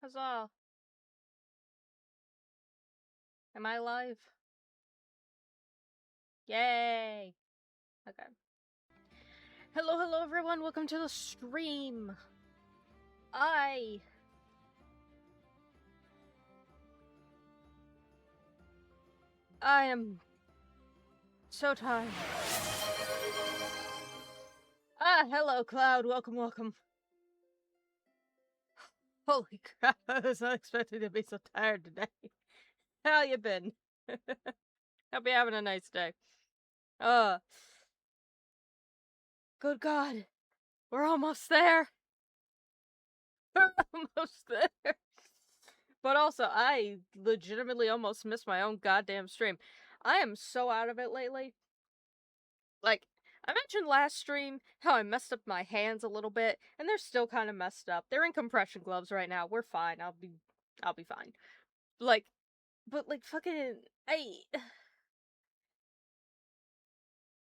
Huzzah. Am I live? Yay! Okay. Hello everyone, welcome to the stream. I am so tired. Hello Cloud, welcome. Holy crap, I was not expecting to be so tired today. How you been? Hope you're having a nice day. Good God. We're almost there. We're almost there. But also, I legitimately almost missed my own goddamn stream. I am so out of it lately. Like, I mentioned last stream how I messed up my hands a little bit, and they're still kind of messed up. They're in compression gloves right now. We're fine. I'll be fine. Like, but like fucking,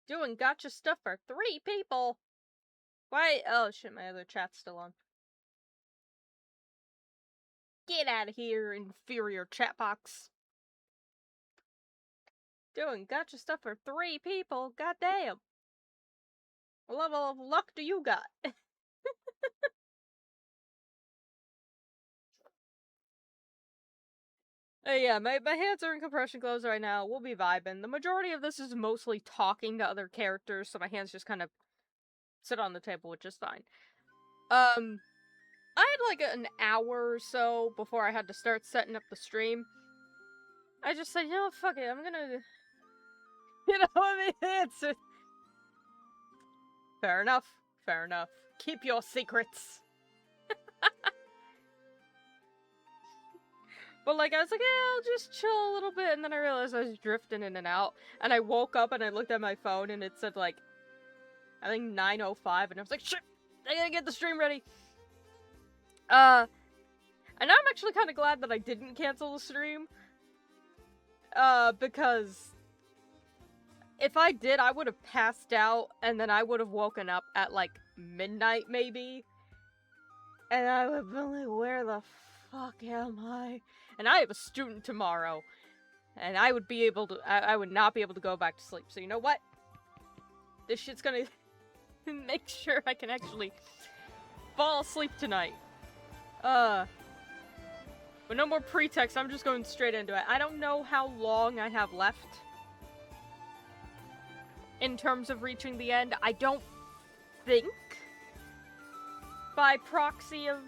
doing gotcha stuff for 3 people. Why? Oh shit, my other chat's still on. Get out of here, inferior chat box. Doing gotcha stuff for 3 people. Goddamn. What level of luck do you got? Yeah, my hands are in compression gloves right now. We'll be vibing. The majority of this is mostly talking to other characters, so my hands just kind of sit on the table, which is fine. I had like an hour or so before I had to start setting up the stream. I just said, you know what, fuck it, I'm gonna... You know what I mean? It's... Fair enough. Keep your secrets. But, like, I was like, I'll just chill a little bit, and then I realized I was drifting in and out, and I woke up and I looked at my phone, and it said, like, I think 9:05, and I was like, shit, I gotta get the stream ready. And I'm actually kind of glad that I didn't cancel the stream, because if I did, I would have passed out, and then I would have woken up at, like, midnight, maybe, and I would have been like, where the fuck am I? And I have a student tomorrow, and I would not be able to go back to sleep. So you know what? This shit's gonna make sure I can actually fall asleep tonight. But no more pretext, I'm just going straight into it. I don't know how long I have left in terms of reaching the end. I don't think, by proxy of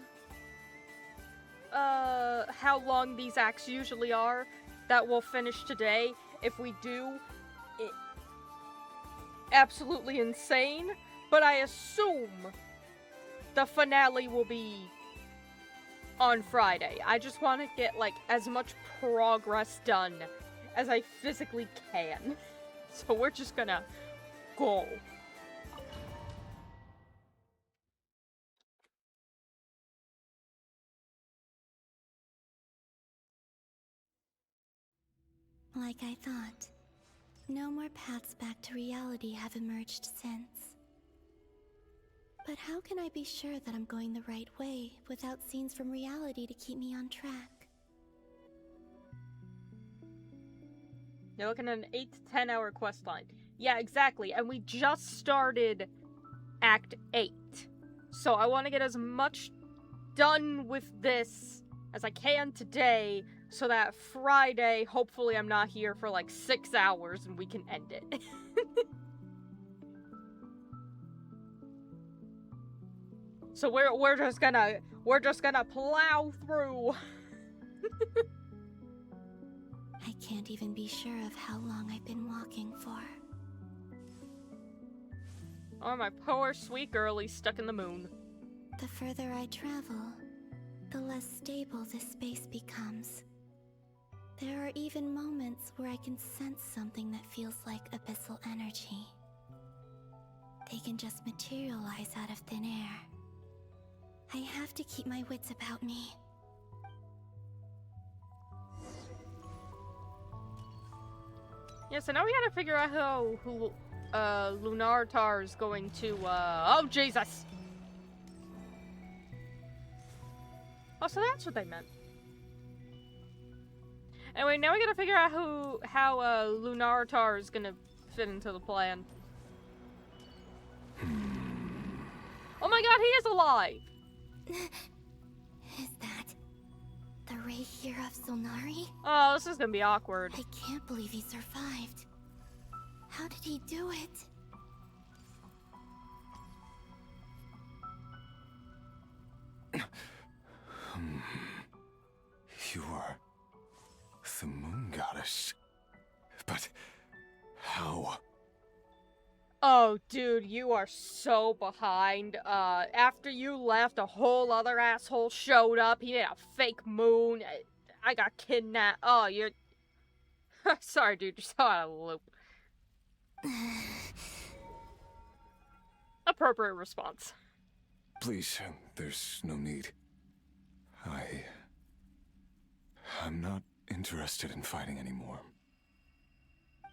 how long these acts usually are, that we'll finish today. If we do, absolutely insane, but I assume the finale will be on Friday. I just want to get, like, as much progress done as I physically can. So we're just gonna go. Like I thought, no more paths back to reality have emerged since. But how can I be sure that I'm going the right way without scenes from reality to keep me on track? You're looking at an 8 to 10 hour quest line. Yeah, exactly, and we just started Act 8. So I want to get as much done with this as I can today, so that Friday, hopefully I'm not here for like 6 hours and we can end it. So we're just gonna plow through. I can't even be sure of how long I've been walking for. Oh, my poor sweet girlie stuck in the moon. The further I travel, the less stable this space becomes. There are even moments where I can sense something that feels like abyssal energy. They can just materialize out of thin air. I have to keep my wits about me. Yeah, so now we gotta figure out how Lunartar is going to, oh Jesus! Oh, so that's what they meant. Anyway, now we gotta figure out how Lunaritar is gonna fit into the plan. Oh my god, he is alive! Is that the ray here of Solnari? Oh, this is gonna be awkward. I can't believe he survived. How did he do it? You are the moon goddess. But how? Oh, dude, you are so behind. After you left, a whole other asshole showed up. He made a fake moon. I got kidnapped. Oh, you're... Sorry, dude, you're so out of the loop. Appropriate response. Please, there's no need. I'm not interested in fighting anymore.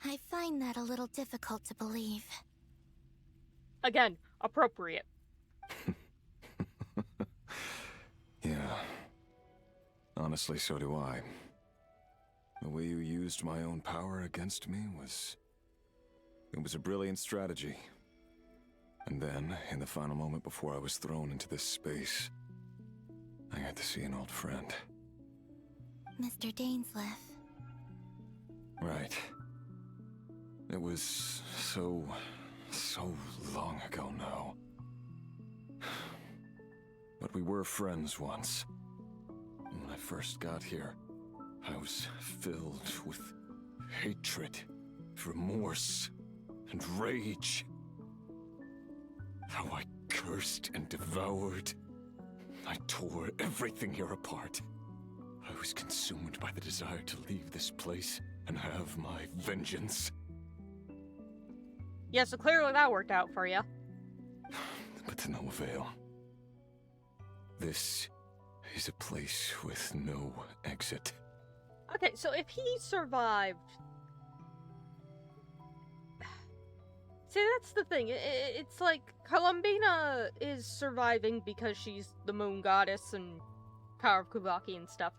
I find that a little difficult to believe. Again, appropriate. Yeah. Honestly, so do I. The way you used my own power against me was... It was a brilliant strategy. And then, in the final moment before I was thrown into this space, I got to see an old friend. Mr. Dainsleif. Right. It was so long ago now. But we were friends once. When I first got here, I was filled with hatred, remorse, and rage. How I cursed and devoured. I tore everything here apart. I was consumed by the desire to leave this place and have my vengeance. Yeah, so clearly that worked out for you. But to no avail. This is a place with no exit. Okay, so if he survived... See, that's the thing. It's like, Columbina is surviving because she's the moon goddess and power of Kuvaki and stuff.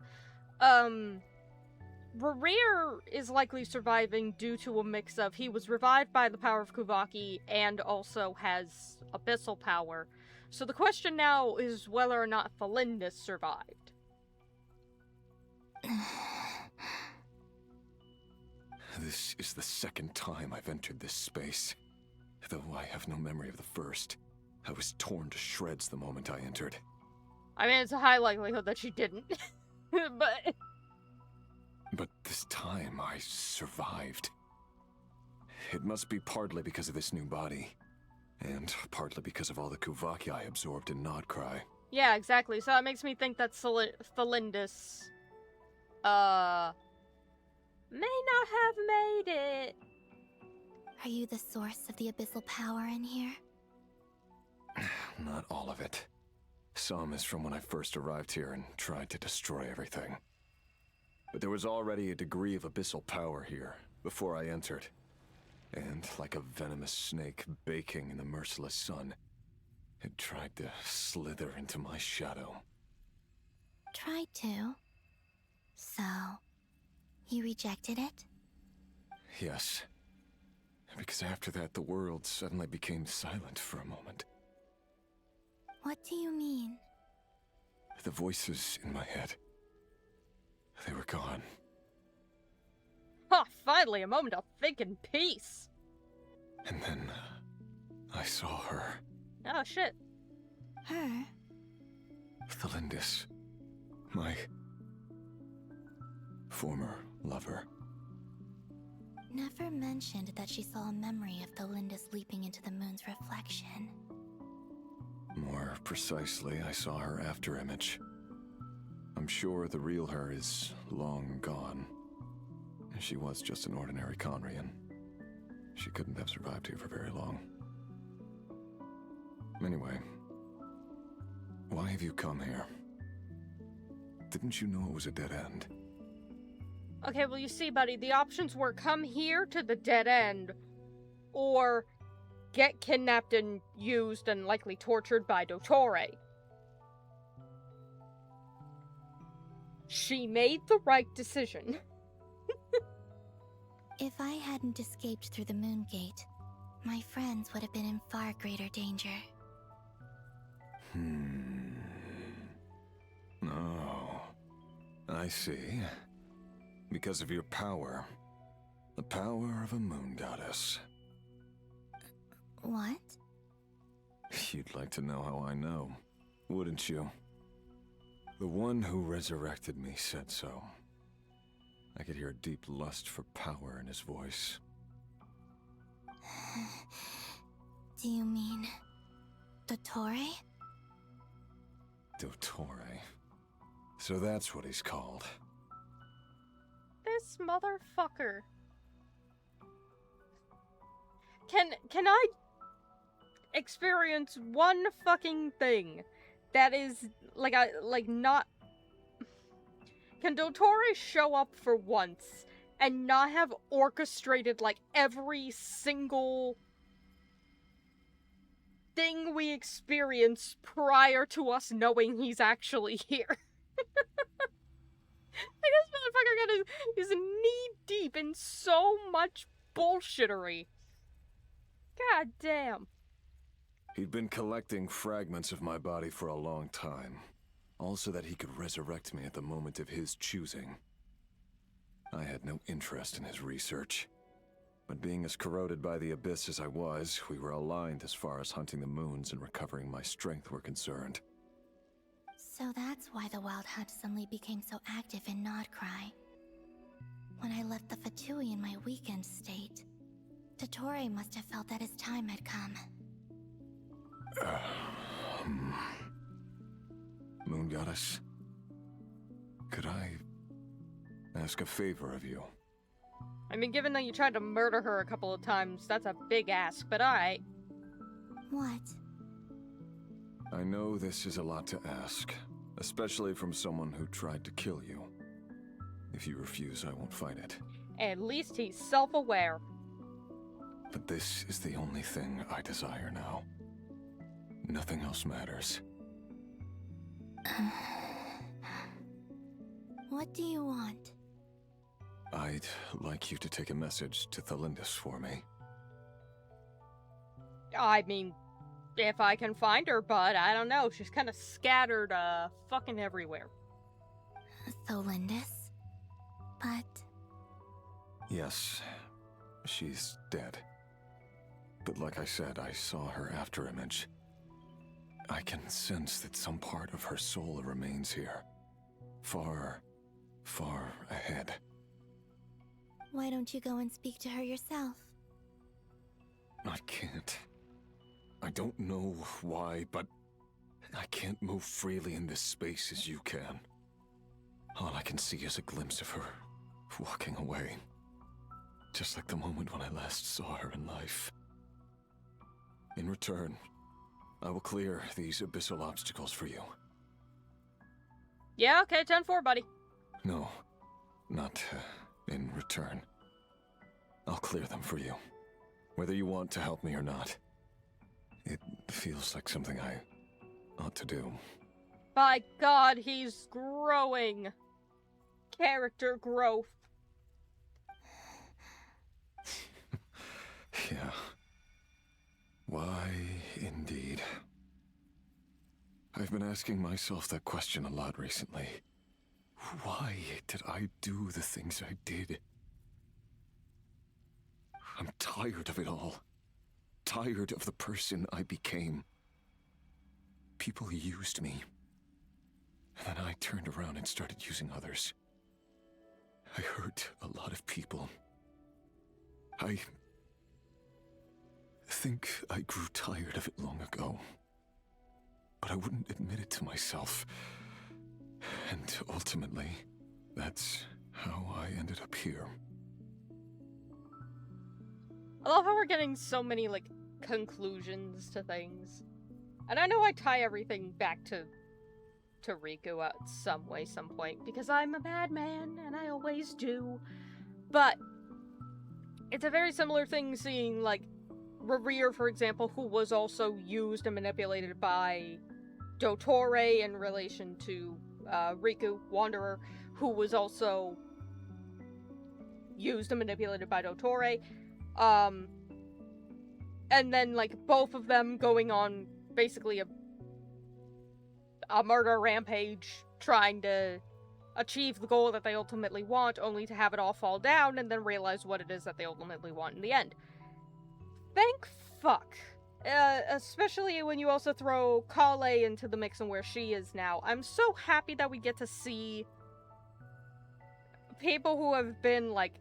Rerir is likely surviving due to a mix of he was revived by the power of Kuvaki and also has abyssal power. So the question now is whether or not Felindis survived. This is the second time I've entered this space. Though I have no memory of the first. I was torn to shreds the moment I entered. I mean, it's a high likelihood that she didn't. But this time I survived. It must be partly because of this new body. And partly because of all the Kuvaki I absorbed in Nod-Krai. Yeah, exactly. So that makes me think that Felindis, may not have made it. Are you the source of the abyssal power in here? Not all of it. Some is from when I first arrived here and tried to destroy everything. But there was already a degree of abyssal power here before I entered. And like a venomous snake baking in the merciless sun, it tried to slither into my shadow. Tried to? So, you rejected it? Yes. Because after that, the world suddenly became silent for a moment. What do you mean? The voices in my head, they were gone. Ha! Finally, a moment of think in peace! And then, I saw her. Oh, shit. Her? Felindis. My former lover. Never mentioned that she saw a memory of Felindis leaping into the moon's reflection. More precisely, I saw her afterimage. I'm sure the real her is long gone. She was just an ordinary Conrian. She couldn't have survived here for very long. Anyway, why have you come here? Didn't you know it was a dead end? Okay, well, you see, buddy, the options were come here to the dead end, or get kidnapped and used and likely tortured by Dottore. She made the right decision. If I hadn't escaped through the moon gate, my friends would have been in far greater danger. Oh, I see. Because of your power. The power of a moon goddess. What? You'd like to know how I know, wouldn't you? The one who resurrected me said so. I could hear a deep lust for power in his voice. Do you mean... Dottore? Dottore. So that's what he's called. This motherfucker. Can I experience one fucking thing that is not... Can Dottore show up for once and not have orchestrated like every single thing we experience prior to us knowing he's actually here? Like, this motherfucker is knee deep in so much bullshittery. God damn. He'd been collecting fragments of my body for a long time. All so that he could resurrect me at the moment of his choosing. I had no interest in his research. But being as corroded by the abyss as I was, we were aligned as far as hunting the moons and recovering my strength were concerned. So that's why the Wild Hunt suddenly became so active in Nod-Krai. When I left the Fatui in my weakened state, Dottore must have felt that his time had come. Moon Goddess, could I ask a favor of you? I mean, given that you tried to murder her a couple of times, that's a big ask, but alright. What? I know this is a lot to ask, especially from someone who tried to kill you. If you refuse, I won't fight it. At least he's self-aware. But this is the only thing I desire now. Nothing else matters. What do you want? I'd like you to take a message to Thalindis for me. I mean, if I can find her, but I don't know. She's kind of scattered, fucking everywhere. Thalindis? But... Yes, she's dead. But like I said, I saw her afterimage. I can sense that some part of her soul remains here. Far, far ahead. Why don't you go and speak to her yourself? I can't. I don't know why, but I can't move freely in this space as you can. All I can see is a glimpse of her walking away. Just like the moment when I last saw her in life. In return, I will clear these abyssal obstacles for you. Yeah, okay, 10-4, buddy. No, not in return. I'll clear them for you, whether you want to help me or not. It feels like something I ought to do. By God, he's growing. Character growth. Yeah. Why, indeed. I've been asking myself that question a lot recently. Why did I do the things I did? I'm tired of it all. Tired of the person I became. People used me. And then I turned around and started using others. I hurt a lot of people. I think I grew tired of it long ago. But I wouldn't admit it to myself. And ultimately, that's how I ended up here. I love how we're getting so many, like, conclusions to things. And I know I tie everything back to Riku at some way, some point, because I'm a madman, and I always do. But it's a very similar thing seeing, like, Revere, for example, who was also used and manipulated by Dottore in relation to Riku, Wanderer, who was also used and manipulated by Dottore. And then, like, both of them going on basically a murder rampage, trying to achieve the goal that they ultimately want, only to have it all fall down and then realize what it is that they ultimately want in the end. Thank fuck. Especially when you also throw Kale into the mix and where she is now. I'm so happy that we get to see people who have been, like,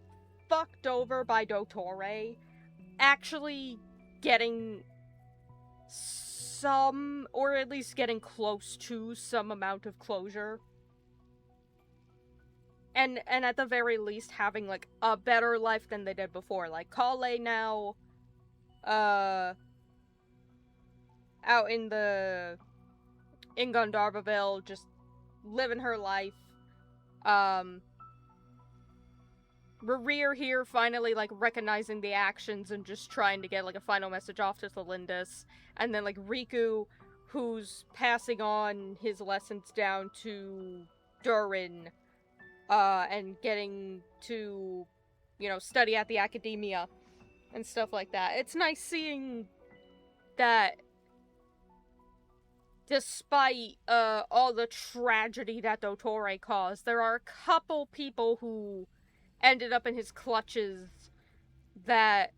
fucked over by Dottore actually getting some, or at least getting close to some amount of closure. And at the very least having, like, a better life than they did before. Like, Kale now, out in Gandharvaville, just living her life. Rerir here finally, like, recognizing the actions and just trying to get, like, a final message off to Thalindis. And then, like, Riku, who's passing on his lessons down to Durin, and getting to, you know, study at the academia and stuff like that. It's nice seeing that despite, all the tragedy that Dottore caused, there are a couple people who ended up in his clutches that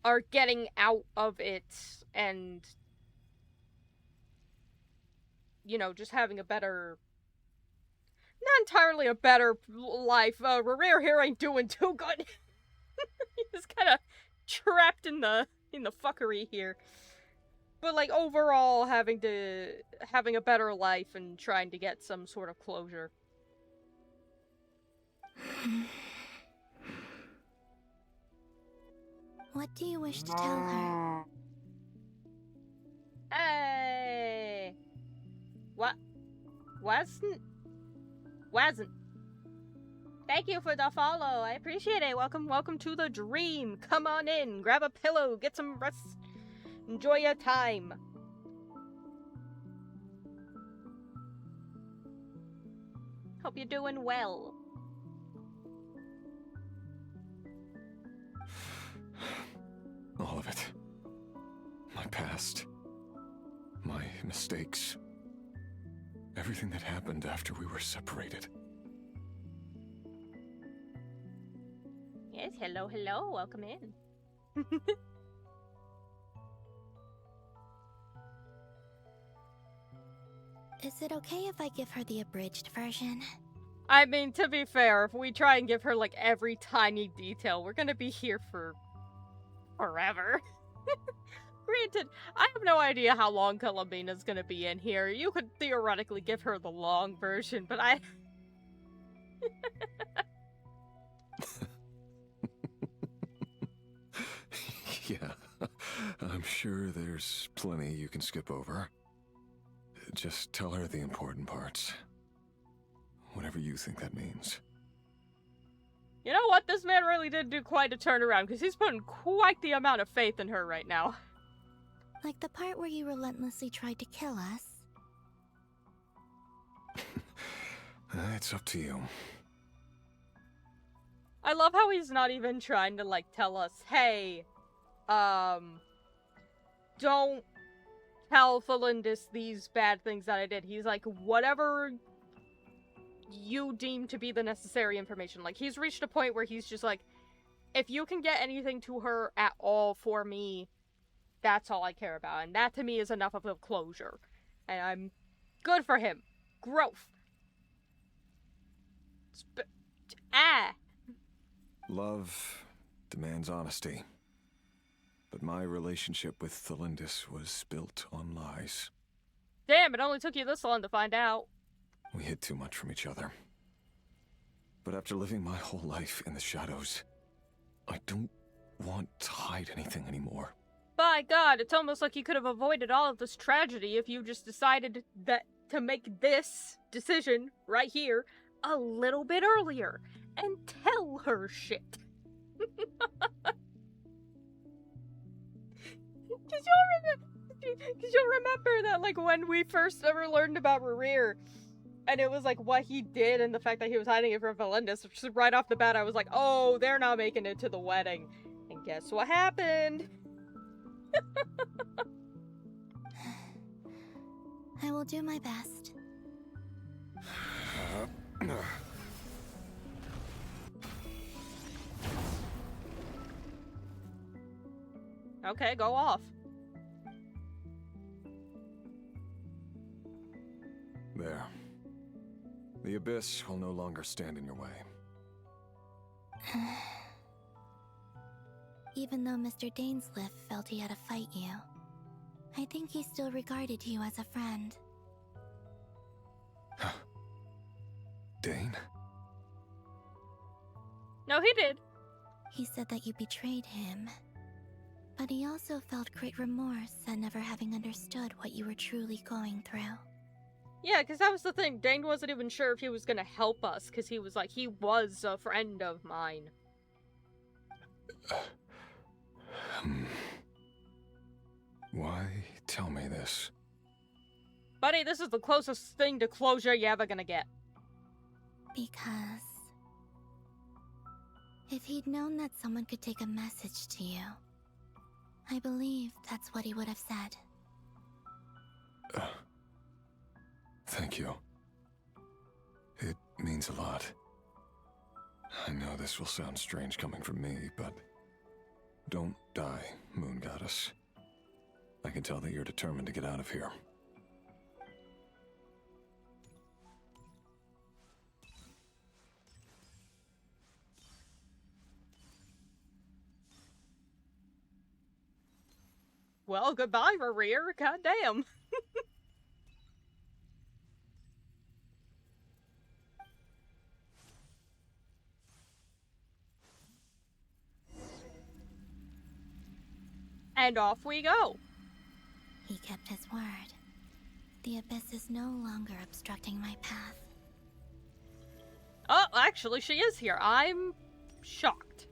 are getting out of it and, you know, just having a better, not entirely a better life. Rerir here ain't doing too good. He's kind of trapped in the fuckery here. But, like, overall having a better life and trying to get some sort of closure. What do you wish to tell her? Hey! What? Wasn't? Thank you for the follow. I appreciate it. Welcome to the dream. Come on in. Grab a pillow. Get some rest. Enjoy your time. Hope you're doing well. All of it. My past. My mistakes. Everything that happened after we were separated. Yes, hello. Welcome in. Is it okay if I give her the abridged version? I mean, to be fair, if we try and give her, like, every tiny detail, we're gonna be here for forever. Granted, I have no idea how long Columbina's gonna be in here. You could theoretically give her the long version, but I... Yeah, I'm sure there's plenty you can skip over. Just tell her the important parts. Whatever you think that means. You know what? This man really did do quite a turnaround, because he's putting quite the amount of faith in her right now. Like the part where you relentlessly tried to kill us? It's up to you. I love how he's not even trying to, like, tell us, hey, don't tell Thalindis these bad things that I did. He's like, whatever you deem to be the necessary information. Like, he's reached a point where he's just like, if you can get anything to her at all for me, that's all I care about. And that to me is enough of a closure. And I'm good for him. Growth. Love demands honesty. But my relationship with Thalindis was built on lies. Damn, it only took you this long to find out. We hid too much from each other. But after living my whole life in the shadows, I don't want to hide anything anymore. By God, it's almost like you could have avoided all of this tragedy if you just decided that to make this decision right here a little bit earlier and tell her shit. Because you'll remember that, like, when we first ever learned about Rerir, and it was, like, what he did and the fact that he was hiding it from Valendis, which is right off the bat, I was like, oh, they're not making it to the wedding. And guess what happened? I will do my best. Okay, go off. There. The abyss will no longer stand in your way. Even though Mr. Dainsliff felt he had to fight you, I think he still regarded you as a friend. Dane? No, he did. He said that you betrayed him, but he also felt great remorse at never having understood what you were truly going through. Yeah, because that was the thing. Dane wasn't even sure if he was gonna help us, because he was like, he was a friend of mine. Why tell me this? Buddy, this is the closest thing to closure you're ever gonna get. Because if he'd known that someone could take a message to you, I believe that's what he would have said. Thank you. It means a lot. I know this will sound strange coming from me, but don't die, Moon Goddess. I can tell that you're determined to get out of here. Well, goodbye, Rerir. Goddamn. And off we go. He kept his word. The abyss is no longer obstructing my path. Oh, actually, she is here. I'm shocked.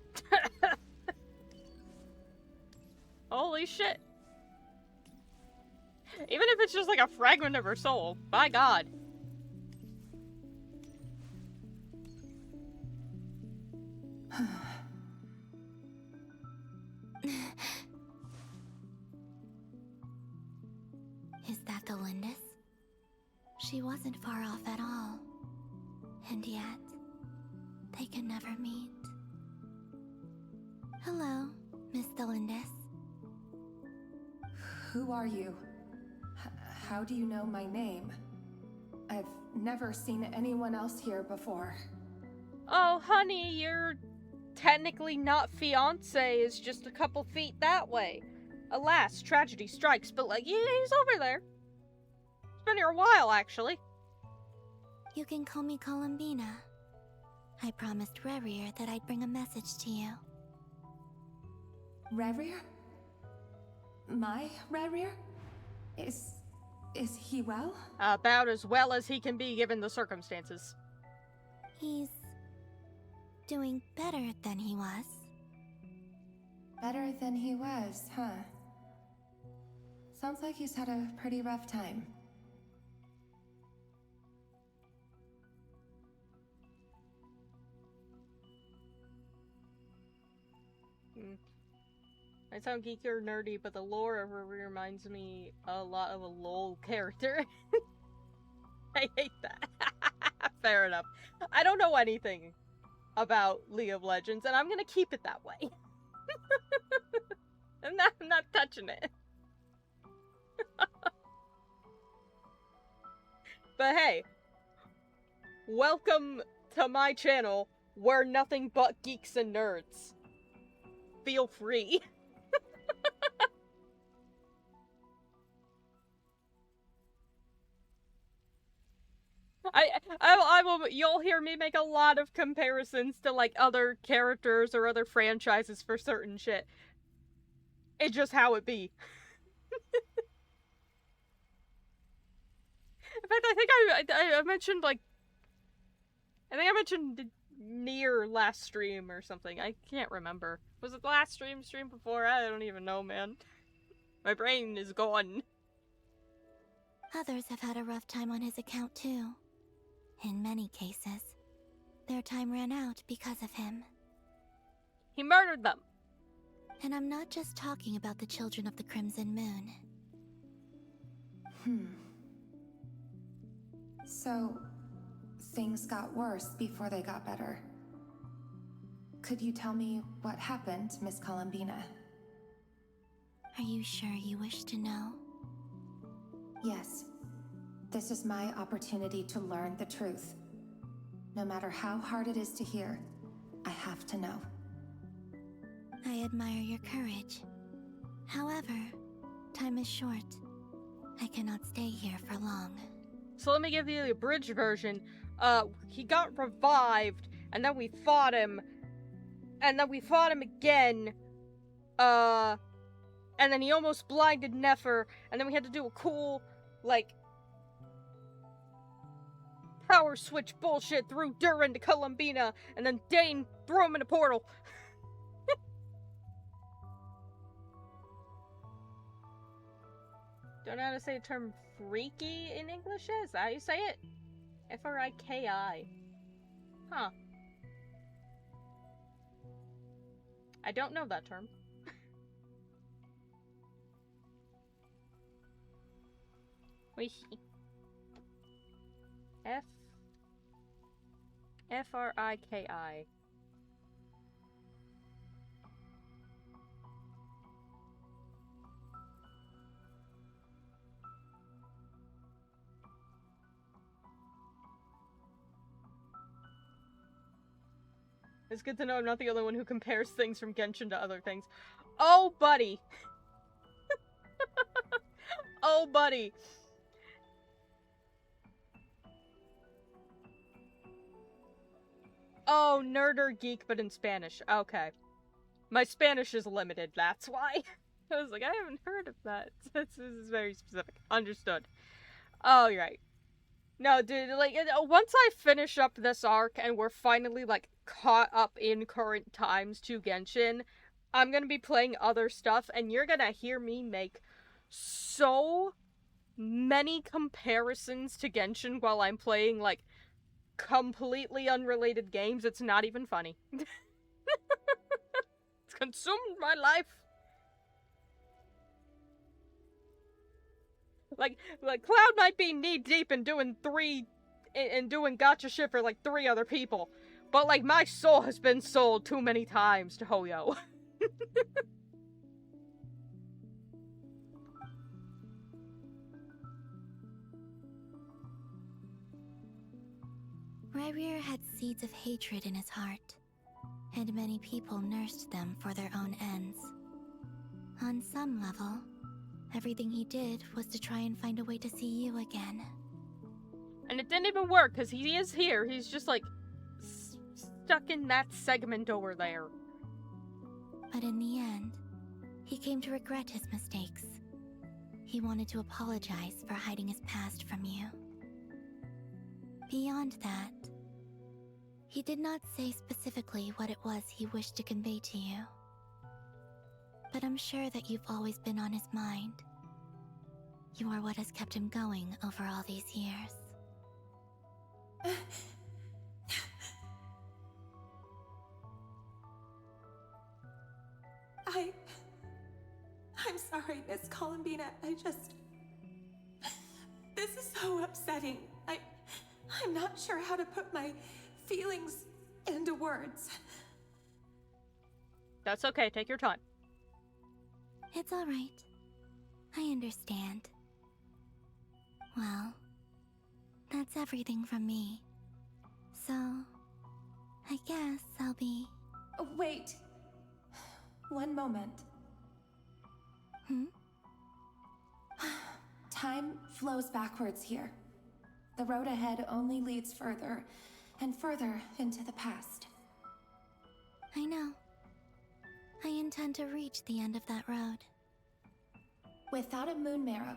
Holy shit. Even if it's just like a fragment of her soul. By God. Is that the Lindis? She wasn't far off at all. And yet, they can never meet. Hello, Miss Delindis. Who are you? How do you know my name? I've never seen anyone else here before. Oh, honey, you're technically not fiance is just a couple feet that way. Alas, tragedy strikes, but like, yeah, he's over there. He's been here a while, actually. You can call me Columbina. I promised Rerir that I'd bring a message to you. Rerir? My Rerir? Is he well? About as well as he can be given the circumstances. He's doing better than he was. Better than he was, huh? Sounds like he's had a pretty rough time. I sound geeky or nerdy, but the lore of Rerir reminds me a lot of a LOL character. I hate that. Fair enough. I don't know anything about League of Legends, and I'm gonna keep it that way. I'm not touching it. But hey, welcome to my channel, where nothing but geeks and nerds. Feel free. I will, you'll hear me make a lot of comparisons to, like, other characters or other franchises for certain shit. It's just how it be. In fact, I think I mentioned, like, I think I mentioned Nier last stream or something. I can't remember. Was it the last stream before? I don't even know, man. My brain is gone. Others have had a rough time on his account too. In many cases, their time ran out because of him. He murdered them. And I'm not just talking about the children of the Crimson Moon. So, things got worse before they got better. Could you tell me what happened, Miss Columbina? Are you sure you wish to know? Yes. This is my opportunity to learn the truth. No matter how hard it is to hear, I have to know. I admire your courage. However, time is short. I cannot stay here for long. So let me give you the abridged version. He got revived, and then we fought him, and then we fought him again, and then he almost blinded Nefer, and then we had to do a cool, like, power switch bullshit through Durin to Columbina, and then Dane threw him in a portal. Don't know how to say the term freaky in English. Is that how you say it? F-R-I-K-I. Huh. I don't know that term. F-R-I-K-I. It's good to know I'm not the only one who compares things from Genshin to other things. Oh, buddy. Oh, buddy. Oh, nerd or geek, but in Spanish. Okay. My Spanish is limited, that's why. I was like, I haven't heard of that. This is very specific. Understood. Oh, you're right. No, dude, like, once I finish up this arc and we're finally, like, caught up in current times to Genshin, I'm gonna be playing other stuff, and you're gonna hear me make so many comparisons to Genshin while I'm playing, like, completely unrelated games. It's not even funny. It's consumed my life. Like Cloud might be knee deep in doing doing gacha shit for like 3 other people, but like my soul has been sold too many times to Hoyo. Ryrir had seeds of hatred in his heart, and many people nursed them for their own ends. On some level, everything he did was to try and find a way to see you again. And it didn't even work, because he is here. He's just like stuck in that segment over there. But in the end, he came to regret his mistakes. He wanted to apologize for hiding his past from you. Beyond that, he did not say specifically what it was he wished to convey to you. But I'm sure that you've always been on his mind. You are what has kept him going over all these years. I'm sorry, Miss Columbina. This is so upsetting. I'm not sure how to put my feelings into words. That's okay, take your time. It's all right. I understand. Well, that's everything from me. So, I guess I'll be... Wait. One moment. Time flows backwards here. The road ahead only leads further and further into the past. I know. I intend to reach the end of that road. Without a moon marrow,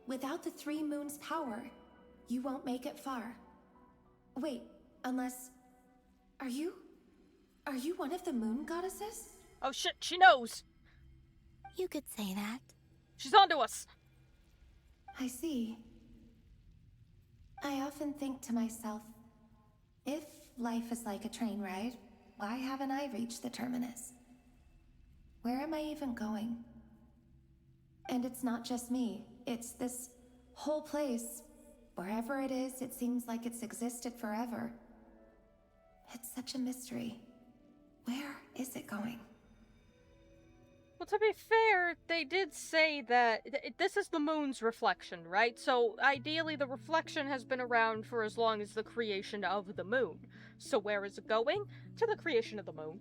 without the 3 moons' power, you won't make it far. Wait, unless... Are you one of the moon goddesses? Oh shit, she knows! You could say that. She's onto us! I see. I often think to myself, if life is like a train ride, why haven't I reached the terminus? Where am I even going? And it's not just me, it's this whole place. Wherever it is, it seems like it's existed forever. It's such a mystery. Where is it going? Well, to be fair, they did say that this is the moon's reflection, right? So, ideally, the reflection has been around for as long as the creation of the moon. So where is it going? To the creation of the moon.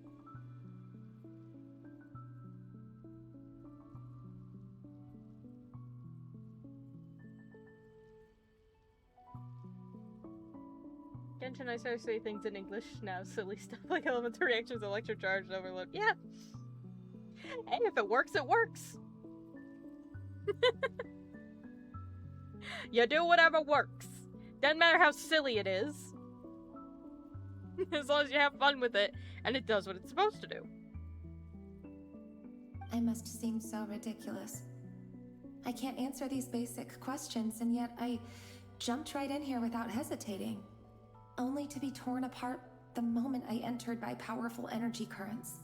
Genshin, I started to say things in English now. Silly stuff like elemental reactions, electric charge, overload. Yeah. Hey, if it works, it works. You do whatever works. Doesn't matter how silly it is. As long as you have fun with it, and it does what it's supposed to do. I must seem so ridiculous. I can't answer these basic questions, and yet I jumped right in here without hesitating, only to be torn apart the moment I entered by powerful energy currents.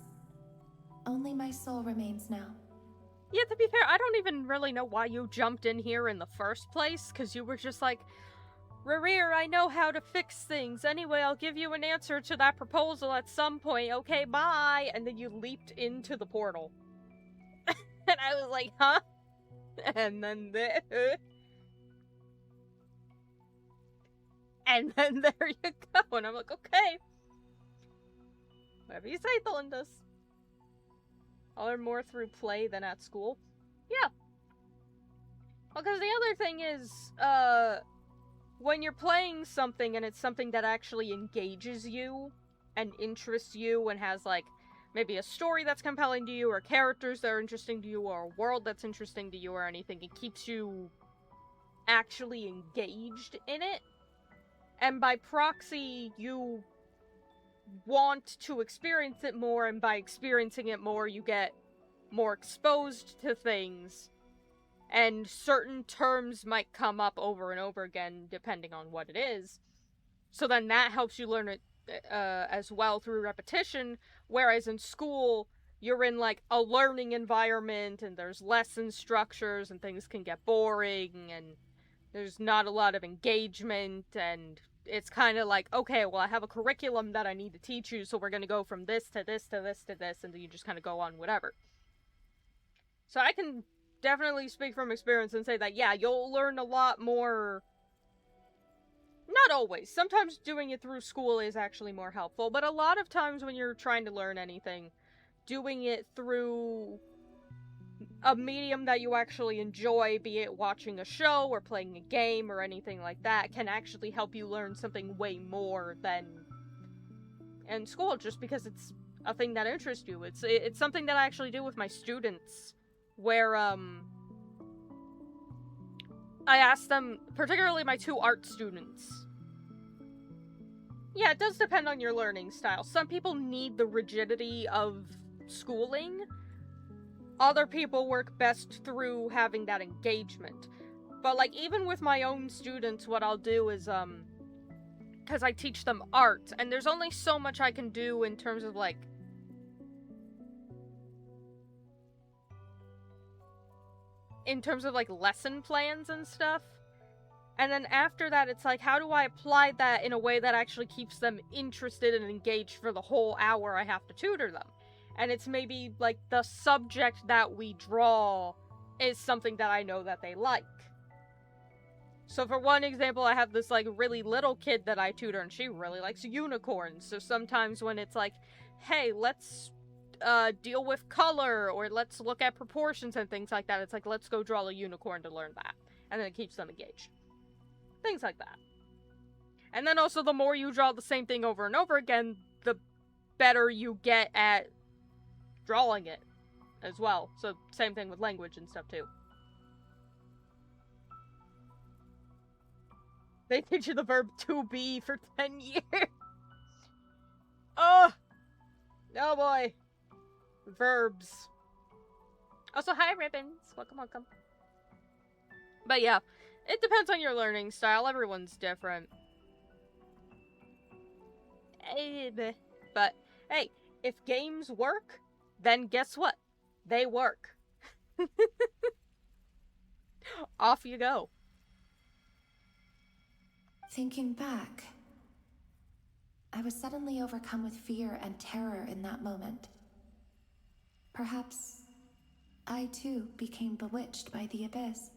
Only my soul remains now. Yeah, to be fair, I don't even really know why you jumped in here in the first place, because you were just like, Rerir, I know how to fix things. Anyway, I'll give you an answer to that proposal at some point. Okay, bye. And then you leaped into the portal. And I was like, huh? And then and then there you go. And I'm like, okay. Whatever you say, Thalindus. I'll learn more through play than at school. Yeah. Well, because the other thing is, when you're playing something and it's something that actually engages you and interests you and has, like, maybe a story that's compelling to you or characters that are interesting to you or a world that's interesting to you or anything, it keeps you actually engaged in it. And by proxy, you want to experience it more, and by experiencing it more, you get more exposed to things. And certain terms might come up over and over again, depending on what it is. So then that helps you learn it as well through repetition, whereas in school, you're in, like, a learning environment, and there's lesson structures, and things can get boring, and there's not a lot of engagement, and it's kind of like, okay, well, I have a curriculum that I need to teach you, so we're going to go from this to this to this to this, and then you just kind of go on whatever. So I can definitely speak from experience and say that, yeah, you'll learn a lot more. Not always. Sometimes doing it through school is actually more helpful, but a lot of times when you're trying to learn anything, doing it through a medium that you actually enjoy, be it watching a show or playing a game or anything like that, can actually help you learn something way more than in school, just because it's a thing that interests you. It's something that I actually do with my students, where, I ask them, particularly my 2 art students. Yeah, it does depend on your learning style. Some people need the rigidity of schooling. Other people work best through having that engagement. But, like, even with my own students, what I'll do is, because I teach them art, and there's only so much I can do in terms of, like, lesson plans and stuff. And then after that, it's like, how do I apply that in a way that actually keeps them interested and engaged for the whole hour I have to tutor them? And it's maybe, like, the subject that we draw is something that I know that they like. So for one example, I have this, like, really little kid that I tutor, and she really likes unicorns. So sometimes when it's like, hey, let's deal with color, or let's look at proportions and things like that, it's like, let's go draw a unicorn to learn that. And then it keeps them engaged. Things like that. And then also, the more you draw the same thing over and over again, the better you get at drawing it as well. So same thing with language and stuff too. They teach you the verb to be for 10 years. Oh boy. Verbs. Also, hi, Ribbons. Welcome, welcome. But yeah, it depends on your learning style. Everyone's different. But hey, if games work, then guess what? They work. Off you go. Thinking back, I was suddenly overcome with fear and terror in that moment. Perhaps I too became bewitched by the abyss.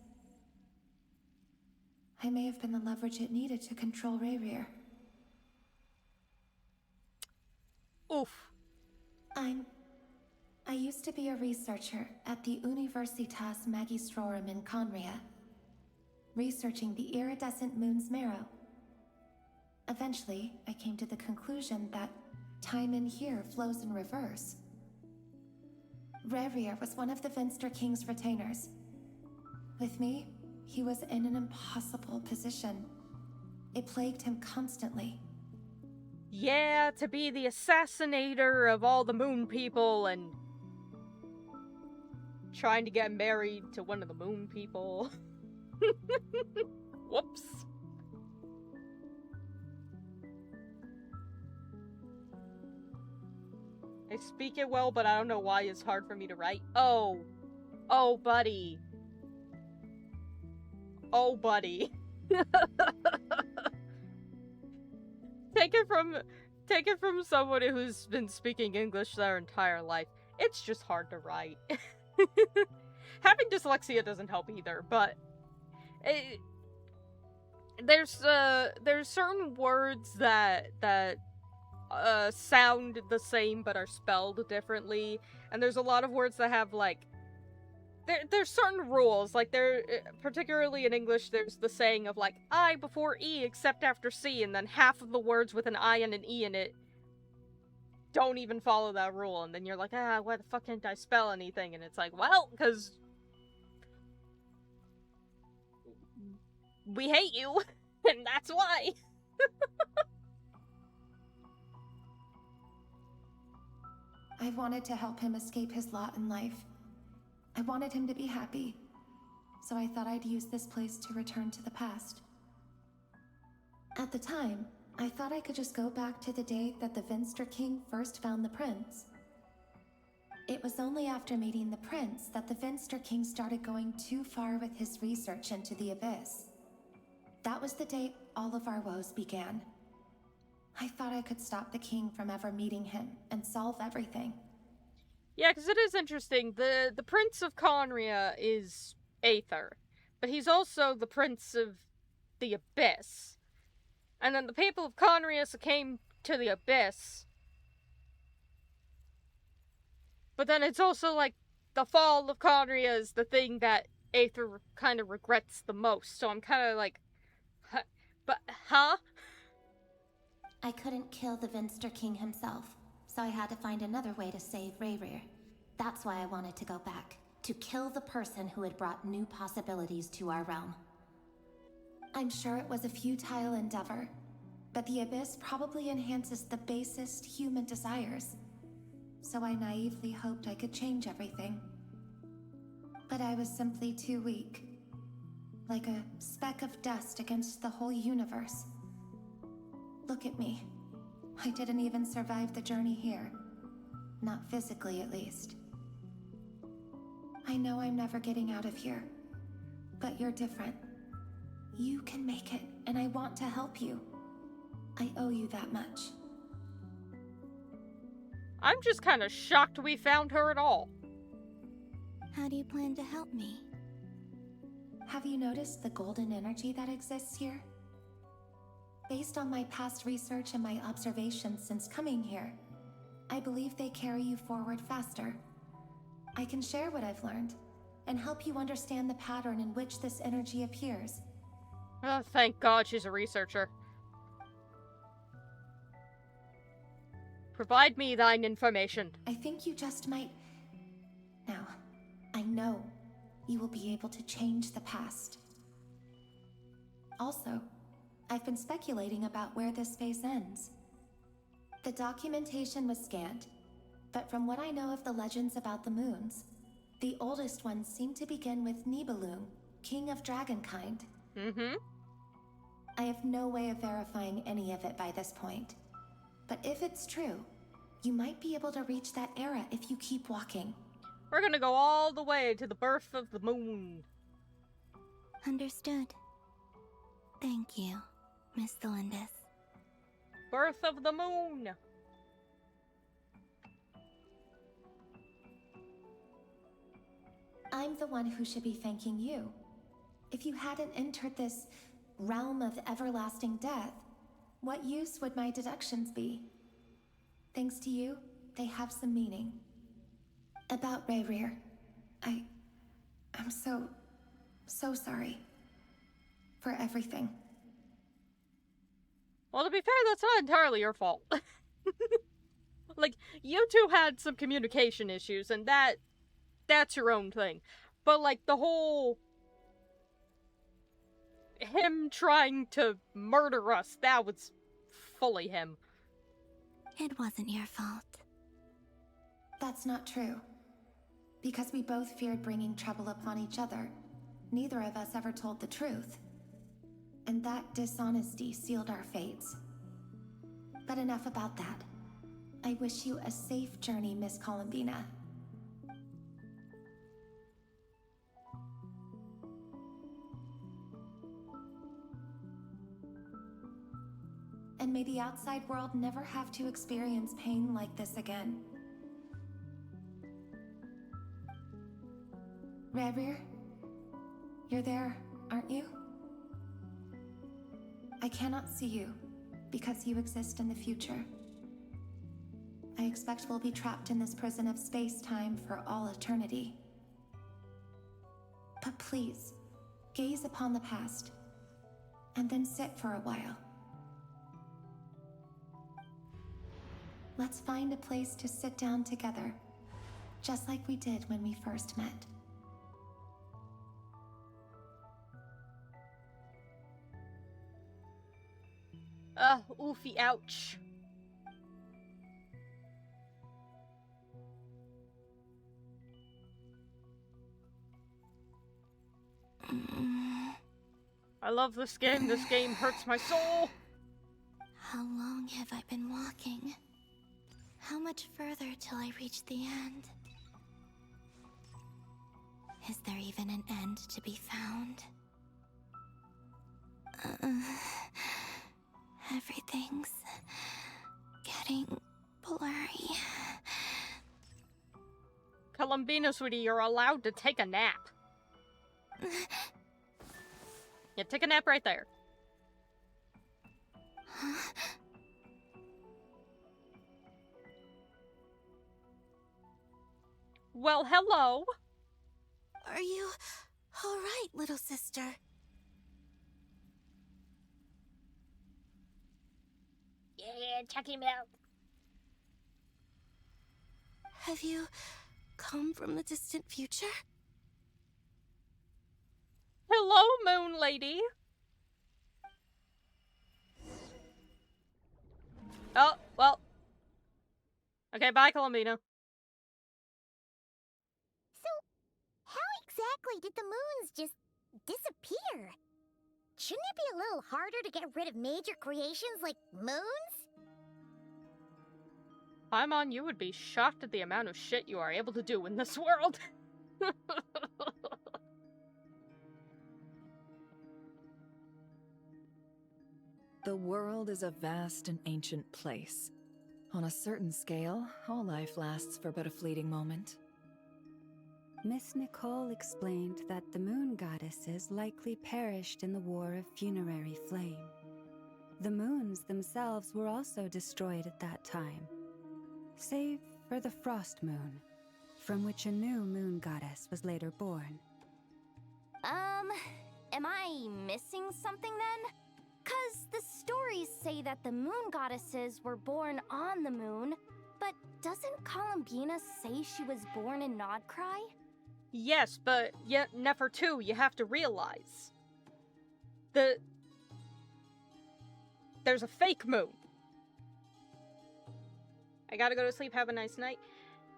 I may have been the leverage it needed to control Rayrir. Oof. I used to be a researcher at the Universitas Magistrorum in Conria, researching the iridescent moon's marrow. Eventually, I came to the conclusion that time in here flows in reverse. Rayrir was one of the Vinster King's retainers. With me, he was in an impossible position. It plagued him constantly. Yeah, to be the assassinator of all the moon people and trying to get married to one of the moon people. Whoops. I speak it well, but I don't know why it's hard for me to write. Oh. Oh, buddy. Oh, buddy. Take it from somebody who's been speaking English their entire life. It's just hard to write. Having dyslexia doesn't help either, but there's certain words that sound the same but are spelled differently, and there's a lot of words that have like there's certain rules, like there, particularly in English, there's the saying of like I before E except after C, and then half of the words with an I and an E in it don't even follow that rule, and then you're like, why the fuck can't I spell anything? And it's like, well, because we hate you, and that's why. I wanted to help him escape his lot in life. I wanted him to be happy, so I thought I'd use this place to return to the past. At the time, I thought I could just go back to the day that the Vinster King first found the prince. It was only after meeting the prince that the Vinster King started going too far with his research into the abyss. That was the day all of our woes began. I thought I could stop the king from ever meeting him and solve everything. Yeah, because it is interesting. The Prince of Conria is Aether, but he's also the Prince of the Abyss. And then the people of Conria came to the Abyss. But then it's also like the fall of Conria is the thing that Aether kind of regrets the most. So I'm kind of like, huh? I couldn't kill the Vinster King himself, so I had to find another way to save Rayrir. That's why I wanted to go back, to kill the person who had brought new possibilities to our realm. I'm sure it was a futile endeavor, but the abyss probably enhances the basest human desires. So I naively hoped I could change everything. But I was simply too weak. Like a speck of dust against the whole universe. Look at me. I didn't even survive the journey here. Not physically, at least. I know I'm never getting out of here. But you're different. You can make it, and I want to help you. I owe you that much. I'm just kind of shocked we found her at all. How do you plan to help me? Have you noticed the golden energy that exists here? Based on my past research and my observations since coming here, I believe they carry you forward faster. I can share what I've learned, and help you understand the pattern in which this energy appears. Oh, thank God she's a researcher. Provide me thine information. I think you just might... Now, I know you will be able to change the past. Also, I've been speculating about where this phase ends. The documentation was scanned, but from what I know of the legends about the moons, The oldest ones seem to begin with Nibelung, king of dragonkind. Mm-hmm. I have no way of verifying any of it by this point. But if it's true, you might be able to reach that era if you keep walking. We're gonna go all the way to the birth of the moon. Understood. Thank you, Miss Delindis. Birth of the moon. I'm the one who should be thanking you. If you hadn't entered this realm of everlasting death, what use would my deductions be? Thanks to you, they have some meaning. About Rayrir, I'm so sorry. For everything. Well, to be fair, that's not entirely your fault. Like, you two had some communication issues, and that's your own thing. But, like, the whole... him trying to murder us, that was fully him. It wasn't your fault. That's not true. Because we both feared bringing trouble upon each other, neither of us ever told the truth. And that dishonesty sealed our fates. But enough about that. I wish you a safe journey, Miss Columbina. And may the outside world never have to experience pain like this again. Rayrir, you're there, aren't you? I cannot see you, because you exist in the future. I expect we'll be trapped in this prison of space-time for all eternity. But please, gaze upon the past, and then sit for a while. Let's find a place to sit down together, just like we did when we first met. Oofy, ouch. I love this game. This game hurts my soul. How long have I been walking? How much further till I reach the end? Is there even an end to be found? Everything's getting blurry. Columbina, sweetie, you're allowed to take a nap. Yeah, take a nap right there. Well, hello. Are you all right, little sister? Yeah, check him out. Have you come from the distant future? Hello, Moon Lady. Oh, well. Okay, bye, Columbina. So, how exactly did the moons just disappear? Shouldn't it be a little harder to get rid of major creations like moons? Paimon, you would be shocked at the amount of shit you are able to do in this world. The world is a vast and ancient place. On a certain scale, all life lasts for but a fleeting moment. Miss Nicole explained that the moon goddesses likely perished in the War of Funerary Flame. The moons themselves were also destroyed at that time, save for the Frost Moon, from which a new moon goddess was later born. Am I missing something then? 'Cause the stories say that the moon goddesses were born on the moon, but doesn't Columbina say she was born in Nod-Krai? Yes, but yet Nefer 2, you have to realize. There's a fake moon. I gotta go to sleep, have a nice night.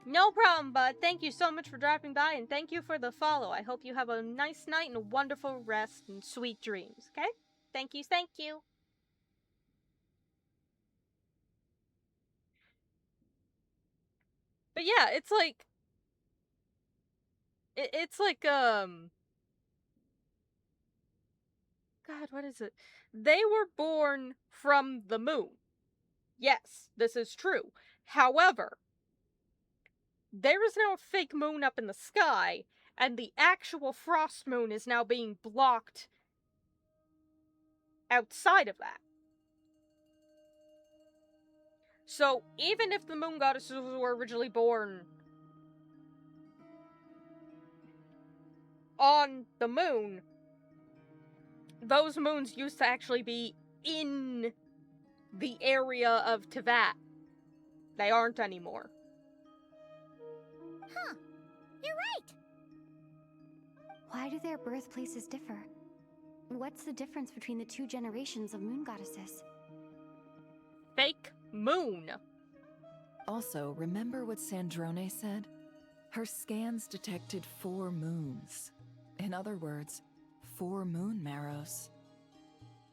No problem, bud. Thank you so much for dropping by, and thank you for the follow. I hope you have a nice night and a wonderful rest and sweet dreams, okay? Thank you, thank you. But yeah, it's like... It's like, God, what is it? They were born from the moon. Yes, this is true. However, there is now a fake moon up in the sky, and the actual frost moon is now being blocked outside of that. So, even if the moon goddesses were originally born on the moon, those moons used to actually be in the area of Teyvat. They aren't anymore. Huh. You're right. Why do their birthplaces differ? What's the difference between the two generations of moon goddesses? Fake moon. Also, remember what Sandrone said? Her scans detected 4 moons. In other words, 4 moon marrows.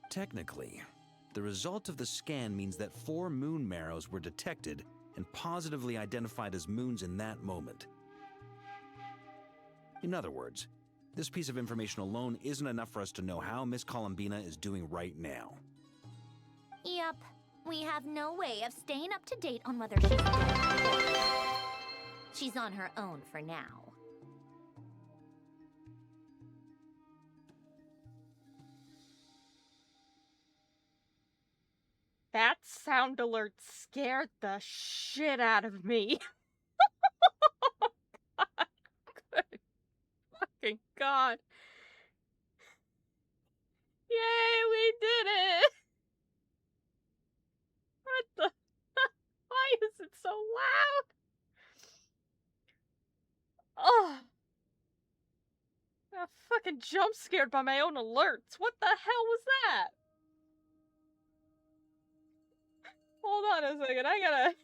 Technically, the result of the scan means that 4 moon marrows were detected and positively identified as moons in that moment. In other words, this piece of information alone isn't enough for us to know how Miss Columbina is doing right now. Yep. We have no way of staying up to date on whether she's dead or alive. She's on her own for now. That sound alert scared the shit out of me. God. Good fucking God. Yay, we did it! What the... Why is it so loud? Oh. I got fucking jump scared by my own alerts. What the hell was that? Hold on a second, I gotta...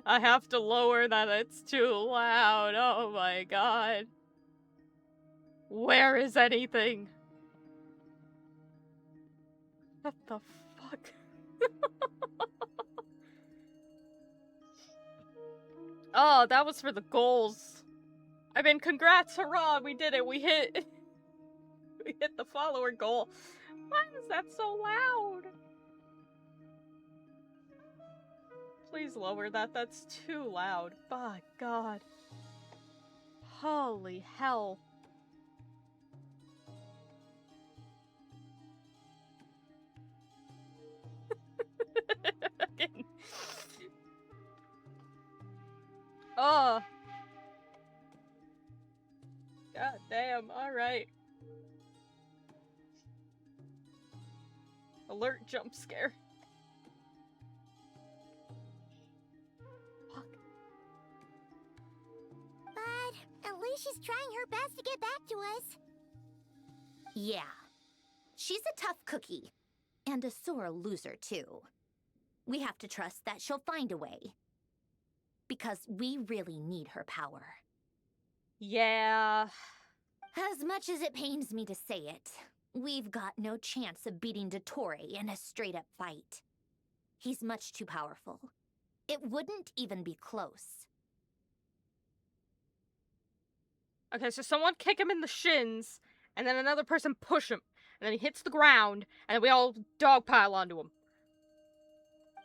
I have to lower that, it's too loud. Oh my god. Where is anything? What the fuck? Oh, that was for the goals. I mean, congrats, hurrah, we did it, we hit the follower goal. Why is that so loud? Please lower that, that's too loud. By God. Holy hell. Oh. God damn, alright. Alert jump scare. Fuck. But at least she's trying her best to get back to us. Yeah. She's a tough cookie. And a sore loser, too. We have to trust that she'll find a way. Because we really need her power. Yeah. As much as it pains me to say it, we've got no chance of beating Dottore in a straight-up fight. He's much too powerful. It wouldn't even be close. Okay, so someone kick him in the shins, and then another person push him, and then he hits the ground, and then we all dogpile onto him.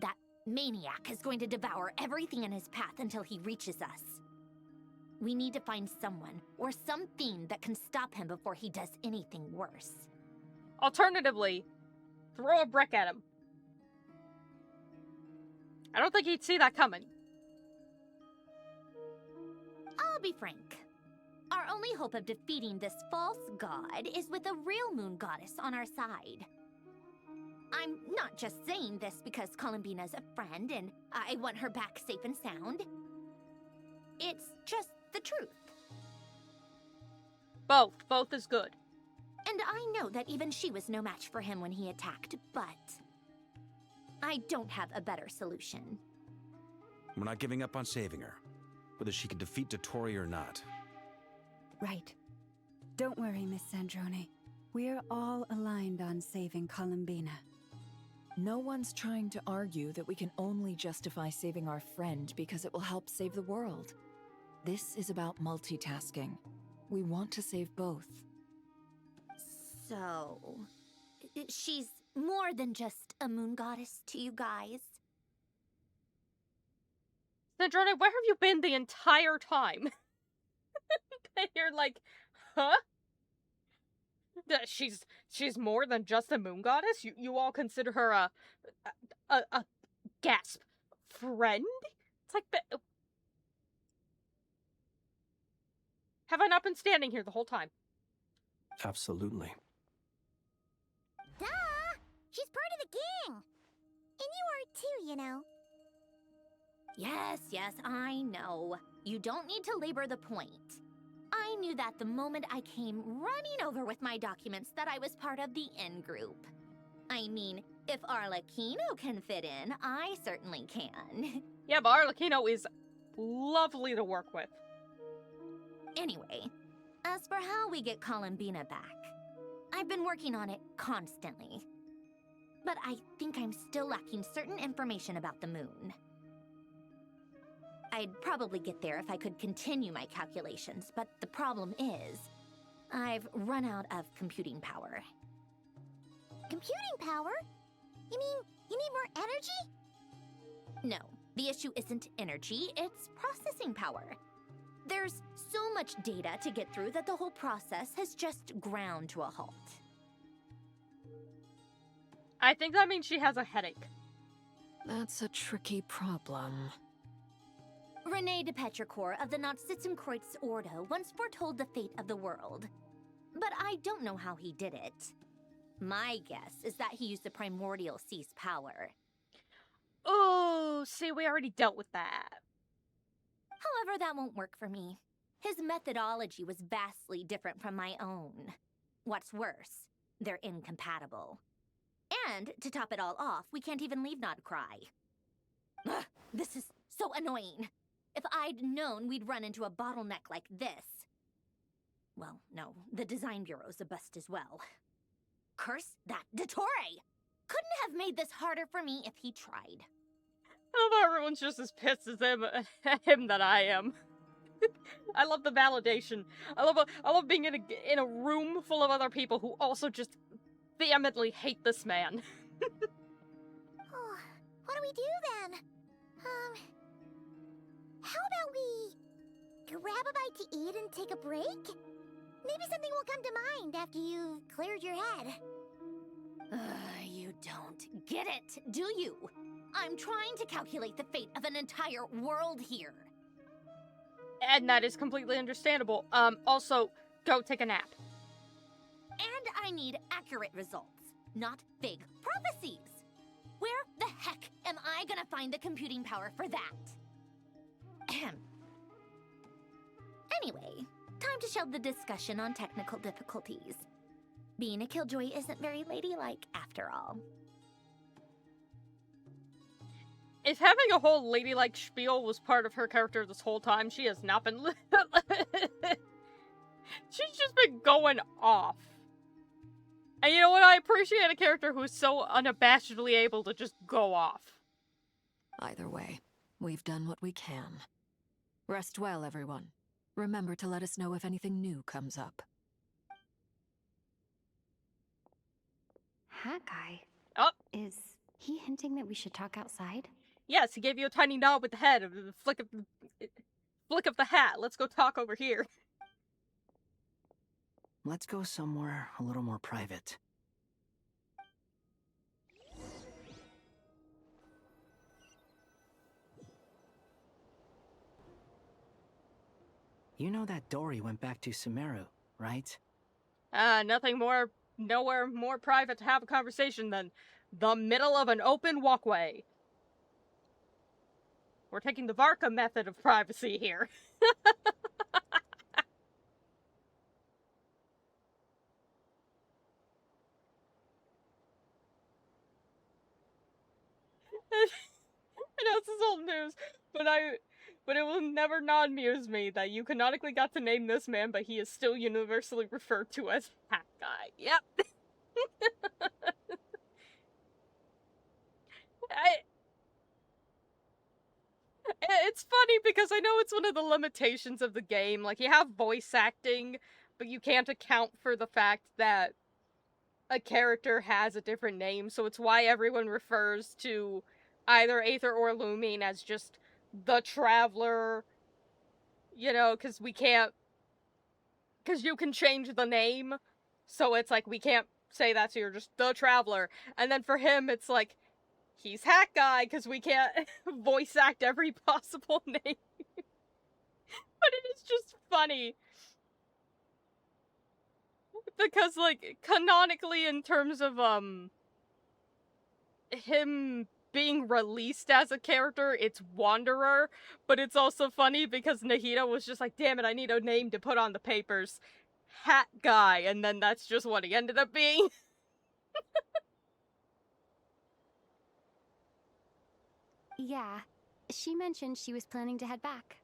That maniac is going to devour everything in his path until he reaches us. We need to find someone, or something that can stop him before he does anything worse. Alternatively, throw a brick at him. I don't think he'd see that coming. I'll be frank. Our only hope of defeating this false god is with a real moon goddess on our side. I'm not just saying this because Columbina's a friend and I want her back safe and sound. It's just the truth. Both is good. And I know that even she was no match for him when he attacked, but I don't have a better solution. We're not giving up on saving her, whether she can defeat Dottore or not. Right. Don't worry, Miss Sandrone. We're all aligned on saving Columbina. No one's trying to argue that we can only justify saving our friend because it will help save the world. This is about multitasking. We want to save both. So, she's more than just a moon goddess to you guys. Sandrone, where have you been the entire time? You're like, huh? She's more than just a moon goddess? You all consider her a gasp friend? It's like, have I not been standing here the whole time? Absolutely. Duh! She's part of the gang! And you are too, you know. Yes, I know. You don't need to labor the point. I knew that the moment I came running over with my documents that I was part of the in-group. I mean, if Arlecchino can fit in, I certainly can. Yeah, but Arlecchino is lovely to work with. Anyway, as for how we get Columbina back, I've been working on it constantly. But I think I'm still lacking certain information about the moon. I'd probably get there if I could continue my calculations, but the problem is, I've run out of computing power. Computing power? You mean you need more energy? No, the issue isn't energy, it's processing power. There's so much data to get through that the whole process has just ground to a halt. I think that means she has a headache. That's a tricky problem. René de Petrichor of the Nazistenkreuz Ordo once foretold the fate of the world. But I don't know how he did it. My guess is that he used the primordial sea's power. Oh, see, we already dealt with that. However, that won't work for me. His methodology was vastly different from my own. What's worse, they're incompatible. And, to top it all off, we can't even leave Nod-Krai. Ugh, this is so annoying. If I'd known we'd run into a bottleneck like this... Well, no, the design bureau's a bust as well. Curse that Dottore! Couldn't have made this harder for me if he tried. I love how everyone's just as pissed as him that I am. I love the validation. I love being in a room full of other people who also just vehemently hate this man. Oh, what do we do then? How about we grab a bite to eat and take a break? Maybe something will come to mind after you've cleared your head. You don't get it, do you? I'm trying to calculate the fate of an entire world here. And that is completely understandable. Also, go take a nap. And I need accurate results, not vague prophecies. Where the heck am I gonna find the computing power for that? Ahem. Anyway, time to shelve the discussion on technical difficulties. Being a killjoy isn't very ladylike, after all. If having a whole ladylike spiel was part of her character this whole time, she has not been... She's just been going off. And you know what? I appreciate a character who is so unabashedly able to just go off. Either way, we've done what we can. Rest well, everyone. Remember to let us know if anything new comes up. That guy. Oh. Is he hinting that we should talk outside? Yes, he gave you a tiny nod with the head, of the flick of the hat. Let's go talk over here. Let's go somewhere a little more private. You know that Dory went back to Sumeru, right? Nowhere more private to have a conversation than the middle of an open walkway. We're taking the Varka method of privacy here. And else is old news, but it will never not amuse me that you canonically got to name this man, but he is still universally referred to as Hat Guy. Yep. It's funny because I know it's one of the limitations of the game. Like, you have voice acting, but you can't account for the fact that a character has a different name, so it's why everyone refers to either Aether or Lumine as just the Traveler, you know, because we can't, because you can change the name, so it's like, we can't say that, so you're just the Traveler, and then for him, it's like, he's Hat Guy, because we can't voice act every possible name. But it is just funny. Because, like, canonically, in terms of, him being released as a character, it's Wanderer, but it's also funny because Nahida was just like, damn it, I need a name to put on the papers. Hat Guy, and then that's just what he ended up being. Yeah, she mentioned she was planning to head back.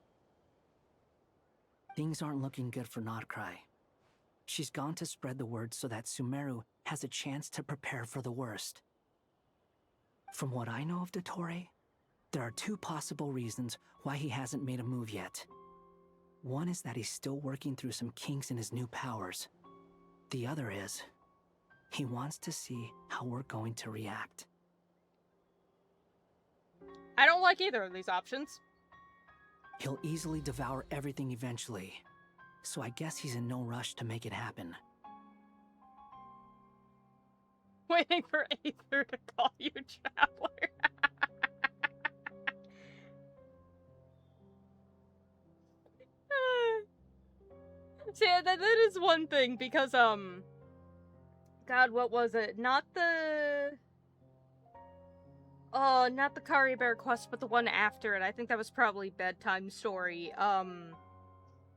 Things aren't looking good for Nod-Krai. She's gone to spread the word so that Sumeru has a chance to prepare for the worst. From what I know of Dottore, there are two possible reasons why he hasn't made a move yet. One is that he's still working through some kinks in his new powers. The other is, he wants to see how we're going to react. I don't like either of these options. He'll easily devour everything eventually, so I guess he's in no rush to make it happen. Waiting for Aether to call you Traveler. See, that is one thing, because, God, what was it? Not the Kari Bear quest, but the one after it. I think that was probably Bedtime Story.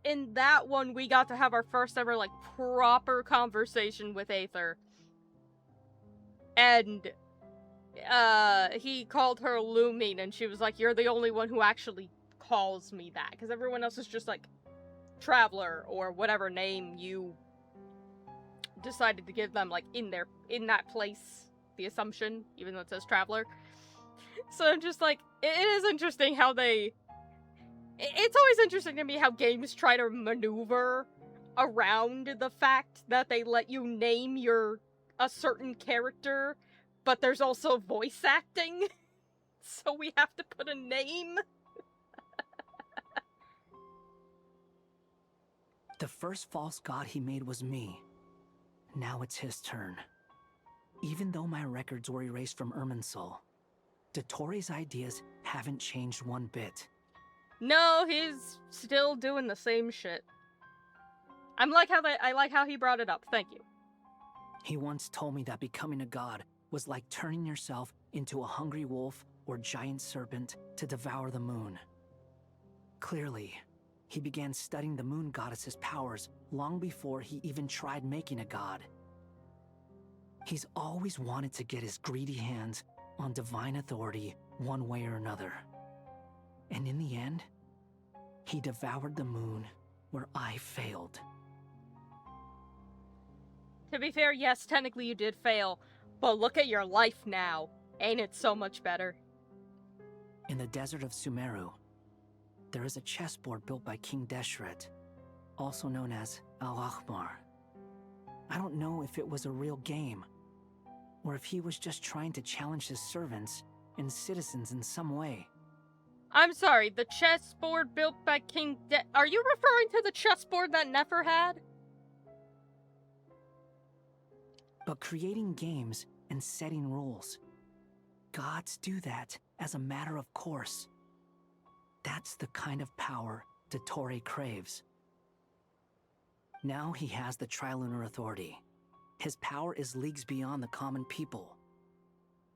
In that one, we got to have our first ever, like, proper conversation with Aether. And, he called her Lumine, and she was like, you're the only one who actually calls me that. Because everyone else is just, like, Traveler, or whatever name you decided to give them, like, in that place, the assumption, even though it says Traveler. So I'm just like, it is interesting how it's always interesting to me how games try to maneuver around the fact that they let you name a certain character, but there's also voice acting, so we have to put a name. The first false god he made was me. Now it's his turn. Even though my records were erased from Irminsul, Dottore's ideas haven't changed one bit. No, he's still doing the same shit. I like how he brought it up, thank you. He once told me that becoming a god was like turning yourself into a hungry wolf or giant serpent to devour the moon. Clearly, he began studying the moon goddess's powers long before he even tried making a god. He's always wanted to get his greedy hands on divine authority one way or another. And in the end, he devoured the moon where I failed. To be fair, yes, technically you did fail, but look at your life now. Ain't it so much better? In the desert of Sumeru, there is a chessboard built by King Deshret, also known as Al-Ahmar. I don't know if it was a real game, or if he was just trying to challenge his servants and citizens in some way. I'm sorry, the chessboard built by King Are you referring to the chessboard that Nefer had? But creating games and setting rules, gods do that as a matter of course. That's the kind of power Dottore craves. Now he has the Trilunar Authority. His power is leagues beyond the common people.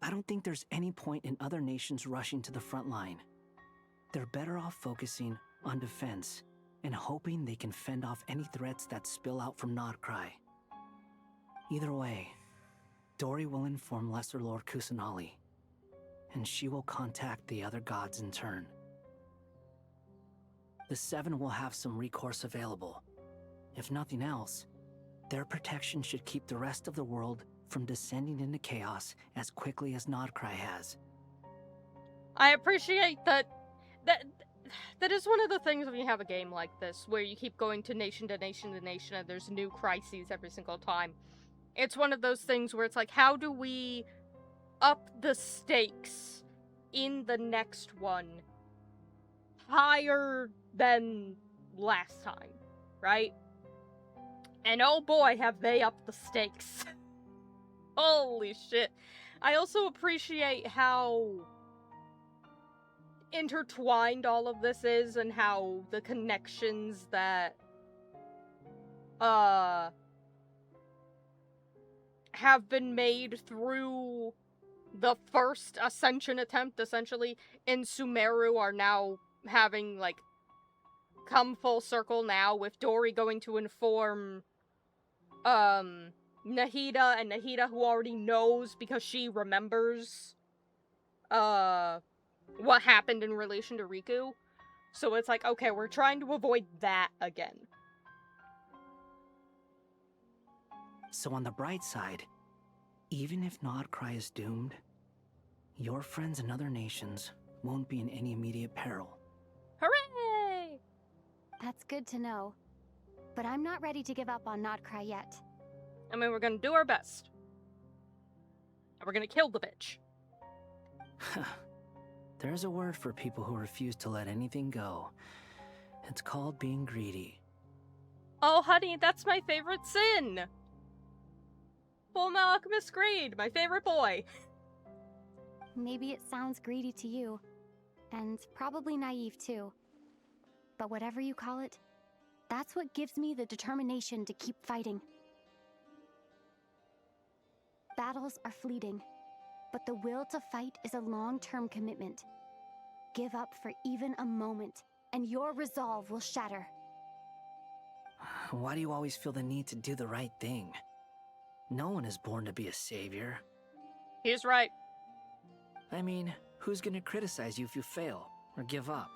I don't think there's any point in other nations rushing to the front line. They're better off focusing on defense and hoping they can fend off any threats that spill out from Nod-Krai. Either way, Dori will inform Lesser Lord Kusanali. and she will contact the other gods in turn. The Seven will have some recourse available. If nothing else, their protection should keep the rest of the world from descending into chaos as quickly as Nod-Krai has. I appreciate that. That is one of the things when you have a game like this, where you keep going to nation to nation to nation, and there's new crises every single time. It's one of those things where it's like, how do we up the stakes in the next one higher than last time, right? And oh boy, have they upped the stakes. Holy shit. I also appreciate how intertwined all of this is, and how the connections that have been made through the first ascension attempt, essentially, in Sumeru are now having, like, come full circle now, with Dori going to inform Nahida, and Nahida, who already knows because she remembers what happened in relation to Riku. So it's like, okay, we're trying to avoid that again. So on the bright side, even if Nod-Krai is doomed, your friends in other nations won't be in any immediate peril. Hooray! That's good to know. But I'm not ready to give up on Nod-Krai yet. I mean, we're gonna do our best. And we're gonna kill the bitch. There's a word for people who refuse to let anything go. It's called being greedy. Oh, honey, that's my favorite sin! Full Alchemist Greed, my favorite boy. Maybe it sounds greedy to you, and probably naive too. But whatever you call it, that's what gives me the determination to keep fighting. Battles are fleeting, but the will to fight is a long-term commitment. Give up for even a moment, and your resolve will shatter. Why do you always feel the need to do the right thing? No one is born to be a savior. He's right. I mean, who's gonna criticize you if you fail, or give up?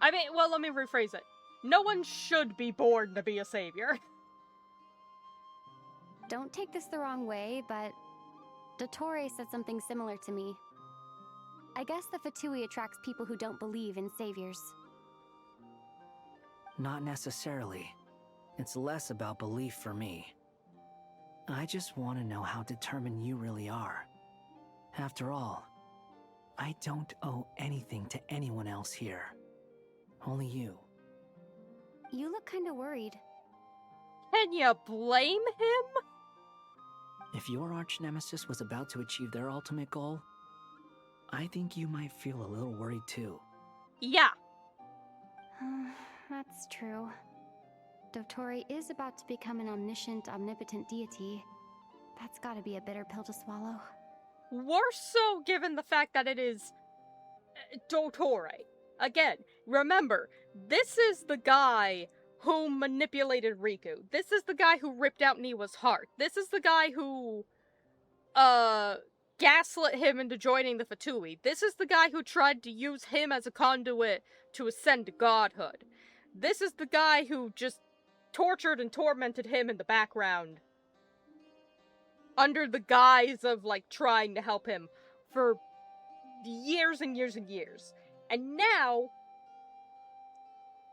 I mean, well, let me rephrase it. No one should be born to be a savior. Don't take this the wrong way, but Dottore said something similar to me. I guess the Fatui attracts people who don't believe in saviors. Not necessarily. It's less about belief for me. I just want to know how determined you really are. After all, I don't owe anything to anyone else here. Only you. You look kinda worried. Can you blame him? If your arch-nemesis was about to achieve their ultimate goal, I think you might feel a little worried too. Yeah. That's true. Dottore is about to become an omniscient, omnipotent deity. That's gotta be a bitter pill to swallow. Worse so given the fact that it is Dottore. Again, remember, this is the guy who manipulated Riku. This is the guy who ripped out Niwa's heart. This is the guy who, gaslit him into joining the Fatui. This is the guy who tried to use him as a conduit to ascend to godhood. This is the guy who just tortured and tormented him in the background, under the guise of, like, trying to help him for years and years and years. And now,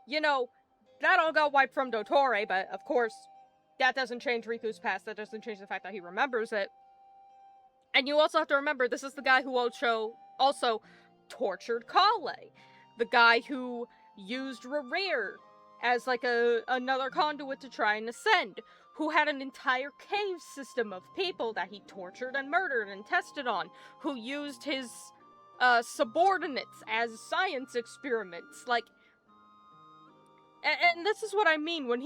you know, that all got wiped from Dottore, but of course, that doesn't change Riku's past, that doesn't change the fact that he remembers it. And you also have to remember, this is the guy who also tortured Kale. The guy who used Rerir as, like, another conduit to try and ascend. Who had an entire cave system of people that he tortured and murdered and tested on. Who used his subordinates as science experiments. Like, and this is what I mean, when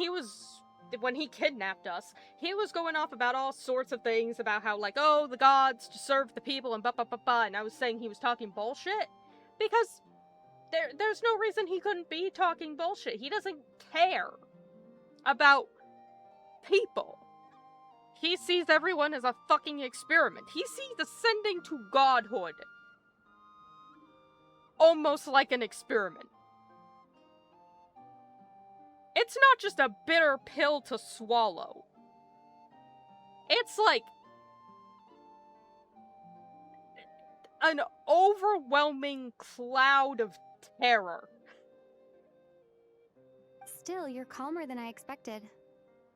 he kidnapped us, he was going off about all sorts of things, about how, like, oh, the gods to serve the people and ba-ba-ba-ba, and I was saying he was talking bullshit, because there's no reason he couldn't be talking bullshit. He doesn't care about people. He sees everyone as a fucking experiment. He sees ascending to godhood almost like an experiment. It's not just a bitter pill to swallow. It's like an overwhelming cloud of terror. Still, you're calmer than I expected.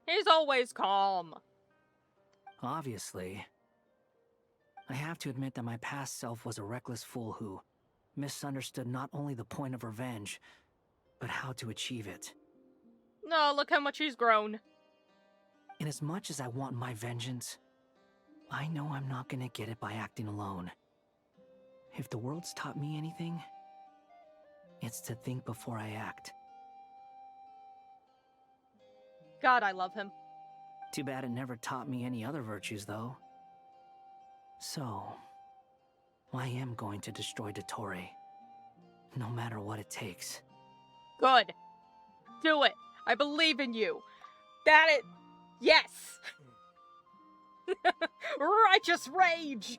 He's always calm. Obviously. I have to admit that my past self was a reckless fool who misunderstood not only the point of revenge, but how to achieve it. No, look how much he's grown. And as much as I want my vengeance, I know I'm not gonna get it by acting alone. If the world's taught me anything, it's to think before I act. God, I love him. Too bad it never taught me any other virtues, though. So, I am going to destroy Dottore, no matter what it takes. Good. Do it. I believe in you. That it. Yes. Righteous rage.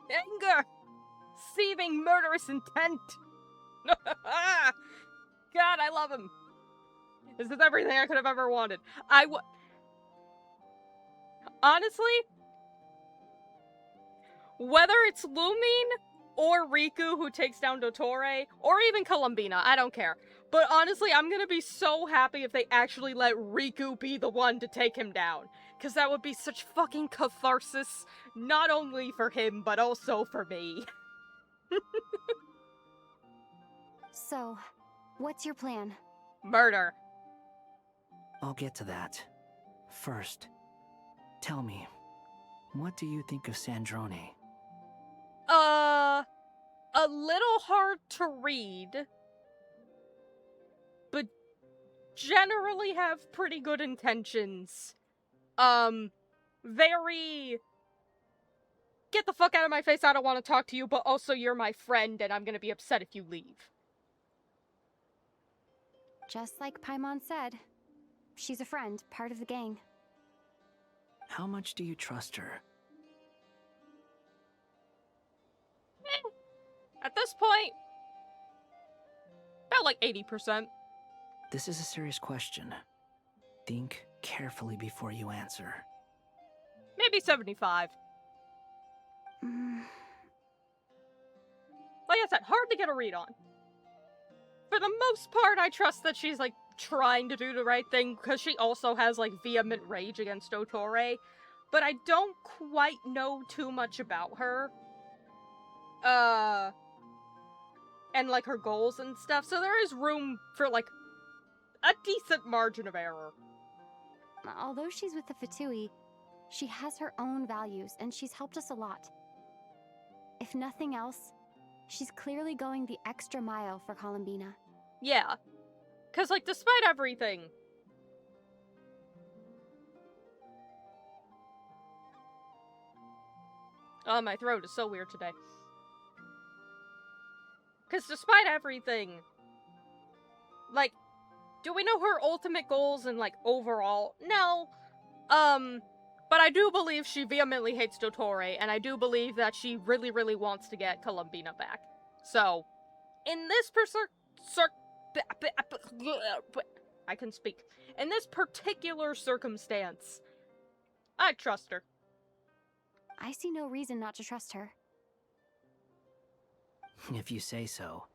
Anger. Seething murderous intent. God, I love him. This is everything I could have ever wanted. Honestly, whether it's Lumine or Riku who takes down Dottore, or even Columbina, I don't care. But honestly, I'm gonna be so happy if they actually let Riku be the one to take him down. Because that would be such fucking catharsis, not only for him, but also for me. So, what's your plan? Murder. I'll get to that. First, tell me, what do you think of Sandrone? A little hard to read, but generally have pretty good intentions. Very... Get the fuck out of my face, I don't want to talk to you, but also you're my friend and I'm gonna be upset if you leave. Just like Paimon said, she's a friend, part of the gang. How much do you trust her? At this point, about like 80%. This is a serious question. Think carefully before you answer. Maybe 75. Like I said, hard to get a read on. For the most part, I trust that she's, like, trying to do the right thing, because she also has, like, vehement rage against Dottore. But I don't quite know too much about her. And, like, her goals and stuff, so there is room for, like, a decent margin of error. Although she's with the Fatui, she has her own values, and she's helped us a lot. If nothing else, she's clearly going the extra mile for Columbina. Yeah. Because, like, despite everything... Oh, my throat is so weird today. Because despite everything... Like, do we know her ultimate goals and, like, overall? No. But I do believe she vehemently hates Dottore, and I do believe that she really, really wants to get Columbina back. So, in this I can speak. In this particular circumstance, I trust her. I see no reason not to trust her. If you say so.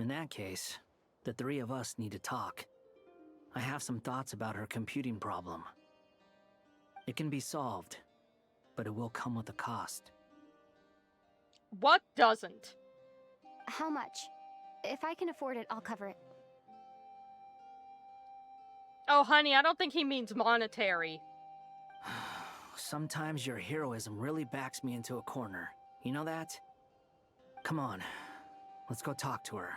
In that case, the three of us need to talk. I have some thoughts about her computing problem. It can be solved, but it will come with a cost. What doesn't? How much? If I can afford it, I'll cover it. Oh, honey, I don't think he means monetary. Sometimes your heroism really backs me into a corner. You know that? Come on, let's go talk to her.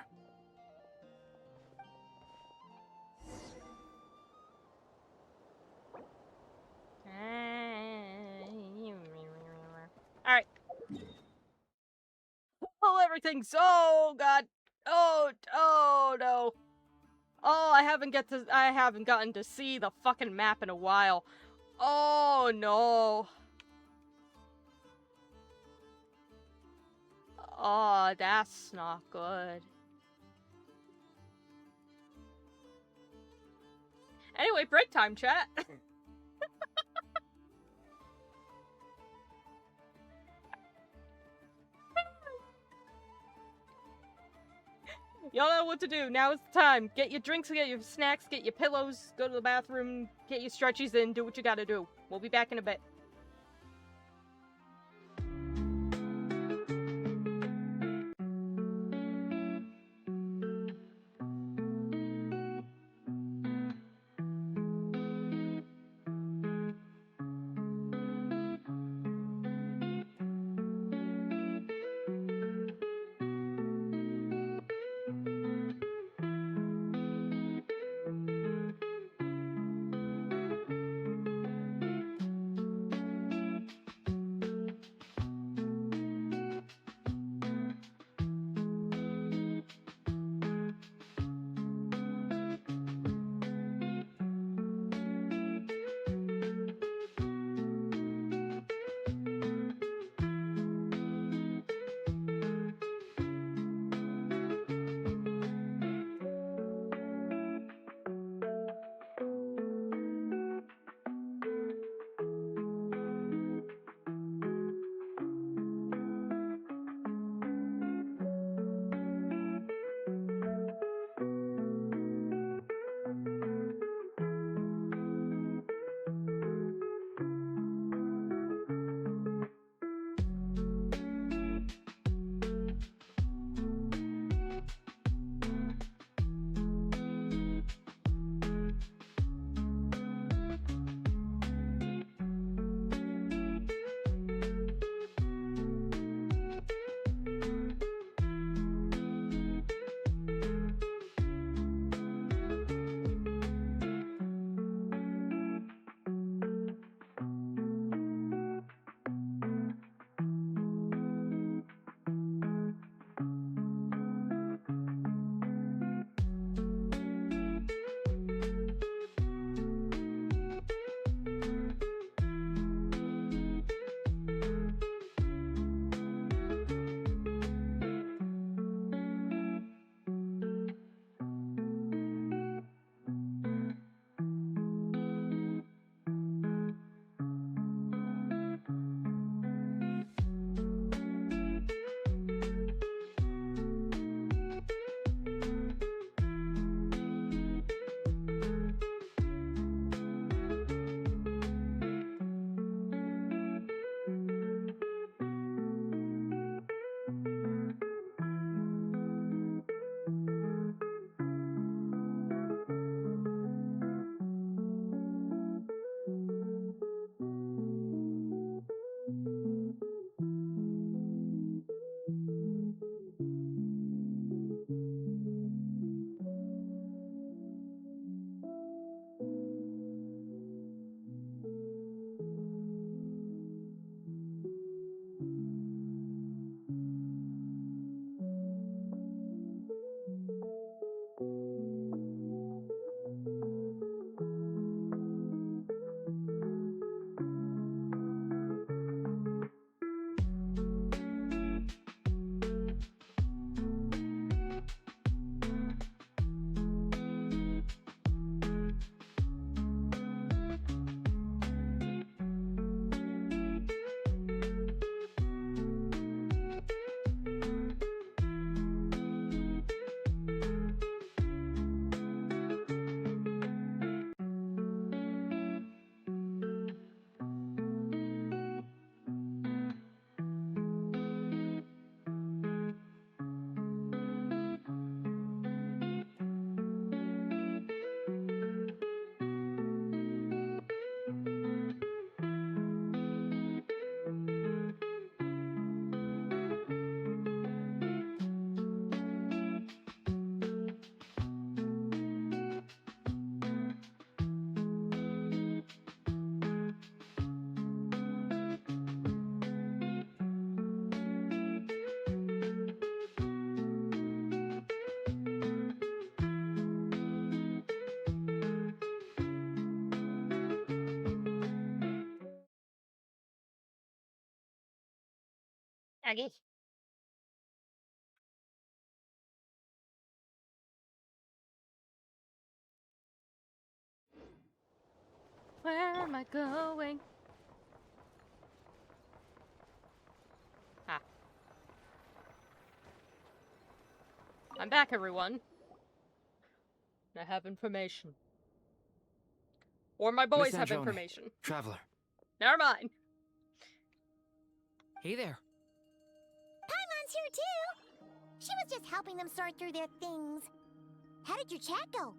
Alright. Oh, everything's... Oh, God. Oh, no. Oh, I haven't gotten to see the fucking map in a while. Oh, no. Oh, that's not good. Anyway, break time, chat. Y'all know what to do. Now is the time. Get your drinks, get your snacks, get your pillows, go to the bathroom, get your stretchies in, do what you gotta do. We'll be back in a bit. Aggie. Where am I going? Ah. I'm back, everyone. I have information. Or my boys Miss have Androni, information. Traveler. Never mind. Hey there. Paimon's here too! She was just helping them sort through their things. How did your chat go?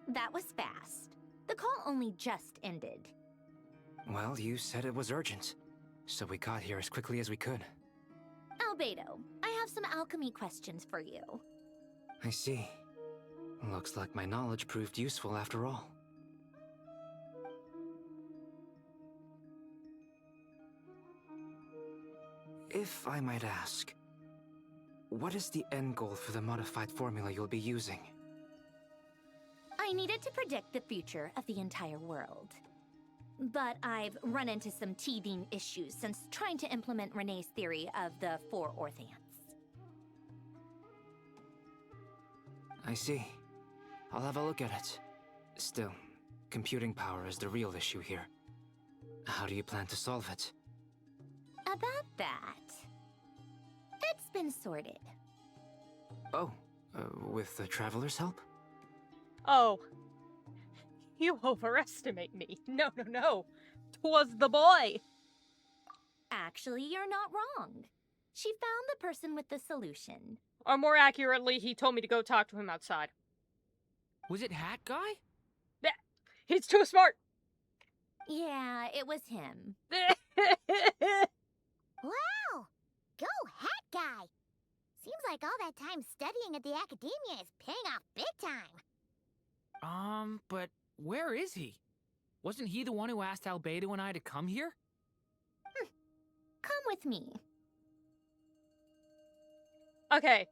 That was fast. The call only just ended. Well, you said it was urgent, so we got here as quickly as we could. Albedo, I have some alchemy questions for you. I see. Looks like my knowledge proved useful after all. If I might ask, what is the end goal for the modified formula you'll be using? I needed to predict the future of the entire world. But I've run into some teething issues since trying to implement Renee's theory of the 4 Orthants. I see. I'll have a look at it. Still, computing power is the real issue here. How do you plan to solve it? About that, it's been sorted. Oh, with the Traveler's help? Oh. You overestimate me. No, no, no. 'Twas the boy. Actually, you're not wrong. She found the person with the solution. Or more accurately, he told me to go talk to him outside. Was it Hat Guy? He's too smart. Yeah, it was him. Wow! Go Hat Guy! Seems like all that time studying at the academia is paying off big time. But where is he? Wasn't he the one who asked Albedo and I to come here? Come with me. Okay.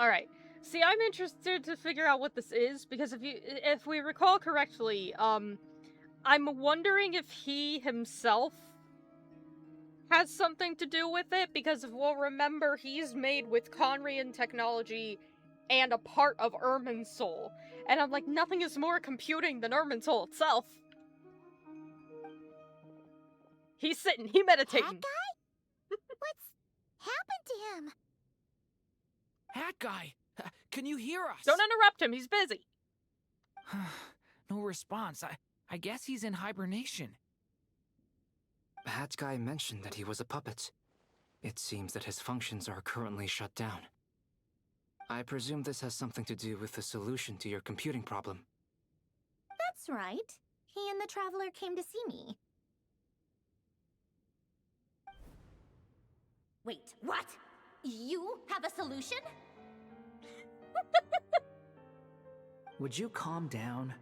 Alright. See, I'm interested to figure out what this is, because if we recall correctly, I'm wondering if he himself has something to do with it, because if we'll remember, he's made with Conrian technology and a part of Irminsul. And I'm like, nothing is more computing than Irminsul itself. He's sitting, he meditating. Hat Guy? What's happened to him? Hat Guy! Can you hear us? Don't interrupt him, he's busy. No response. I guess he's in hibernation. Hat Guy mentioned that he was a puppet. It seems that his functions are currently shut down. I presume this has something to do with the solution to your computing problem. That's right. He and the Traveler came to see me. Wait, what? You have a solution? Would you calm down?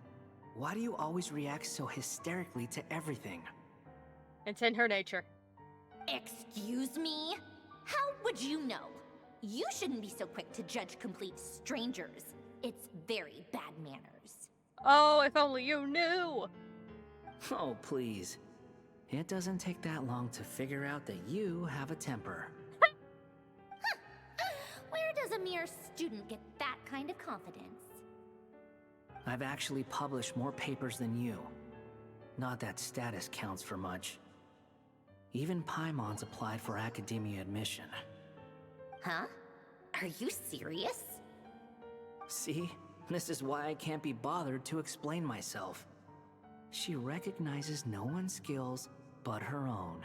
Why do you always react so hysterically to everything? It's in her nature. Excuse me? How would you know? You shouldn't be so quick to judge complete strangers. It's very bad manners. Oh, if only you knew! Oh, please. It doesn't take that long to figure out that you have a temper. Where does a mere student get that kind of confidence? I've actually published more papers than you. Not that status counts for much. Even Paimon's applied for academia admission. Huh? Are you serious? See? This is why I can't be bothered to explain myself. She recognizes no one's skills but her own.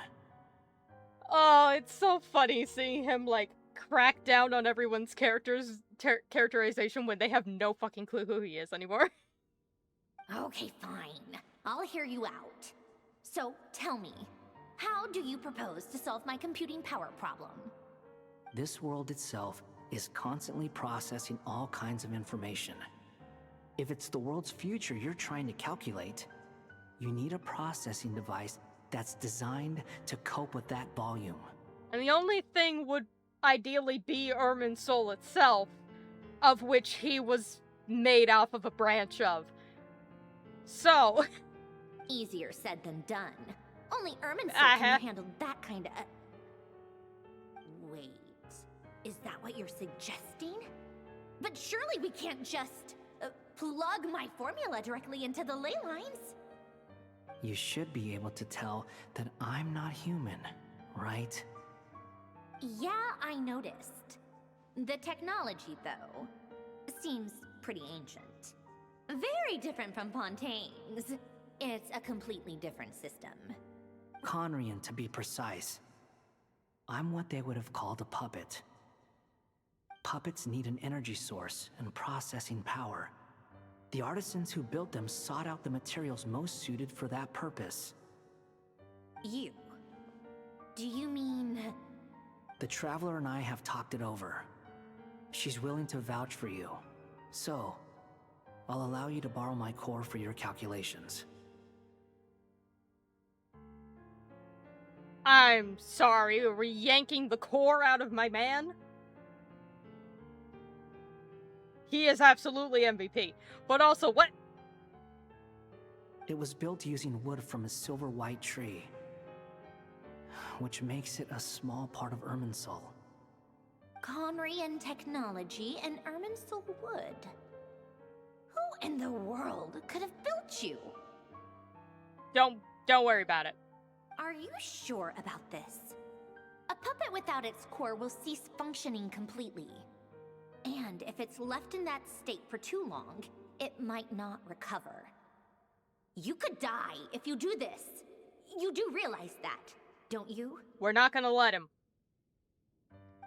Oh, it's so funny seeing him, like, crack down on everyone's characterization when they have no fucking clue who he is anymore. Okay, fine. I'll hear you out. So, tell me, how do you propose to solve my computing power problem? This world itself is constantly processing all kinds of information. If it's the world's future you're trying to calculate, you need a processing device that's designed to cope with that volume. And the only thing would ideally be Irminsul itself, of which he was made off of a branch of. So... Easier said than done. Only Irminsul Uh-huh. can handle that kind of... Wait, is that what you're suggesting? But But surely we can't just plug my formula directly into the ley lines. You should be able to tell that I'm not human, right? Yeah, I noticed. The technology, though, seems pretty ancient. Very different from Fontaine's. It's a completely different system. Conrian, to be precise. I'm what they would have called a puppet. Puppets need an energy source and processing power. The artisans who built them sought out the materials most suited for that purpose. You? Do you mean... The Traveler and I have talked it over. She's willing to vouch for you. So, I'll allow you to borrow my core for your calculations. I'm sorry, are we yanking the core out of my man? He is absolutely MVP. But also, what? It was built using wood from a silver white tree, which makes it a small part of Irminsul. Conrian technology and Irminsul wood. Who in the world could have built you? Don't worry about it. Are you sure about this? A puppet without its core will cease functioning completely. And if it's left in that state for too long, it might not recover. You could die if you do this. You do realize that, don't you? We're not gonna let him.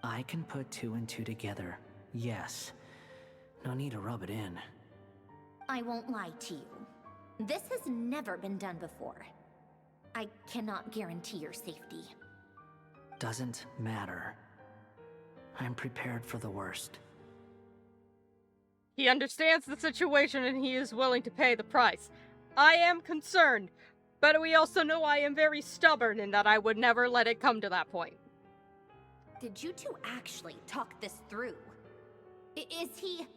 I can put 2 and 2 together, yes. No need to rub it in. I won't lie to you. This has never been done before. I cannot guarantee your safety. Doesn't matter. I'm prepared for the worst. He understands the situation and he is willing to pay the price. I am concerned, but we also know I am very stubborn in that I would never let it come to that point. Did you two actually talk this through? Is he...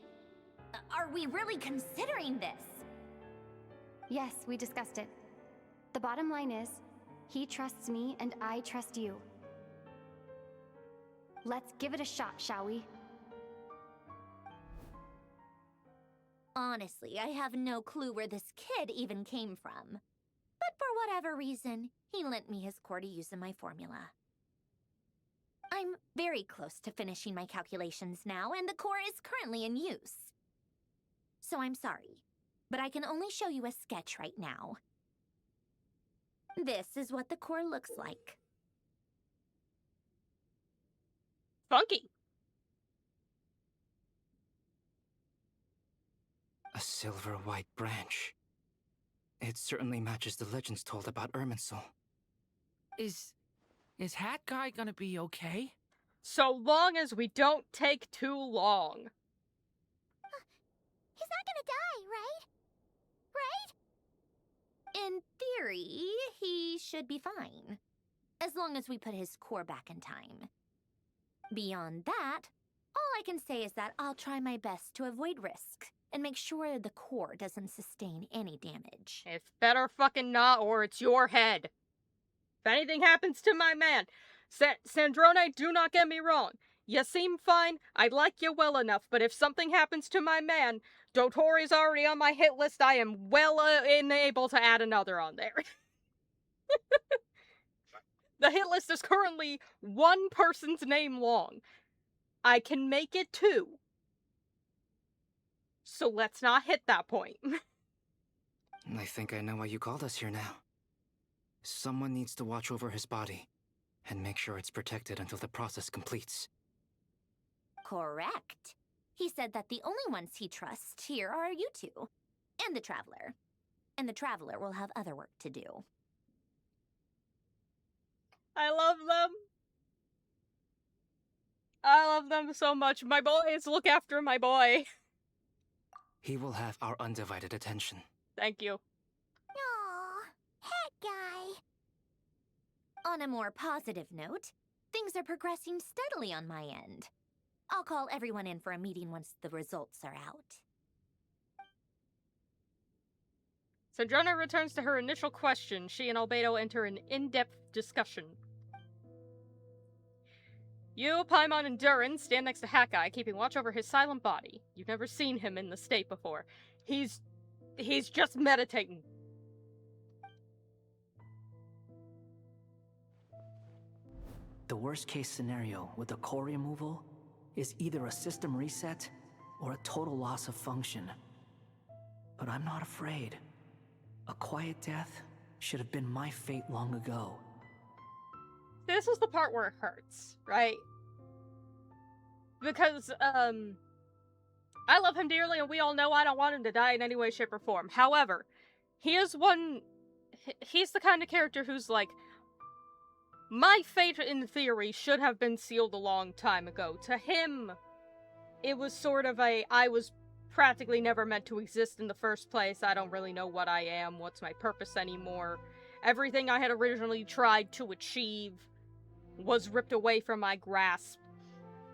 Are we really considering this? Yes, we discussed it. The bottom line is, he trusts me and I trust you. Let's give it a shot, shall we? Honestly, I have no clue where this kid even came from. But for whatever reason, he lent me his core to use in my formula. I'm very close to finishing my calculations now, and the core is currently in use. So I'm sorry, but I can only show you a sketch right now. This is what the core looks like. Funky. A silver white branch. It certainly matches the legends told about Irminsul. Is Hat Guy gonna be okay? So long as we don't take too long. He's not gonna die, right? Right? In theory, he should be fine. As long as we put his core back in time. Beyond that, all I can say is that I'll try my best to avoid risk and make sure the core doesn't sustain any damage. It's better fucking not, or it's your head. If anything happens to my man, Sandrone, do not get me wrong. You seem fine, I like you well enough, but if something happens to my man, Dotori's already on my hit list, I am well able to add another on there. The hit list is currently one person's name long. I can make it 2. So let's not hit that point. I think I know why you called us here now. Someone needs to watch over his body and make sure it's protected until the process completes. Correct. He said that the only ones he trusts here are you two, and the Traveler. And the Traveler will have other work to do. I love them. I love them so much. My boys, look after my boy. He will have our undivided attention. Thank you. Aw, Hat Guy. On a more positive note, things are progressing steadily on my end. I'll call everyone in for a meeting once the results are out. Sandrona returns to her initial question. She and Albedo enter an in-depth discussion. You, Paimon, and Durin stand next to Hat Guy, keeping watch over his silent body. You've never seen him in the state before. He's just meditating. The worst case scenario with the core removal is either a system reset or a total loss of function. But I'm not afraid. A quiet death should have been my fate long ago. This is the part where it hurts, right? Because, I love him dearly, and we all know I don't want him to die in any way, shape, or form. However, he's the kind of character who's like, my fate, in theory, should have been sealed a long time ago. To him, it was sort of I was practically never meant to exist in the first place. I don't really know what I am, what's my purpose anymore. Everything I had originally tried to achieve was ripped away from my grasp.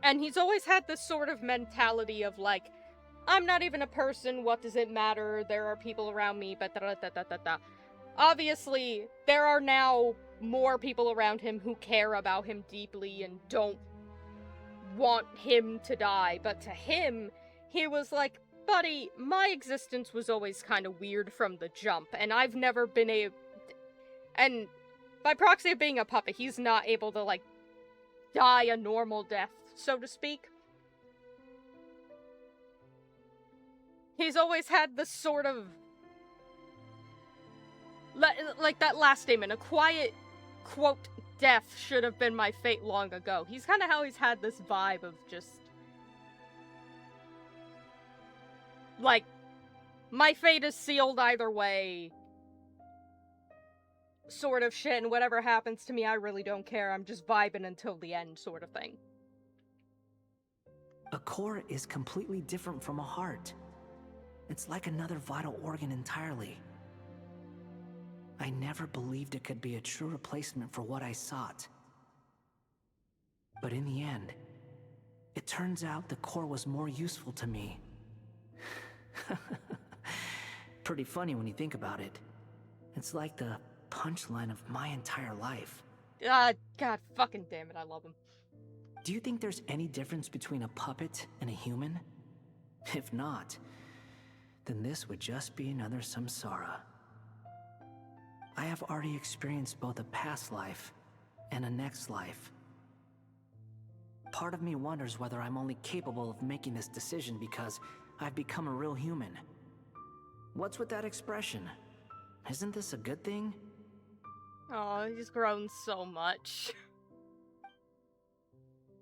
And he's always had this sort of mentality of like, I'm not even a person, what does it matter? There are people around me, but da-da-da-da-da-da. Obviously, there are now more people around him who care about him deeply and don't want him to die, but to him, he was like, buddy, my existence was always kind of weird from the jump, and I've never been and by proxy of being a puppet, he's not able to, like, die a normal death, so to speak. He's always had this sort of, like that last statement, a quiet, quote, death should have been my fate long ago. He's kind of how he's had this vibe of just, like, my fate is sealed either way, sort of shit, and whatever happens to me, I really don't care. I'm just vibing until the end, sort of thing. A core is completely different from a heart. It's like another vital organ entirely. I never believed it could be a true replacement for what I sought. But in the end, it turns out the core was more useful to me. Pretty funny when you think about it. It's like the punchline of my entire life. God fucking damn it, I love him. Do you think there's any difference between a puppet and a human? If not, then this would just be another samsara. I have already experienced both a past life and a next life. Part of me wonders whether I'm only capable of making this decision because I've become a real human. What's with that expression? Isn't this a good thing? Oh, he's grown so much.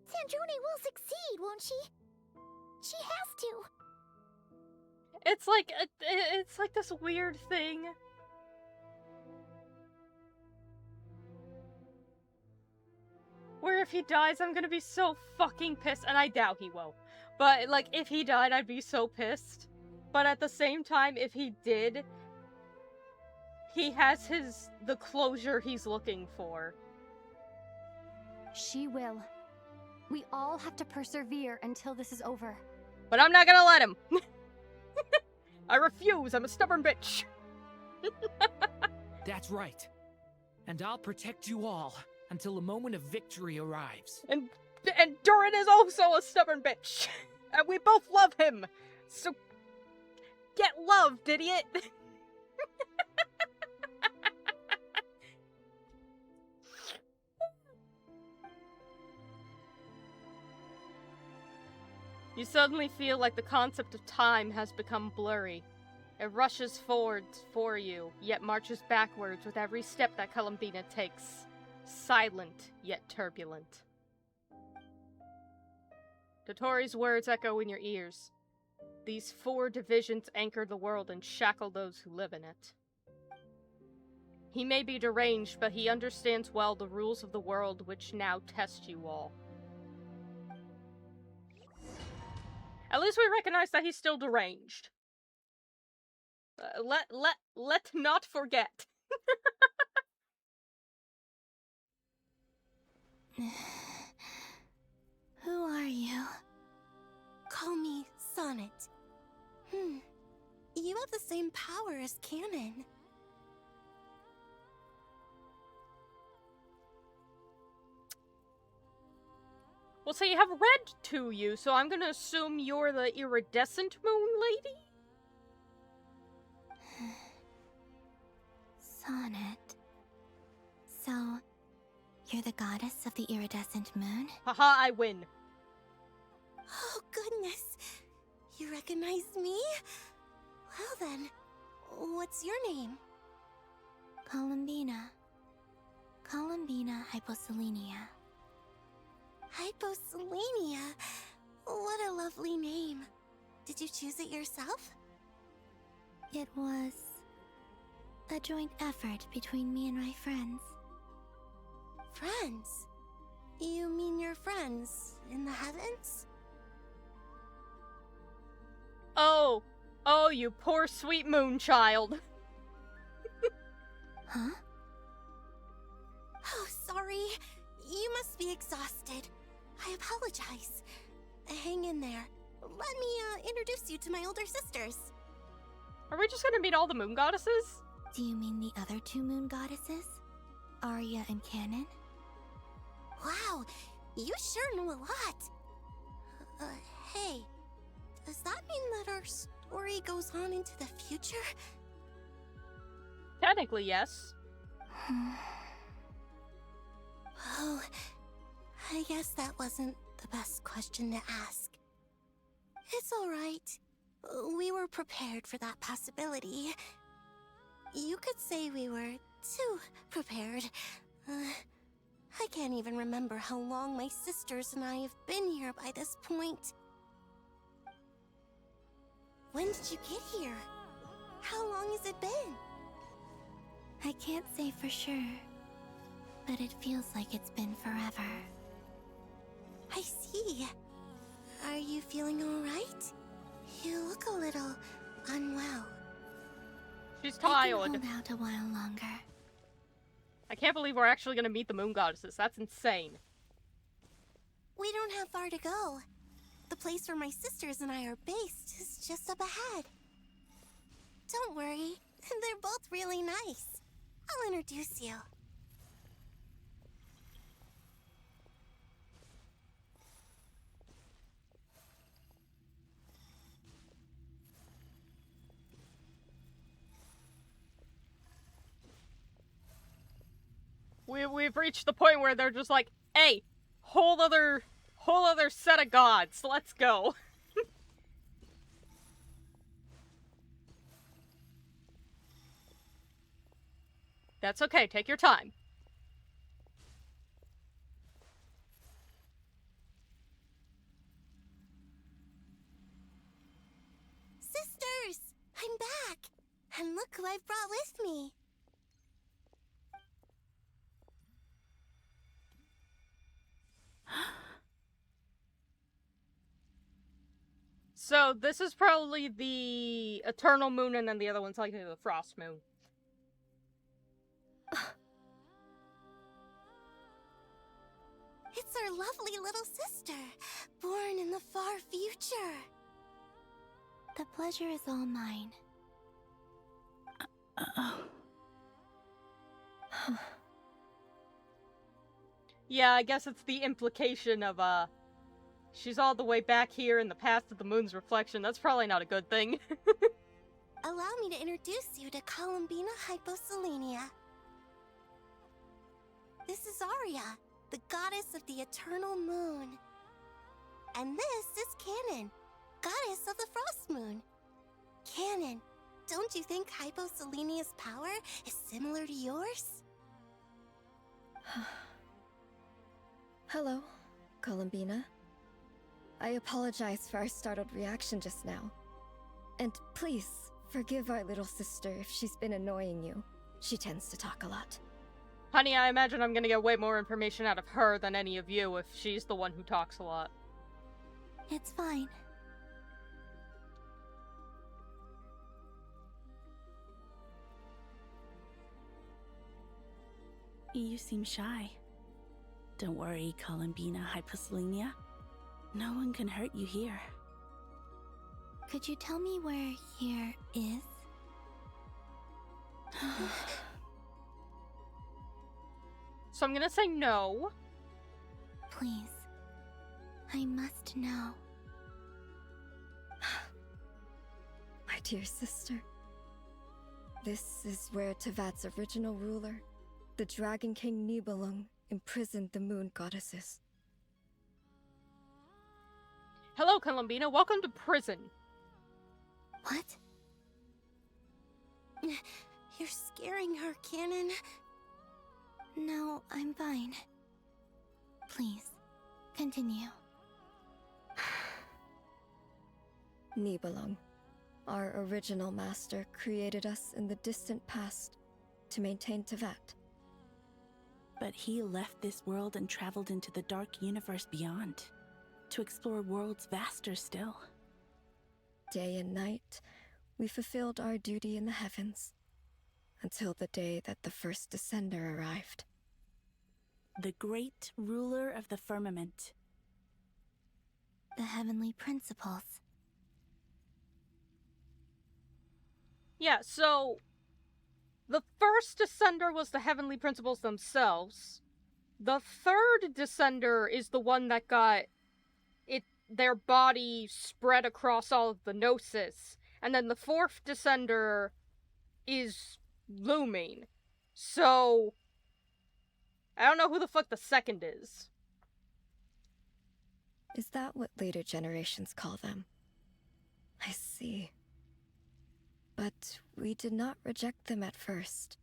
Sandrone will succeed, won't she? She has to. It's like this weird thing. Where if he dies, I'm gonna be so fucking pissed, and I doubt he will. But, like, if he died, I'd be so pissed. But at the same time, if he did, he has the closure he's looking for. She will. We all have to persevere until this is over. But I'm not gonna let him. I refuse, I'm a stubborn bitch. That's right. And I'll protect you all until a moment of victory arrives. And Durin is also a stubborn bitch. And we both love him. So get loved, idiot. You suddenly feel like the concept of time has become blurry. It rushes forward for you, yet marches backwards with every step that Columbina takes. Silent, yet turbulent. Dotori's words echo in your ears. These 4 divisions anchor the world and shackle those who live in it. He may be deranged, but he understands well the rules of the world which now test you all. At least we recognize that he's still deranged. Let not forget. Who are you? Call me Sonnet. You have the same power as Canon. Well, so you have red to you, so I'm gonna assume you're the iridescent moon lady? Sonnet. So, you're the goddess of the iridescent moon? Haha, I win. Oh, goodness. You recognize me? Well then, what's your name? Columbina. Columbina Hyposelenia. Hyposelenia? What a lovely name. Did you choose it yourself? It was a joint effort between me and my friends. Friends? You mean your friends in the heavens? Oh, you poor sweet moon child. Huh? Oh, sorry. You must be exhausted. I apologize. Hang in there. Let me introduce you to my older sisters. Are we just gonna meet all the moon goddesses? Do you mean the other two moon goddesses? Arya and Canon? Wow, you sure know a lot. Hey, does that mean that our story goes on into the future? Technically, yes. Oh, I guess that wasn't the best question to ask. It's alright. We were prepared for that possibility. You could say we were too prepared. I can't even remember how long my sisters and I have been here by this point. When did you get here? How long has it been? I can't say for sure, but it feels like it's been forever. I see. Are you feeling alright? You look a little unwell. She's I tired. can hold out a while longer. I can't believe we're actually gonna meet the moon goddesses. That's insane. We don't have far to go. The place where my sisters and I are based is just up ahead. Don't worry, they're both really nice. I'll introduce you. We've reached the point where they're just like, hey, whole other set of gods. Let's go. That's okay. Take your time. Sisters! I'm back! And look who I've brought with me! So, this is probably the eternal moon, and then the other one's likely the frost moon. It's our lovely little sister, born in the far future. The pleasure is all mine. Yeah, I guess it's the implication of, she's all the way back here in the path of the moon's reflection. That's probably not a good thing. Allow me to introduce you to Columbina Hyposelenia. This is Arya, the goddess of the eternal moon. And this is Canon, goddess of the frost moon. Canon, don't you think Hyposelenia's power is similar to yours? Hello, Columbina. I apologize for our startled reaction just now. And please, forgive our little sister if she's been annoying you. She tends to talk a lot. Honey, I imagine I'm gonna get way more information out of her than any of you if she's the one who talks a lot. It's fine. You seem shy. Don't worry, Columbina Hyposelenia. No one can hurt you here. Could you tell me where here is? So I'm gonna say no. Please. I must know. My dear sister, this is where Tevat's original ruler, the Dragon King Nibelung, imprisoned the moon goddesses. Hello, Columbina. Welcome to prison. What? You're scaring her, Canon. No, I'm fine. Please, continue. Nibelung, our original master, created us in the distant past to maintain Tevat. But he left this world and traveled into the dark universe beyond, to explore worlds vaster still. Day and night, we fulfilled our duty in the heavens, until the day that the first Descender arrived. The great ruler of the firmament. The heavenly principles. Yeah, so the first Descender was the Heavenly Principles themselves. The third Descender is the one that got their body spread across all of the Gnosis. And then the fourth Descender is looming. So I don't know who the fuck the second is. Is that what later generations call them? I see. But we did not reject them at first,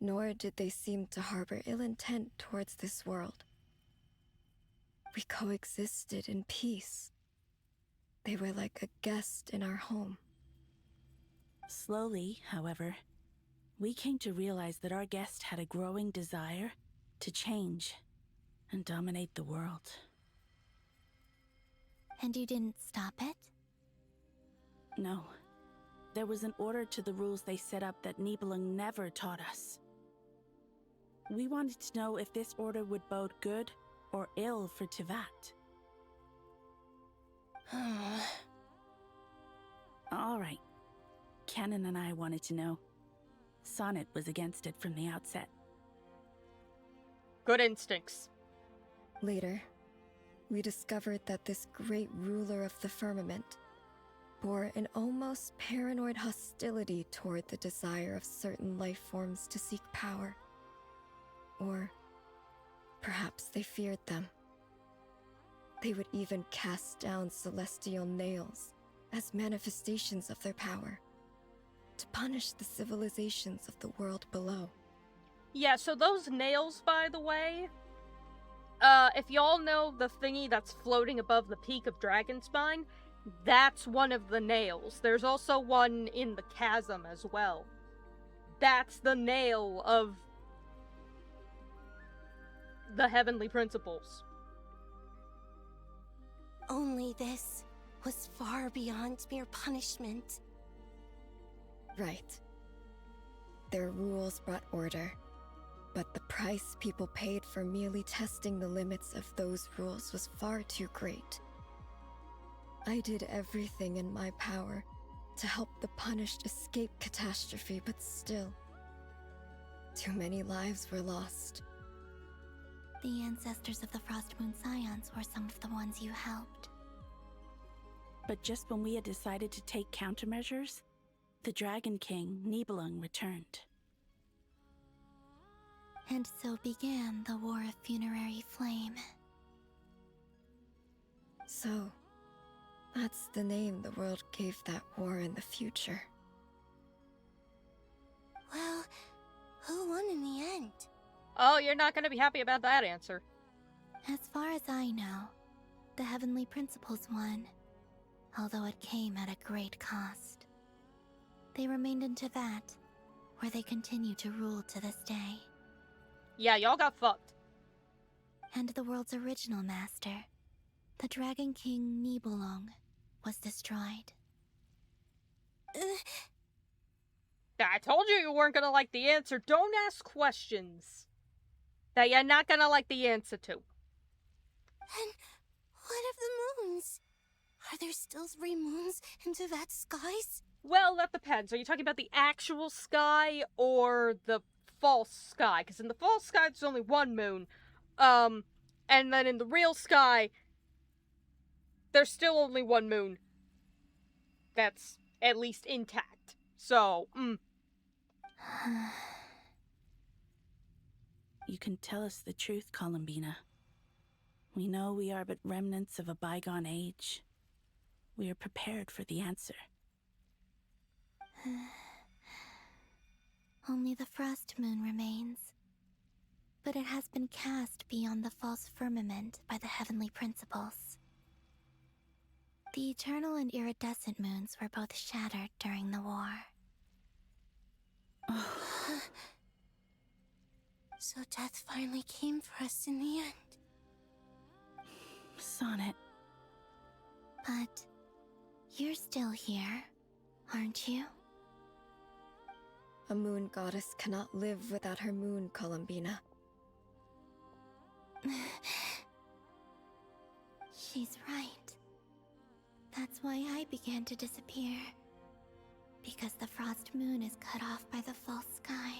nor did they seem to harbor ill intent towards this world. We coexisted in peace. They were like a guest in our home. Slowly, however, we came to realize that our guest had a growing desire to change and dominate the world. And you didn't stop it? No. There was an order to the rules they set up that Nibelung never taught us. We wanted to know if this order would bode good or ill for Tevat. All right. Canon and I wanted to know. Sonnet was against it from the outset. Good instincts. Later, we discovered that this great ruler of the firmament bore an almost paranoid hostility toward the desire of certain life forms to seek power. Or perhaps they feared them. They would even cast down celestial nails as manifestations of their power, to punish the civilizations of the world below. Yeah, so those nails, by the way, if y'all know the thingy that's floating above the peak of Dragonspine, that's one of the nails. There's also one in the chasm as well. That's the nail of the Heavenly Principles. Only this was far beyond mere punishment. Right. Their rules brought order, but the price people paid for merely testing the limits of those rules was far too great. I did everything in my power to help the punished escape catastrophe, but still, too many lives were lost. The ancestors of the Frostmoon Scions were some of the ones you helped. But just when we had decided to take countermeasures, the Dragon King, Nibelung, returned. And so began the War of Funerary Flame. So, that's the name the world gave that war in the future. Well, who won in the end? Oh, you're not gonna be happy about that answer. As far as I know, the Heavenly Principles won, although it came at a great cost. They remained in Tevat, where they continue to rule to this day. Yeah, y'all got fucked. And the world's original master, the Dragon King Nibelung, was destroyed. I told you weren't gonna like the answer. Don't ask questions that you're not gonna like the answer to. And what of the moons? Are there still 3 moons in Tevat's skies? Well, that depends. Are you talking about the actual sky or the false sky? Because in the false sky, there's only 1 moon. And then in the real sky, there's still only one moon that's at least intact. So, You can tell us the truth, Columbina. We know we are but remnants of a bygone age. We are prepared for the answer. Only the frost moon remains. But it has been cast beyond the false firmament by the heavenly principles. The eternal and iridescent moons were both shattered during the war. So death finally came for us in the end. Sonnet. But you're still here, aren't you? A moon goddess cannot live without her moon, Columbina. She's right. That's why I began to disappear. Because the frost moon is cut off by the false sky.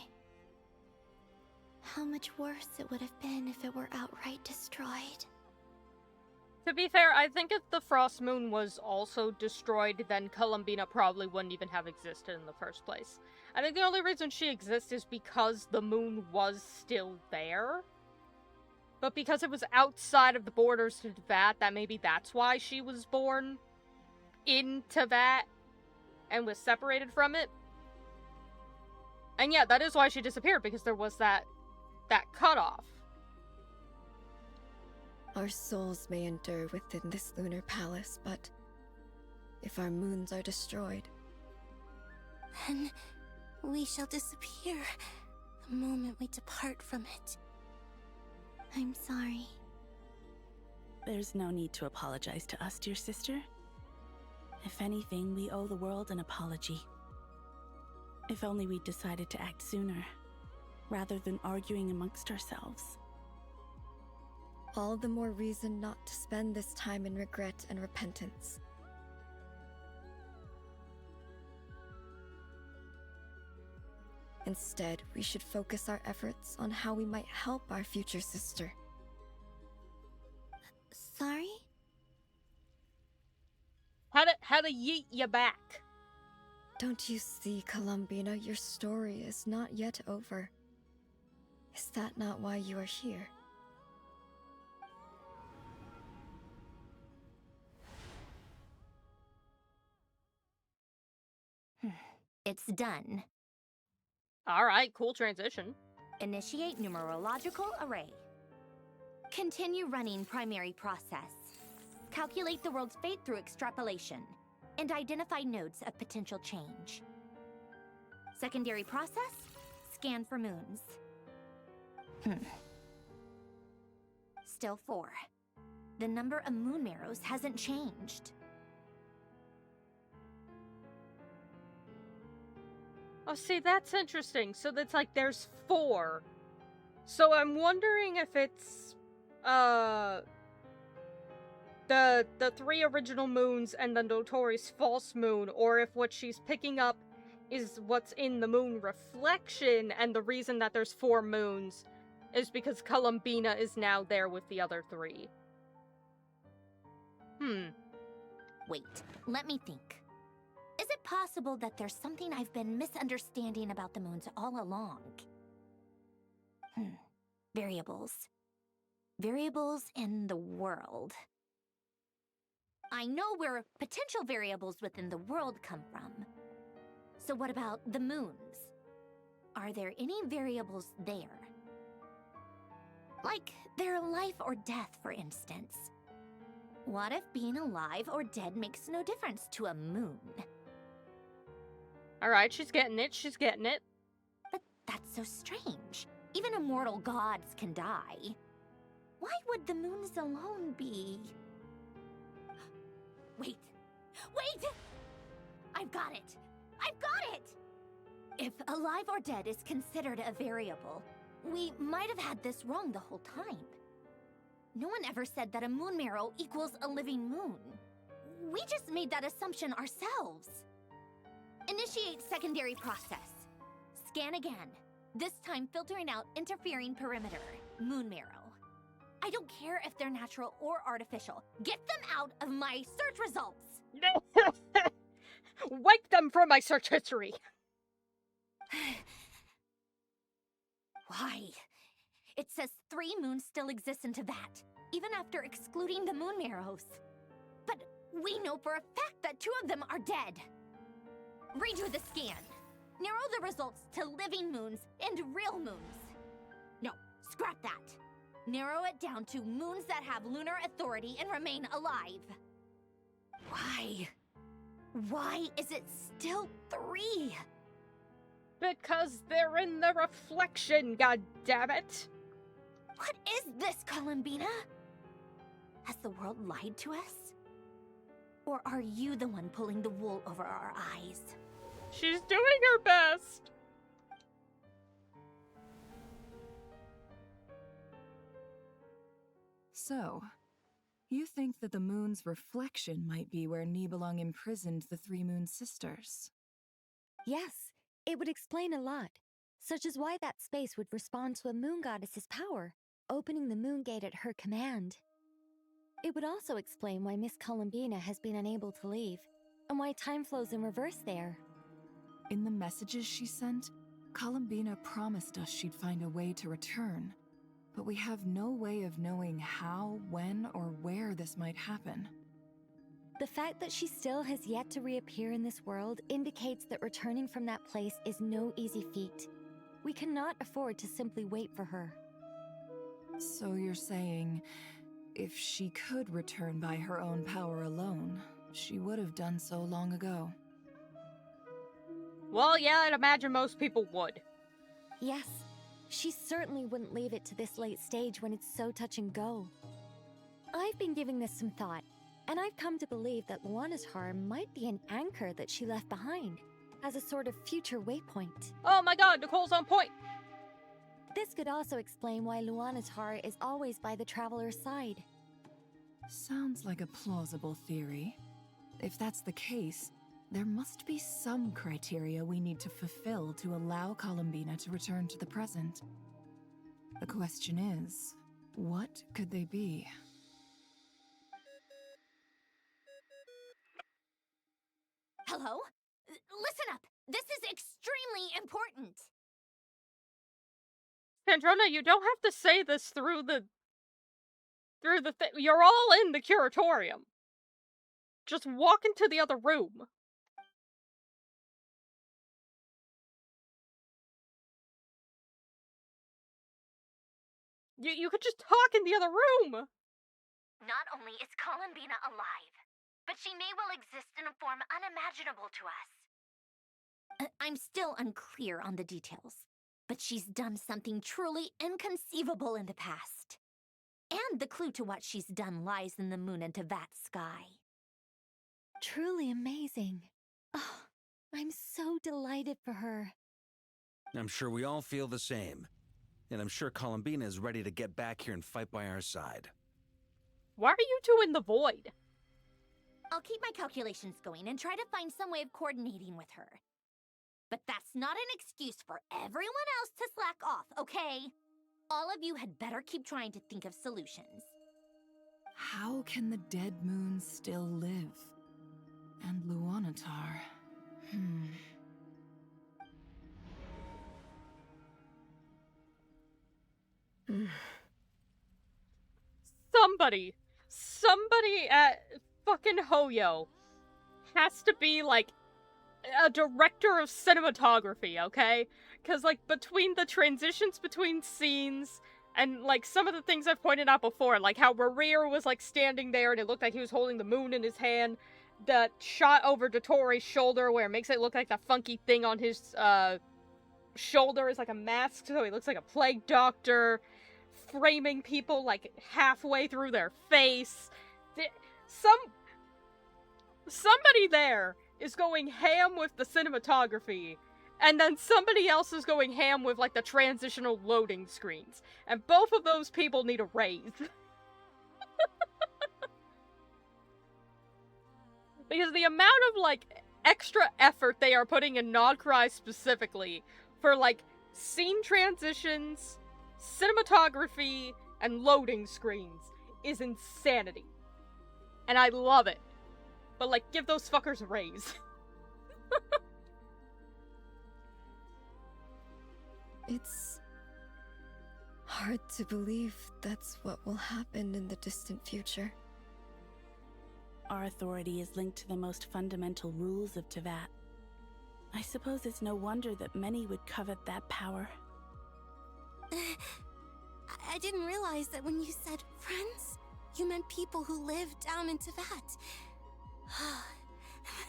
How much worse it would have been if it were outright destroyed. to be fair, I think if the frost moon was also destroyed, then Columbina probably wouldn't even have existed in the first place. I think the only reason she exists is because the moon was still there. But because it was outside of the borders to Teyvat, that maybe that's why she was born in Teyvat and was separated from it. And yeah, that is why she disappeared, because there was that cutoff. Our souls may endure within this lunar palace, but if our moons are destroyed, then we shall disappear the moment we depart from it. I'm sorry. There's no need to apologize to us, dear sister. If anything, we owe the world an apology. If only we'd decided to act sooner, rather than arguing amongst ourselves. all the more reason not to spend this time in regret and repentance. Instead, we should focus our efforts on how we might help our future sister. Sorry? How to yeet you back. Don't you see, Columbina, your story is not yet over. Is that not why you are here? It's done. Alright, cool transition. Initiate numerological array. Continue running primary process. Calculate the world's fate through extrapolation. And identify nodes of potential change. Secondary process, scan for moons. Still 4. The number of moon marrows hasn't changed. Oh, see, that's interesting. So that's like, there's 4. So I'm wondering if it's, the 3 original moons and the notorious false moon, or if what she's picking up is what's in the moon reflection, and the reason that there's 4 moons is because Columbina is now there with the other 3. Wait, let me think. Is it possible that there's something I've been misunderstanding about the moons all along? Variables. Variables in the world. I know where potential variables within the world come from. So what about the moons? Are there any variables there? Like their life or death, for instance. What if being alive or dead makes no difference to a moon? Alright, she's getting it, she's getting it. But that's so strange. Even immortal gods can die. Why would the moons alone be... Wait! Wait! I've got it! I've got it! If alive or dead is considered a variable, we might have had this wrong the whole time. No one ever said that a moon marrow equals a living moon. We just made that assumption ourselves. Initiate secondary process. Scan again. This time filtering out interfering perimeter, moon marrow. I don't care if they're natural or artificial. Get them out of my search results! Wipe them from my search history! Why? It says 3 moons still exist in Teyvat, even after excluding the moon marrows. But we know for a fact that 2 of them are dead. Redo the scan. Narrow the results to living moons and real moons. No, scrap that. Narrow it down to moons that have lunar authority and remain alive. Why? Why is it still 3? Because they're in the reflection, goddammit! What is this, Columbina? Has the world lied to us? Or are you the one pulling the wool over our eyes? She's doing her best! So, you think that the moon's reflection might be where Nibelung imprisoned the 3 moon sisters? Yes, it would explain a lot, such as why that space would respond to a moon goddess's power, opening the moon gate at her command. It would also explain why Miss Columbina has been unable to leave, and why time flows in reverse there. In the messages she sent, Columbina promised us she'd find a way to return, but we have no way of knowing how, when, or where this might happen. The fact that she still has yet to reappear in this world indicates that returning from that place is no easy feat. We cannot afford to simply wait for her. So you're saying, if she could return by her own power alone, she would have done so long ago. Well, yeah, I'd imagine most people would. Yes, she certainly wouldn't leave it to this late stage when it's so touch and go. I've been giving this some thought, and I've come to believe that Luanatar might be an anchor that she left behind, as a sort of future waypoint. Oh my god, Nicole's on point! This could also explain why Luanatar is always by the traveler's side. Sounds like a plausible theory. If that's the case, there must be some criteria we need to fulfill to allow Columbina to return to the present. The question is, what could they be? Hello? Listen up! This is extremely important! Sandrona, you don't have to say this through the thing. You're all in the curatorium. Just walk into the other room. You could just talk in the other room! Not only is Columbina alive, but she may well exist in a form unimaginable to us. I'm still unclear on the details, but she's done something truly inconceivable in the past. And the clue to what she's done lies in the moon and Teyvat sky. Truly amazing. Oh, I'm so delighted for her. I'm sure we all feel the same. And I'm sure Columbina is ready to get back here and fight by our side. Why are you two in the void? I'll keep my calculations going and try to find some way of coordinating with her. But that's not an excuse for everyone else to slack off, okay? All of you had better keep trying to think of solutions. How can the dead moon still live? And Luanatar... Somebody at fucking Hoyo has to be, like, a director of cinematography, okay? Because, like, between the transitions between scenes and, like, some of the things I've pointed out before, like how Rerir was, like, standing there and it looked like he was holding the moon in his hand, the shot over Dottoro's shoulder where it makes it look like the funky thing on his, shoulder is like a mask, so he looks like a plague doctor, framing people, like, halfway through their face. Somebody there is going ham with the cinematography, and then somebody else is going ham with, like, the transitional loading screens. And both of those people need a raise. Because the amount of, like, extra effort they are putting in Nod-Krai specifically for, like, scene transitions, cinematography, and loading screens is insanity. And I love it. But, like, give those fuckers a raise. It's hard to believe that's what will happen in the distant future. Our authority is linked to the most fundamental rules of Teyvat. I suppose it's no wonder that many would covet that power. I didn't realize that when you said friends, you meant people who live down in Teyvat.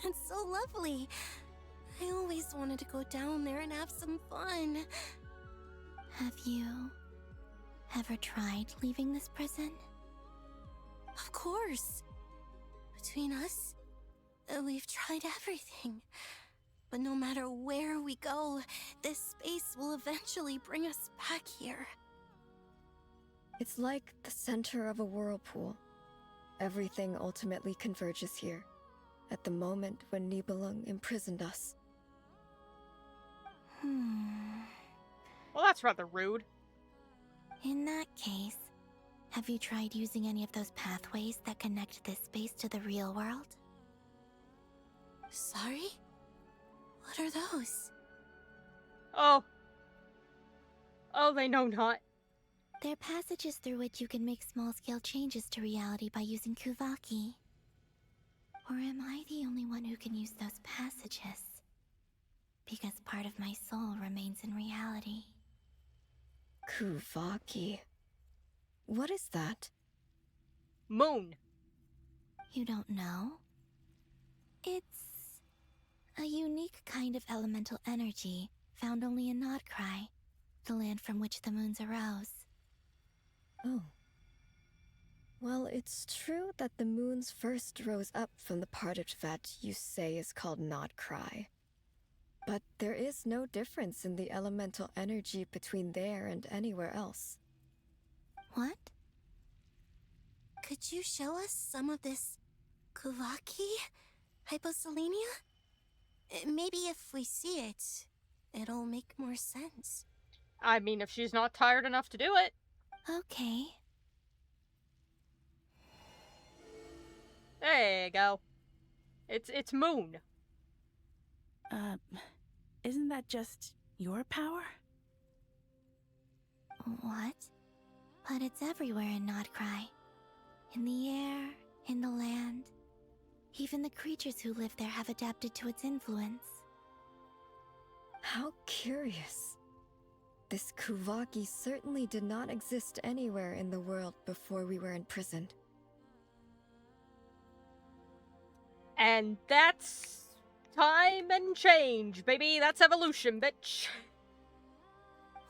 That's so lovely. I always wanted to go down there and have some fun. Have you ever tried leaving this prison? Of course. Between us, we've tried everything. But no matter where we go, this space will eventually bring us back here. It's like the center of a whirlpool. Everything ultimately converges here, at the moment when Nibelung imprisoned us. Well, that's rather rude. In that case, have you tried using any of those pathways that connect this space to the real world? Sorry? What are those? Oh. Oh, they know not. They're passages through which you can make small-scale changes to reality by using Kuvaki. Or am I the only one who can use those passages? Because part of my soul remains in reality. Kuvaki. What is that? Moon. You don't know? It's a unique kind of elemental energy found only in Nod-Krai, the land from which the moons arose. Oh. Well, it's true that the moons first rose up from the part of Teyvat you say is called Nod-Krai. But there is no difference in the elemental energy between there and anywhere else. What? Could you show us some of this Kuvaki? Hyposelenia? Maybe if we see it, it'll make more sense. I mean, if she's not tired enough to do it. Okay. There you go. It's Moon. Isn't that just your power? What? But it's everywhere in Nod-Krai. In the air, in the land. Even the creatures who live there have adapted to its influence. How curious. This Kuvaki certainly did not exist anywhere in the world before we were imprisoned. And that's time and change, baby. That's evolution, bitch.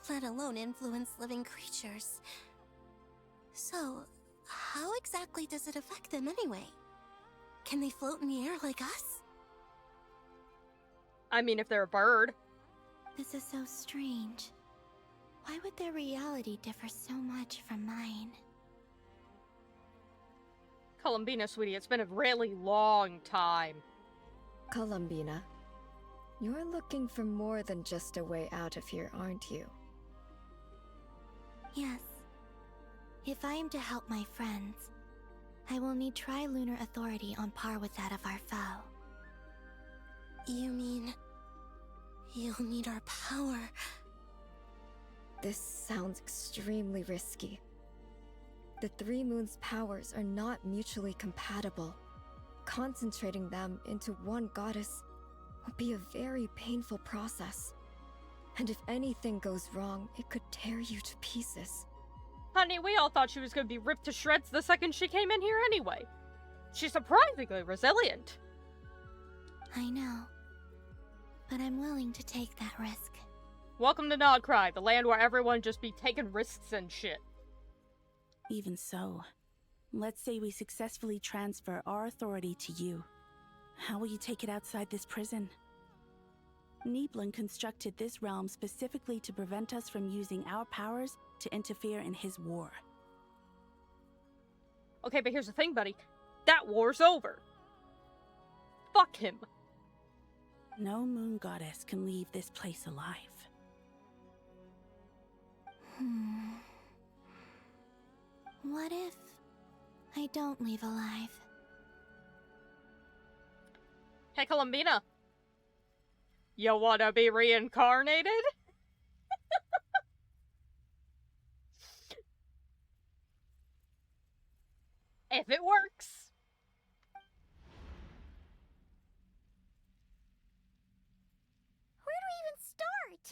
Let alone influence living creatures. So, how exactly does it affect them anyway? Can they float in the air like us? I mean, if they're a bird. This is so strange. Why would their reality differ so much from mine? Columbina, sweetie, it's been a really long time. Columbina, you're looking for more than just a way out of here, aren't you? Yes. If I am to help my friends, I will need tri-lunar authority on par with that of our foe. You mean... you'll need our power? This sounds extremely risky. The Three Moons' powers are not mutually compatible. Concentrating them into one goddess will be a very painful process. And if anything goes wrong, it could tear you to pieces. Honey, we all thought she was going to be ripped to shreds the second she came in here anyway. She's surprisingly resilient. I know. But I'm willing to take that risk. Welcome to Nod-Krai, the land where everyone just be taking risks and shit. Even so, let's say we successfully transfer our authority to you. How will you take it outside this prison? Nibelung constructed this realm specifically to prevent us from using our powers to interfere in his war. Okay, but here's the thing, buddy. That war's over. Fuck him. No moon goddess can leave this place alive. What if I don't leave alive? Hey, Columbina. You wanna be reincarnated? If it works. Where do we even start?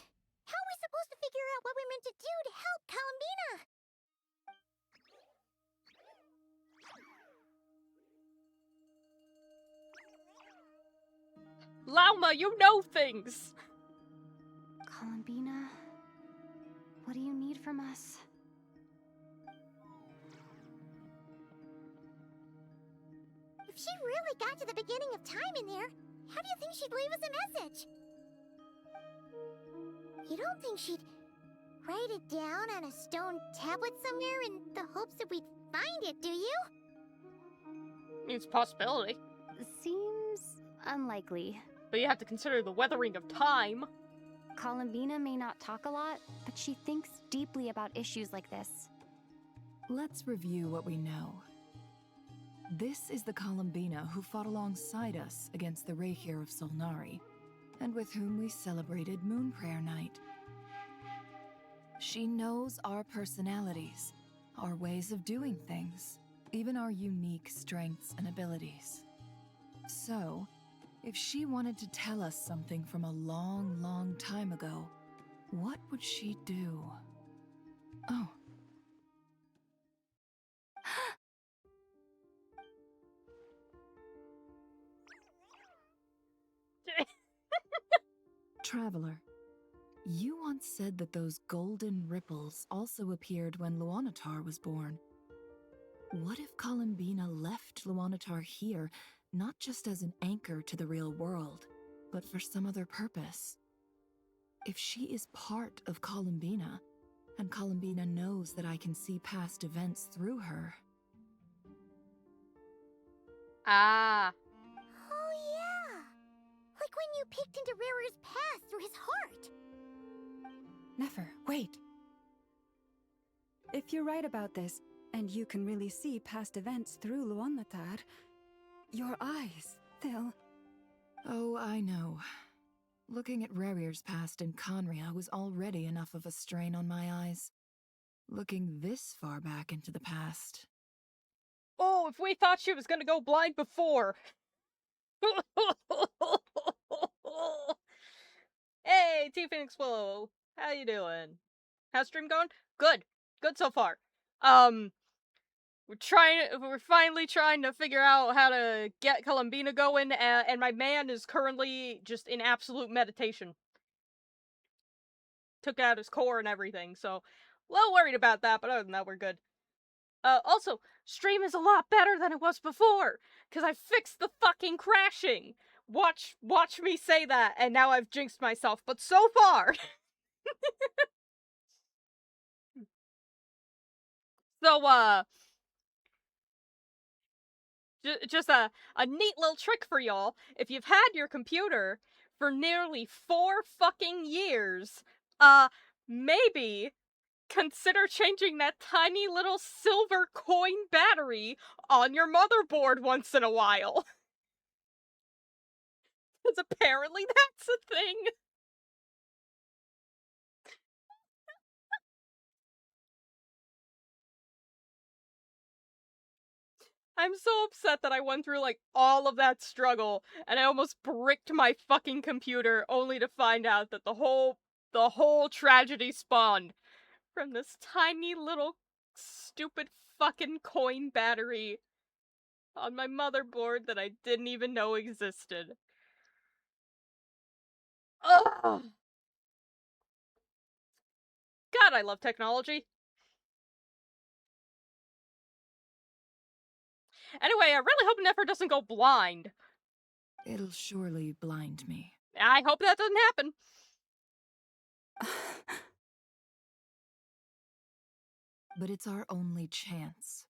How are we supposed to figure out what we're meant to do to help Columbina? Lauma, you know things! Columbina, what do you need from us? If she really got to the beginning of time in there, how do you think she'd leave us a message? You don't think she'd write it down on a stone tablet somewhere in the hopes that we'd find it, do you? It's a possibility. Seems unlikely. But you have to consider the weathering of time. Columbina may not talk a lot, but she thinks deeply about issues like this. Let's review what we know. This is the Columbina who fought alongside us against the Rahir of Solnari, and with whom we celebrated Moon Prayer Night. She knows our personalities, our ways of doing things, even our unique strengths and abilities. So, if she wanted to tell us something from a long, long time ago, what would she do? Oh. Traveler, you once said that those golden ripples also appeared when Luanatar was born. What if Columbina left Luanatar here, not just as an anchor to the real world, but for some other purpose? If she is part of Columbina, and Columbina knows that I can see past events through her... Ah. Oh yeah! Like when you peeked into Rarer's past through his heart! Nefer, wait! If you're right about this, and you can really see past events through Luanatar, your eyes, they'll... Oh, I know. Looking at Rarir's past in Conria was already enough of a strain on my eyes. Looking this far back into the past... Oh, if we thought she was gonna go blind before! Hey, T-Phoenix Willow! How you doing? How's stream going? Good. Good so far. We're finally trying to figure out how to get Columbina going, and my man is currently just in absolute meditation. Took out his core and everything, so a little worried about that, but other than that, we're good. Also, stream is a lot better than it was before, because I fixed the fucking crashing! Watch me say that, and now I've jinxed myself, but so far! So, just a neat little trick for y'all. If you've had your computer for nearly 4 fucking years, maybe consider changing that tiny little silver coin battery on your motherboard once in a while. Because apparently that's a thing. I'm so upset that I went through, like, all of that struggle, and I almost bricked my fucking computer, only to find out that the whole tragedy spawned from this tiny little stupid fucking coin battery on my motherboard that I didn't even know existed. Ugh! God, I love technology. Anyway, I really hope Nefer doesn't go blind. It'll surely blind me. I hope that doesn't happen. But it's our only chance.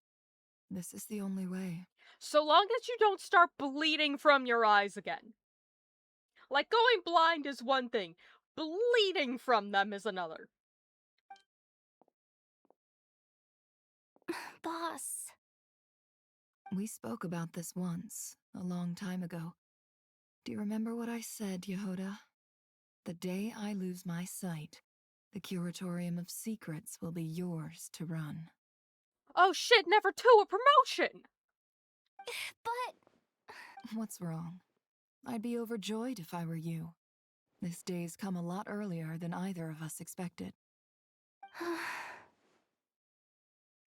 This is the only way. So long as you don't start bleeding from your eyes again. Like, going blind is one thing. Bleeding from them is another. Boss. We spoke about this once, a long time ago. Do you remember what I said, Yehoda? The day I lose my sight, the Curatorium of Secrets will be yours to run. Oh shit, never to a promotion! But... What's wrong? I'd be overjoyed if I were you. This day's come a lot earlier than either of us expected.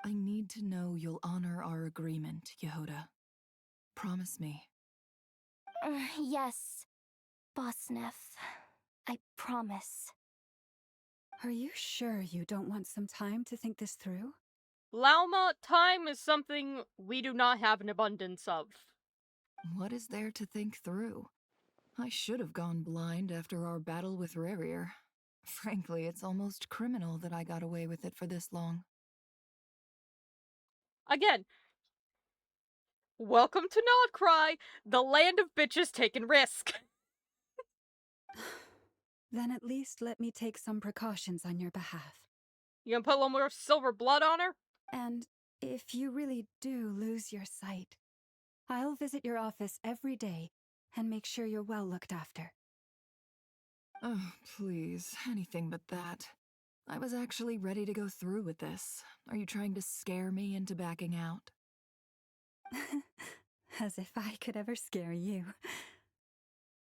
I need to know you'll honor our agreement, Yehoda. Promise me. Yes, Boss Neff. I promise. Are you sure you don't want some time to think this through? Lauma, time is something we do not have an abundance of. What is there to think through? I should have gone blind after our battle with Rerir. Frankly, it's almost criminal that I got away with it for this long. Again, welcome to Nod-Krai, the land of bitches taking risk. Then at least let me take some precautions on your behalf. You gonna put a little more silver blood on her? And if you really do lose your sight, I'll visit your office every day and make sure you're well looked after. Oh, please, anything but that. I was actually ready to go through with this. Are you trying to scare me into backing out? As if I could ever scare you.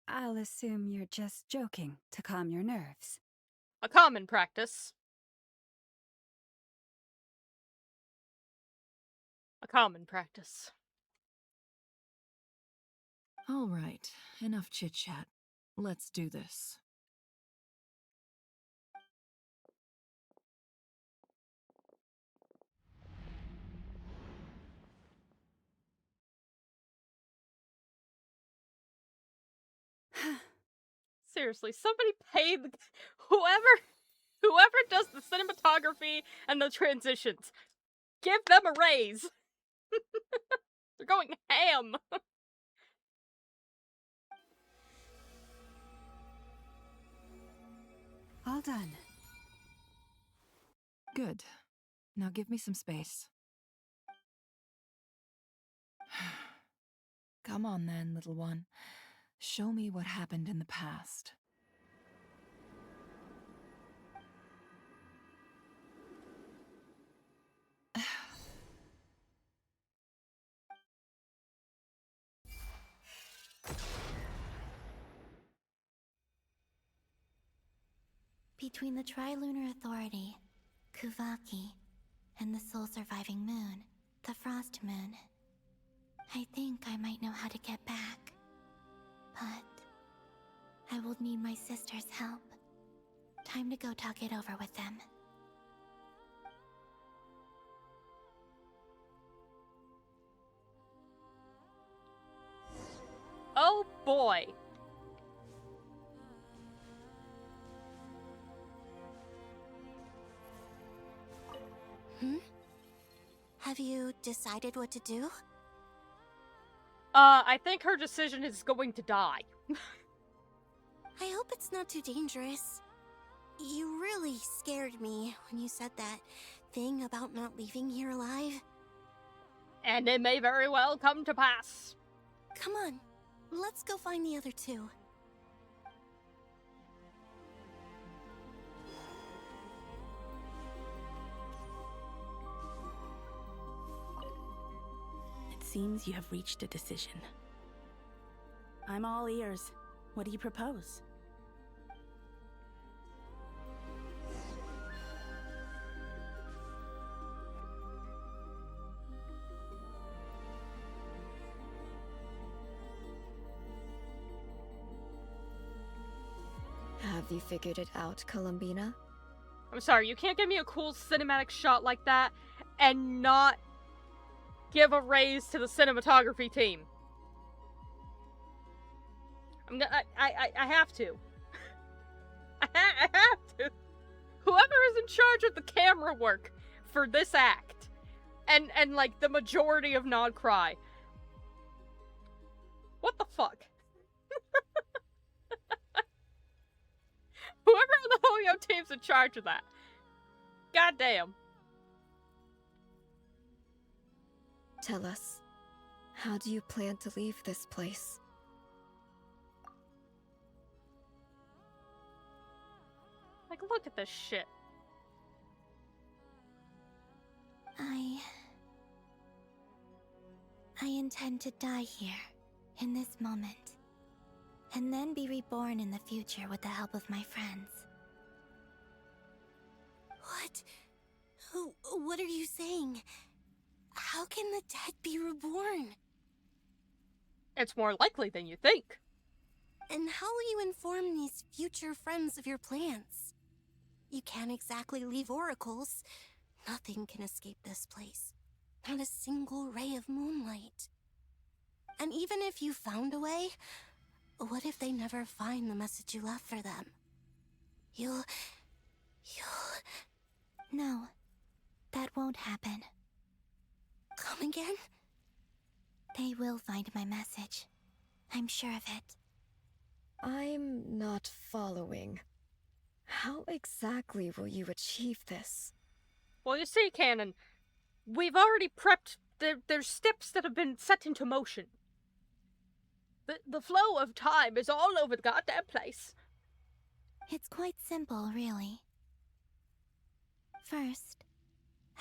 I'll assume you're just joking to calm your nerves. A common practice. A common practice. All right, enough chit-chat. Let's do this. Seriously, somebody pay the... Whoever does the cinematography and the transitions, give them a raise. They're going ham. All done. Good. Now give me some space. Come on then, little one. Show me what happened in the past. Between the Trilunar Authority, Kuvaki, and the soul-surviving moon, the Frost Moon, I think I might know how to get back. But I will need my sister's help. Time to go talk it over with them. Oh boy. Have you decided what to do? I think her decision is going to die. I hope it's not too dangerous. You really scared me when you said that thing about not leaving here alive. And it may very well come to pass. Come on, let's go find the other two. It seems you have reached a decision. I'm all ears. What do you propose? Have you figured it out, Columbina? I'm sorry, you can't give me a cool cinematic shot like that and not give a raise to the cinematography team. I have to. I have to. Whoever is in charge of the camera work for this act, and like the majority of Nod-Krai. What the fuck? Whoever on the Hoyo team's in charge of that. Goddamn. Tell us, how do you plan to leave this place? Like, look at this shit. I intend to die here, in this moment, and then be reborn in the future with the help of my friends. What? What are you saying? How can the dead be reborn? It's more likely than you think. And how will you inform these future friends of your plans? You can't exactly leave oracles. Nothing can escape this place. Not a single ray of moonlight. And even if you found a way, what if they never find the message you left for them? You'll... No, that won't happen. Come again? They will find my message. I'm sure of it. I'm not following. How exactly will you achieve this? Well, you see, Canon, we've already prepped. There's steps that have been set into motion. The flow of time is all over the goddamn place. It's quite simple, really. First,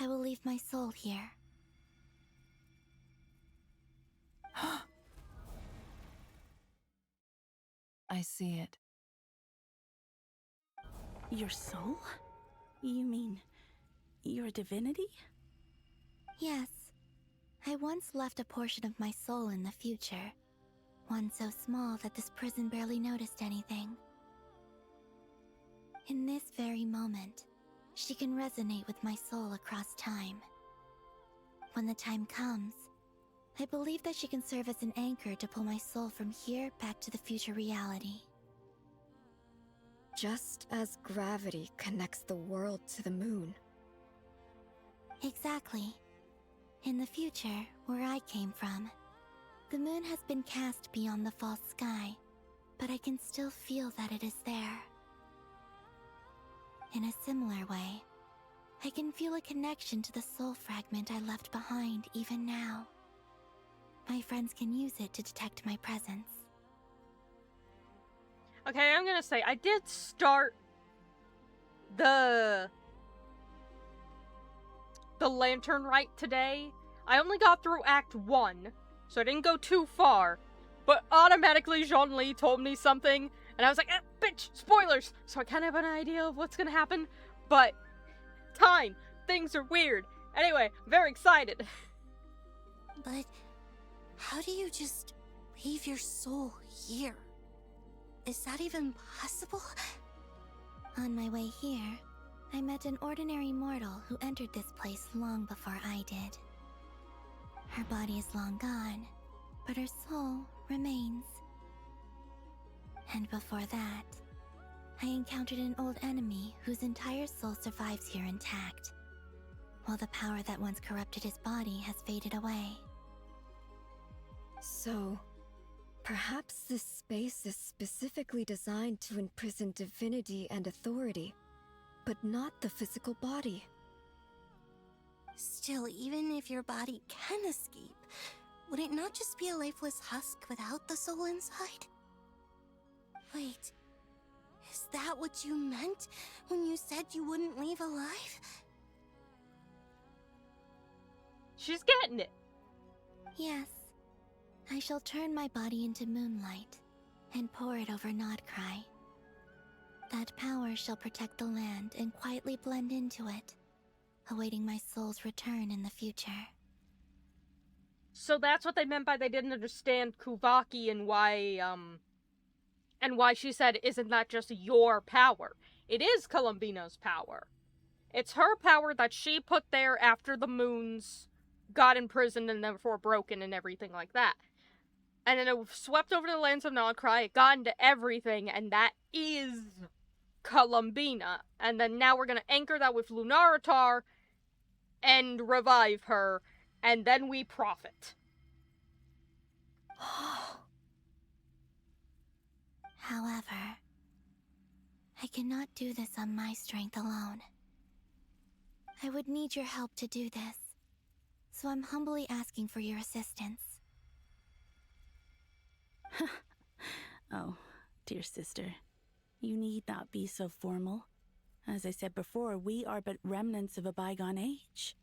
I will leave my soul here. I see it. Your soul? You mean you're a divinity? Yes. I once left a portion of my soul in the future. One so small that this prison barely noticed anything. In this very moment, she can resonate with my soul across time. When the time comes, I believe that she can serve as an anchor to pull my soul from here back to the future reality. Just as gravity connects the world to the moon. Exactly. In the future, where I came from, the moon has been cast beyond the false sky, but I can still feel that it is there. In a similar way, I can feel a connection to the soul fragment I left behind even now. My friends can use it to detect my presence. Okay, I'm gonna say, I did start the Lantern Rite today. I only got through Act 1, so I didn't go too far. But automatically Jean-Li told me something, and I was like, bitch, spoilers! So I kind of have an idea of what's gonna happen, but time, things are weird. Anyway, I'm very excited. But how do you just leave your soul here? Is that even possible? On my way here, I met an ordinary mortal who entered this place long before I did. Her body is long gone, but her soul remains. And before that, I encountered an old enemy whose entire soul survives here intact, while the power that once corrupted his body has faded away. So, perhaps this space is specifically designed to imprison divinity and authority, but not the physical body. Still, even if your body can escape, would it not just be a lifeless husk without the soul inside? Wait, is that what you meant when you said you wouldn't leave alive? She's getting it. Yes. I shall turn my body into moonlight and pour it over Nod-Krai. That power shall protect the land and quietly blend into it, awaiting my soul's return in the future. So that's what they meant by they didn't understand Kuvaki and why she said, isn't that just your power? It is Columbina's power. It's her power that she put there after the moons got imprisoned and therefore broken and everything like that. And then it swept over the lands of Nod-Krai, it got into everything, and that is Columbina. And then now we're gonna anchor that with Lunaratar and revive her, and then we profit. However, I cannot do this on my strength alone. I would need your help to do this. so I'm humbly asking for your assistance. Oh, dear sister, you need not be so formal. As I said before, we are but remnants of a bygone age.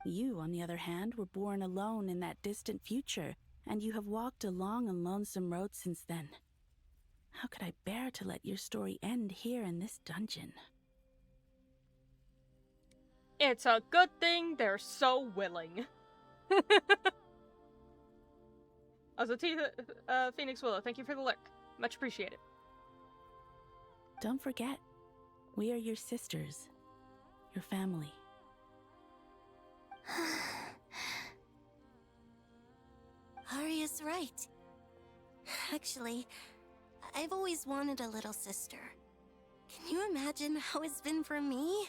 You, on the other hand, were born alone in that distant future, and you have walked a long and lonesome road since then. How could I bear to let your story end here in this dungeon? It's a good thing they're so willing. Also, Phoenix Willow, thank you for the lurk. Much appreciated. Don't forget, we are your sisters, your family. Arya's right. Actually, I've always wanted a little sister. Can you imagine how it's been for me?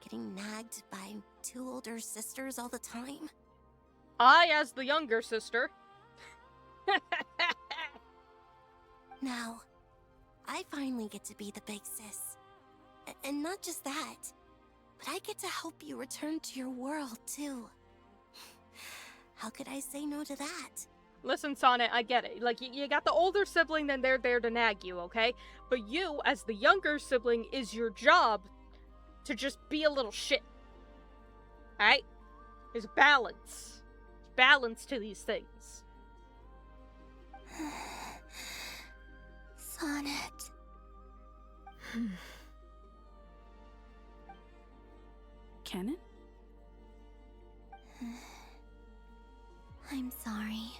Getting nagged by 2 older sisters all the time? I, as the younger sister. Now, I finally get to be the big sis. And not just that, but I get to help you return to your world, too. How could I say no to that? Listen, Sonnet, I get it. Like, you got the older sibling, then they're there to nag you, okay? But you, as the younger sibling, is your job to just be a little shit. Alright? There's balance. Balance to these things. Sonnet. Canon? I'm sorry.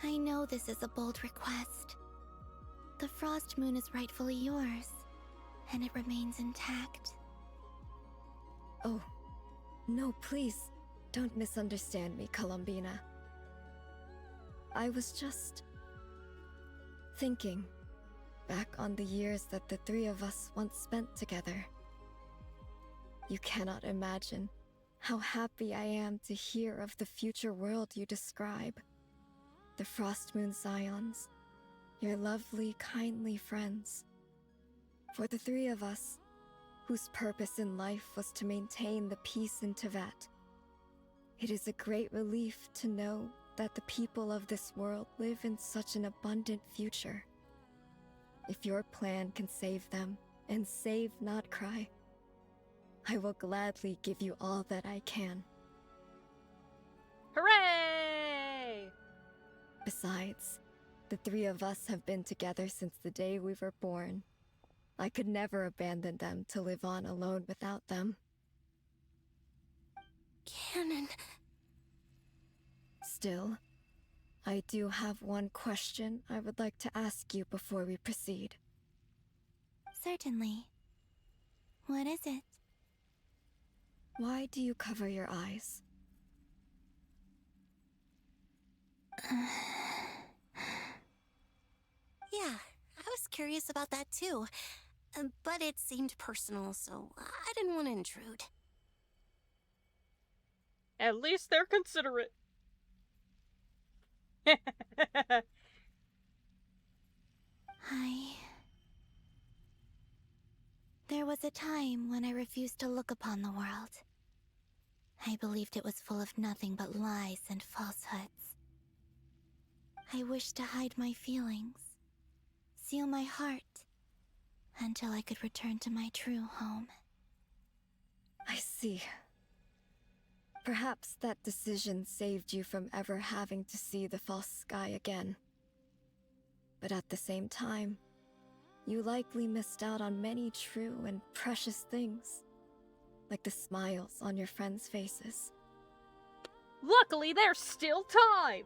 I know this is a bold request. The Frost Moon is rightfully yours, and it remains intact. Oh, no, please, don't misunderstand me, Columbina. I was just thinking back on the years that the 3 of us once spent together. You cannot imagine how happy I am to hear of the future world you describe. The Frost Moon Scions, your lovely, kindly friends. For the 3 of us, whose purpose in life was to maintain the peace in Teyvat, it is a great relief to know that the people of this world live in such an abundant future. If your plan can save them and save Nod-Krai, I will gladly give you all that I can. Hooray! Besides, the 3 of us have been together since the day we were born. I could never abandon them to live on alone without them. Canon. Still, I do have one question I would like to ask you before we proceed. Certainly. What is it? Why do you cover your eyes? Yeah, I was curious about that too. But it seemed personal, so I didn't want to intrude. At least they're considerate. There was a time when I refused to look upon the world. I believed it was full of nothing but lies and falsehoods. I wished to hide my feelings, seal my heart, until I could return to my true home. I see. Perhaps that decision saved you from ever having to see the false sky again. But at the same time, you likely missed out on many true and precious things, like the smiles on your friends' faces. Luckily, there's still time!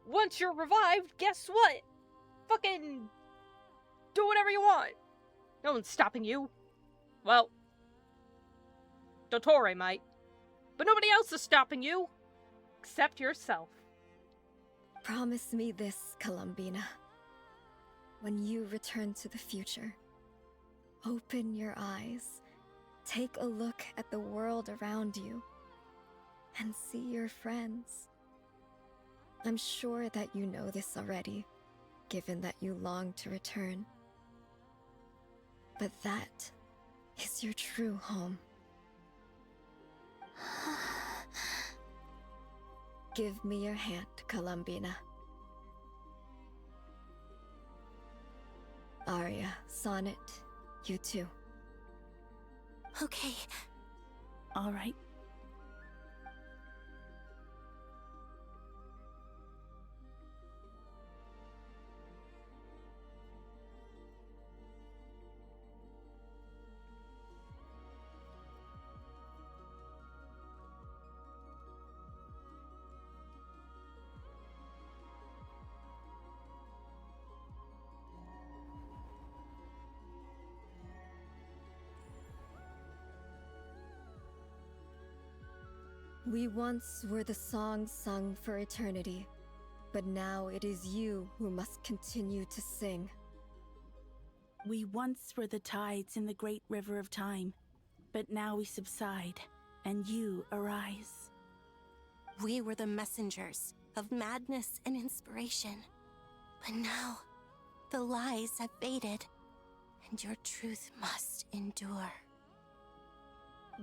Once you're revived, guess what? Fucking do whatever you want. No one's stopping you. Well, Dottore might. But nobody else is stopping you. Except yourself. Promise me this, Columbina. When you return to the future, open your eyes, take a look at the world around you, and see your friends. I'm sure that you know this already, given that you long to return. But that is your true home. Give me your hand, Columbina. Arya, Sonnet, you too. Okay. All right. We once were the songs sung for eternity, but now it is you who must continue to sing. We once were the tides in the great river of time, but now we subside, and you arise. We were the messengers of madness and inspiration, but now the lies have faded, and your truth must endure.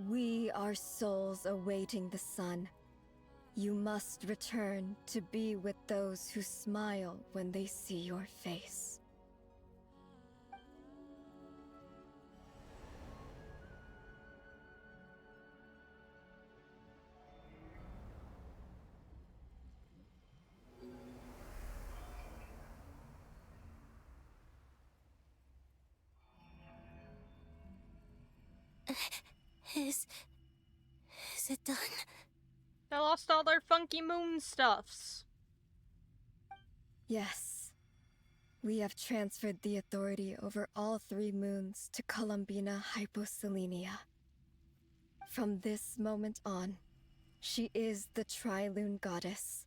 We are souls awaiting the sun. You must return to be with those who smile when they see your face. Is it done? They lost all their funky moon stuffs. Yes. We have transferred the authority over all 3 moons to Columbina Hyposelenia. From this moment on, she is the Tri-Lune Goddess,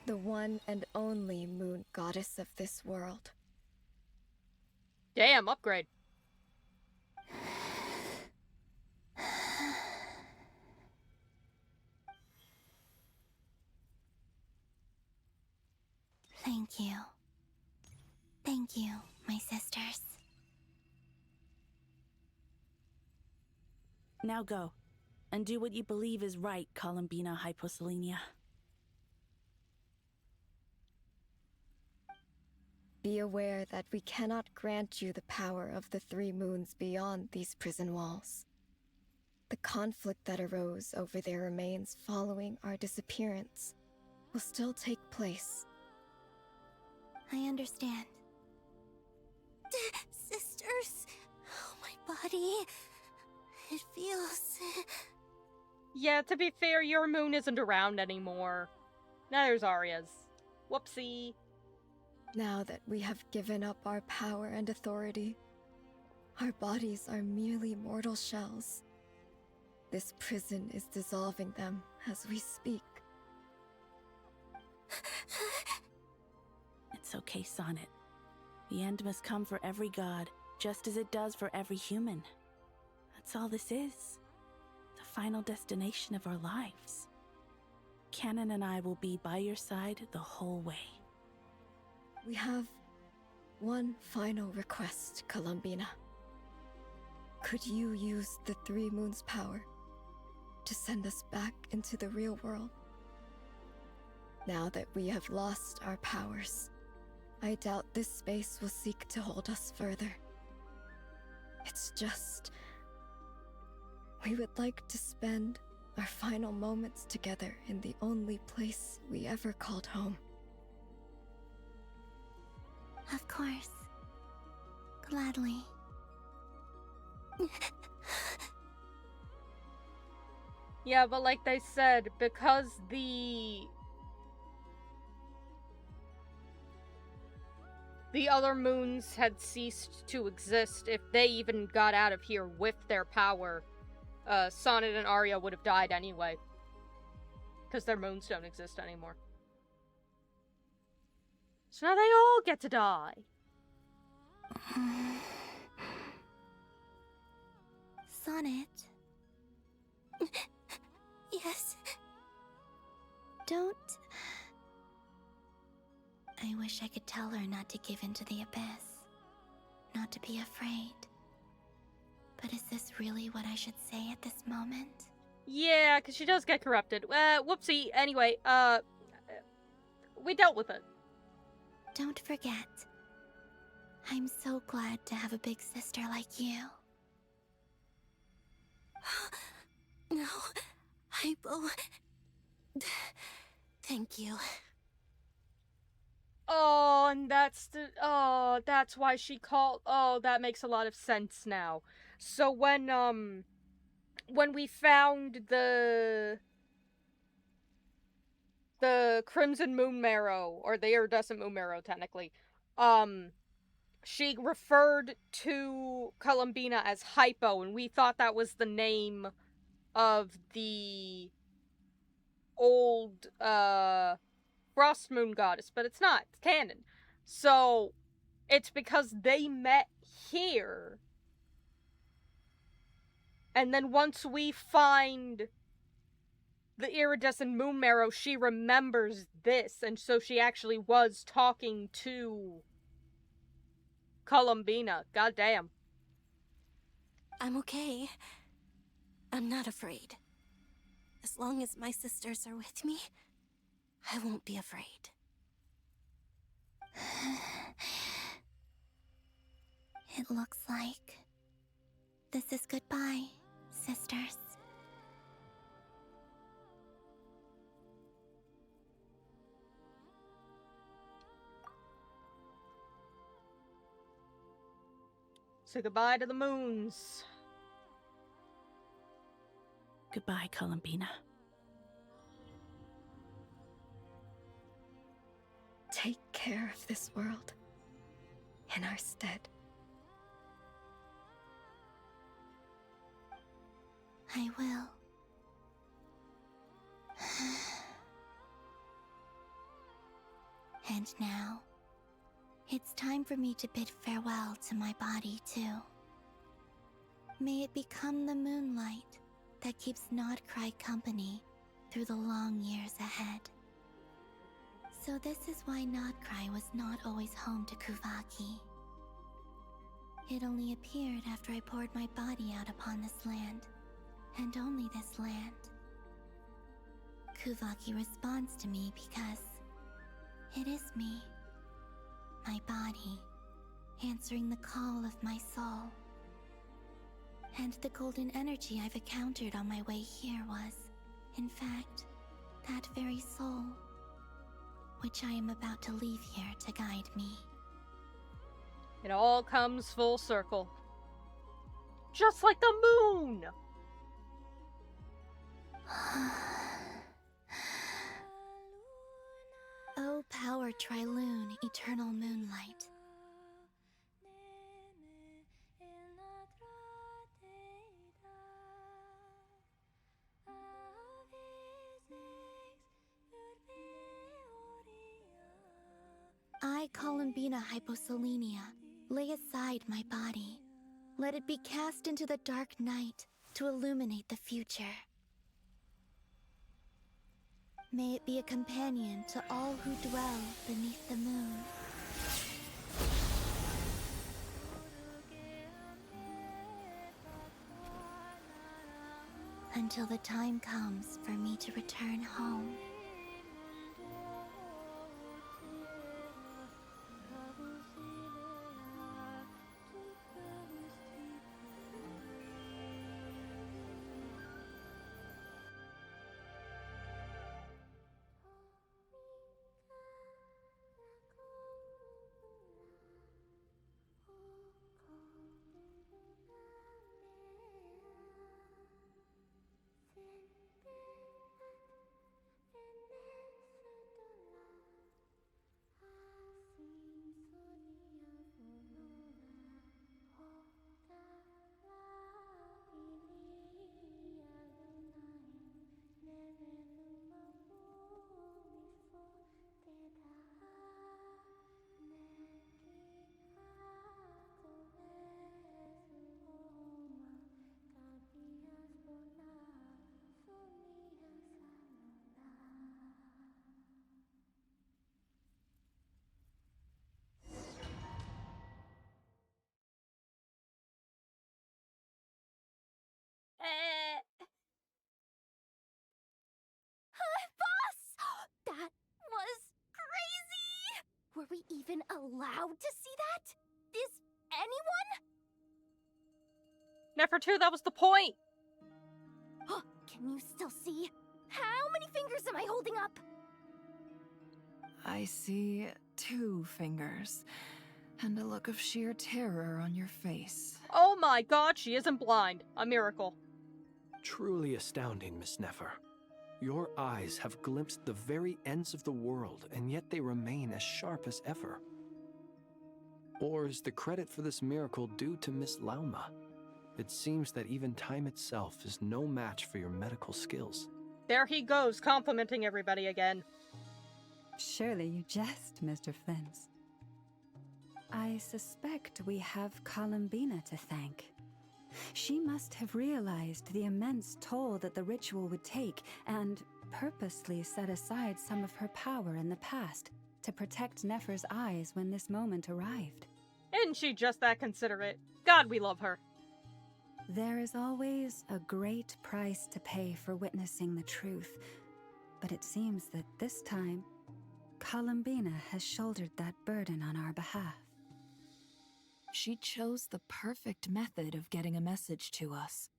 the one and only moon goddess of this world. Damn, upgrade. Thank you. Thank you, my sisters. Now go, and do what you believe is right, Columbina Hyposelenia. Be aware that we cannot grant you the power of the 3 moons beyond these prison walls. The conflict that arose over their remains following our disappearance will still take place. I understand. Sisters, oh, my body. It feels... Yeah, to be fair, your moon isn't around anymore. Neither's Arya's. Whoopsie. Now that we have given up our power and authority, our bodies are merely mortal shells. This prison is dissolving them as we speak. It's okay, Sonnet. The end must come for every god, just as it does for every human. That's all this is. The final destination of our lives. Canon and I will be by your side the whole way. We have one final request, Columbina. Could you use the 3 moons' power to send us back into the real world? Now that we have lost our powers, I doubt this space will seek to hold us further. It's just... we would like to spend our final moments together in the only place we ever called home. Of course. Gladly. Yeah, but like they said, because the other moons had ceased to exist, if they even got out of here with their power, Sonnet and Arya would have died anyway. Because their moons don't exist anymore. So now they all get to die. Sonnet. Yes. Don't... I wish I could tell her not to give in to the abyss. Not to be afraid. But is this really what I should say at this moment? Yeah, because she does get corrupted. Whoopsie. Anyway, we dealt with it. Don't forget, I'm so glad to have a big sister like you. No, I will. Thank you. Oh, and that's why she called. Oh, that makes a lot of sense now. So when we found the Crimson Moon Marrow, or the Iridescent Moon Marrow, technically, she referred to Columbina as Hypo, and we thought that was the name of the old, Frost Moon Goddess, but it's not. It's canon. So, it's because they met here, and then once we find the Iridescent Moon Marrow, she remembers this, and so she actually was talking to Columbina. Goddamn. I'm okay. I'm not afraid. As long as my sisters are with me, I won't be afraid. It looks like this is goodbye, sisters. Say goodbye to the moons. Goodbye, Columbina. Take care of this world in our stead. I will. And now, it's time for me to bid farewell to my body, too. May it become the moonlight that keeps Nod-Krai company through the long years ahead. So this is why Nod-Krai was not always home to Kuvaki. It only appeared after I poured my body out upon this land, and only this land. Kuvaki responds to me because it is me, my body, answering the call of my soul. And the golden energy I've encountered on my way here was, in fact, that very soul, which I am about to leave here to guide me. It all comes full circle. Just like the moon! O power Triloon, eternal moonlight. I, Columbina Hyposelenia, lay aside my body. Let it be cast into the dark night to illuminate the future. May it be a companion to all who dwell beneath the moon. Until the time comes for me to return home. even allowed to see that? Is anyone? Nefertu, that was the point! Can you still see? How many fingers am I holding up? I see 2 fingers, and a look of sheer terror on your face. Oh my god, she isn't blind. A miracle. Truly astounding, Miss Nefer. Your eyes have glimpsed the very ends of the world, and yet they remain as sharp as ever. Or is the credit for this miracle due to Miss Lauma? It seems that even time itself is no match for your medical skills. There he goes, complimenting everybody again. Surely you jest, Mr. Flins. I suspect we have Columbina to thank. She must have realized the immense toll that the ritual would take and purposely set aside some of her power in the past to protect Nefer's eyes when this moment arrived. Isn't she just that considerate? God, we love her. There is always a great price to pay for witnessing the truth, but it seems that this time, Columbina has shouldered that burden on our behalf. She chose the perfect method of getting a message to us.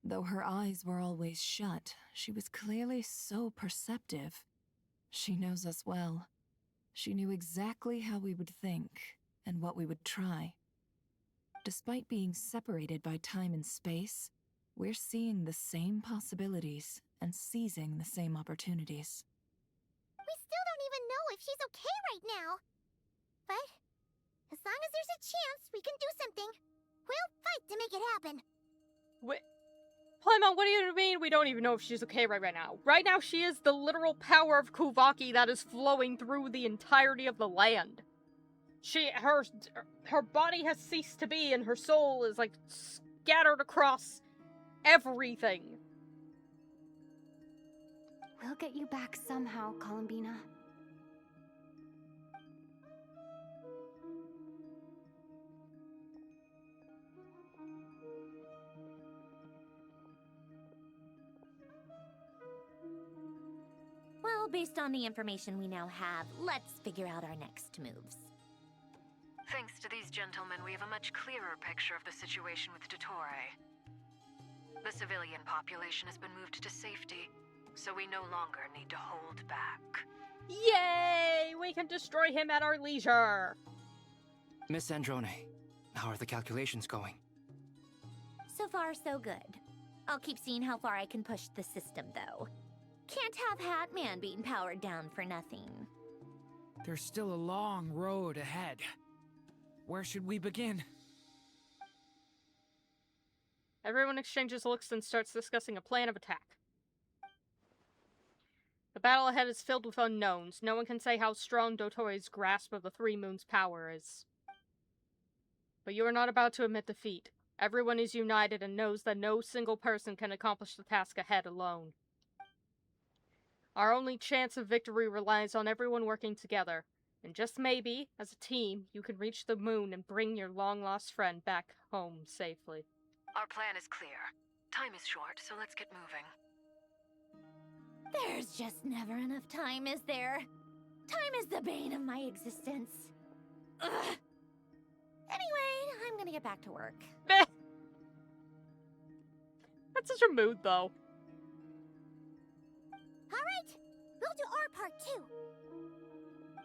Though her eyes were always shut, she was clearly so perceptive. She knows us well. She knew exactly how we would think and what we would try. Despite being separated by time and space, we're seeing the same possibilities and seizing the same opportunities. We still don't even know if she's okay right now. But as long as there's a chance we can do something, we'll fight to make it happen. Wait, Paimon, what do you mean we don't even know if she's okay right now? Right now she is the literal power of Kuvaki that is flowing through the entirety of the land. Her body has ceased to be and her soul is like scattered across everything. We'll get you back somehow, Columbina. Well, based on the information we now have, let's figure out our next moves. Thanks to these gentlemen, we have a much clearer picture of the situation with Dottore. The civilian population has been moved to safety, so we no longer need to hold back. Yay! We can destroy him at our leisure! Miss Androne, how are the calculations going? So far, so good. I'll keep seeing how far I can push the system, though. Can't have Hatman being powered down for nothing. There's still a long road ahead. Where should we begin? Everyone exchanges looks and starts discussing a plan of attack. The battle ahead is filled with unknowns. No one can say how strong Dottore's grasp of the Three Moons' power is. But you are not about to admit defeat. Everyone is united and knows that no single person can accomplish the task ahead alone. Our only chance of victory relies on everyone working together. And just maybe, as a team, you can reach the moon and bring your long-lost friend back home safely. Our plan is clear. Time is short, so let's get moving. There's just never enough time, is there? Time is the bane of my existence. Ugh. Anyway, I'm gonna get back to work. That's such a mood, though. Alright, we'll do our part too.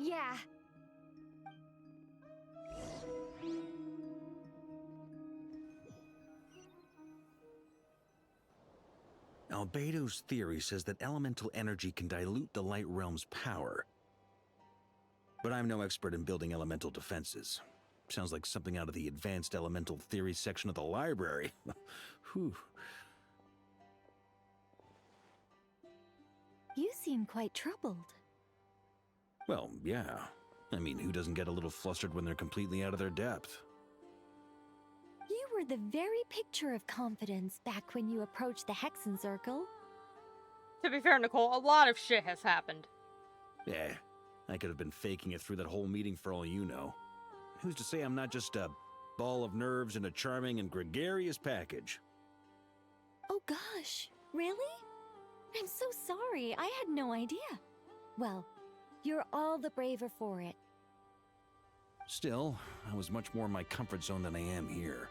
Yeah. Albedo's theory says that elemental energy can dilute the light realm's power. But I'm no expert in building elemental defenses. Sounds like something out of the advanced elemental theory section of the library. Whew. You seem quite troubled. Well, yeah. I mean, who doesn't get a little flustered when they're completely out of their depth? You were the very picture of confidence back when you approached the Hexen Circle. To be fair, Nicole, a lot of shit has happened. Yeah, I could have been faking it through that whole meeting for all you know. Who's to say I'm not just a ball of nerves in a charming and gregarious package? Oh gosh, really? I'm so sorry, I had no idea. Well, you're all the braver for it. Still, I was much more in my comfort zone than I am here.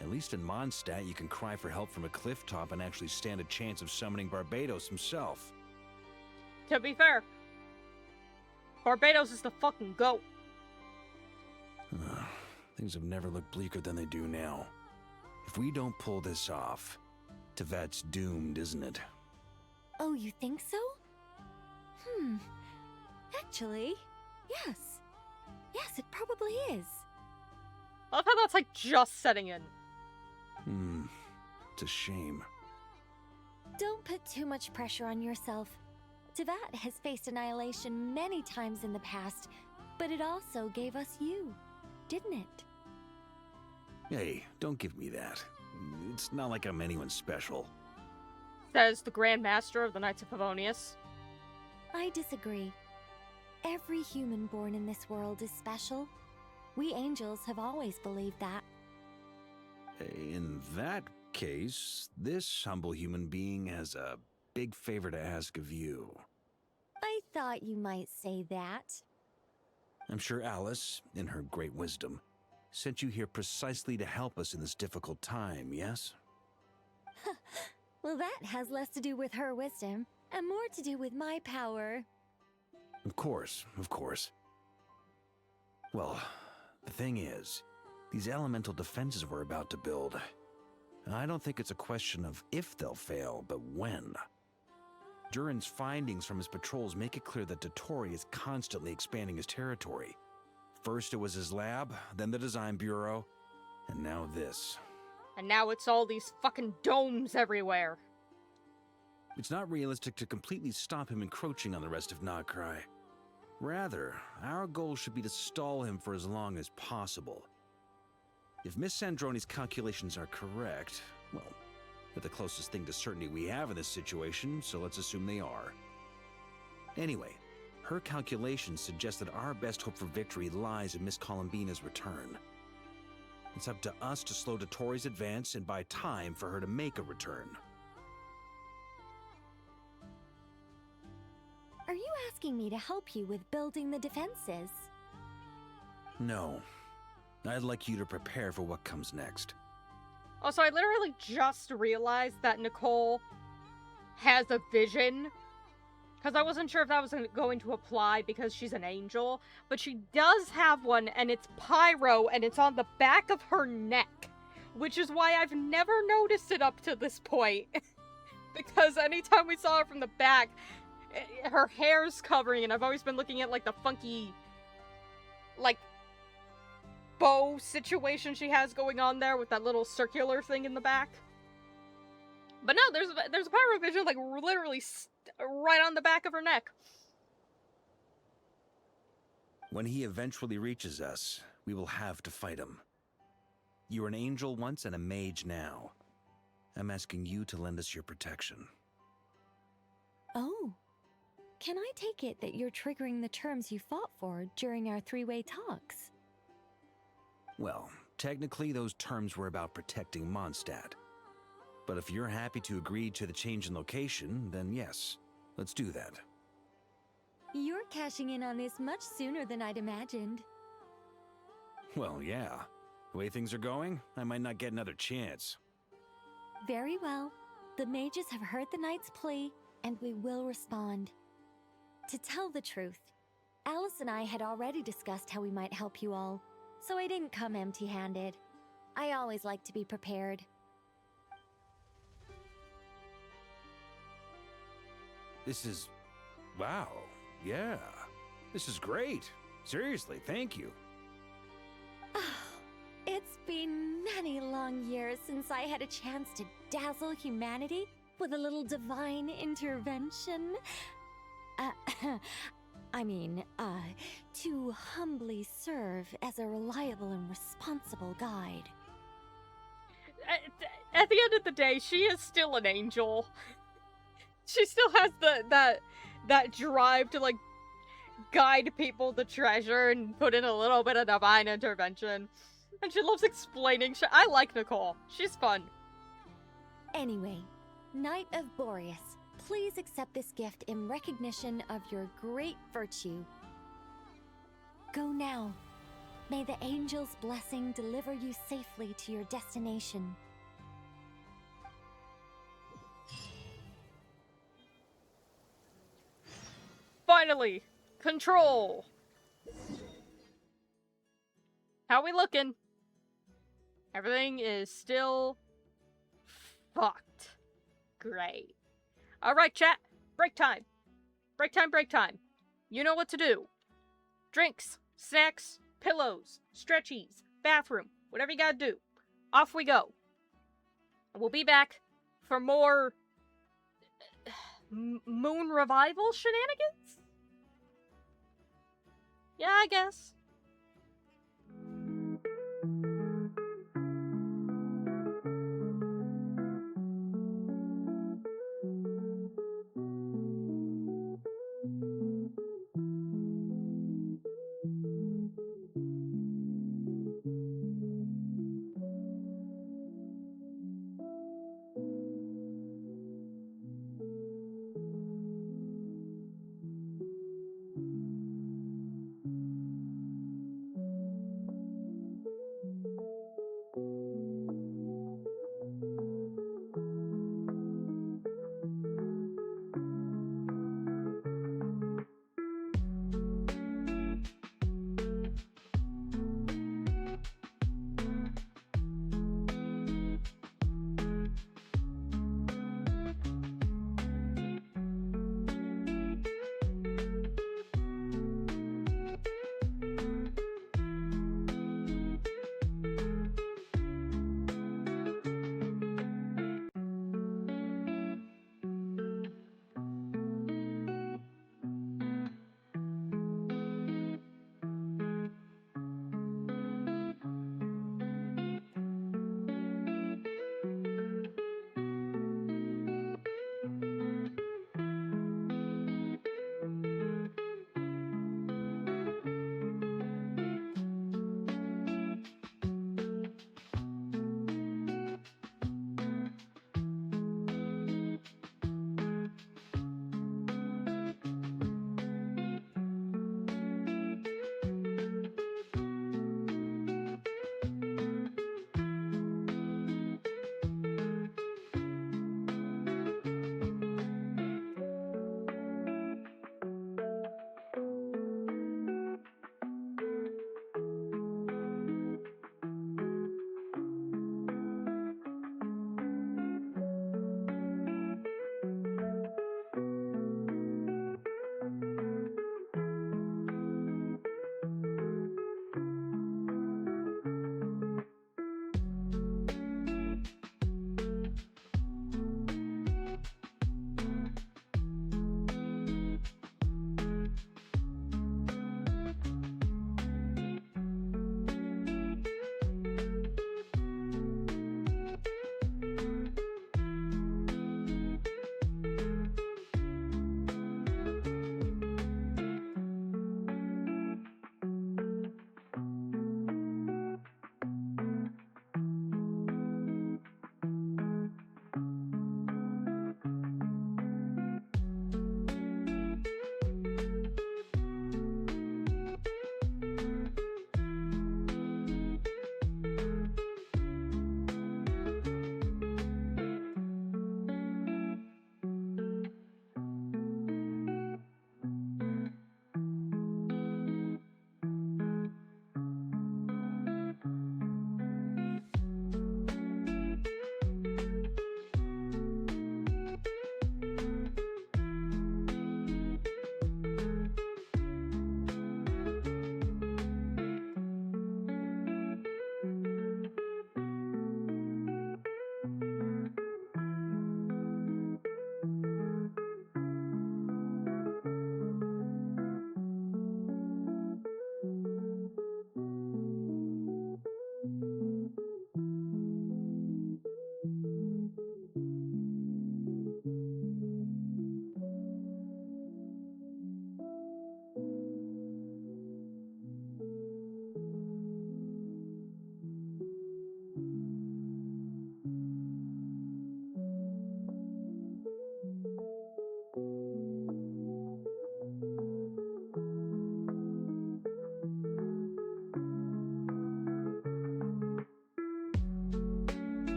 At least in Mondstadt, you can cry for help from a cliff top and actually stand a chance of summoning Barbados himself. To be fair, Barbados is the fucking GOAT. Things have never looked bleaker than they do now. If we don't pull this off, Teyvat's doomed, isn't it? Oh, you think so? Actually, yes. Yes, it probably is. I love how that's like just setting in. It's a shame. Don't put too much pressure on yourself. Teyvat has faced annihilation many times in the past, but it also gave us you, didn't it? Hey, don't give me that. It's not like I'm anyone special. Says the Grand Master of the Knights of Favonius. I disagree. Every human born in this world is special. We angels have always believed that. In that case, this humble human being has a big favor to ask of you. I thought you might say that. I'm sure Alice, in her great wisdom, sent you here precisely to help us in this difficult time, yes? Well, that has less to do with her wisdom, and more to do with my power. Of course, of course. Well, the thing is, these elemental defenses we're about to build, I don't think it's a question of if they'll fail, but when. Durin's findings from his patrols make it clear that Dottore is constantly expanding his territory. First it was his lab, then the design bureau, and now this. And now it's all these fucking domes everywhere. It's not realistic to completely stop him encroaching on the rest of Nod-Krai. Rather, our goal should be to stall him for as long as possible. If Miss Sandroni's calculations are correct, well, they're the closest thing to certainty we have in this situation, so let's assume they are. Anyway, her calculations suggest that our best hope for victory lies in Miss Columbina's return. It's up to us to slow Dottore's advance and buy time for her to make a return. Are you asking me to help you with building the defenses? No. I'd like you to prepare for what comes next. Also, I literally just realized that Nicole has a vision. Because I wasn't sure if that was going to apply because she's an angel. But she does have one, and it's pyro, and it's on the back of her neck. Which is why I've never noticed it up to this point. Because anytime we saw her from the back, her hair's covering, and I've always been looking at, like, the funky, like, bow situation she has going on there with that little circular thing in the back. But no, there's a pyro vision, like, literally right on the back of her neck. When he eventually reaches us, we will have to fight him. You were an angel once and a mage now. I'm asking you to lend us your protection. Oh. Can I take it that you're triggering the terms you fought for during our three-way talks? Well, technically those terms were about protecting Mondstadt. But if you're happy to agree to the change in location, then yes, let's do that. You're cashing in on this much sooner than I'd imagined. Well, yeah. The way things are going, I might not get another chance. Very well. The mages have heard the knight's plea, and we will respond. To tell the truth, Alice and I had already discussed how we might help you all, so I didn't come empty-handed. I always like to be prepared. This is... wow. Yeah. This is great. Seriously, thank you. It's been many long years since I had a chance to dazzle humanity with a little divine intervention. To humbly serve as a reliable and responsible guide. At the end of the day, she is still an angel. She still has that drive to, like, guide people to treasure and put in a little bit of divine intervention. And she loves explaining shit. I like Nicole. She's fun. Anyway, Knight of Boreas, please accept this gift in recognition of your great virtue. Go now. May the angel's blessing deliver you safely to your destination. Finally! Control! How we looking? Everything is still fucked. Great. Alright, chat. Break time. Break time, break time. You know what to do. Drinks, snacks, pillows, stretchies, bathroom, whatever you gotta do. Off we go. We'll be back for more moon revival shenanigans? Yeah, I guess.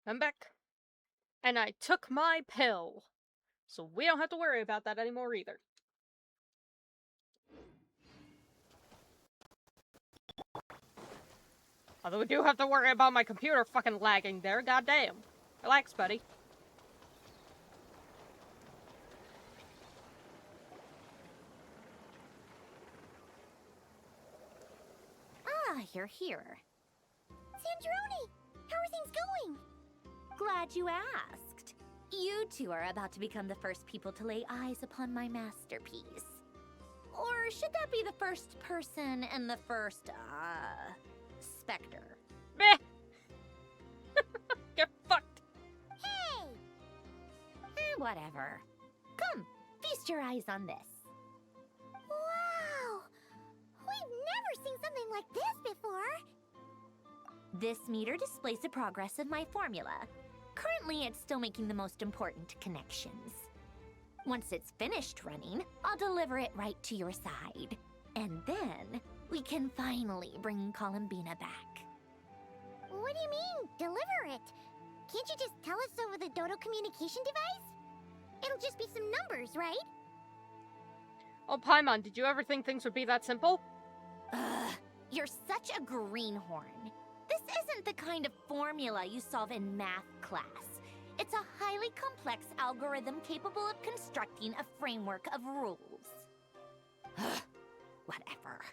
I'm back. And I took my pill. So we don't have to worry about that anymore either. Although we do have to worry about my computer fucking lagging there, goddamn. Relax, buddy. Ah, you're here. Sandrone! How are things going? Glad you asked. You two are about to become the first people to lay eyes upon my masterpiece. Or should that be the first person and the first, specter? Meh! Get fucked! Hey! Whatever. Come, feast your eyes on this. Wow! We've never seen something like this before! This meter displays the progress of my formula. Currently, it's still making the most important connections. Once it's finished running, I'll deliver it right to your side. And then, we can finally bring Columbina back. What do you mean, deliver it? Can't you just tell us over the Dodo communication device? It'll just be some numbers, right? Oh, Paimon, did you ever think things would be that simple? Ugh, you're such a greenhorn. This isn't the kind of formula you solve in math class. It's a highly complex algorithm capable of constructing a framework of rules. Ugh, whatever.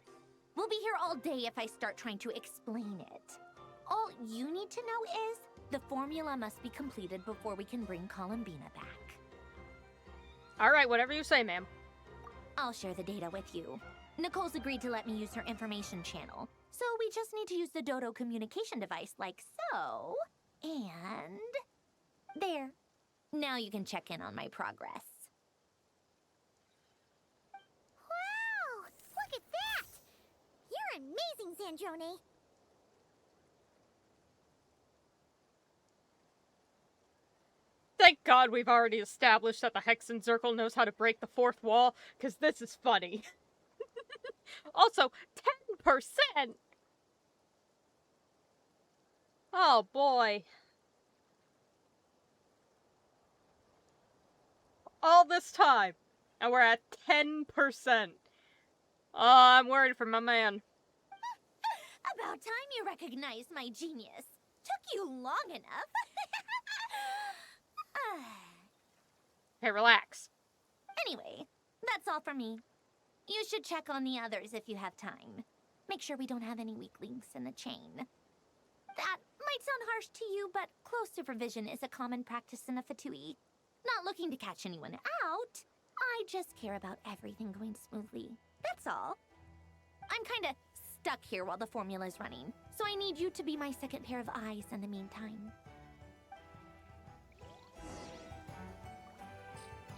We'll be here all day if I start trying to explain it. All you need to know is the formula must be completed before we can bring Columbina back. Alright, whatever you say, ma'am. I'll share the data with you. Nicole's agreed to let me use her information channel, so we just need to use the Dodo communication device like so. And... there. Now you can check in on my progress. Wow! Look at that! You're amazing, Sandrone! Thank God we've already established that the Hexen Circle knows how to break the fourth wall, because this is funny. Also, 10%! Oh boy. All this time, and we're at 10%. Oh, I'm worried for my man. About time you recognized my genius. Took you long enough. Hey, relax. Anyway, that's all from me. You should check on the others if you have time. Make sure we don't have any weak links in the chain. That might sound harsh to you, but close supervision is a common practice in a Fatui. Not looking to catch anyone out. I just care about everything going smoothly. That's all. I'm kinda stuck here while the formula's running, so I need you to be my second pair of eyes in the meantime.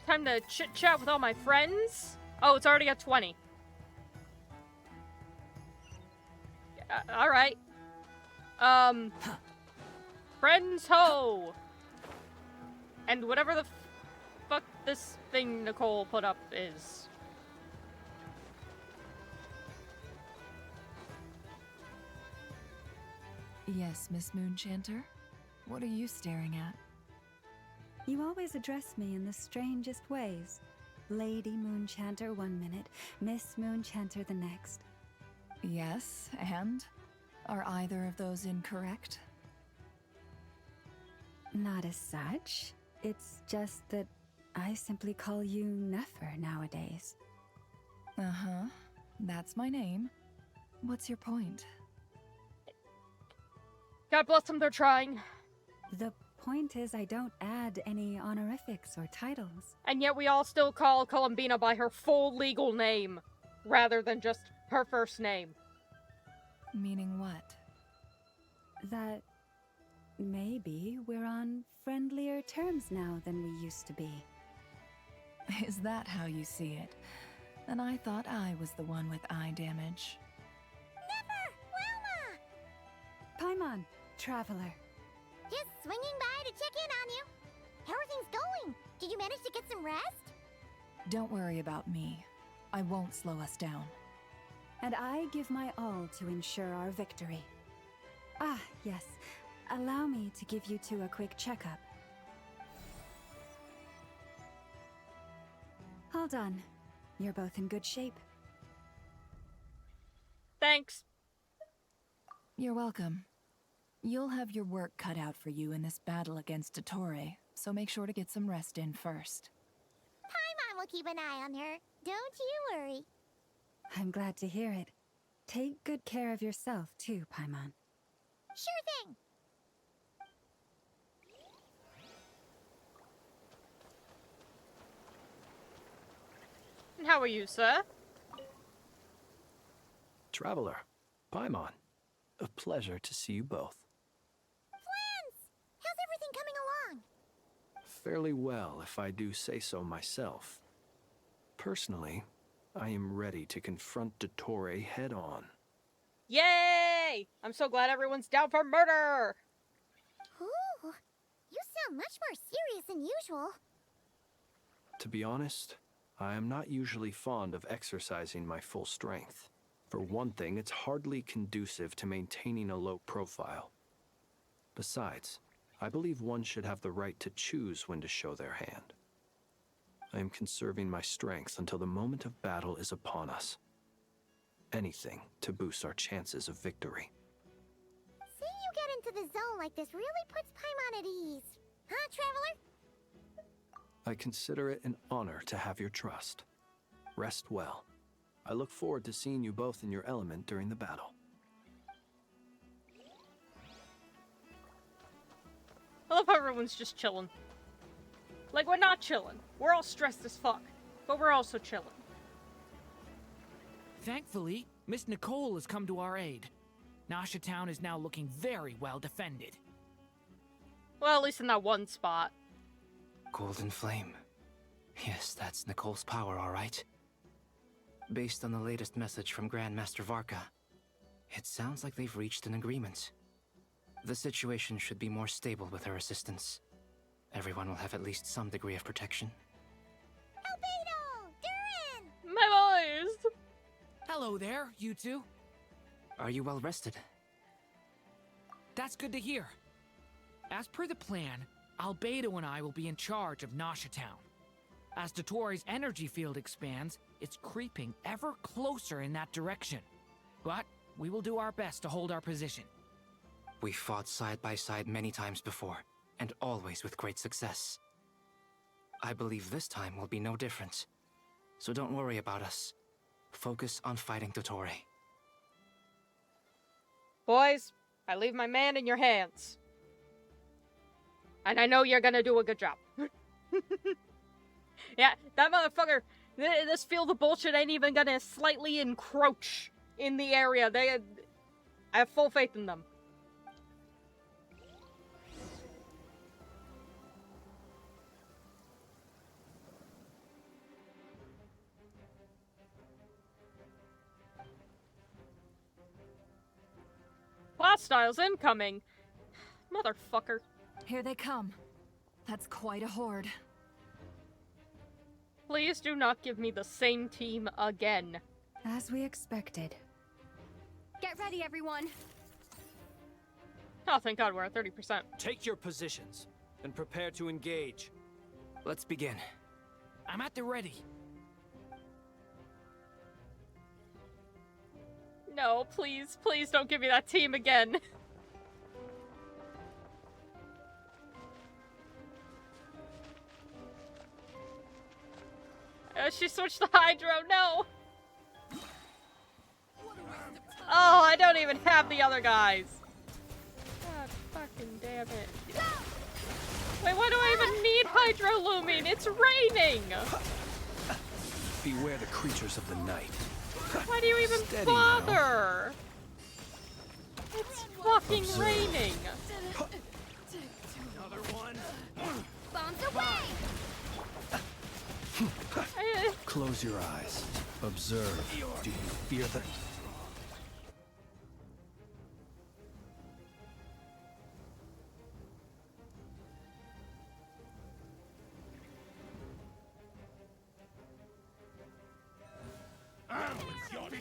Time to chit-chat with all my friends. Oh, it's already at 20. Alright. Friends ho! And whatever the fuck this thing Nicole put up is. Yes, Miss Moonchanter? What are you staring at? You always address me in the strangest ways. Lady Moonchanter 1 minute, Miss Moonchanter the next. Yes, and? Are either of those incorrect? Not as such. It's just that I simply call you Nefer nowadays. Uh-huh. That's my name. What's your point? God bless them, they're trying. The point is I don't add any honorifics or titles. And yet we all still call Columbina by her full legal name, rather than just her first name. Meaning what? That maybe we're on friendlier terms now than we used to be. Is that how you see it? Then I thought I was the one with eye damage. Never! Wilma! Paimon, traveler. Just swinging by to check in on you. How are things going? Did you manage to get some rest? Don't worry about me. I won't slow us down. And I give my all to ensure our victory. Ah, yes. Allow me to give you two a quick checkup. All done. You're both in good shape. Thanks. You're welcome. You'll have your work cut out for you in this battle against Dottore, so make sure to get some rest in first. Paimon will keep an eye on her. Don't you worry. I'm glad to hear it. Take good care of yourself, too, Paimon. Sure thing. And how are you, sir? Traveler, Paimon. A pleasure to see you both. Flans! How's everything coming along? Fairly well, if I do say so myself. Personally, I am ready to confront Dottore head-on. Yay! I'm so glad everyone's down for murder! Ooh, you sound much more serious than usual. To be honest, I am not usually fond of exercising my full strength. For one thing, it's hardly conducive to maintaining a low profile. Besides, I believe one should have the right to choose when to show their hand. I am conserving my strength until the moment of battle is upon us. Anything to boost our chances of victory. Seeing you get into the zone like this really puts Paimon at ease. Huh, Traveler? I consider it an honor to have your trust. Rest well. I look forward to seeing you both in your element during the battle. I love how everyone's just chilling. Like, we're not chilling. We're all stressed as fuck. But we're also chilling. Thankfully, Miss Nicole has come to our aid. Nasha Town is now looking very well defended. Well, at least in that one spot. Golden Flame. Yes, that's Nicole's power, all right. Based on the latest message from Grandmaster Varka, it sounds like they've reached an agreement. The situation should be more stable with her assistance. Everyone will have at least some degree of protection. Albedo! Durin! My boys! Hello there, you two. Are you well rested? That's good to hear. As per the plan, Albedo and I will be in charge of Nasha Town. As Dottore's energy field expands, it's creeping ever closer in that direction. But we will do our best to hold our position. We fought side by side many times before, and always with great success. I believe this time will be no different. So don't worry about us. Focus on fighting Dottore. Boys, I leave my man in your hands. And I know you're gonna do a good job. Yeah, that motherfucker, this field of bullshit ain't even gonna slightly encroach in the area. I have full faith in them. Hostiles incoming! Motherfucker. Here they come. That's quite a horde. Please do not give me the same team again. As we expected. Get ready, everyone. Oh, thank God we're at 30%. Take your positions and prepare to engage. Let's begin. I'm at the ready. No, please, please don't give me that team again. She switched to Hydro, no! Oh, I don't even have the other guys. God fucking damn it. Wait, why do I even need Hydro Looming? It's raining! Beware the creatures of the night. Why do you even Steady bother? It's fucking Observe. raining. Another one. Bombs away! Close your eyes. Observe. Do you fear the...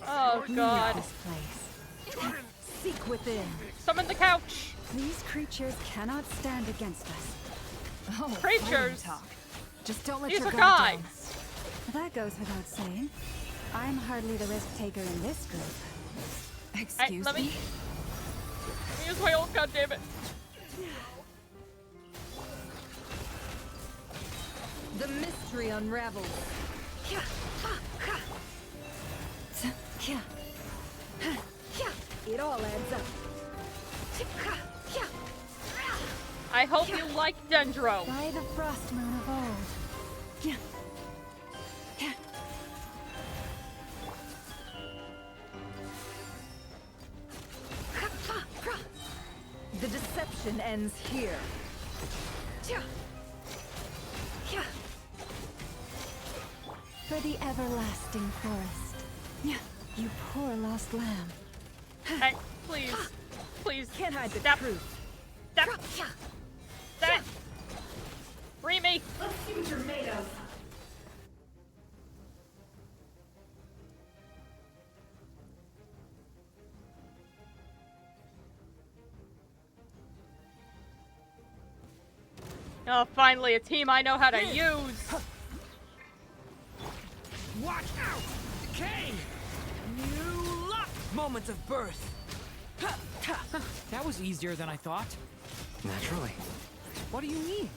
Oh God. Seek within. Summon the couch! These creatures cannot stand against us. Oh, Creatures. talk. Just don't let These your are guard down. guys. That goes without saying. I'm hardly the risk taker in this group. Excuse let me me? use my ult, goddammit. The mystery unravels. It all adds up. I hope you like Dendro. By the frost moon of old. The deception ends here. For the everlasting forest. You poor lost lamb. Hey, please. Please. Can't hide the Stop. truth. Stop. Stop. Free me. Let's see what you're made of. Oh, finally, a team I know how to use. Watch out! Decay! New luck! Moments of birth. That was easier than I thought. Naturally. What do you mean?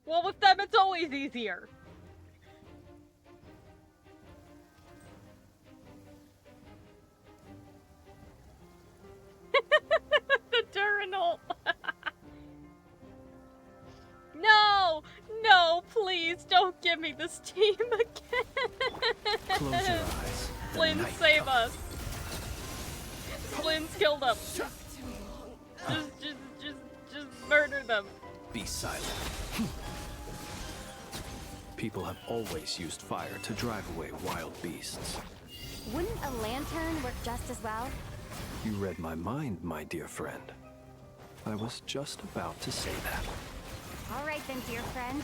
Well, with them, it's always easier. The Durinol. No! No, please, don't give me this team again. Close your eyes. The Flynn, night save comes. us. Flynn's killed them. Just murder them. Be silent. People have always used fire to drive away wild beasts. Wouldn't a lantern work just as well? You read my mind, my dear friend. I was just about to say that. All right then, dear friend.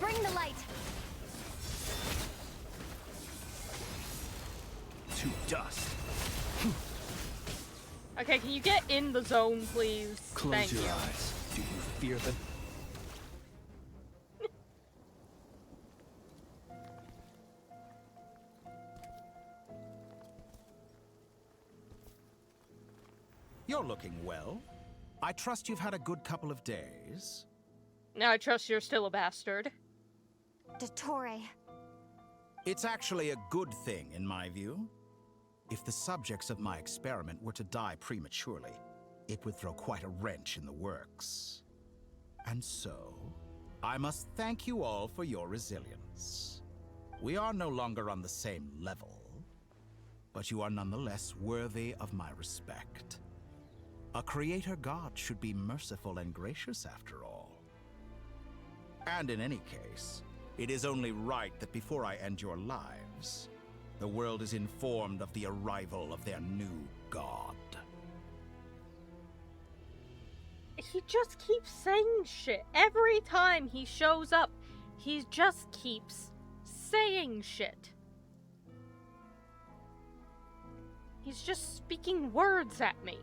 Bring the light. To dust. Okay, can you get in the zone, please? Close Thank your you. eyes. Do you fear them? You're looking well. I trust you've had a good couple of days. Now I trust you're still a bastard. Dottore. It's actually a good thing, in my view. If the subjects of my experiment were to die prematurely, it would throw quite a wrench in the works. And so, I must thank you all for your resilience. We are no longer on the same level, but you are nonetheless worthy of my respect. A creator god should be merciful and gracious after all. And in any case, it is only right that before I end your lives, the world is informed of the arrival of their new god. He just keeps saying shit. Every time he shows up, he just keeps saying shit. He's just speaking words at me.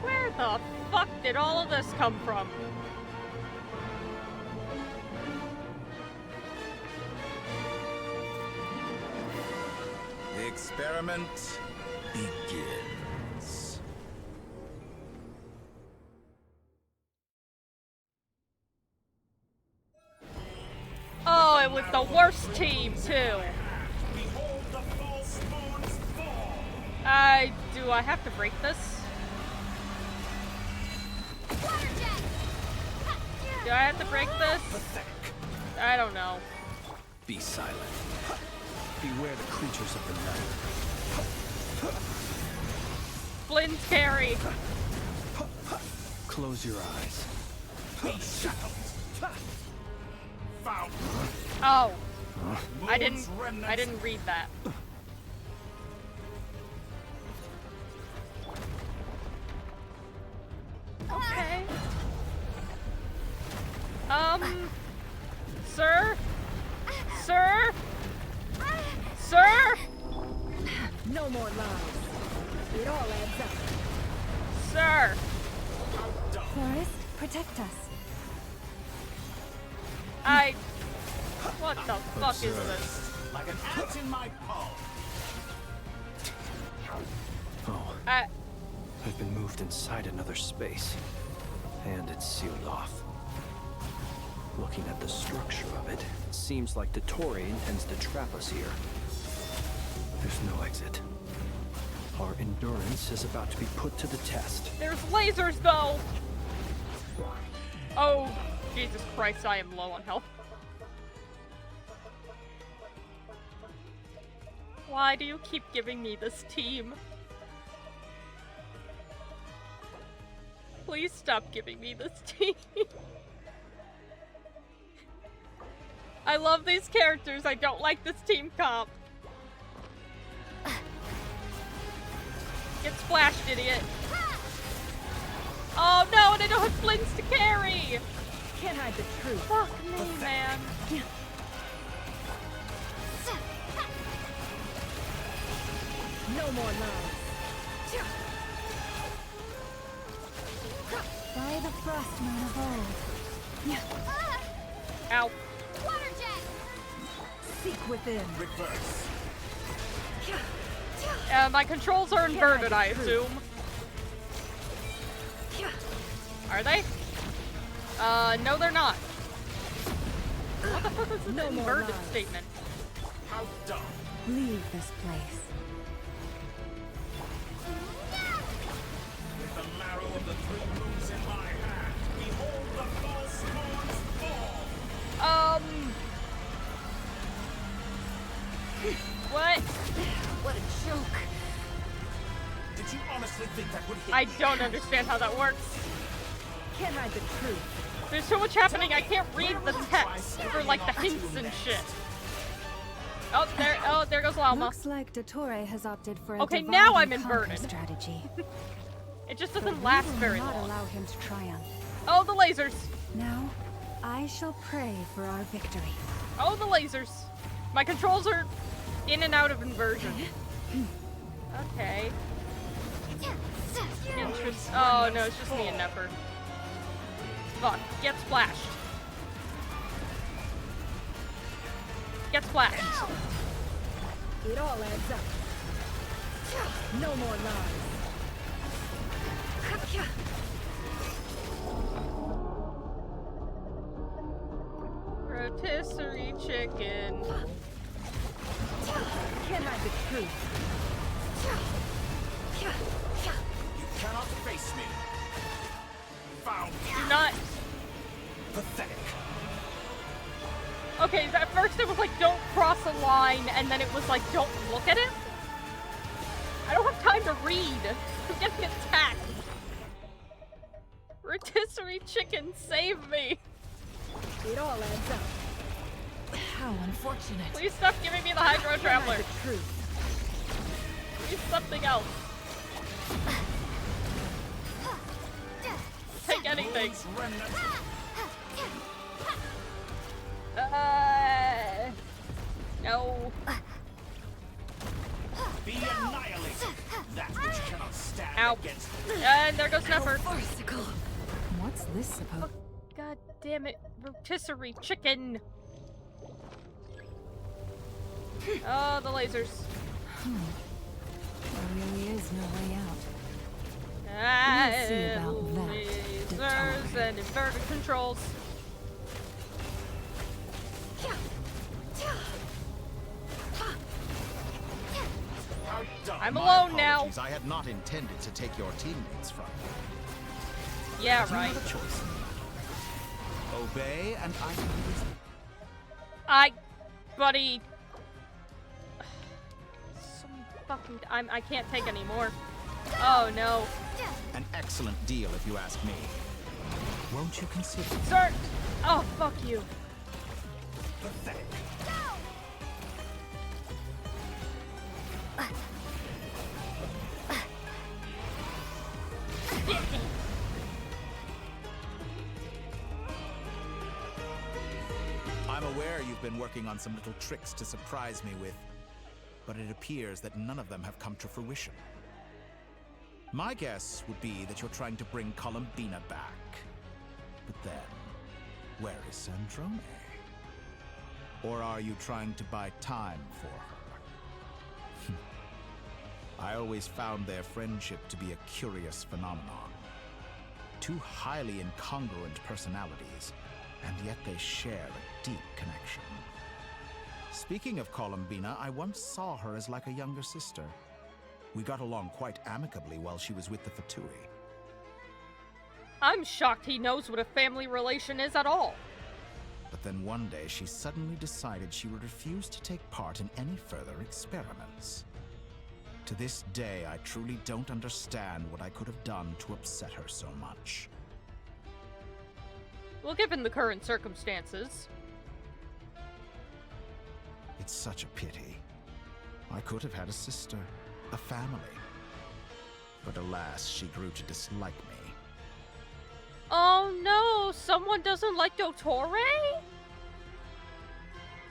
Where the fuck did all of this come from? The experiment begins. Oh, went with the worst team, too. Do I have to break this? Do I have to break this? I don't know. Be silent. Beware the creatures of the night. Flynn's carry. Close your eyes. Oh. I didn't read that. Okay. Sir? Sir? Sir? No more lies. It all adds up. Sir? Forest, protect us. What the fuck is this? Like an ant in my palm. Oh. I've been moved inside another space. And it's sealed off. Looking at the structure of it, it seems like Dottore intends to trap us here. There's no exit. Our endurance is about to be put to the test. There's lasers, though! Oh, Jesus Christ, I am low on health. Why do you keep giving me this team? Please stop giving me this team. I love these characters. I don't like this team comp. Get splashed, idiot. Oh no, and I don't have Flints to carry! Can't hide the truth. Fuck me, man. No more lies. By the frost moon of old. Ow. Water jet! Seek within. Reverse. My controls are inverted, I assume. Are they? No they're not. What the fuck is an inverted statement? How dumb. Leave this place. With the marrow of the three moons in my hand, behold the false moons fall. What? What a joke. Did you honestly think that would hit I me? don't understand how that works. Can't hide the truth. There's so much happening, I can't read the text for like the hints and shit. Oh, there goes Llama. Looks like Dottore has opted for a Okay, divide now and I'm conquer inverted. strategy. It just But doesn't we last will very not long. allow him to triumph. Oh, the lasers. Now, I shall pray for our victory. Oh, the lasers. My controls are in and out of inversion. Okay. Interest. Oh no, it's just me and Nepper. Fuck. Get splashed. Get splashed. It all adds up. No more lies. Rotisserie chicken. Can't hide the truth. You cannot face me. Found. Do not. Pathetic. Okay, at first it was like, don't cross a line, and then it was like, don't look at it? I don't have time to read. I'm getting attacked. Rotisserie chicken, save me. It all adds up. How unfortunate. Please stop giving me the Hydro Traveler. The truth. Please something else. Take anything. No. Be annihilated. That which cannot stand Ow. against. And there goes Snapper. What's this supposed? God damn it, rotisserie chicken. Oh, the lasers. There really is no way out. We'll see about that, lasers and inverted controls. I'm My alone now. apologies, I had not intended to take your teammates from you. Yeah, But you right. have a choice in the matter. Obey, and I can use Buddy. So fucking. I can't take any more. Oh no. an excellent deal, if you ask me. Won't you consider? Sir. Oh fuck you. Pathetic. I'm aware you've been working on some little tricks to surprise me with, but it appears that none of them have come to fruition. My guess would be that you're trying to bring Columbina back. But then, where is Sandrone? Or are you trying to buy time for her? I always found their friendship to be a curious phenomenon. Two highly incongruent personalities, and yet they share a deep connection. Speaking of Columbina, I once saw her as like a younger sister. We got along quite amicably while she was with the Fatui. I'm shocked he knows what a family relation is at all. But then one day she suddenly decided she would refuse to take part in any further experiments. To this day, I truly don't understand what I could have done to upset her so much. Well, given the current circumstances. It's such a pity. I could have had a sister, a family. But alas, she grew to dislike me. Oh no, someone doesn't like Dottore?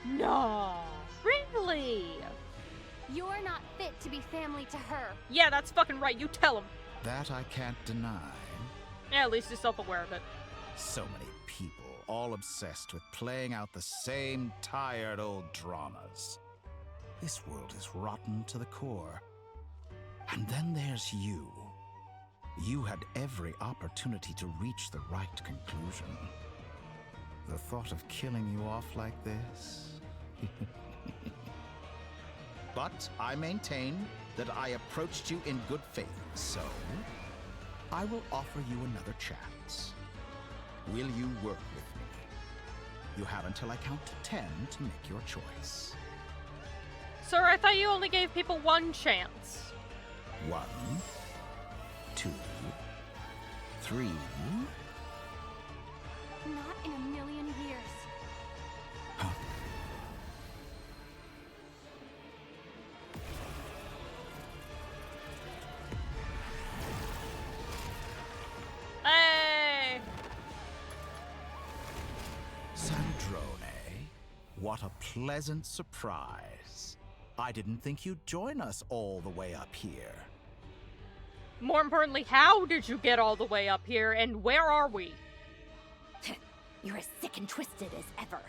No, really? You're not fit to be family to her. Yeah, that's fucking right, you tell him. That I can't deny. Yeah, at least he's self-aware of it. So many people, all obsessed with playing out the same tired old dramas. This world is rotten to the core. And then there's you. You had every opportunity to reach the right conclusion. The thought of killing you off like this? But I maintain that I approached you in good faith, so I will offer you another chance. Will you work with me? You have until I count to 10 to make your choice. Sir, I thought you only gave people one chance. 1, 2, 3. Not in a million years. Hey! Sandrone, what a pleasant surprise. I didn't think you'd join us all the way up here. More importantly, how did you get all the way up here, and where are we? You're as sick and twisted as ever.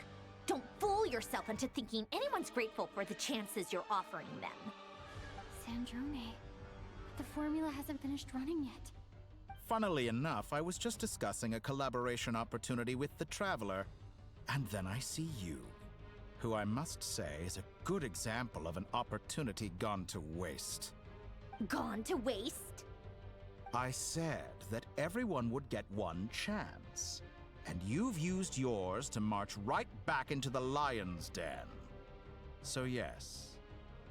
Don't fool yourself into thinking anyone's grateful for the chances you're offering them. Sandrone, the formula hasn't finished running yet. Funnily enough, I was just discussing a collaboration opportunity with the Traveler, and then I see you, who I must say is a good example of an opportunity gone to waste. Gone to waste? I said that everyone would get one chance, and you've used yours to march right back into the lion's den. So yes,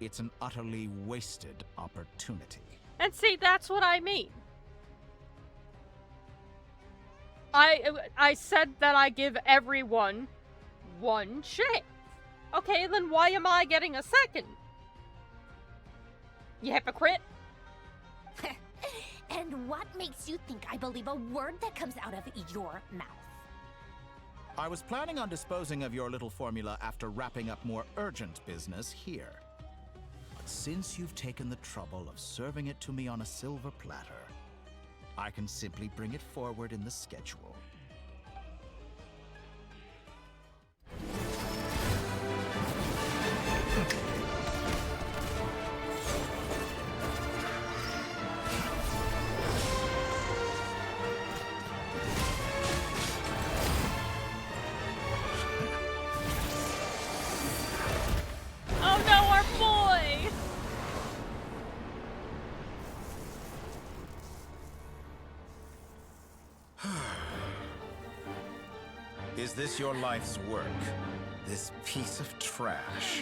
it's an utterly wasted opportunity. And see, that's what I mean. I said that I give everyone one chance. Okay, then why am I getting a second? You hypocrite. And what makes you think I believe a word that comes out of your mouth? I was planning on disposing of your little formula after wrapping up more urgent business here. But since you've taken the trouble of serving it to me on a silver platter, I can simply bring it forward in the schedule. Oh no, our boy! Is this your life's work? This piece of trash?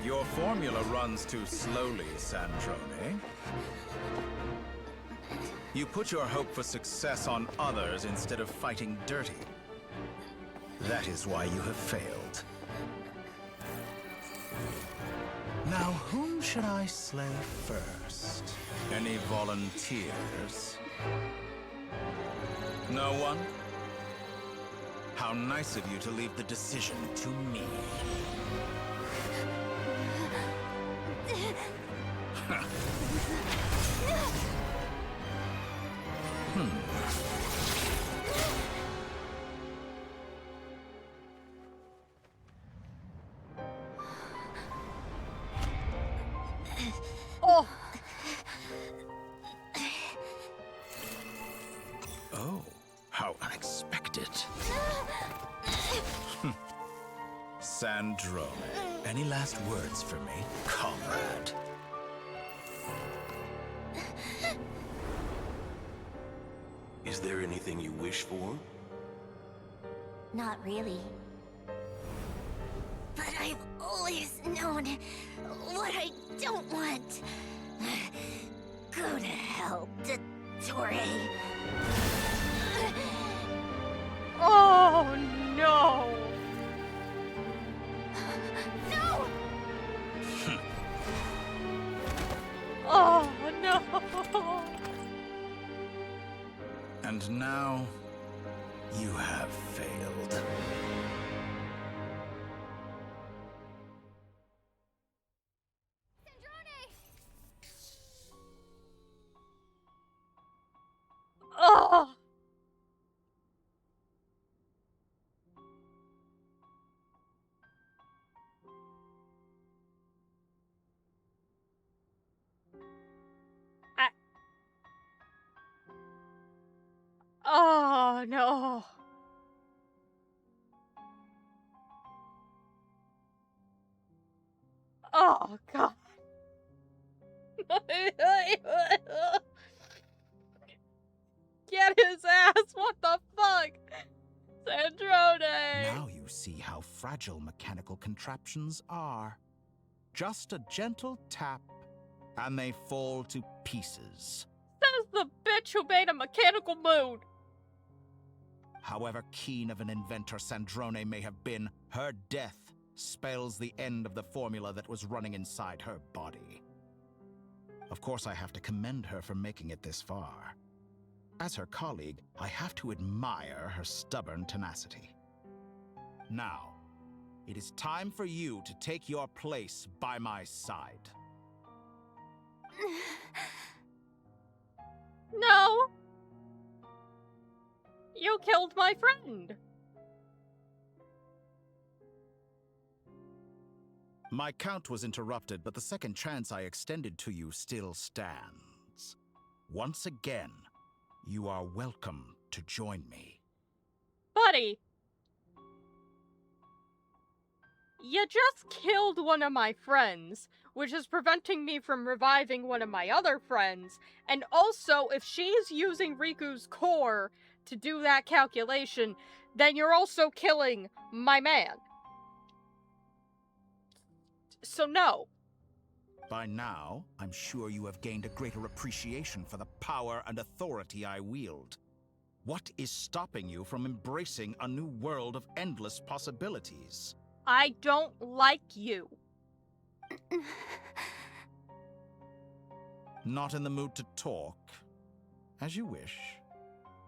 Your formula runs too slowly, Sandrone. You put your hope for success on others instead of fighting dirty. That is why you have failed. Now, whom should I slay first? Any volunteers? No one? How nice of you to leave the decision to me. Oh! Oh, how unexpected. Sandrone, any last words for me, comrade? Is there anything you wish for? Not really. But I've always known what I don't want. Go to hell, Dottore. Oh no! No! Oh no! And now, you have failed. Oh! Oh no! Oh god! Get his ass! What the fuck? Sandrone! Now you see how fragile mechanical contraptions are. Just a gentle tap, and they fall to pieces. Says the bitch who made a mechanical moon! However keen of an inventor Sandrone may have been, her death spells the end of the formula that was running inside her body. Of course, I have to commend her for making it this far. As her colleague, I have to admire her stubborn tenacity. Now, it is time for you to take your place by my side. No! You killed my friend! My count was interrupted, but the second chance I extended to you still stands. Once again, you are welcome to join me. Buddy! You just killed one of my friends, which is preventing me from reviving one of my other friends, and also, if she's using Riku's core to do that calculation, then you're also killing my man. So no. By now, I'm sure you have gained a greater appreciation for the power and authority I wield. What is stopping you from embracing a new world of endless possibilities? I don't like you. Not in the mood to talk? As you wish.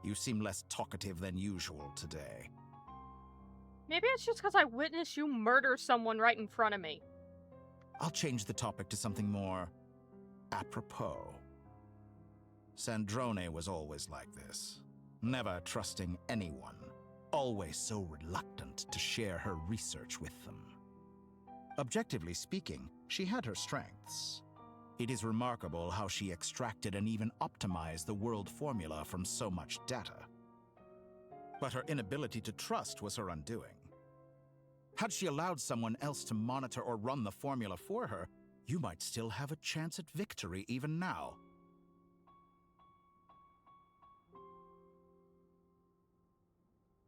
You seem less talkative than usual today. Maybe it's just because I witnessed you murder someone right in front of me. I'll change the topic to something more apropos. Sandrone was always like this, never trusting anyone, always so reluctant to share her research with them. Objectively speaking, she had her strengths. It is remarkable how she extracted and even optimized the world formula from so much data. But her inability to trust was her undoing. Had she allowed someone else to monitor or run the formula for her, you might still have a chance at victory even now.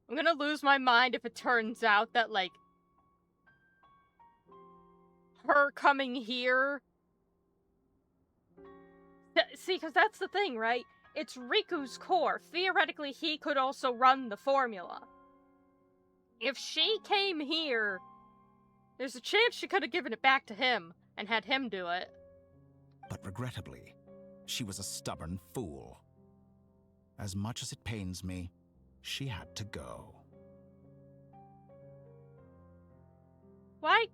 I'm gonna lose my mind if it turns out that, like, her coming here... See, because that's the thing, right? It's Riku's core. Theoretically, he could also run the formula. If she came here, there's a chance she could have given it back to him and had him do it. But regrettably, she was a stubborn fool. As much as it pains me, she had to go. Why?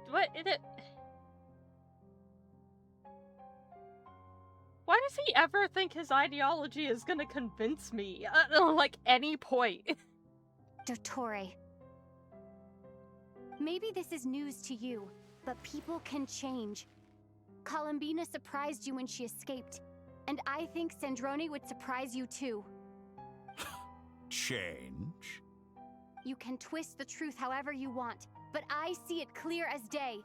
What is it? Why does he ever think his ideology is gonna convince me? Like, any point. Dottore. Maybe this is news to you, but people can change. Columbina surprised you when she escaped, and I think Sandrone would surprise you too. Change? You can twist the truth however you want, but I see it clear as day.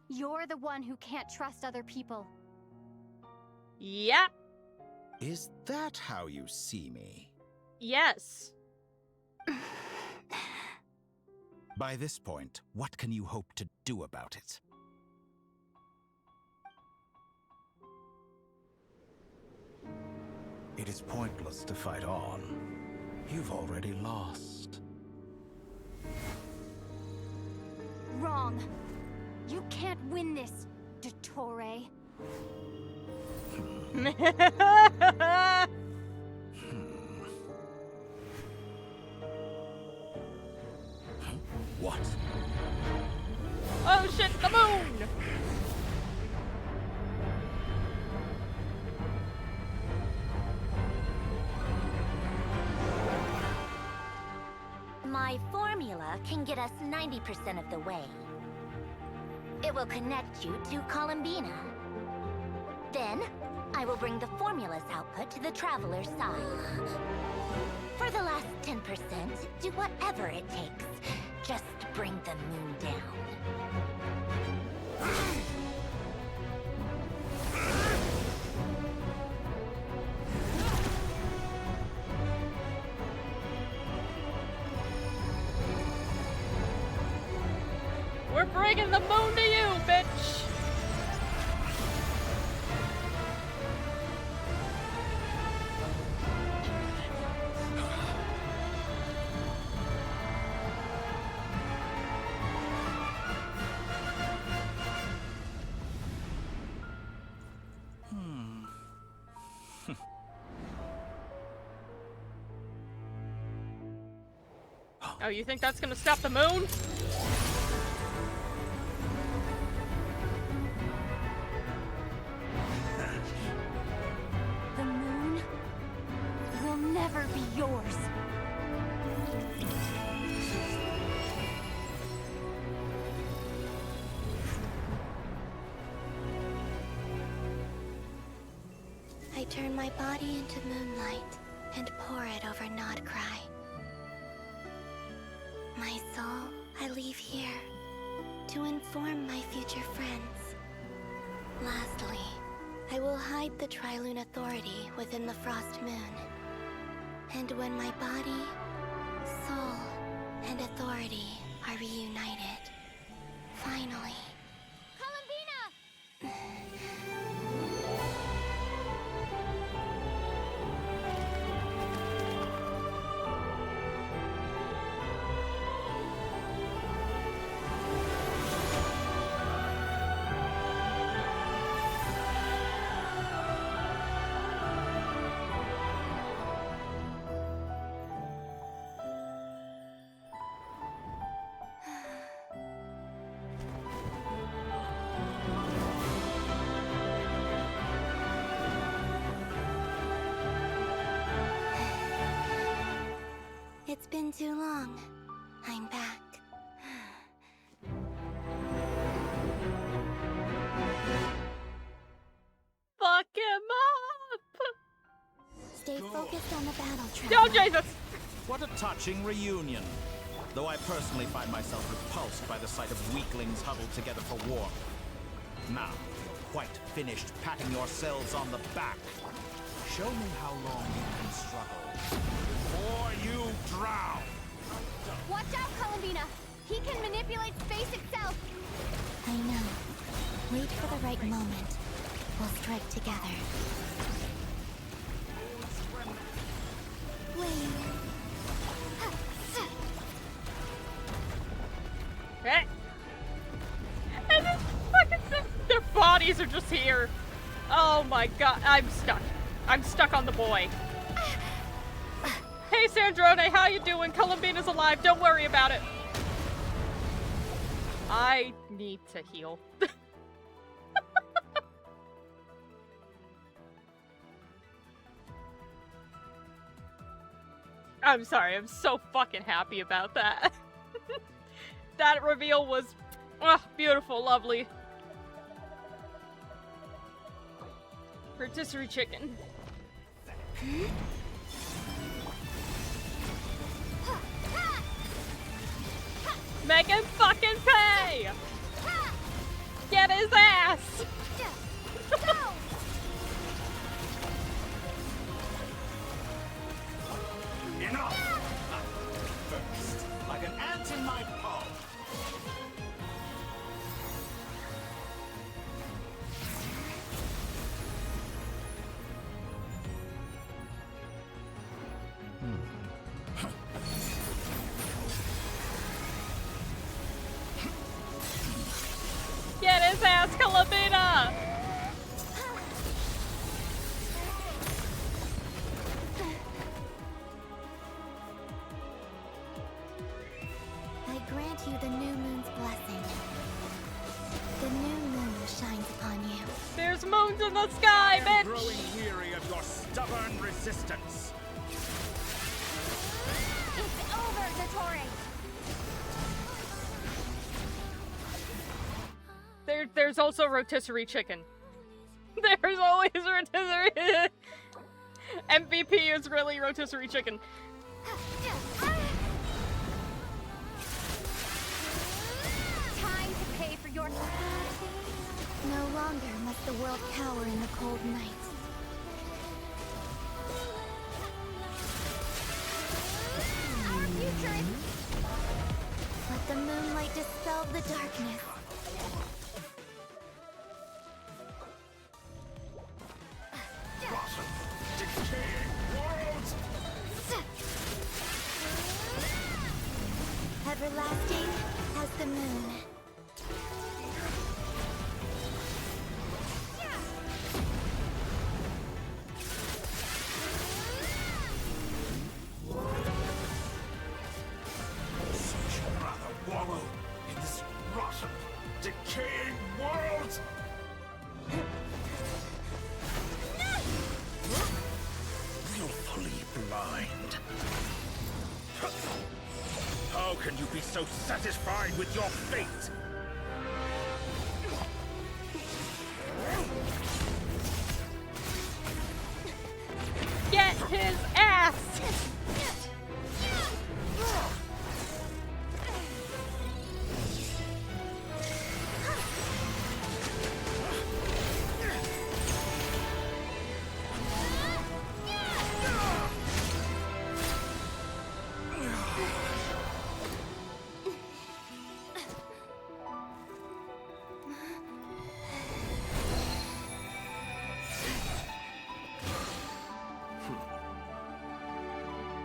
You're the one who can't trust other people. Yep. Is that how you see me? Yes. By this point, what can you hope to do about it? It is pointless to fight on. You've already lost. Wrong. You can't win this, Dottore. What? Oh shit, the moon! My formula can get us 90% of the way. It will connect you to Columbina. Then, I will bring the formula's output to the Traveler's side. For the last 10%, do whatever it takes. Just bring the moon down. We're bringing the moon to you, bitch! Oh, you think that's gonna stop the moon? The moon will never be yours. I turn my body into moonlight and pour it over Nod-Krai. My soul, I leave here to inform my future friends. Lastly, I will hide the Trilune Authority within the Frost Moon. And when my body, soul, and authority are reunited, finally... It's been too long. I'm back. focused on the battle, No, Traveler. Jesus! What a touching reunion. Though I personally find myself repulsed by the sight of weaklings huddled together for warmth. Now, you're quite finished patting yourselves on the back. Show me how long you can struggle, before you drown! Watch out, Columbina! He can manipulate space itself! I know. Wait for the right moment. We'll strike together. Wait. And this fucking their bodies are just here. Oh my god, I'm stuck. I'm stuck on the boy. Hey Sandrone, how you doing? Columbina's alive, don't worry about it. I need to heal. I'm sorry, I'm so fucking happy about that. That reveal was beautiful, lovely. Rotisserie chicken. Make him fucking pay! Get his ass! Enough! First, like an ant in my paw. Get his ass, Columbina! I grant you the new moon's blessing. The new moon shines upon you. There's moons in the sky, I am bitch! growing weary of your stubborn resistance. It's over, Dottore! There's also rotisserie chicken. There's always rotisserie. MVP is really rotisserie chicken. Time to pay for your... No longer must the world cower in the cold nights. Our future is... Let the moonlight dispel the darkness. Everlasting as the moon. Such rather wallow in this rotten, decaying world! Willfully blind. How can you be so satisfied with your fate? Get his ass!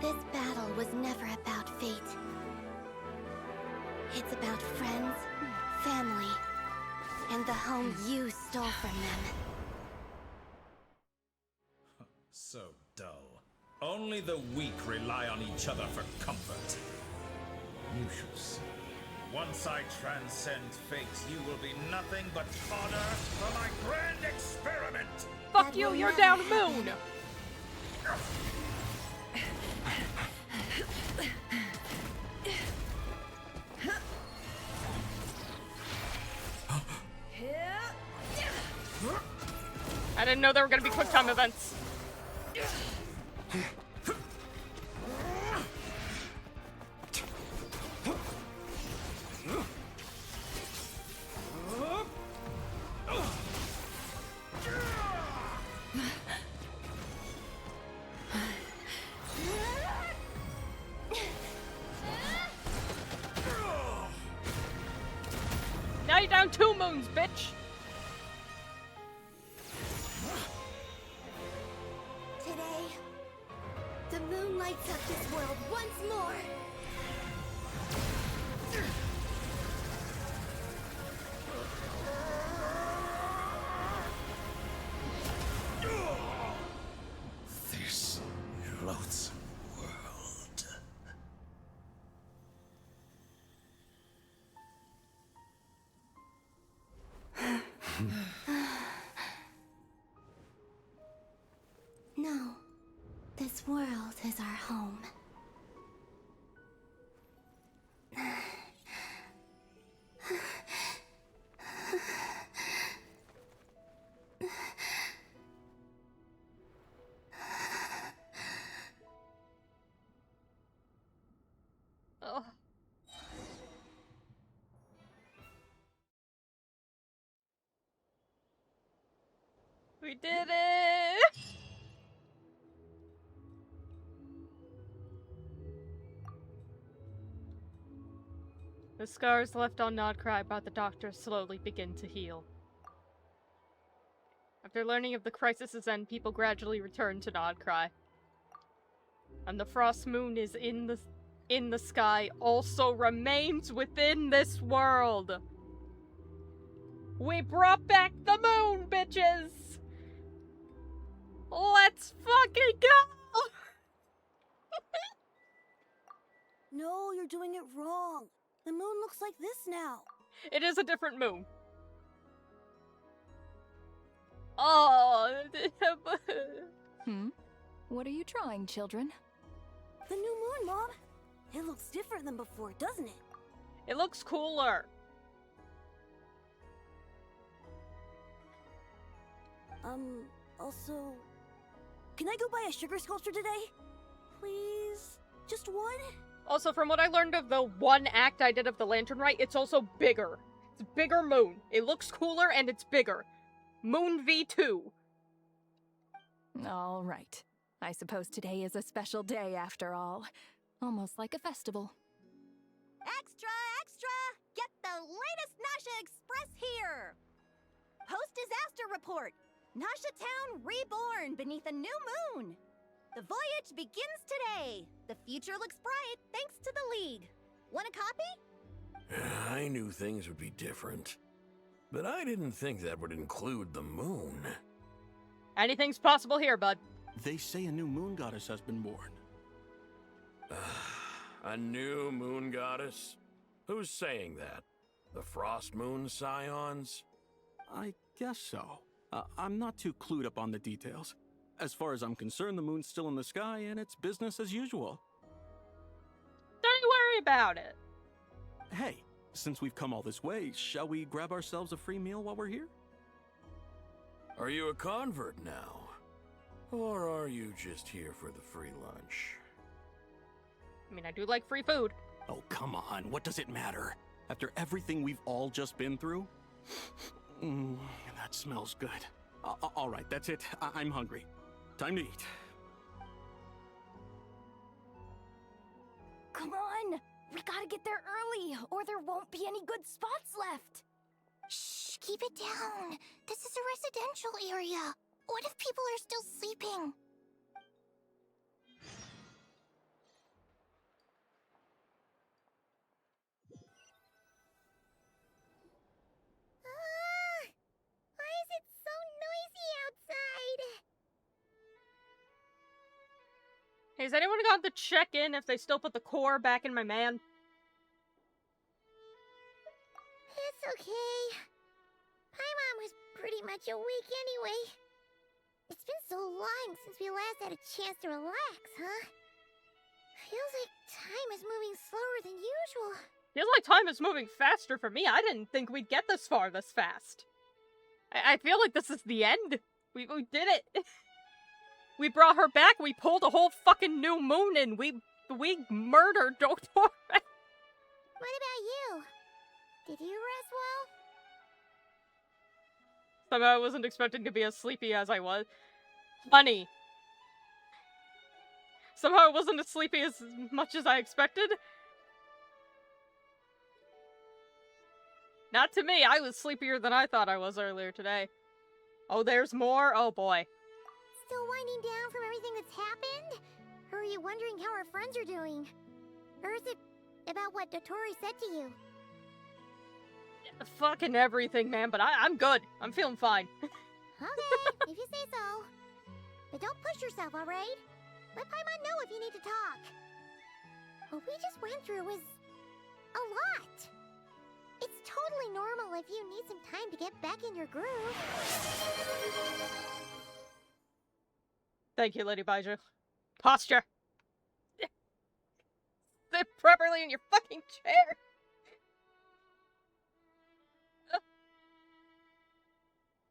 This battle was never about fate. It's about friends, family, and the home you stole from them. So dull. Only the weak rely on each other for comfort. You shall see. Once I transcend fate, you will be nothing but fodder for my grand experiment! Fuck you, you're down moon! I didn't know there were gonna be quick time events. lay down 2 moons, bitch! Today, the moon lights up this world once more. This loathsome world. No, this world is our home. Oh. We did it! The scars left on Nod-Krai by the doctor slowly begin to heal. After learning of the crisis's end, people gradually return to Nod-Krai. And the frost moon is in the sky also remains within this world. We brought back the moon, bitches! Let's fucking go! No, you're doing it wrong. The moon looks like this now. It is a different moon. Oh. What are you trying, children? The new moon, Mom. It looks different than before, doesn't it? It looks cooler. Also, can I go buy a sugar sculpture today? Please? Just one? Also, from what I learned of the one act I did of the Lantern Rite, it's also bigger. It's a bigger moon. It looks cooler and it's bigger. Moon V2. All right. I suppose today is a special day after all. Almost like a festival. Extra, extra! Get the latest Nasha Express here! Post-disaster report! Nasha Town reborn beneath a new moon! The voyage begins today! The future looks bright thanks to the League. Want a copy? I knew things would be different, but I didn't think that would include the moon. Anything's possible here, bud. They say a new moon goddess has been born. A new moon goddess? Who's saying that? The Frost Moon Scions? I guess so. I'm not too clued up on the details. As far as I'm concerned, the moon's still in the sky and it's business as usual. Don't worry about it. Hey, since we've come all this way, shall we grab ourselves a free meal while we're here? Are you a convert now? Or are you just here for the free lunch? I mean, I do like free food. Oh, come on. What does it matter? After everything we've all just been through? That smells good. All right, that's it. I'm hungry. Time to eat. Come on! We gotta get there early, or there won't be any good spots left! Shh, keep it down. This is a residential area. What if people are still sleeping? Why is it so noisy outside? Hey, has anyone gone to check in if they still put the core back in my man? It's okay. My mom was pretty much awake anyway. It's been so long since we last had a chance to relax, huh? Feels like time is moving slower than usual. Feels like time is moving faster for me. I didn't think we'd get this far this fast. I feel like this is the end. We did it. We brought her back. We pulled a whole fucking new moon and we murdered Dr. What about you? Did you rest well? Somehow I wasn't expecting to be as sleepy as I was. Funny. Somehow I wasn't as sleepy as much as I expected. Not to me. I was sleepier than I thought I was earlier today. Oh, there's more? Oh, boy. Still winding down from everything that's happened? Or are you wondering how our friends are doing? Or is it about what Dotori said to you? Fucking everything, man, but I'm good. I'm feeling fine. Okay, if you say so. But don't push yourself, alright? Let Paimon know if you need to talk. What we just went through was a lot. It's totally normal if you need some time to get back in your groove. Thank you, Lady Baiju. Posture! Sit properly in your fucking chair!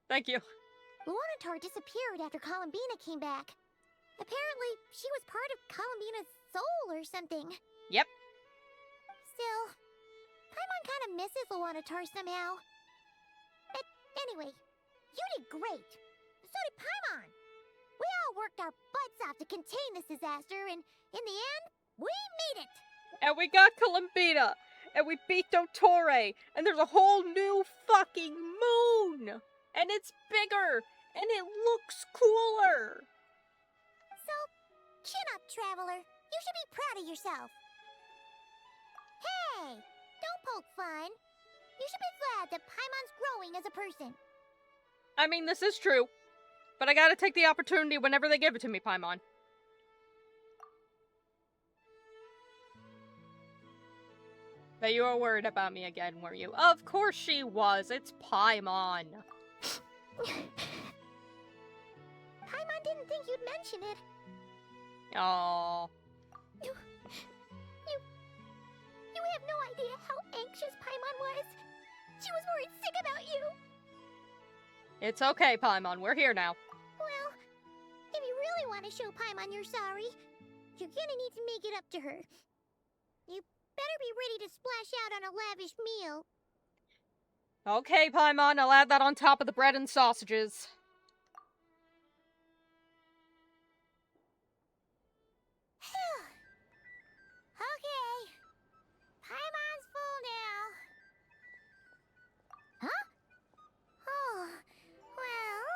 Thank you. Luanatar disappeared after Columbina came back. Apparently, she was part of Columbina's soul or something. Yep. Still, Paimon kind of misses Luanatar somehow. But anyway, you did great. So did Paimon. We all worked our butts off to contain this disaster, and in the end, we made it. And we got Columbina, and we beat Dottore, and there's a whole new fucking moon! And it's bigger, and it looks cooler! So, chin up, Traveler. You should be proud of yourself. Hey, don't poke fun. You should be glad that Paimon's growing as a person. I mean, this is true, but I gotta take the opportunity whenever they give it to me, Paimon. But you were worried about me again, were you? Of course she was. It's Paimon. Paimon didn't think you'd mention it. Aww. You have no idea how anxious Paimon was. She was worried sick about you. It's okay, Paimon. We're here now. Well, if you really want to show Paimon you're sorry, you're gonna need to make it up to her. You better be ready to splash out on a lavish meal. Okay, Paimon, I'll add that on top of the bread and sausages. Okay. Paimon's full now. Huh? Oh, well...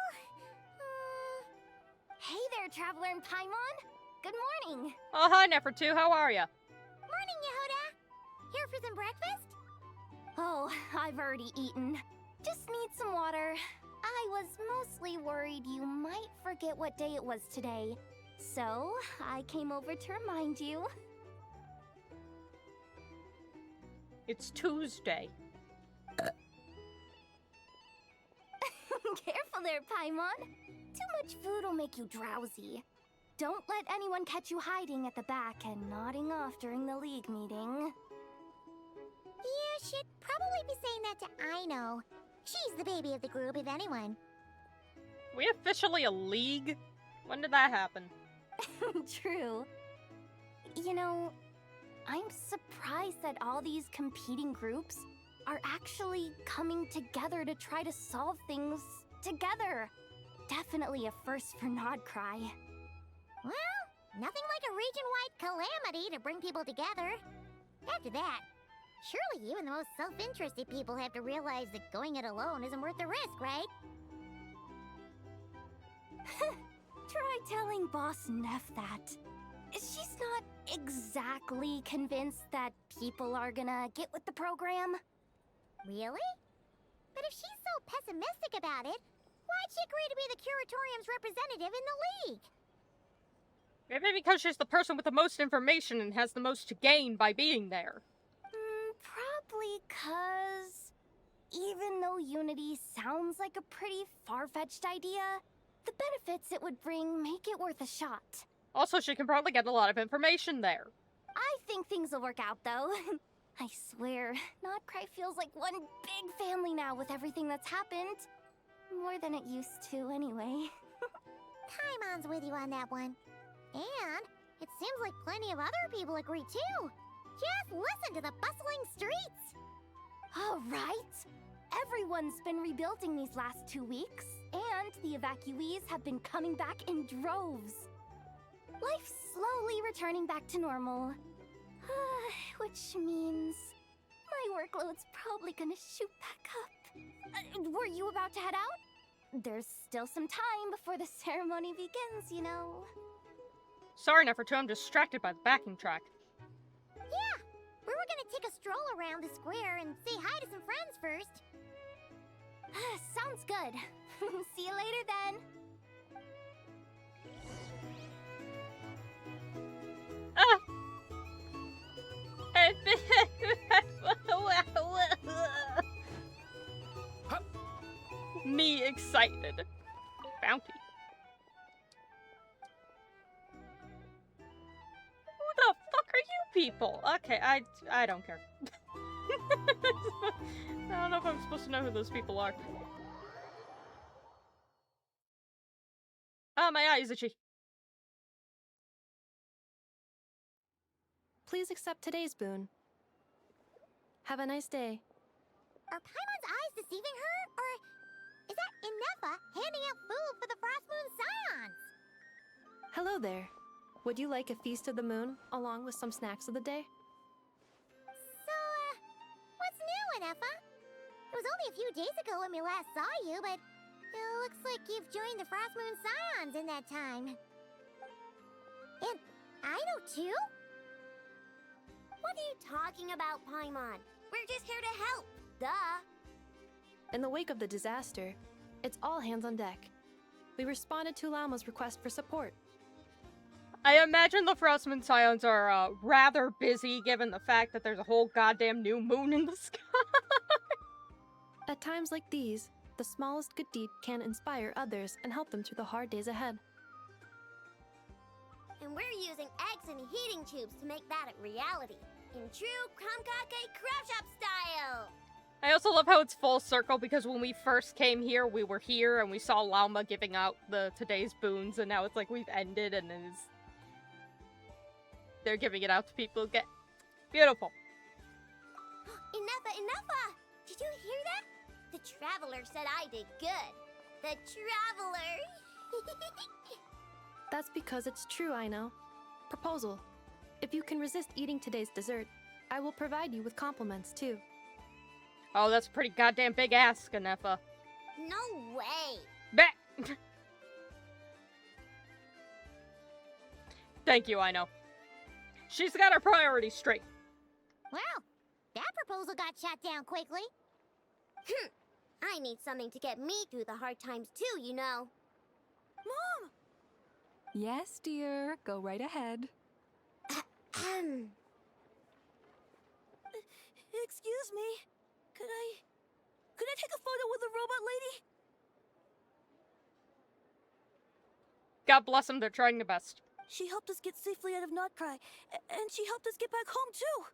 Hey there, Traveler and Paimon. Good morning. Oh, hi, Nefertu. How are ya? Morning, Yehuda. Here for some breakfast? Oh, I've already eaten. Just need some water. I was mostly worried you might forget what day it was today. So, I came over to remind you. It's Tuesday. Careful there, Paimon. Too much food will make you drowsy. Don't let anyone catch you hiding at the back and nodding off during the league meeting. Yeah, she'd probably be saying that to Aino. She's the baby of the group, if anyone. We officially a league? When did that happen? True. You know, I'm surprised that all these competing groups are actually coming together to try to solve things together. Definitely a first for Nod-Krai. Well, nothing like a region-wide calamity to bring people together. After that, surely even the most self-interested people have to realize that going it alone isn't worth the risk, right? Try telling Boss Neff that. She's not exactly convinced that people are gonna get with the program. Really? But if she's so pessimistic about it, why'd she agree to be the Curatorium's representative in the league? Maybe because she's the person with the most information and has the most to gain by being there. Probably 'cause even though Unity sounds like a pretty far-fetched idea, the benefits it would bring make it worth a shot. Also, she can probably get a lot of information there. I think things will work out, though. I swear, Nod-Krai feels like one big family now with everything that's happened. More than it used to, anyway. Paimon's with you on that one. And it seems like plenty of other people agree, too. Just listen to the bustling streets! All right. Everyone's been rebuilding these last 2 weeks, and the evacuees have been coming back in droves. Life's slowly returning back to normal. Which means my My workload's probably gonna shoot back up. Were you about to head out? There's still some time before the ceremony begins, you know. Sorry, Nefertu, I'm distracted by the backing track. Yeah, we were gonna take a stroll around the square and say hi to some friends first. Sounds good. See you later then. Me excited. Bounty. Who the fuck are you people? Okay, I don't care. I don't know if I'm supposed to know who those people are. Oh, my eye is itchy. Please accept today's boon. Have a nice day. Are Paimon's eyes deceiving her? Or is that Inefa handing out food for the Frost Moon Scions? Hello there. Would you like a feast of the moon, along with some snacks of the day? So, what's new, Inefa? It was only a few days ago when we last saw you, but it looks like you've joined the Frost Moon Scions in that time. And I know too? What are you talking about, Paimon? We're just here to help. Duh. In the wake of the disaster, it's all hands on deck. We responded to Lama's request for support. I imagine the Frostmoon Scions are rather busy given the fact that there's a whole goddamn new moon in the sky. At times like these, the smallest good deed can inspire others and help them through the hard days ahead. And we're using eggs and heating tubes to make that a reality. In true Kromkake Crab Shop style! I also love how it's full circle because when we first came here, we were here and we saw Lama giving out today's boons, and now it's like we've ended and they're giving it out to people who get beautiful. Enough! Did you hear that? The Traveler said I did good. The Traveler! That's because it's true, I know. Proposal. If you can resist eating today's dessert, I will provide you with compliments, too. Oh, that's a pretty goddamn big ask, Anefa. No way! Bah! Thank you, I know. She's got her priorities straight. Well, that proposal got shot down quickly. I need something to get me through the hard times too, you know. Mom! Yes, dear. Go right ahead. Excuse me. Could I take a photo with the robot lady? God bless them, they're trying their best. She helped us get safely out of Nod-Krai, and she helped us get back home too.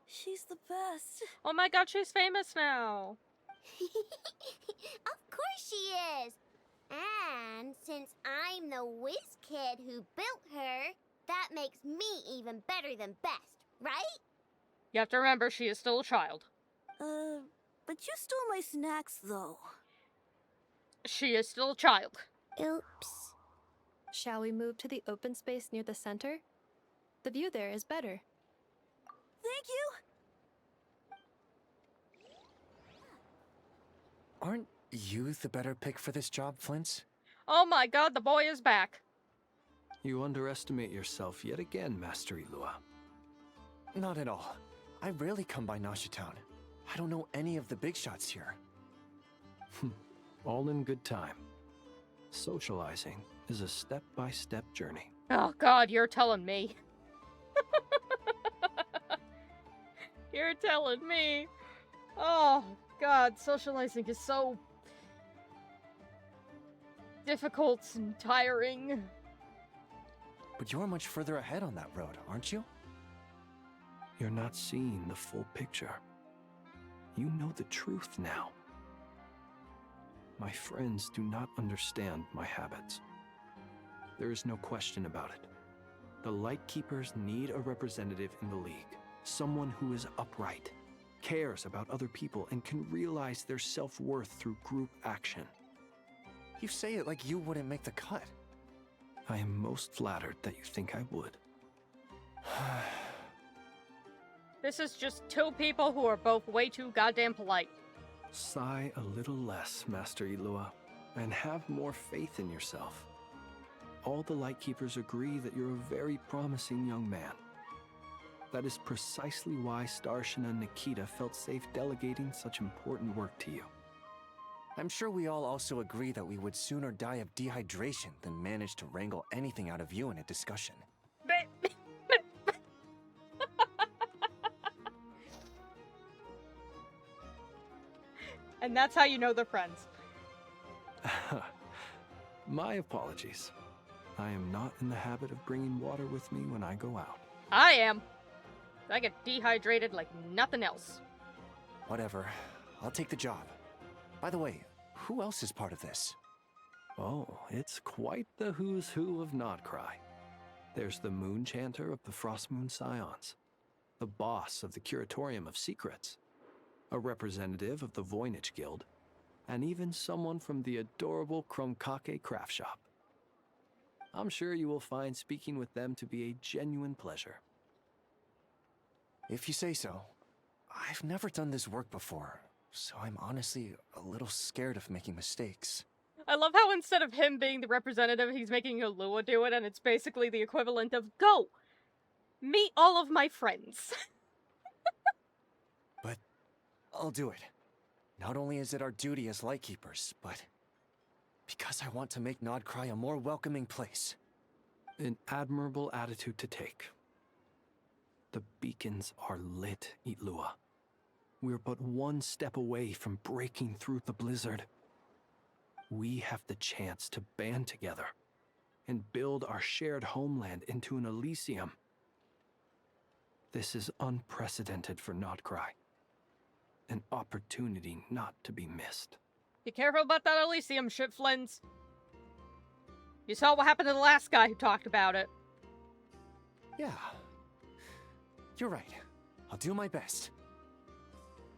She's the best. Oh my god, she's famous now. Of course she is. And since I'm the whiz kid who built her, that makes me even better than best, right? You have to remember, she is still a child. But you stole my snacks, though. She is still a child. Oops. Shall we move to the open space near the center? The view there is better. Thank you! Aren't you the better pick for this job, Flint? Oh my god, the boy is back. You underestimate yourself yet again, Master Ilua. Not at all. I rarely come by Nashitown. I don't know any of the big shots here. All in good time. Socializing is a step-by-step journey. Oh god, you're telling me. You're telling me. Oh god, socializing is so difficult and tiring. But you're much further ahead on that road, aren't you? You're not seeing the full picture. You know the truth now. My friends do not understand my habits. There is no question about it. The Lightkeepers need a representative in the League. Someone who is upright, cares about other people, and can realize their self-worth through group action. You say it like you wouldn't make the cut. I am most flattered that you think I would. This is just two people who are both way too goddamn polite. Sigh a little less, Master Ilua, and have more faith in yourself. All the Lightkeepers agree that you're a very promising young man. That is precisely why Starshin and Nikita felt safe delegating such important work to you. I'm sure we all also agree that we would sooner die of dehydration than manage to wrangle anything out of you in a discussion. And that's how you know they're friends. My apologies. I am not in the habit of bringing water with me when I go out. I am. I get dehydrated like nothing else. Whatever. I'll take the job. By the way, who else is part of this? Oh, it's quite the who's who of Nod-Krai. There's the Moon Chanter of the Frostmoon Scions, the boss of the Curatorium of Secrets, a representative of the Voynich Guild, and even someone from the adorable Kromkake craft shop. I'm sure you will find speaking with them to be a genuine pleasure. If you say so. I've never done this work before, so I'm honestly a little scared of making mistakes. I love how instead of him being the representative, he's making Ilua do it, and it's basically the equivalent of, go! Meet all of my friends. But I'll do it. Not only is it our duty as Lightkeepers, but because I want to make Nod-Krai a more welcoming place. An admirable attitude to take. The beacons are lit, Ilua. We're but one step away from breaking through the blizzard. We have the chance to band together and build our shared homeland into an Elysium. This is unprecedented for Nod-Krai. An opportunity not to be missed. Be careful about that Elysium shit, Flins. You saw what happened to the last guy who talked about it. Yeah. You're right. I'll do my best.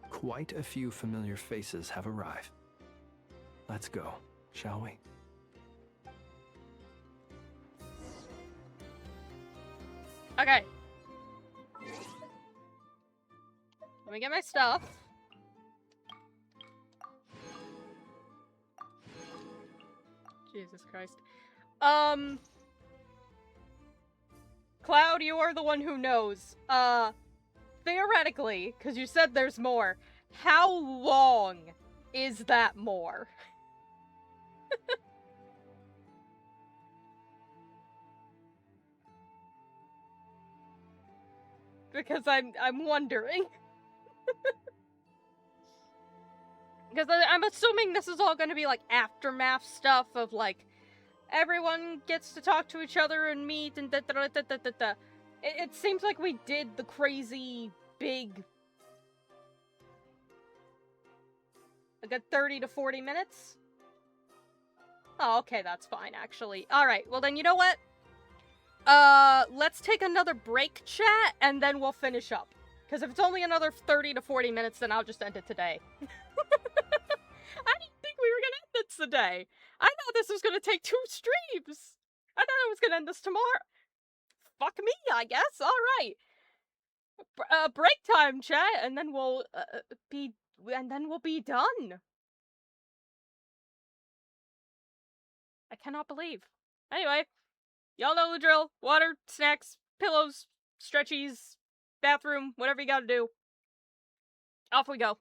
Quite a few familiar faces have arrived. Let's go, shall we? Okay. Let me get my stuff. Jesus Christ. Cloud, you are the one who knows. Theoretically, because you said there's more, how long is that more? Because I'm wondering. Because I'm assuming this is all going to be like aftermath stuff of like everyone gets to talk to each other and meet and da-da-da-da-da-da. It seems like we did the crazy big like a 30 to 40 minutes. Oh, okay, that's fine actually. All right, well then you know what? Let's take another break, chat, and then we'll finish up. Because if it's only another 30 to 40 minutes, then I'll just end it today. I didn't think we were gonna end this today. I thought this was gonna take 2 streams. I thought I was gonna end this tomorrow. Fuck me, I guess. Alright. Break time, chat, and then we'll be done. I cannot believe. Anyway, y'all know the drill. Water, snacks, pillows, stretchies, bathroom, whatever you gotta do. Off we go.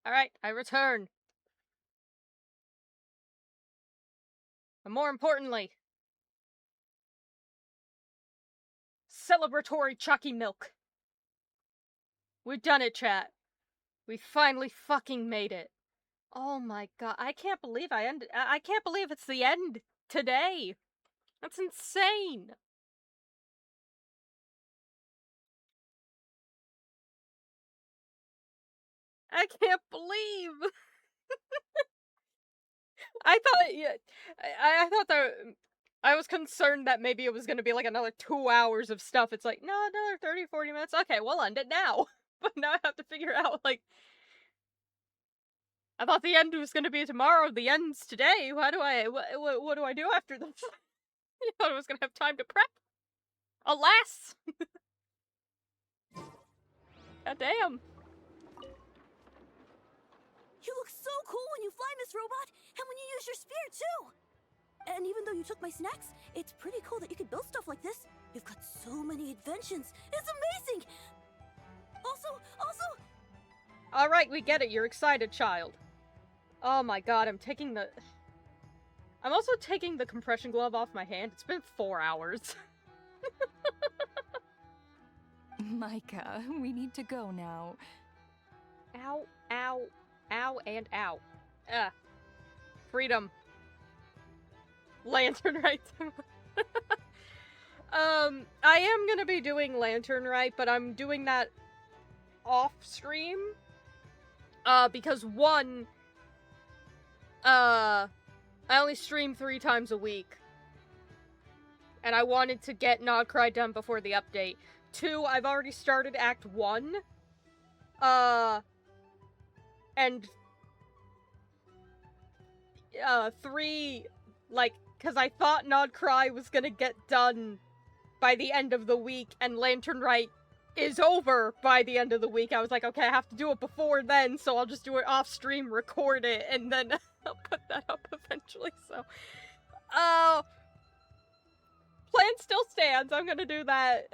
Alright, I return. And more importantly, celebratory Chucky milk. We've done it, chat. We finally fucking made it. Oh my god, I can't believe I can't believe it's the end today. That's insane. I can't believe. I thought, yeah, I thought that, I was concerned that maybe it was gonna be like another 2 hours of stuff. It's like, no, another 30, 40 minutes. Okay, we'll end it now. But now I have to figure out, like, I thought the end was gonna be tomorrow. The end's today. What do I do after this? I thought I was gonna have time to prep. Alas! God damn. You look so cool when you fly, Miss Robot, and when you use your spear, too! And even though you took my snacks, it's pretty cool that you could build stuff like this. You've got so many inventions. It's amazing! Also... Alright, we get it. You're excited, child. Oh my god, I'm also taking the compression glove off my hand. It's been 4 hours. Micah, we need to go now. Ow, ow, ow, and ow. Freedom. Lantern Rite. I am gonna be doing Lantern Rite, but I'm doing that off stream. Because one, I only stream 3 times a week. And I wanted to get Nod-Krai done before the update. 2, I've already started Act 1. And 3, like, cause I thought Nod-Krai was gonna get done by the end of the week, and Lantern Rite is over by the end of the week. I was like, okay, I have to do it before then, so I'll just do it off stream, record it, and then I'll put that up eventually, so. Plan still stands, I'm gonna do that.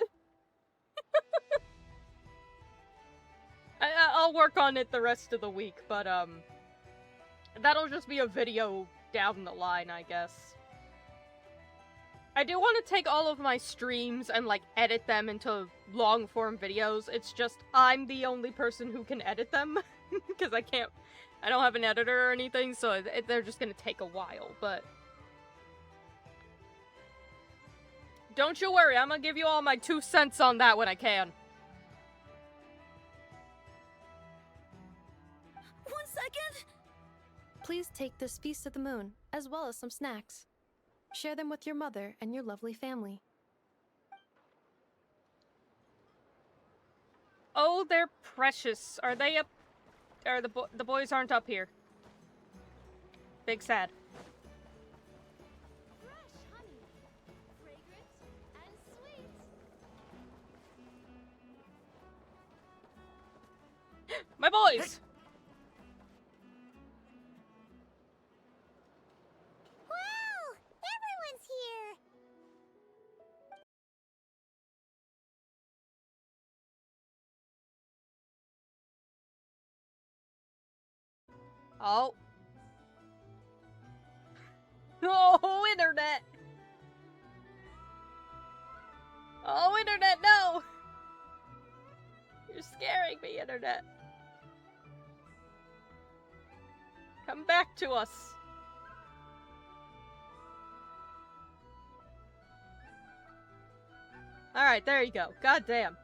I'll work on it the rest of the week, but, that'll just be a video down the line, I guess. I do want to take all of my streams and, like, edit them into long-form videos. It's just, I'm the only person who can edit them, because I don't have an editor or anything, so they're just gonna take a while, but... Don't you worry, I'm gonna give you all my 2 cents on that when I can. 1 second! Please take this Feast of the Moon, as well as some snacks. Share them with your mother and your lovely family. Oh, they're precious. Are they up? Or the boys aren't up here. Big sad. My boys! Wow! Everyone's here! Oh. Oh, internet! Oh, internet, no! You're scaring me, internet. Come back to us. Alright, there you go. God damn.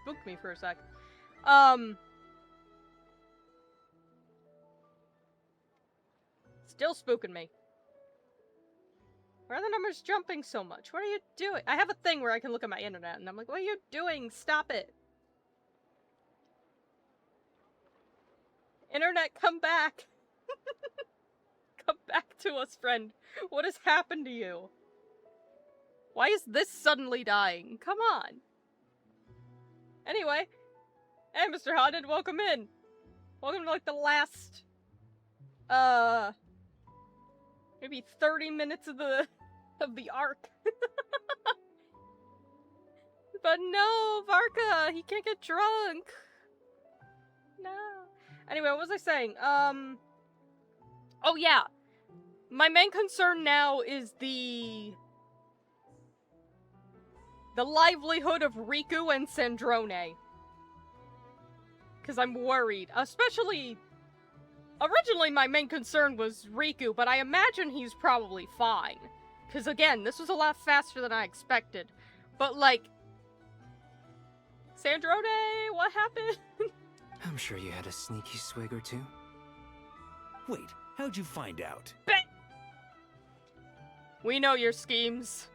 Spooked me for a sec. Still spooking me. Why are the numbers jumping so much? What are you doing? I have a thing where I can look at my internet, and I'm like, what are you doing? Stop it. Internet, come back. Come back to us, friend. What has happened to you? Why is this suddenly dying? Come on. Anyway. Hey, Mr. Haunted, welcome in. Welcome to, like, the last, maybe 30 minutes of the arc. But no, Varka, he can't get drunk. No. Anyway, what was I saying? Oh yeah. My main concern now is the livelihood of Riku and Sandrone. Because I'm worried. Especially... Originally, my main concern was Riku, but I imagine he's probably fine. Because again, this was a lot faster than I expected. But like... Sandrone, what happened? I'm sure you had a sneaky swig or two. Wait, how'd you find out? We know your schemes.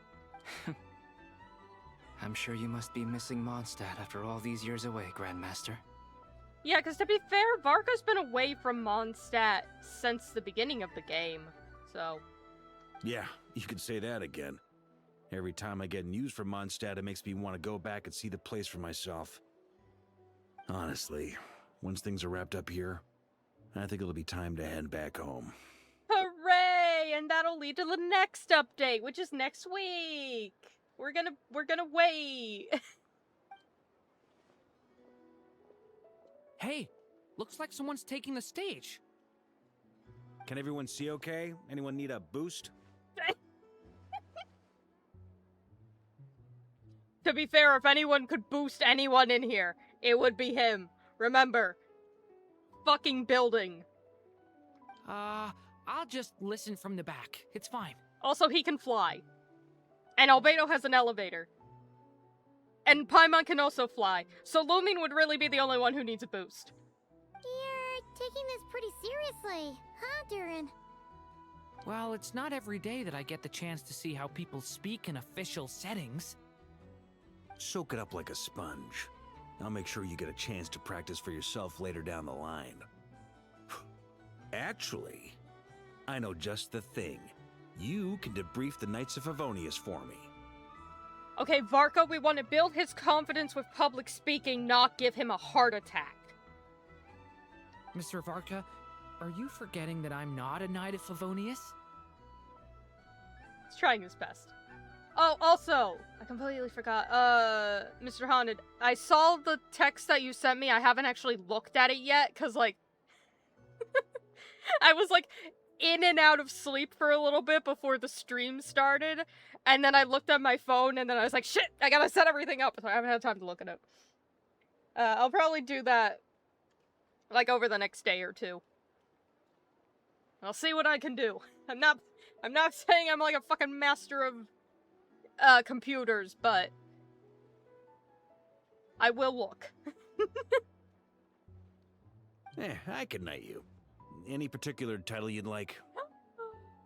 I'm sure you must be missing Mondstadt after all these years away, Grandmaster. Yeah, because to be fair, Varka's been away from Mondstadt since the beginning of the game, so... Yeah, you could say that again. Every time I get news from Mondstadt, it makes me want to go back and see the place for myself. Honestly, once things are wrapped up here, I think it'll be time to head back home. Hooray! And that'll lead to the next update, which is next week! We're gonna wait! Hey, looks like someone's taking the stage. Can everyone see okay? Anyone need a boost? To be fair, if anyone could boost anyone in here, it would be him. Remember. Fucking building. I'll just listen from the back. It's fine. Also, he can fly. And Albedo has an elevator. And Paimon can also fly. So Lumin would really be the only one who needs a boost. You're taking this pretty seriously, huh, Durin? Well, it's not every day that I get the chance to see how people speak in official settings. Soak it up like a sponge. I'll make sure you get a chance to practice for yourself later down the line. Actually, I know just the thing. You can debrief the Knights of Favonius for me. Okay, Varka, we want to build his confidence with public speaking, not give him a heart attack. Mr. Varka, are you forgetting that I'm not a Knight of Favonius? He's trying his best. Oh, also, I completely forgot, Mr. Haunted, I saw the text that you sent me. I haven't actually looked at it yet, because, like, I was, like, in and out of sleep for a little bit before the stream started, and then I looked at my phone, and then I was like, shit, I gotta set everything up, so I haven't had time to look at it. I'll probably do that, like, over the next day or two. I'll see what I can do. I'm not saying I'm, like, a fucking master of computers, but I will look. I can knight you. Any particular title you'd like?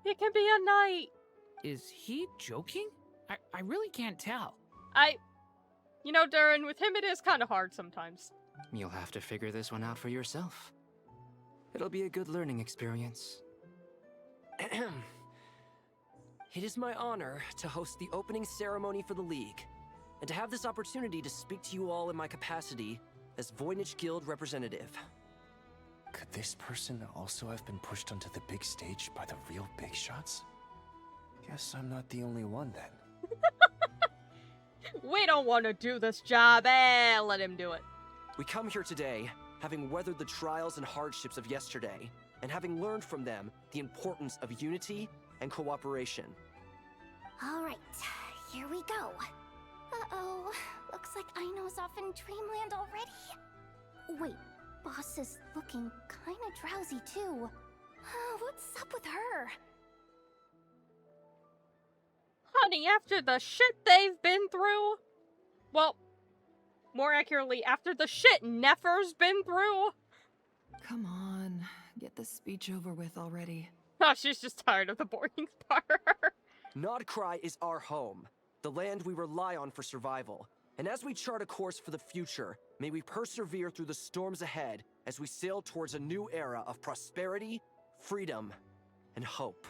It can be a knight. Is he joking? I really can't tell. You know, Darren, with him it is kind of hard sometimes. You'll have to figure this one out for yourself. It'll be a good learning experience. It is my honor to host the opening ceremony for the League, and to have this opportunity to speak to you all in my capacity as Voynich Guild representative. Could this person also have been pushed onto the big stage by the real big shots? Guess I'm not the only one then. We don't want to do this job, let him do it. We come here today, having weathered the trials and hardships of yesterday, and having learned from them the importance of unity and cooperation. All right, here we go. Uh-oh, looks like Aino's off in Dreamland already. Wait, Boss is looking kinda drowsy too. What's up with her? Honey, after the shit they've been through, well, more accurately, after the shit Nefer's been through. Come on, get the speech over with already. Oh, she's just tired of the boring part. Nod-Krai is our home, the land we rely on for survival. And as we chart a course for the future, may we persevere through the storms ahead as we sail towards a new era of prosperity, freedom, and hope.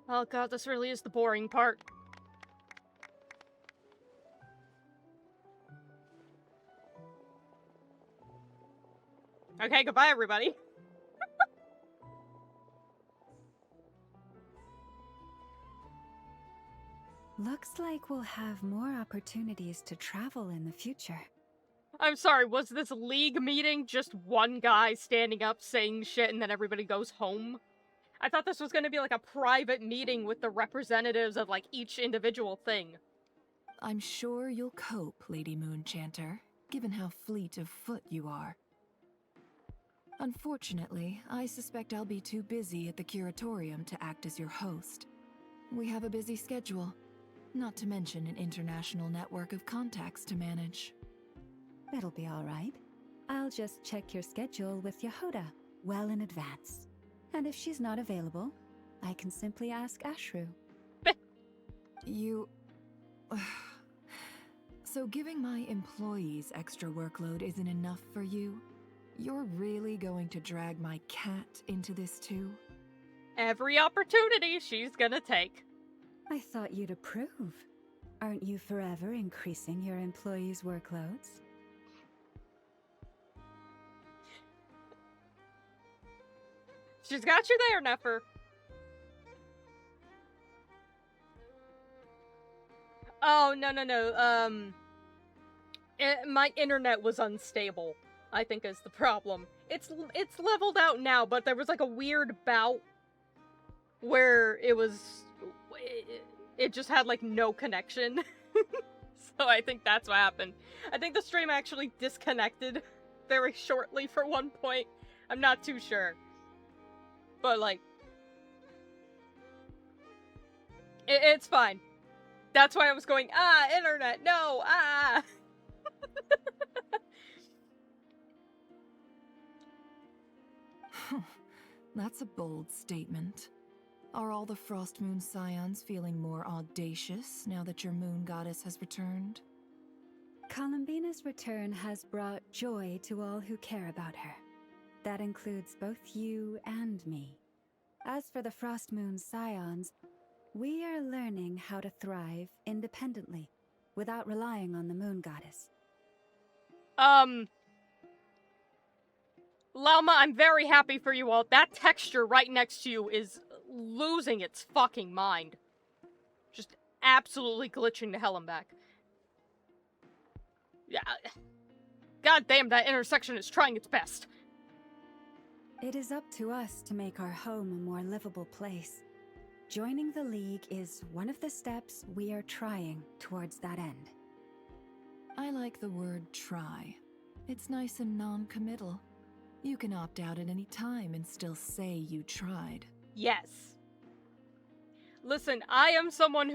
Oh god, this really is the boring part. Okay, goodbye everybody. Looks like we'll have more opportunities to travel in the future. I'm sorry, was this League meeting just one guy standing up saying shit and then everybody goes home? I thought this was gonna be like a private meeting with the representatives of like each individual thing. I'm sure you'll cope, Lady Moonchanter, given how fleet of foot you are. Unfortunately, I suspect I'll be too busy at the Curatorium to act as your host. We have a busy schedule, not to mention an international network of contacts to manage. It'll be all right. I'll just check your schedule with Yehoda well in advance. And if she's not available, I can simply ask Ashru. You... So giving my employees extra workload isn't enough for you? You're really going to drag my cat into this too? Every opportunity she's gonna take. I thought you'd approve. Aren't you forever increasing your employees' workloads? She's got you there, Neffer. Oh, no. My internet was unstable, I think is the problem. It's leveled out now, but there was like a weird bout where it just had like no connection. So I think that's what happened. I think the stream actually disconnected very shortly for one point. I'm not too sure. But like, it's fine. That's why I was going, internet, no, That's a bold statement. Are all the Frost Moon Scions feeling more audacious now that your moon goddess has returned? Columbina's return has brought joy to all who care about her. That includes both you and me. As for the Frost Moon Scions, we are learning how to thrive independently, without relying on the moon goddess. Lauma, I'm very happy for you all. That texture right next to you is losing its fucking mind. Just absolutely glitching to hell and back. Yeah. God damn, that intersection is trying its best. It is up to us to make our home a more livable place. Joining the League is one of the steps we are trying towards that end. I like the word try. It's nice and non-committal. You can opt out at any time and still say you tried. Yes. Listen, I am someone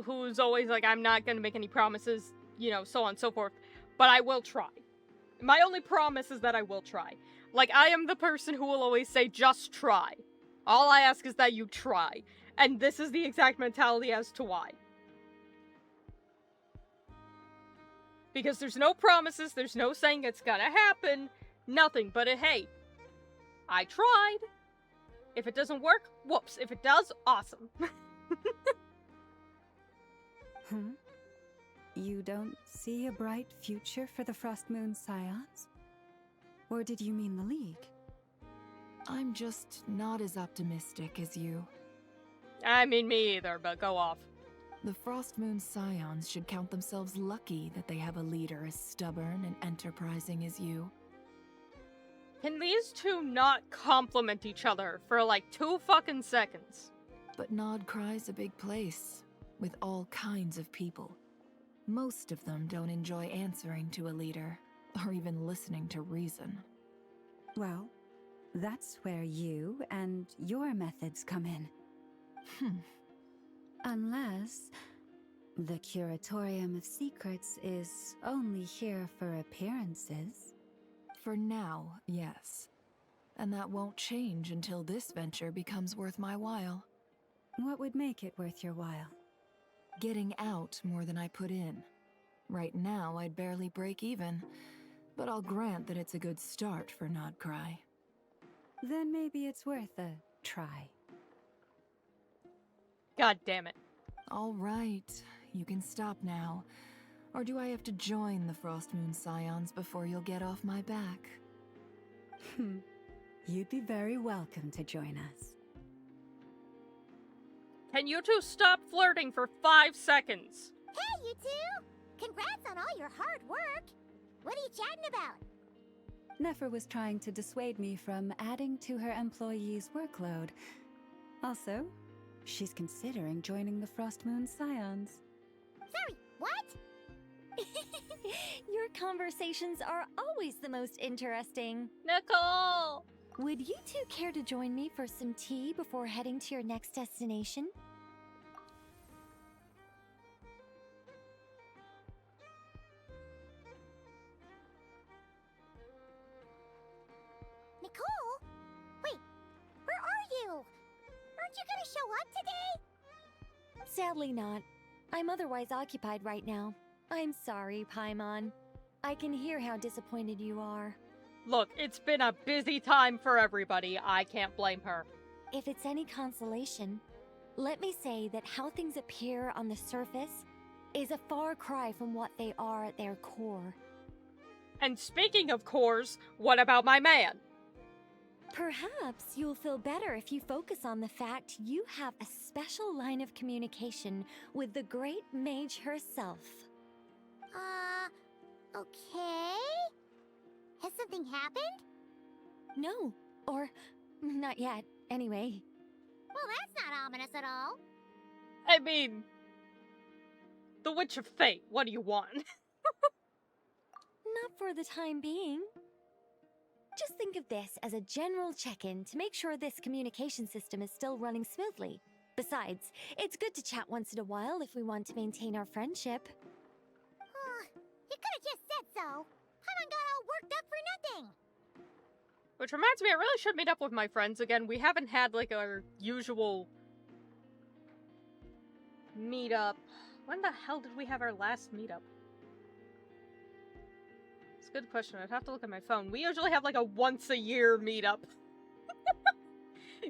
who's always like, I'm not gonna make any promises, you know, so on and so forth, but I will try. My only promise is that I will try. Like, I am the person who will always say, just try. All I ask is that you try. And this is the exact mentality as to why. Because there's no promises, there's no saying it's gonna happen, nothing, but hey, I tried. If it doesn't work, whoops. If it does, awesome. You don't see a bright future for the Frost Moon Scions? Or did you mean the League? I'm just not as optimistic as you. I mean, me either, but go off. The Frost Moon Scions should count themselves lucky that they have a leader as stubborn and enterprising as you. Can these two not compliment each other for like 2 fucking seconds? But Nod-Krai's a big place, with all kinds of people. Most of them don't enjoy answering to a leader, or even listening to reason. Well, that's where you and your methods come in. Unless the Curatorium of Secrets is only here for appearances. For now, yes. And that won't change until this venture becomes worth my while. What would make it worth your while? Getting out more than I put in. Right now, I'd barely break even, but I'll grant that it's a good start for Nod-Krai. Then maybe it's worth a try. God damn it. All right, you can stop now. Or do I have to join the Frost Moon Scions before you'll get off my back? You'd be very welcome to join us. Can you two stop flirting for 5 seconds? Hey, you two! Congrats on all your hard work! What are you chatting about? Nefer was trying to dissuade me from adding to her employees' workload. Also, she's considering joining the Frost Moon Scions. Sorry, what? Your conversations are always the most interesting. Nicole! Would you two care to join me for some tea before heading to your next destination? Nicole? Wait, where are you? Aren't you gonna show up today? Sadly not. I'm otherwise occupied right now. I'm sorry, Paimon. I can hear how disappointed you are. Look, it's been a busy time for everybody. I can't blame her. If it's any consolation, let me say that how things appear on the surface is a far cry from what they are at their core. And speaking of cores, what about my man? Perhaps you'll feel better if you focus on the fact you have a special line of communication with the great mage herself. Okay? Has something happened? No, or not yet, anyway. Well, that's not ominous at all. I mean, the Witch of Fate, what do you want? Not for the time being. Just think of this as a general check-in to make sure this communication system is still running smoothly. Besides, it's good to chat once in a while if we want to maintain our friendship. You could've just said so. Paimon got all worked up for nothing. Which reminds me, I really should meet up with my friends again. We haven't had, like, our usual meetup. When the hell did we have our last meetup? It's a good question. I'd have to look at my phone. We usually have, like, a once-a-year meetup.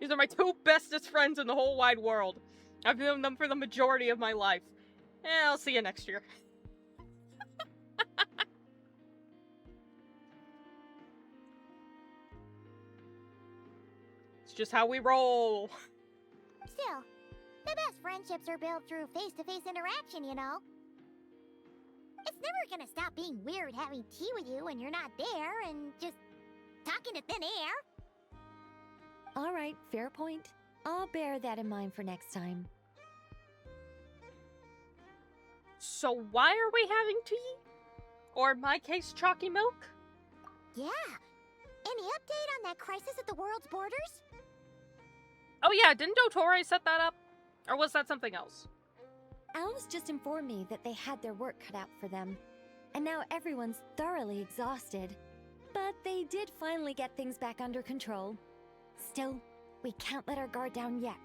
These are my two bestest friends in the whole wide world. I've known them for the majority of my life. I'll see you next year. It's just how we roll. Still, the best friendships are built through face-to-face interaction, you know? It's never gonna stop being weird having tea with you when you're not there and just talking to thin air. All right, fair point. I'll bear that in mind for next time. So why are we having tea? Or in my case, chalky milk? Yeah. Any update on that crisis at the world's borders? Oh yeah, didn't Dottore set that up? Or was that something else? Alice just informed me that they had their work cut out for them. And now everyone's thoroughly exhausted. But they did finally get things back under control. Still, we can't let our guard down yet.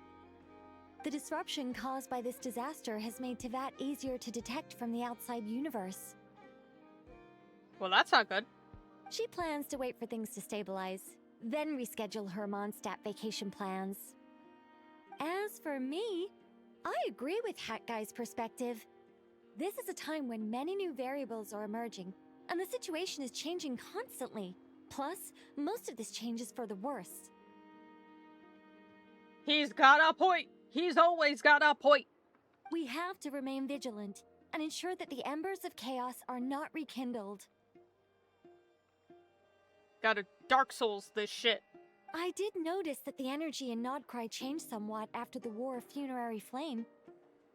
The disruption caused by this disaster has made Teyvat easier to detect from the outside universe. Well, that's not good. She plans to wait for things to stabilize, then reschedule her Mondstadt vacation plans. As for me, I agree with Hat Guy's perspective. This is a time when many new variables are emerging, and the situation is changing constantly. Plus, most of this change is for the worse. He's got a point. He's always got a point. We have to remain vigilant and ensure that the embers of chaos are not rekindled. Gotta Dark Souls this shit. I did notice that the energy in Nod-Krai changed somewhat after the War of Funerary Flame.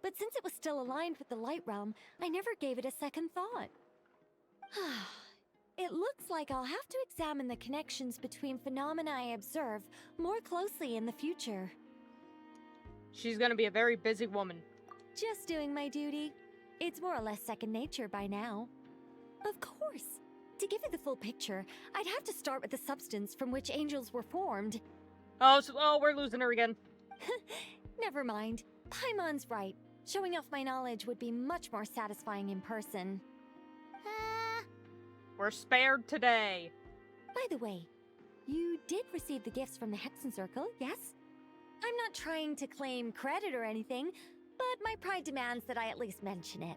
But since it was still aligned with the Light Realm, I never gave it a second thought. It looks like I'll have to examine the connections between phenomena I observe more closely in the future. She's gonna be a very busy woman. Just doing my duty. It's more or less second nature by now. Of course. To give you the full picture, I'd have to start with the substance from which angels were formed. Oh, we're losing her again. Never mind. Paimon's right. Showing off my knowledge would be much more satisfying in person. We're spared today. By the way, you did receive the gifts from the Hexen Circle, yes? I'm not trying to claim credit or anything, but my pride demands that I at least mention it.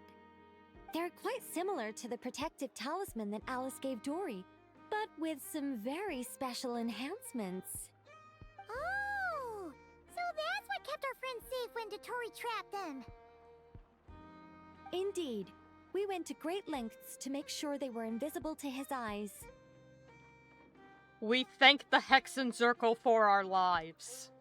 They're quite similar to the protective talisman that Alice gave Dory, but with some very special enhancements. Oh, so that's what kept our friends safe when Dotori trapped them. Indeed. We went to great lengths to make sure they were invisible to his eyes. We thank the Hexen Circle for our lives.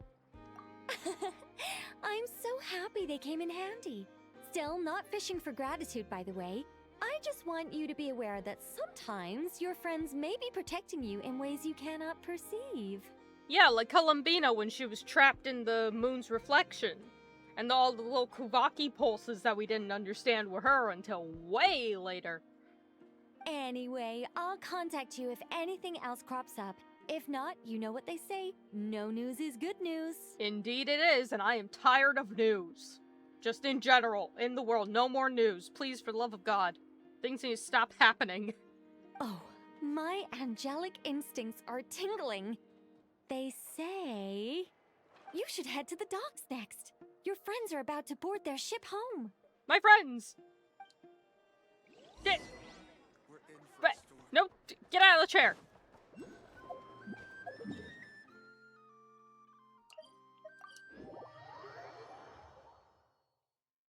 I'm so happy they came in handy. Still, not fishing for gratitude, by the way. I just want you to be aware that sometimes your friends may be protecting you in ways you cannot perceive. Yeah, like Columbina when she was trapped in the moon's reflection. And all the little Kuvaki pulses that we didn't understand were her until way later. Anyway, I'll contact you if anything else crops up. If not, you know what they say, no news is good news. Indeed it is, and I am tired of news. Just in general, in the world, no more news. Please, for the love of God. Things need to stop happening. Oh, my angelic instincts are tingling. They say you should head to the docks next. Your friends are about to board their ship home. My friends! No, get out of the chair!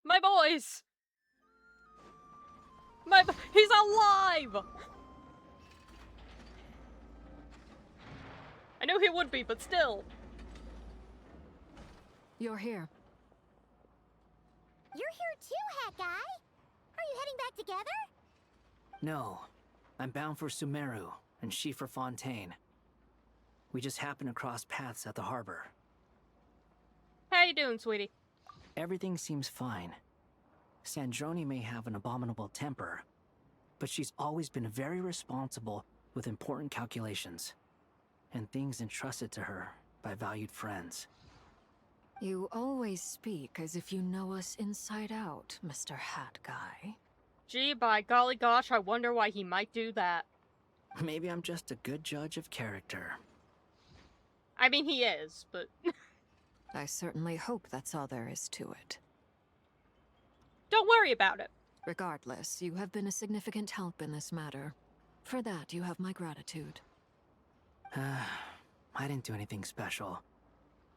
My boys! He's alive! I knew he would be, but still. You're here. You're here too, Hat Guy. Are you heading back together? No. I'm bound for Sumeru, and she for Fontaine. We just happened to cross paths at the harbor. How you doing, sweetie? Everything seems fine. Sandrone may have an abominable temper, but she's always been very responsible with important calculations, and things entrusted to her by valued friends. You always speak as if you know us inside out, Mr. Hat Guy. Gee, by golly gosh, I wonder why he might do that. Maybe I'm just a good judge of character. I mean, he is, but... I certainly hope that's all there is to it. Don't worry about it. Regardless, you have been a significant help in this matter. For that, you have my gratitude. I didn't do anything special.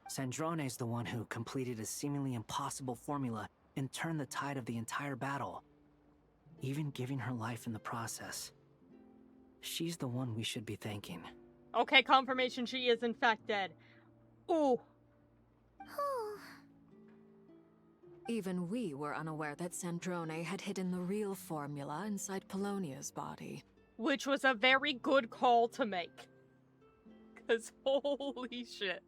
Sandrone's the one who completed a seemingly impossible formula and turned the tide of the entire battle, even giving her life in the process. She's the one we should be thanking. Okay, confirmation she is in fact dead. Ooh. Even we were unaware that Sandrone had hidden the real formula inside Polonia's body. Which was a very good call to make. 'Cause holy shit.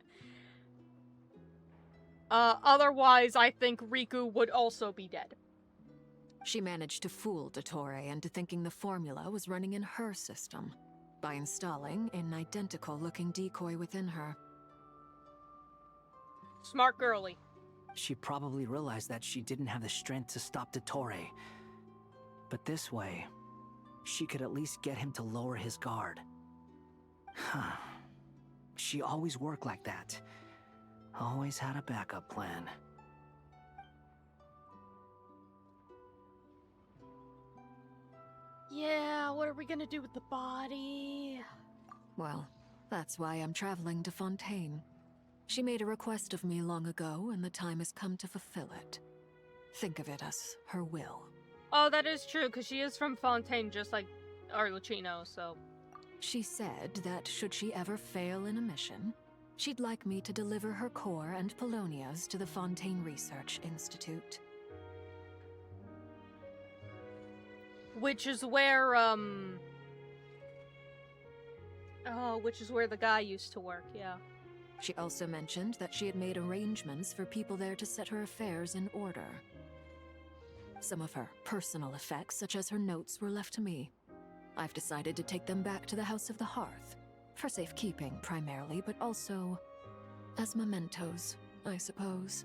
Otherwise, I think Riku would also be dead. She managed to fool Dottore into thinking the formula was running in her system by installing an identical-looking decoy within her. Smart girly. She probably realized that she didn't have the strength to stop Dottore. But this way, she could at least get him to lower his guard. Huh. She always worked like that. Always had a backup plan. Yeah, what are we gonna do with the body? Well, that's why I'm traveling to Fontaine. She made a request of me long ago, and the time has come to fulfill it. Think of it as her will. Oh, that is true, because she is from Fontaine, just like Arlecchino, so... She said that should she ever fail in a mission, she'd like me to deliver her core and Polonia's to the Fontaine Research Institute. Which is where, Oh, which is where the guy used to work, yeah. She also mentioned that she had made arrangements for people there to set her affairs in order. Some of her personal effects, such as her notes, were left to me. I've decided to take them back to the House of the Hearth. For safekeeping, primarily, but also as mementos, I suppose.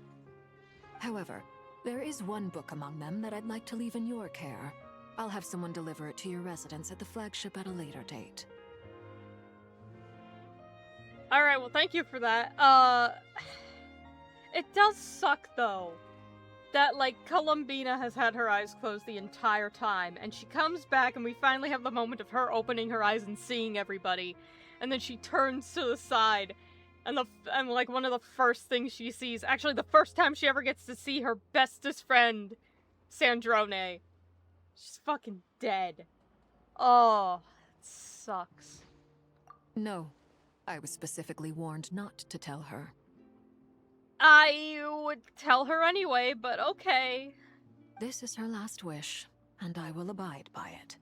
However, there is one book among them that I'd like to leave in your care. I'll have someone deliver it to your residence at the flagship at a later date. Alright, well thank you for that. It does suck though, that like Columbina has had her eyes closed the entire time, and she comes back and we finally have the moment of her opening her eyes and seeing everybody, and then she turns to the side, And like one of the first things she sees, actually the first time she ever gets to see her bestest friend, Sandrone, she's fucking dead. Oh, it sucks. No, I was specifically warned not to tell her. I would tell her anyway, but okay. This is her last wish, and I will abide by it.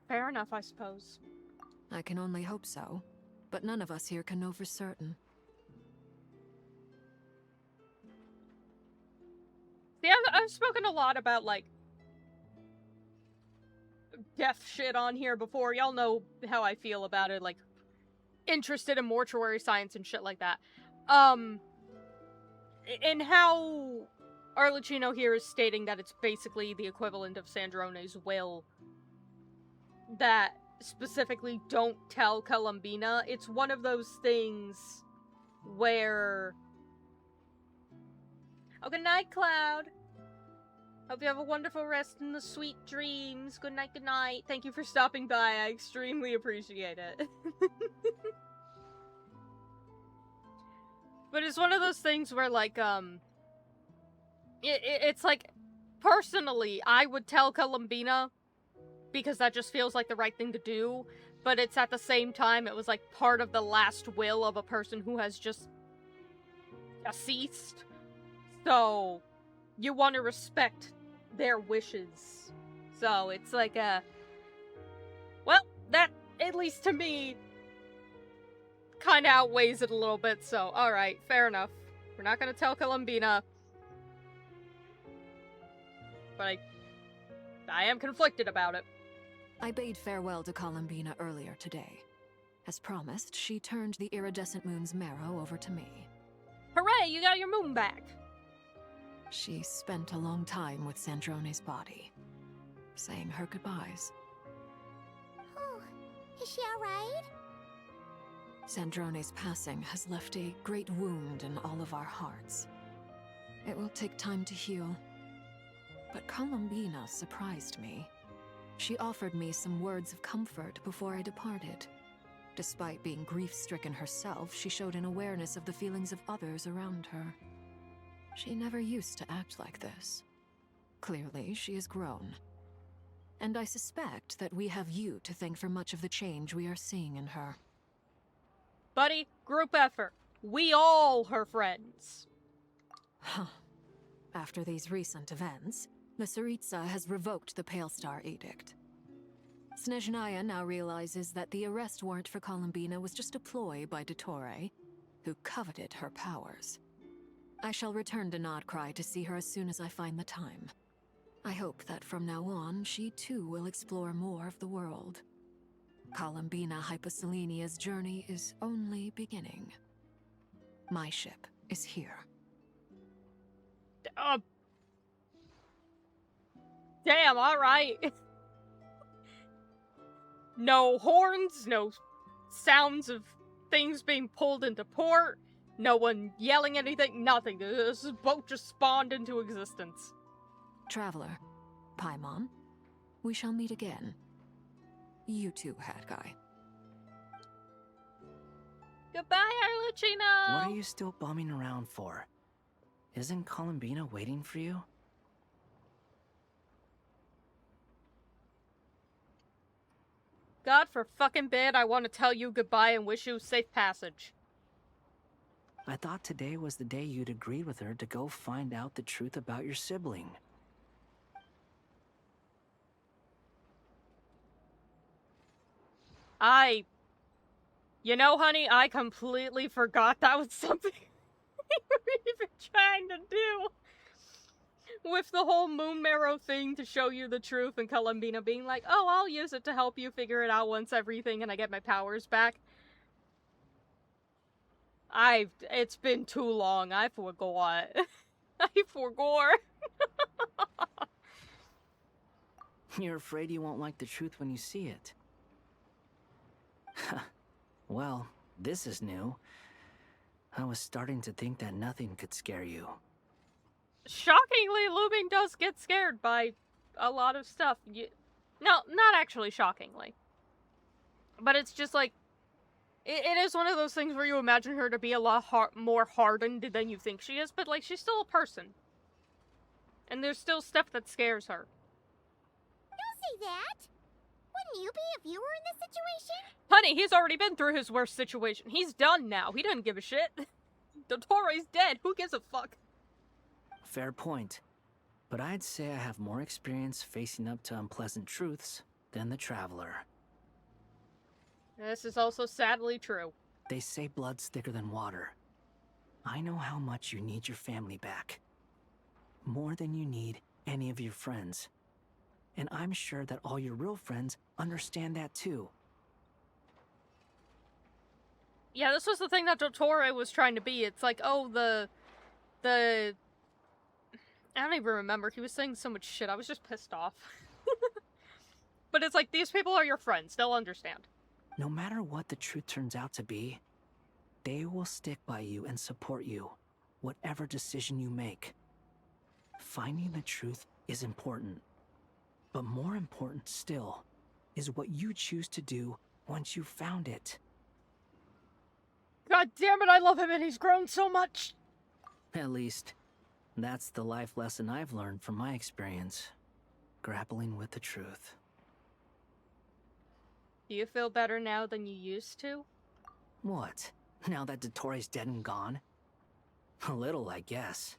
Fair enough, I suppose. I can only hope so, but none of us here can know for certain. See, I've spoken a lot about, like, death shit on here before. Y'all know how I feel about it, like, interested in mortuary science and shit like that. And how Arlecchino here is stating that it's basically the equivalent of Sandrone's will, that specifically don't tell Columbina. It's one of those things where... Oh, good night, Cloud. Hope you have a wonderful rest and the sweet dreams. Good night, good night. Thank you for stopping by. I extremely appreciate it. But it's one of those things where, like, it's like, personally, I would tell Columbina, because that just feels like the right thing to do, but it's at the same time, it was like part of the last will of a person who has just deceased. So, you want to respect their wishes. So, it's like a... Well, that, at least to me, kind of outweighs it a little bit, so, alright, fair enough. We're not gonna tell Columbina. But I am conflicted about it. I bade farewell to Columbina earlier today. As promised, she turned the iridescent moon's marrow over to me. Hooray, you got your moon back! She spent a long time with Sandrone's body, saying her goodbyes. Oh, is she alright? Sandrone's passing has left a great wound in all of our hearts. It will take time to heal. But Columbina surprised me. She offered me some words of comfort before I departed. Despite being grief-stricken herself, she showed an awareness of the feelings of others around her. She never used to act like this. Clearly, she has grown. And I suspect that we have you to thank for much of the change we are seeing in her. Buddy, group effort. We all her friends. Huh. After these recent events, the Tsaritsa has revoked the Pale Star Edict. Snezhnaya now realizes that the arrest warrant for Columbina was just a ploy by Dottore, who coveted her powers. I shall return to Nod-Krai to see her as soon as I find the time. I hope that from now on, she too will explore more of the world. Columbina Hyposelenia's journey is only beginning. My ship is here. Damn, alright. No horns, no sounds of things being pulled into port, no one yelling anything, nothing. This boat just spawned into existence. Traveler, Paimon, we shall meet again. You too, Hat Guy. Goodbye, Arlecchino! What are you still bumming around for? Isn't Columbina waiting for you? God for fucking bid, I want to tell you goodbye and wish you safe passage. I thought today was the day you'd agreed with her to go find out the truth about your sibling. You know, honey, I completely forgot that was something we were even trying to do. With the whole moon marrow thing to show you the truth, and Columbina being like, oh, I'll use it to help you figure it out once everything and I get my powers back. It's been too long, I forgot. I forgot. You're afraid you won't like the truth when you see it. Well, this is new. I was starting to think that nothing could scare you. Shockingly, Luming does get scared by a lot of stuff. No, not actually shockingly. But it's just like, It is one of those things where you imagine her to be a lot more hardened than you think she is, but, like, she's still a person. And there's still stuff that scares her. Don't say that! Wouldn't you be if you were in this situation? Honey, he's already been through his worst situation. He's done now. He doesn't give a shit. Dottoro's dead. Who gives a fuck? Fair point. But I'd say I have more experience facing up to unpleasant truths than the Traveler. This is also sadly true. They say blood's thicker than water. I know how much you need your family back. More than you need any of your friends. And I'm sure that all your real friends understand that too. Yeah, this was the thing that Dottore was trying to be. It's like, oh, the... I don't even remember. He was saying so much shit. I was just pissed off. But it's like, these people are your friends. They'll understand. No matter what the truth turns out to be, they will stick by you and support you, whatever decision you make. Finding the truth is important. But more important still is what you choose to do once you've found it. God damn it, I love him and he's grown so much! At least, that's the life lesson I've learned from my experience. Grappling with the truth. Do you feel better now than you used to? What? Now that Dottore's dead and gone? A little, I guess.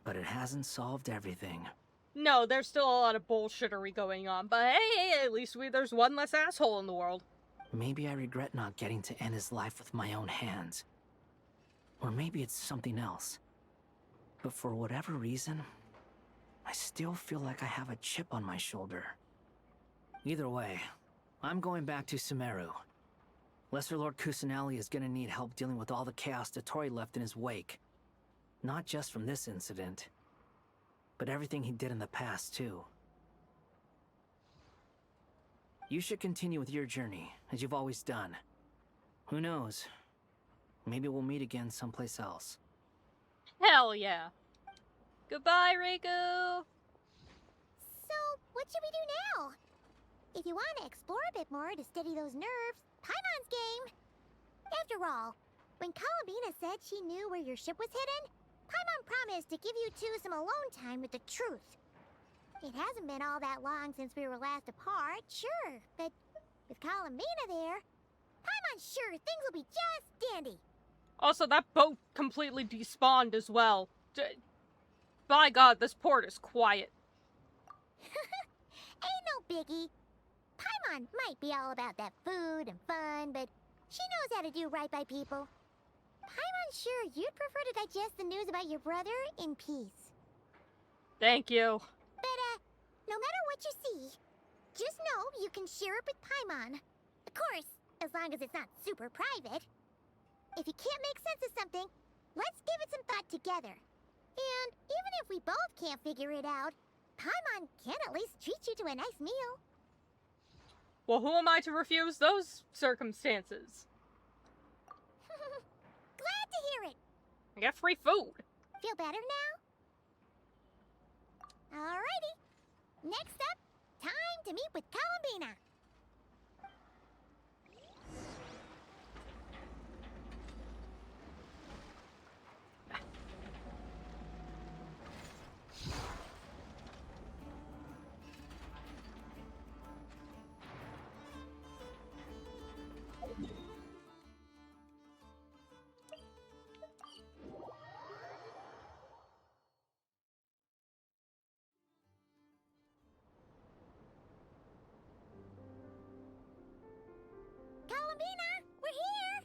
But it hasn't solved everything. No, there's still a lot of bullshittery going on, but hey, at least there's one less asshole in the world. Maybe I regret not getting to end his life with my own hands. Or maybe it's something else. But for whatever reason, I still feel like I have a chip on my shoulder. Either way, I'm going back to Sumeru. Lesser Lord Kusanali is gonna need help dealing with all the chaos Dottore left in his wake. Not just from this incident, but everything he did in the past, too. You should continue with your journey, as you've always done. Who knows? Maybe we'll meet again someplace else. Hell yeah. Goodbye, Riku! So, what should we do now? If you want to explore a bit more to steady those nerves, Paimon's game! After all, when Columbina said she knew where your ship was hidden, Paimon promised to give you two some alone time with the truth. It hasn't been all that long since we were last apart, sure, but with Columbina there, Paimon's sure things will be just dandy. Also, that boat completely despawned as well. By God, this port is quiet. Ain't no biggie. Paimon might be all about that food and fun, but she knows how to do right by people. Paimon's sure you'd prefer to digest the news about your brother in peace. Thank you. But, no matter what you see, just know you can share it with Paimon. Of course, as long as it's not super private. If you can't make sense of something, let's give it some thought together. And even if we both can't figure it out, Paimon can at least treat you to a nice meal. Well, who am I to refuse those circumstances? Glad to hear it. I got free food. Feel better now? Alrighty. Next up, time to meet with Columbina. Columbina, we're here!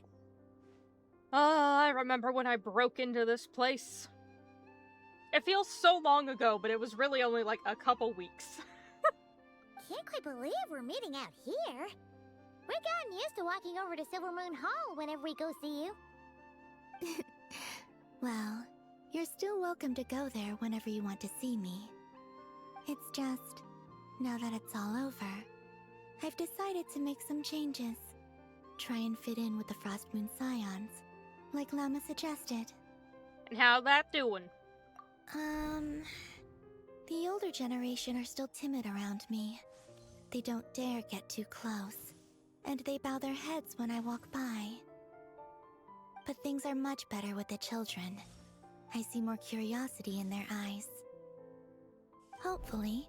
I remember when I broke into this place. It feels so long ago, but it was really only like a couple weeks. Can't quite believe we're meeting out here. We've gotten used to walking over to Silver Moon Hall whenever we go see you. Well, you're still welcome to go there whenever you want to see me. It's just, now that it's all over, I've decided to make some changes. Try and fit in with the Frost Moon Scions, like Lama suggested. And how that doing? The older generation are still timid around me. They don't dare get too close. and they bow their heads when I walk by. But things are much better with the children. I see more curiosity in their eyes. Hopefully,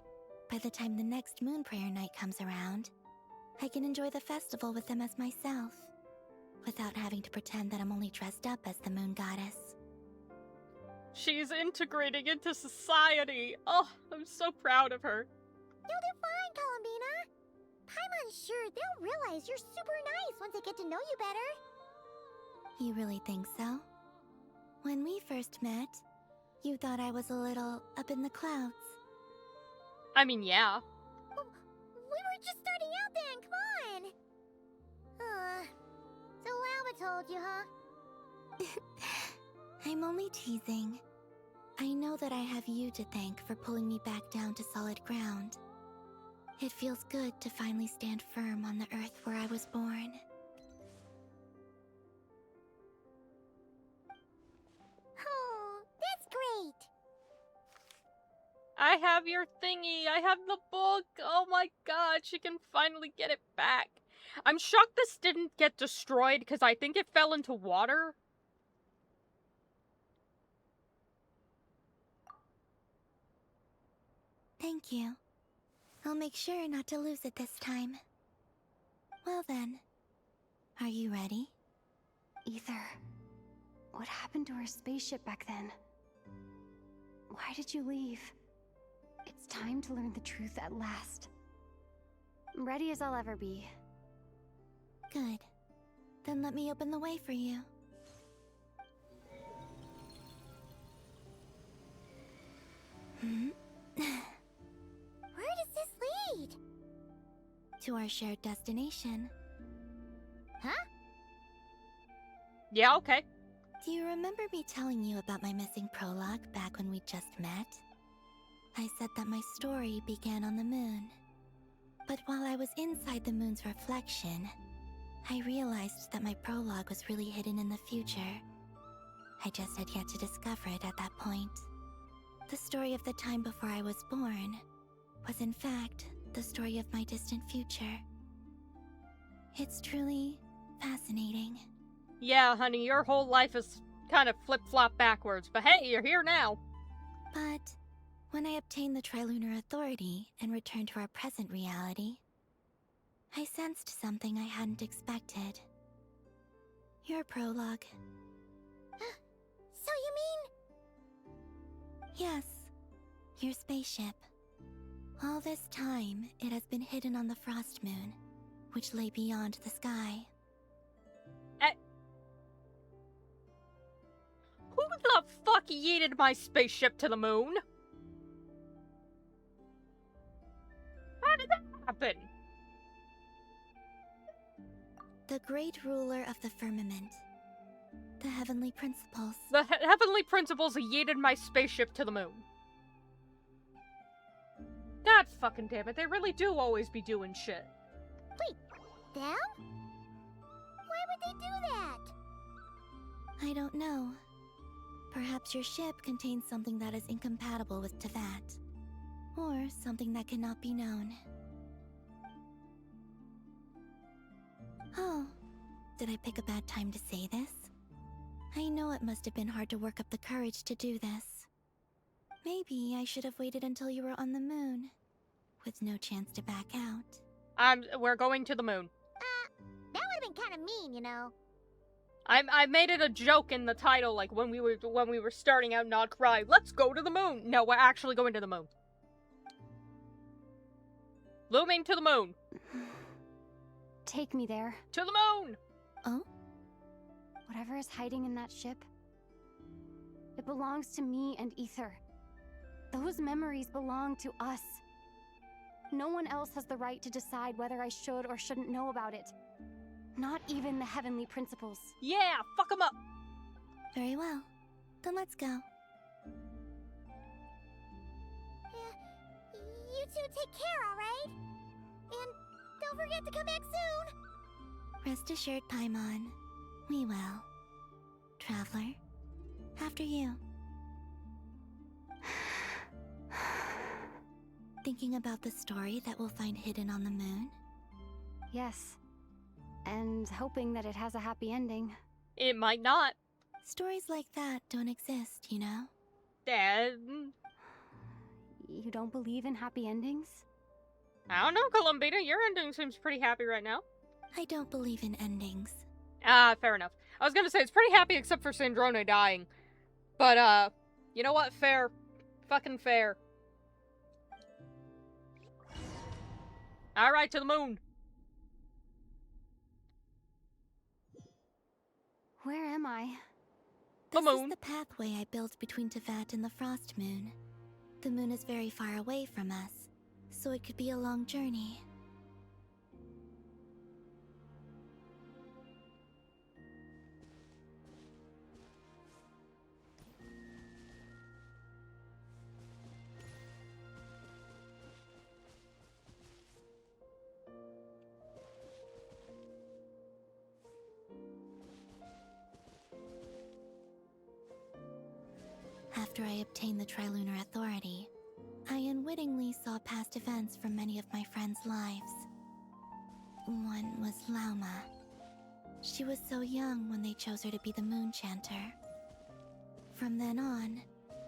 by the time the next moon prayer night comes around, I can enjoy the festival with them as myself, without having to pretend that I'm only dressed up as the moon goddess. She's integrating into society. Oh, I'm so proud of her. You'll do fine, Columbina. Paimon's sure they'll realize you're super nice once they get to know you better. You really think so? When we first met, you thought I was a little up in the clouds. I mean, yeah. We were just starting out then, come on! So Alba told you, huh? I'm only teasing. I know that I have you to thank for pulling me back down to solid ground. It feels good to finally stand firm on the earth where I was born. Oh, that's great! I have your thingy. I have the book. Oh my god, she can finally get it back. I'm shocked this didn't get destroyed because I think it fell into water. Thank you. I'll make sure not to lose it this time. Well then, are you ready? Ether, what happened to our spaceship back then? Why did you leave? It's time to learn the truth at last. I'm ready as I'll ever be. Good. Then let me open the way for you. Where does this lead? To our shared destination. Huh? Yeah, okay. Do you remember me telling you about my missing prologue back when we just met? I said that my story began on the moon. But while I was inside the moon's reflection, I realized that my prologue was really hidden in the future. I just had yet to discover it at that point. The story of the time before I was born was in fact the story of my distant future. It's truly fascinating. Yeah, honey, your whole life is kind of flip-flop backwards, but hey, you're here now. But when I obtained the Trilunar Authority and returned to our present reality, I sensed something I hadn't expected. Your prologue. So you mean... Yes, your spaceship. All this time, it has been hidden on the Frost Moon, which lay beyond the sky. Who the fuck yeeted my spaceship to the moon? How did that happen? The great ruler of the firmament. The heavenly principles. The heavenly principles yeeted my spaceship to the moon. God fucking damn it, they really do always be doing shit. Wait, them? Why would they do that? I don't know. Perhaps your ship contains something that is incompatible with Tevat. Or something that cannot be known. Oh, did I pick a bad time to say this? I know it must have been hard to work up the courage to do this. Maybe I should have waited until you were on the moon, with no chance to back out. We're going to the moon. That would have been kind of mean, you know. I made it a joke in the title, like when we were starting out Nod-Krai. Let's go to the moon. No, we're actually going to the moon. Looming to the moon. Take me there. To the moon! Oh? Whatever is hiding in that ship, it belongs to me and Ether. Those memories belong to us. No one else has the right to decide whether I should or shouldn't know about it. Not even the heavenly principles. Yeah, fuck them up! Very well. Then let's go. You two take care, alright? And don't forget to come back soon! Rest assured, Paimon. We will. Traveler, after you. Thinking about the story that we'll find hidden on the moon? Yes. and hoping that it has a happy ending. It might not. Stories like that don't exist, you know? You don't believe in happy endings? I don't know, Columbina. Your ending seems pretty happy right now. I don't believe in endings. Fair enough. I was gonna say, it's pretty happy except for Sandrone dying. But, you know what? Fair. Fucking fair. Alright, to the moon. Where am I? This is the pathway I built between Teyvat and the Frost Moon. The moon is very far away from us, so it could be a long journey. After I obtained the Trilunar Authority, I unwittingly saw past events from many of my friends' lives. One was Lauma. She was so young when they chose her to be the Moon Chanter. From then on,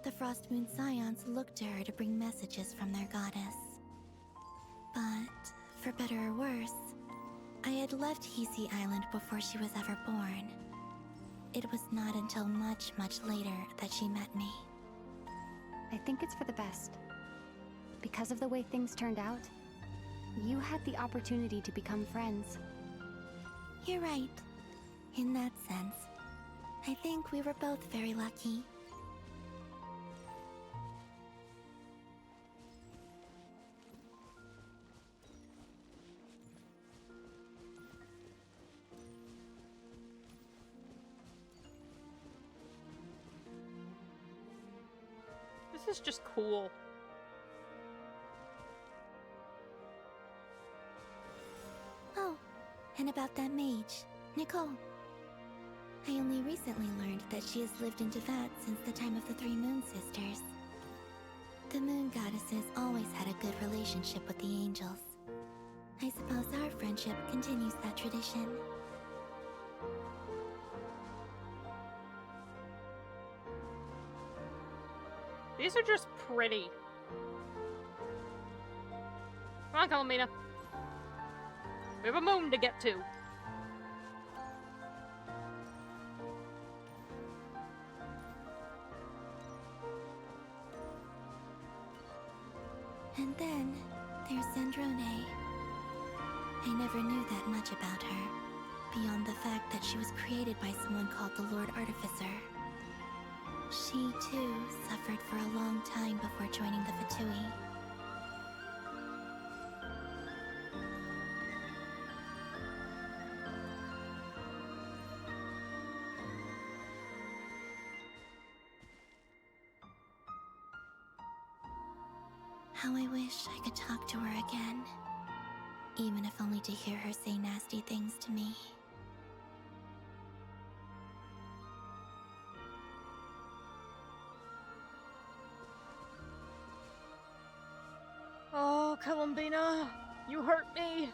the Frost Moon Scions looked to her to bring messages from their goddess. But, for better or worse, I had left Hisi Island before she was ever born. It was not until much, much later that she met me. I think it's for the best. Because of the way things turned out, you had the opportunity to become friends. You're right. In that sense, I think we were both very lucky. This is just cool. Oh, and about that mage, Nicole. I only recently learned that she has lived in Teyvat since the time of the Three Moon Sisters. The Moon Goddesses always had a good relationship with the angels. I suppose our friendship continues that tradition. These are just pretty. Come on, Columbina. We have a moon to get to. And then, there's Sandrone. I never knew that much about her, beyond the fact that she was created by someone called the Lord Artificer. She, too, suffered for a long time before joining the Fatui. How I wish I could talk to her again. Even if only to hear her say nasty things to me. Oh, Columbina, you hurt me.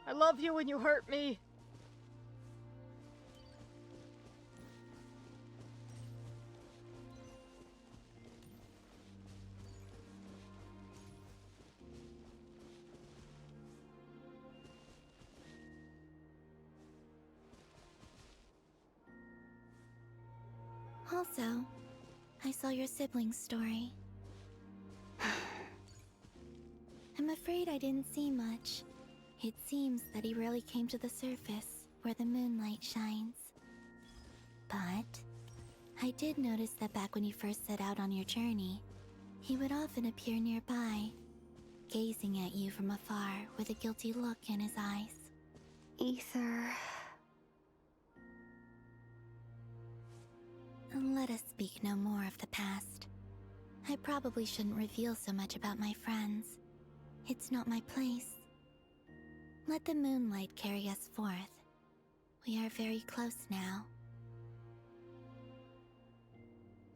I love you and you hurt me. Also, I saw your sibling's story. I'm afraid I didn't see much. It seems that he rarely came to the surface, where the moonlight shines. But I did notice that back when you first set out on your journey, he would often appear nearby, gazing at you from afar with a guilty look in his eyes. Ether... Let us speak no more of the past. I probably shouldn't reveal so much about my friends. It's not my place. Let the moonlight carry us forth. We are very close now.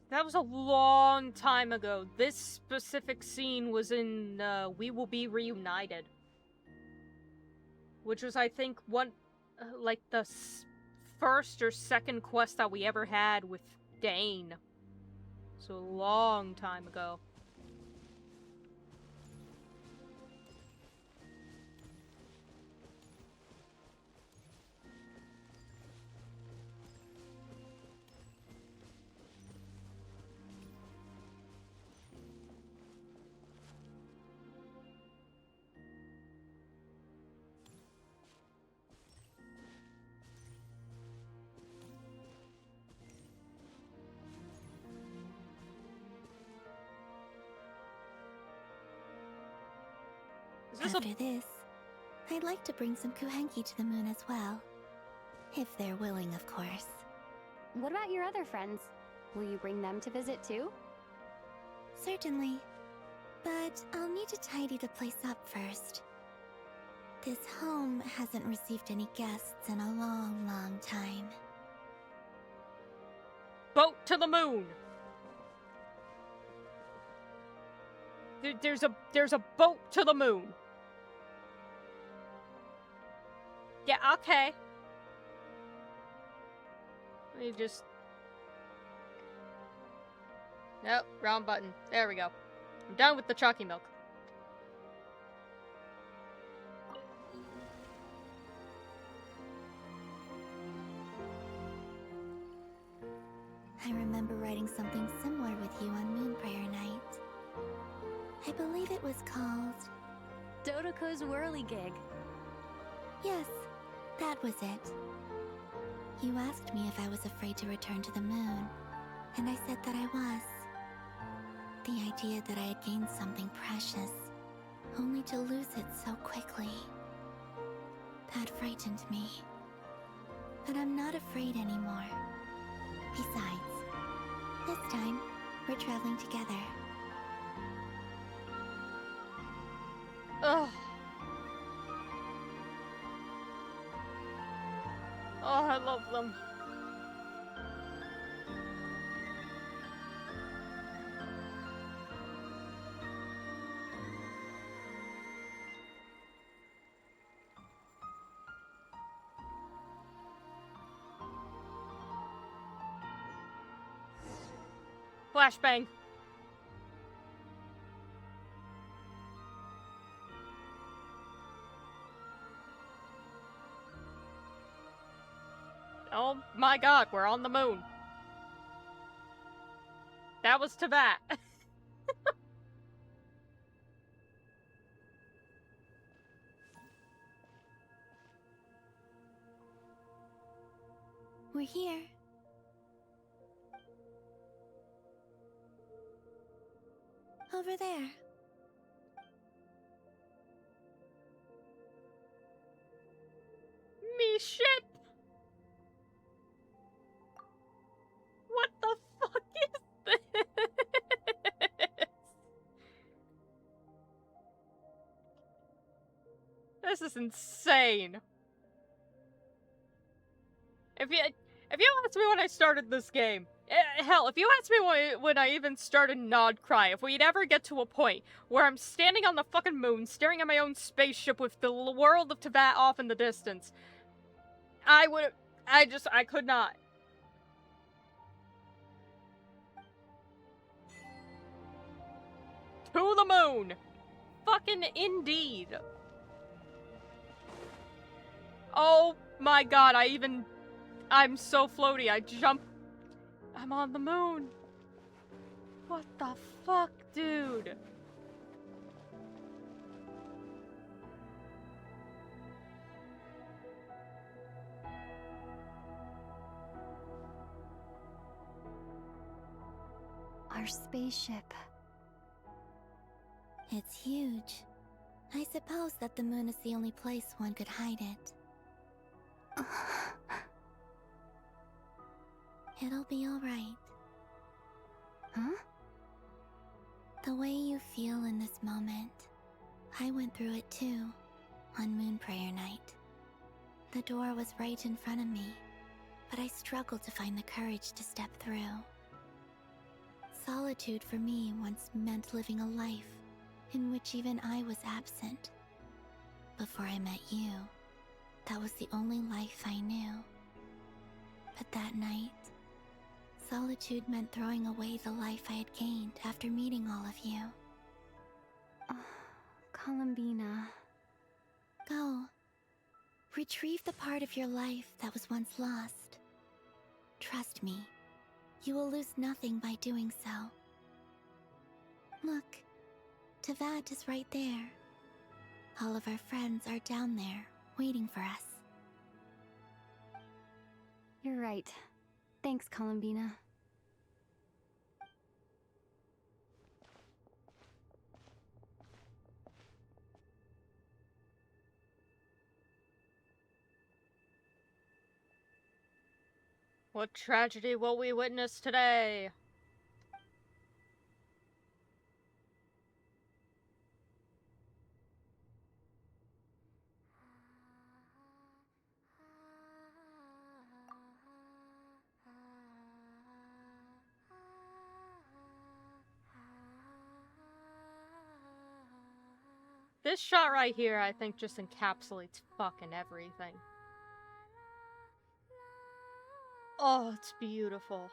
That was a long time ago. This specific scene was in We Will Be Reunited. which was, I think, one, like, the first or second quest that we ever had with Dane. So a long time ago. After this, I'd like to bring some kuhenki to the moon as well. If they're willing, of course. What about your other friends? Will you bring them to visit too? Certainly. But I'll need to tidy the place up first. This home hasn't received any guests in a long, long time. Boat to the moon! There's a boat to the moon. Yeah, okay. Let me just... Nope, wrong button. There we go. I'm done with the chalky milk. I remember writing something similar with you on Moon Prayer Night. I believe it was called... Dodoko's Whirligig. Yes, that was it. You asked me if I was afraid to return to the moon, and I said that I was. The idea that I had gained something precious, only to lose it so quickly. That frightened me. But I'm not afraid anymore. Besides, this time, we're traveling together. Ugh. Oh, I love them. Flashbang. Oh my god, we're on the moon. That was to that. We're here. Over there. Me shit. What the fuck is this? This is insane. If you asked me when I started this game, hell, if you asked me when I even started Nod-Krai, if we'd ever get to a point where I'm standing on the fucking moon, staring at my own spaceship with the world of Teyvat off in the distance, I could not. To the moon! Fucking indeed. Oh my god, I'm so floaty, I jump. I'm on the moon. What the fuck, dude? Our spaceship. It's huge. I suppose that the moon is the only place one could hide it. It'll be alright. Huh? The way you feel in this moment, I went through it too, on Moon Prayer Night. The door was right in front of me, but I struggled to find the courage to step through. Solitude for me once meant living a life in which even I was absent. Before I met you, that was the only life I knew. But that night, solitude meant throwing away the life I had gained after meeting all of you. Columbina. Go. Retrieve the part of your life that was once lost. Trust me, you will lose nothing by doing so. Look, Tevat is right there. All of our friends are down there, waiting for us. You're right. Thanks, Columbina. What tragedy will we witness today? This shot right here, I think, just encapsulates fucking everything. Oh, it's beautiful.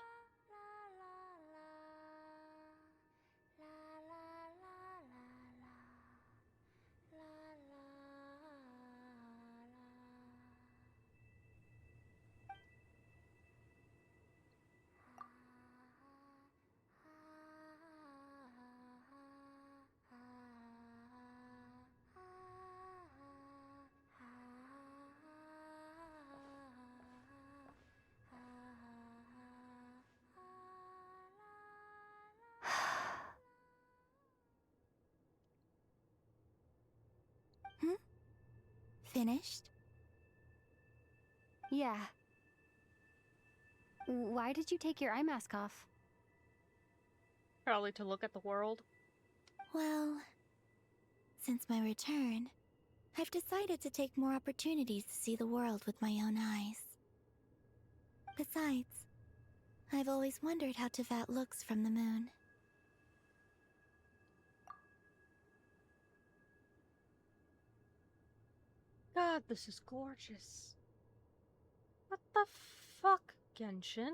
Finished? Yeah. Why did you take your eye mask off? Probably to look at the world. Well, since my return, I've decided to take more opportunities to see the world with my own eyes. Besides, I've always wondered how Tevat looks from the moon. God, this is gorgeous. What the fuck, Genshin?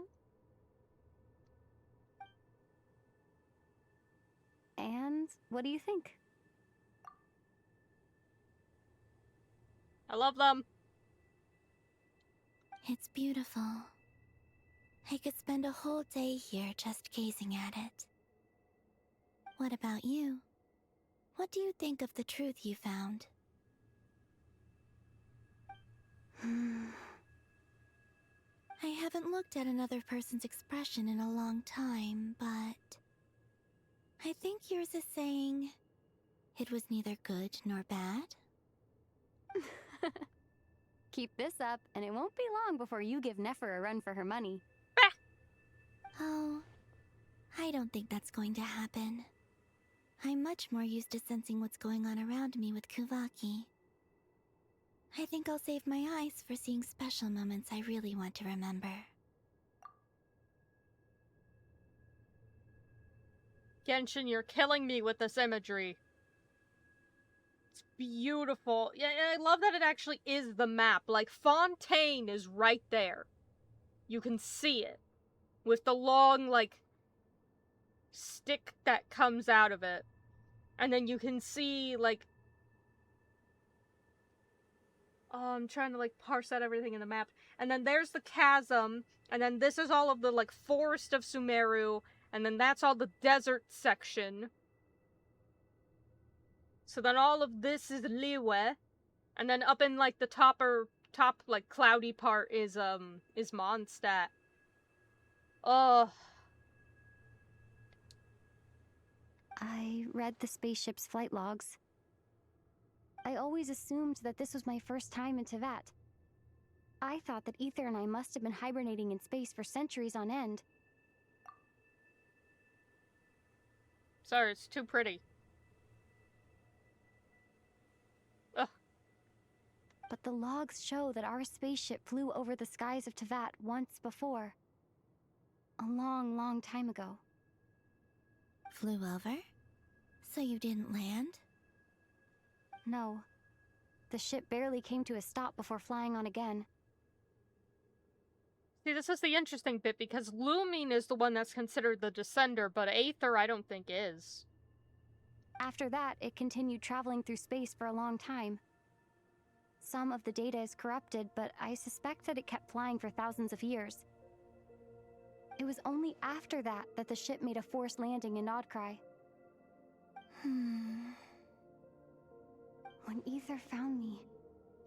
And what do you think? I love them. It's beautiful. I could spend a whole day here just gazing at it. What about you? What do you think of the truth you found? I haven't looked at another person's expression in a long time, but I think yours is saying it was neither good nor bad. Keep this up, and it won't be long before you give Nefer a run for her money. Oh, I don't think that's going to happen. I'm much more used to sensing what's going on around me with Kuvaki. I think I'll save my eyes for seeing special moments I really want to remember. Genshin, you're killing me with this imagery. It's beautiful. Yeah, I love that it actually is the map. Like, Fontaine is right there. You can see it. With the long, like, stick that comes out of it. And then you can see, like... Oh, I'm trying to, like, parse out everything in the map. And then there's the chasm. And then this is all of the, like, forest of Sumeru. And then that's all the desert section. So then all of this is Liyue. And then up in, like, the top, like, cloudy part is Mondstadt. Oh. I read the spaceship's flight logs. I always assumed that this was my first time in Tevat. I thought that Ether and I must have been hibernating in space for centuries on end. Sorry, it's too pretty. Ugh. But the logs show that our spaceship flew over the skies of Tevat once before. A long, long time ago. Flew over? So you didn't land? No. The ship barely came to a stop before flying on again. See, this is the interesting bit, because Lumine is the one that's considered the descender, but Aether I don't think is. After that, it continued traveling through space for a long time. Some of the data is corrupted, but I suspect that it kept flying for thousands of years. It was only after that that the ship made a forced landing in Nod-Krai. When Aether found me,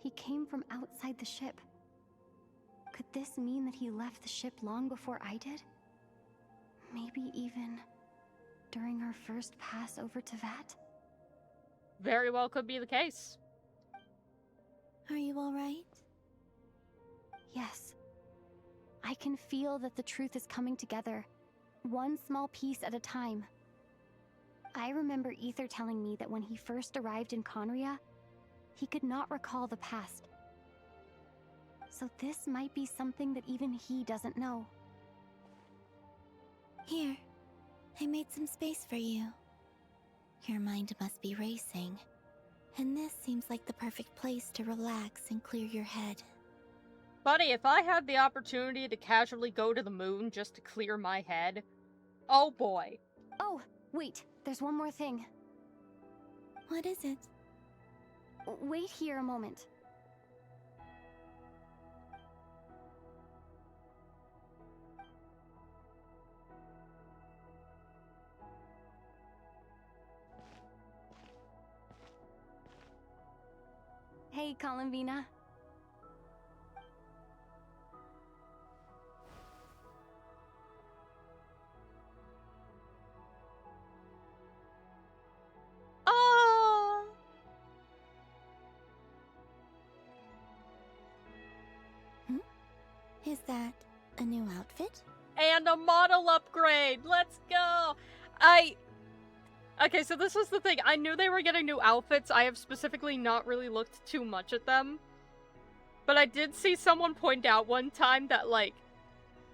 he came from outside the ship. Could this mean that he left the ship long before I did? Maybe even during our first pass over Teyvat? Very well could be the case. Are you alright? Yes. I can feel that the truth is coming together, one small piece at a time. I remember Aether telling me that when he first arrived in Conria, he could not recall the past. So this might be something that even he doesn't know. Here, I made some space for you. Your mind must be racing, and this seems like the perfect place to relax and clear your head. Buddy, if I had the opportunity to casually go to the moon just to clear my head, oh boy. Oh, wait, there's one more thing. What is it? Wait here a moment. Hey, Columbina. Oh! Is that a new outfit? And a model upgrade! Let's go! Okay, so this was the thing. I knew they were getting new outfits. I have specifically not really looked too much at them. But I did see someone point out one time that, like...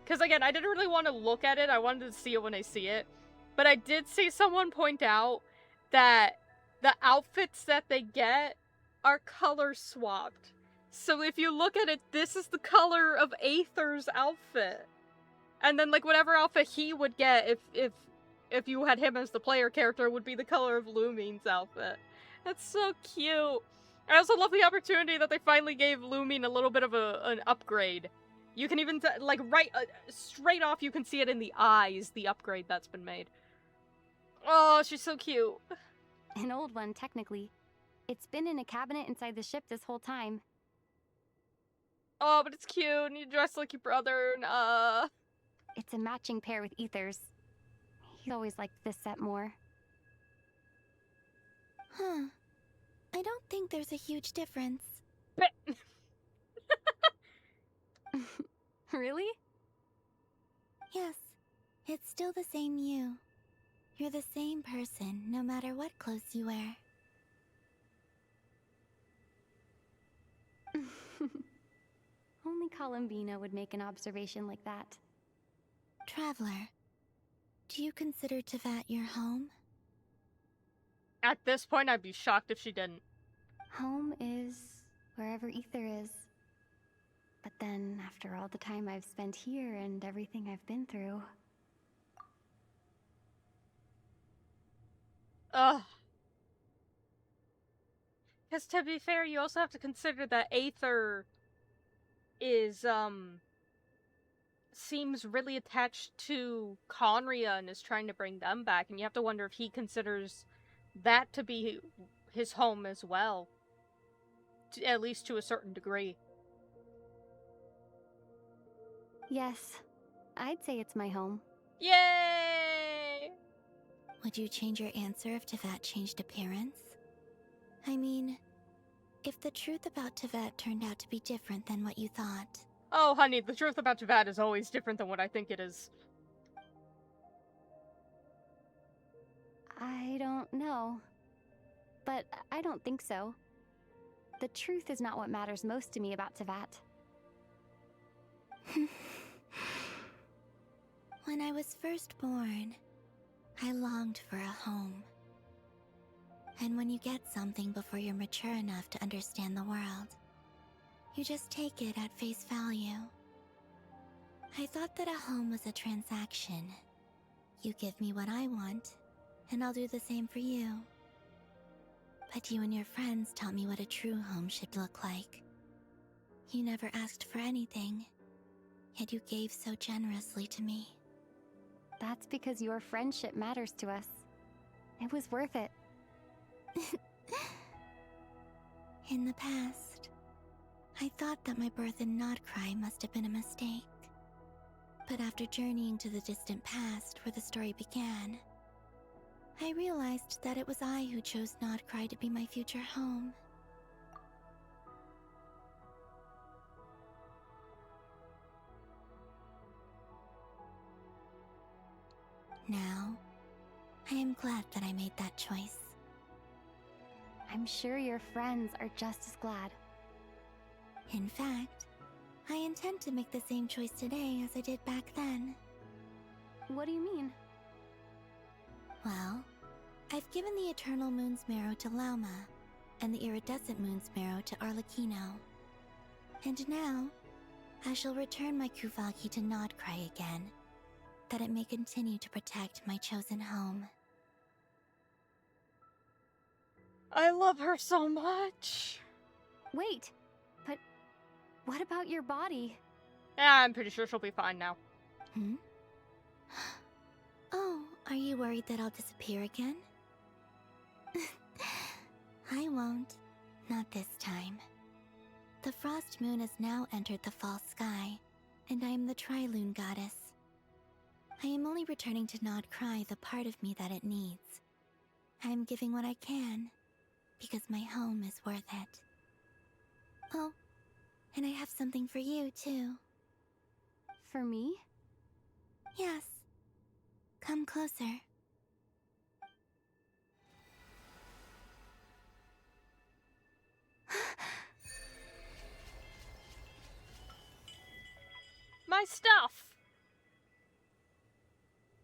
Because, again, I didn't really want to look at it. I wanted to see it when I see it. But I did see someone point out that the outfits that they get are color swapped. So if you look at it, this is the color of Aether's outfit. And then, like, whatever outfit he would get if you had him as the player character would be the color of Lumine's outfit. That's so cute. I also love the opportunity that they finally gave Lumine a little bit of an upgrade. You can even, like, right, straight off you can see it in the eyes, the upgrade that's been made. Oh, she's so cute. An old one, technically. It's been in a cabinet inside the ship this whole time. Oh, but it's cute, and you dress like your brother, and, It's a matching pair with Aether's. He always liked this set more. Huh. I don't think there's a huge difference. Really? Yes. It's still the same you. You're the same person, no matter what clothes you wear. Only Columbina would make an observation like that. Traveler, do you consider Teyvat your home? At this point, I'd be shocked if she didn't. Home is wherever Aether is. But then, after all the time I've spent here and everything I've been through... Ugh. Because to be fair, you also have to consider that Aether is, seems really attached to Conria and is trying to bring them back, and you have to wonder if he considers that to be his home as well. At least to a certain degree. Yes, I'd say it's my home. Yay! Would you change your answer if Teyvat changed appearance? I mean, if the truth about Teyvat turned out to be different than what you thought. Oh, honey, the truth about Teyvat is always different than what I think it is. I don't know. But I don't think so. The truth is not what matters most to me about Teyvat. When I was first born, I longed for a home. And when you get something before you're mature enough to understand the world, you just take it at face value. I thought that a home was a transaction. You give me what I want, and I'll do the same for you. But you and your friends taught me what a true home should look like. You never asked for anything, yet you gave so generously to me. That's because your friendship matters to us. It was worth it. In the past, I thought that my birth in Nod-Krai must have been a mistake. But after journeying to the distant past where the story began, I realized that it was I who chose Nod-Krai to be my future home. Now, I am glad that I made that choice. I'm sure your friends are just as glad. In fact, I intend to make the same choice today as I did back then. What do you mean? Well, I've given the Eternal Moon's Marrow to Lauma, and the Iridescent Moon's Marrow to Arlecchino. And now, I shall return my Kuvagi to Nod-Krai again, that it may continue to protect my chosen home. I love her so much. Wait, but what about your body? Yeah, I'm pretty sure she'll be fine now. Hmm? Oh, are you worried that I'll disappear again? I won't. Not this time. The Frost Moon has now entered the fall sky, and I am the Tri-Lune goddess. I am only returning to Nod-Krai the part of me that it needs. I am giving what I can, because my home is worth it. Oh, and I have something for you, too. For me? Yes. Come closer. My stuff!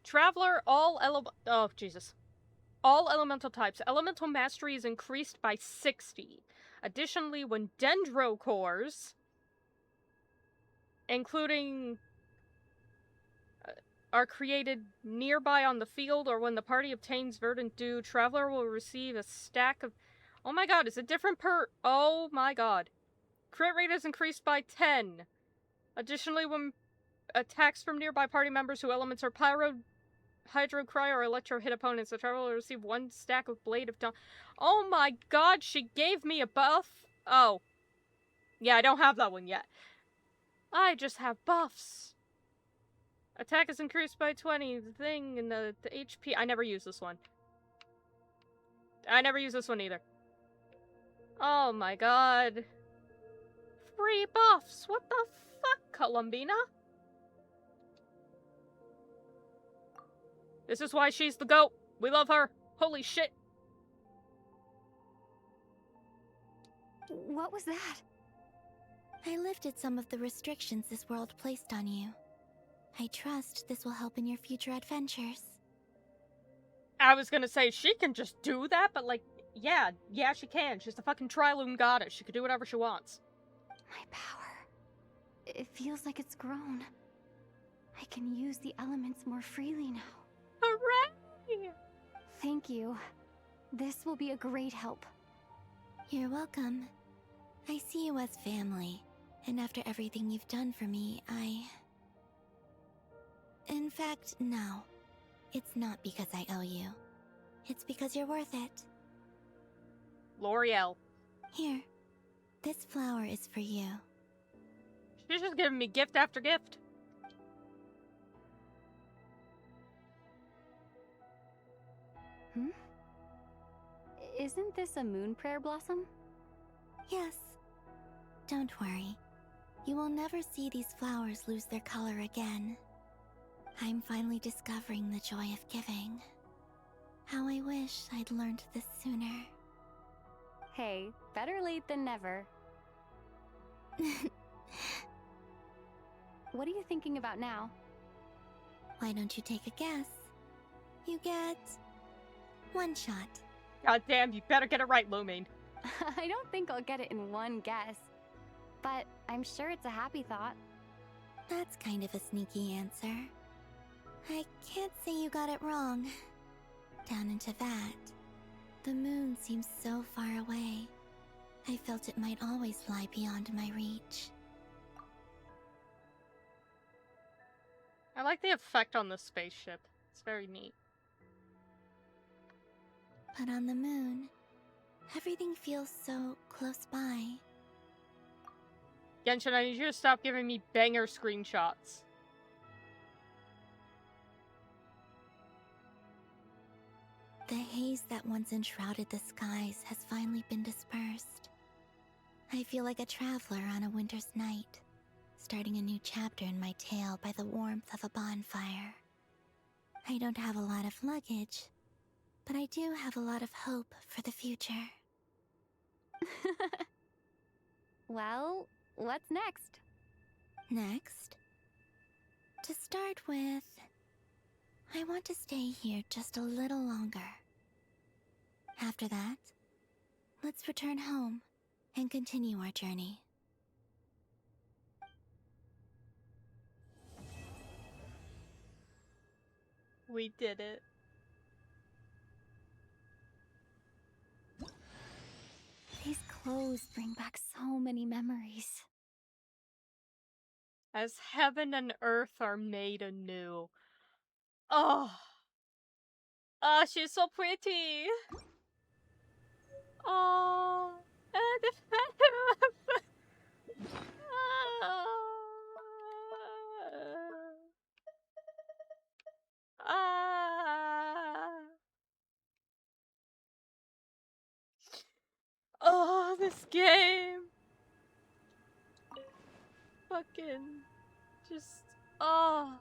Traveler, all elemental types. Elemental mastery is increased by 60. Additionally, when dendro cores, including are created nearby on the field or when the party obtains verdant dew, traveler will receive a stack of... Oh my god, is it different per... Oh my god. Crit rate is increased by 10. Additionally, when attacks from nearby party members whose elements are Pyro, Hydro, Cry, or Electro hit opponents, the traveler will receive 1 stack of Blade of Dawn. Oh my god, she gave me a buff? Oh. Yeah, I don't have that one yet. I just have buffs. Attack is increased by 20. The thing and the HP. I never use this one. I never use this one either. Oh my god. Free buffs. What the fuck, Columbina? This is why she's the GOAT. We love her. Holy shit. What was that? I lifted some of the restrictions this world placed on you. I trust this will help in your future adventures. I was gonna say, she can just do that, but like, yeah, she can. She's the fucking Tri-Lune goddess. She can do whatever she wants. My power. It feels like it's grown. I can use the elements more freely now. Hooray! Thank you. This will be a great help. You're welcome. I see you as family, and after everything you've done for me, In fact, no. It's not because I owe you. It's because you're worth it. L'Oreal. Here. This flower is for you. She's just giving me gift after gift. Hmm? Isn't this a moon prayer blossom? Yes. Don't worry. You will never see these flowers lose their color again. I'm finally discovering the joy of giving. How I wish I'd learned this sooner. Hey, better late than never. What are you thinking about now? Why don't you take a guess? You get 1 shot. God damn, you better get it right, Lumine. I don't think I'll get it in one guess, but I'm sure it's a happy thought. That's kind of a sneaky answer. I can't say you got it wrong. Down into that, the moon seems so far away. I felt it might always lie beyond my reach. I like the effect on the spaceship. It's very neat. But on the moon, everything feels so close by. Genshin, I need you to stop giving me banger screenshots. The haze that once enshrouded the skies has finally been dispersed. I feel like a traveler on a winter's night, starting a new chapter in my tale by the warmth of a bonfire. I don't have a lot of luggage, but I do have a lot of hope for the future. Well, what's next? Next? To start with, I want to stay here just a little longer. After that, let's return home and continue our journey. We did it. These clothes bring back so many memories. As heaven and earth are made anew. Oh. Oh, she's so pretty. Oh. Oh, this game. Fucking just oh.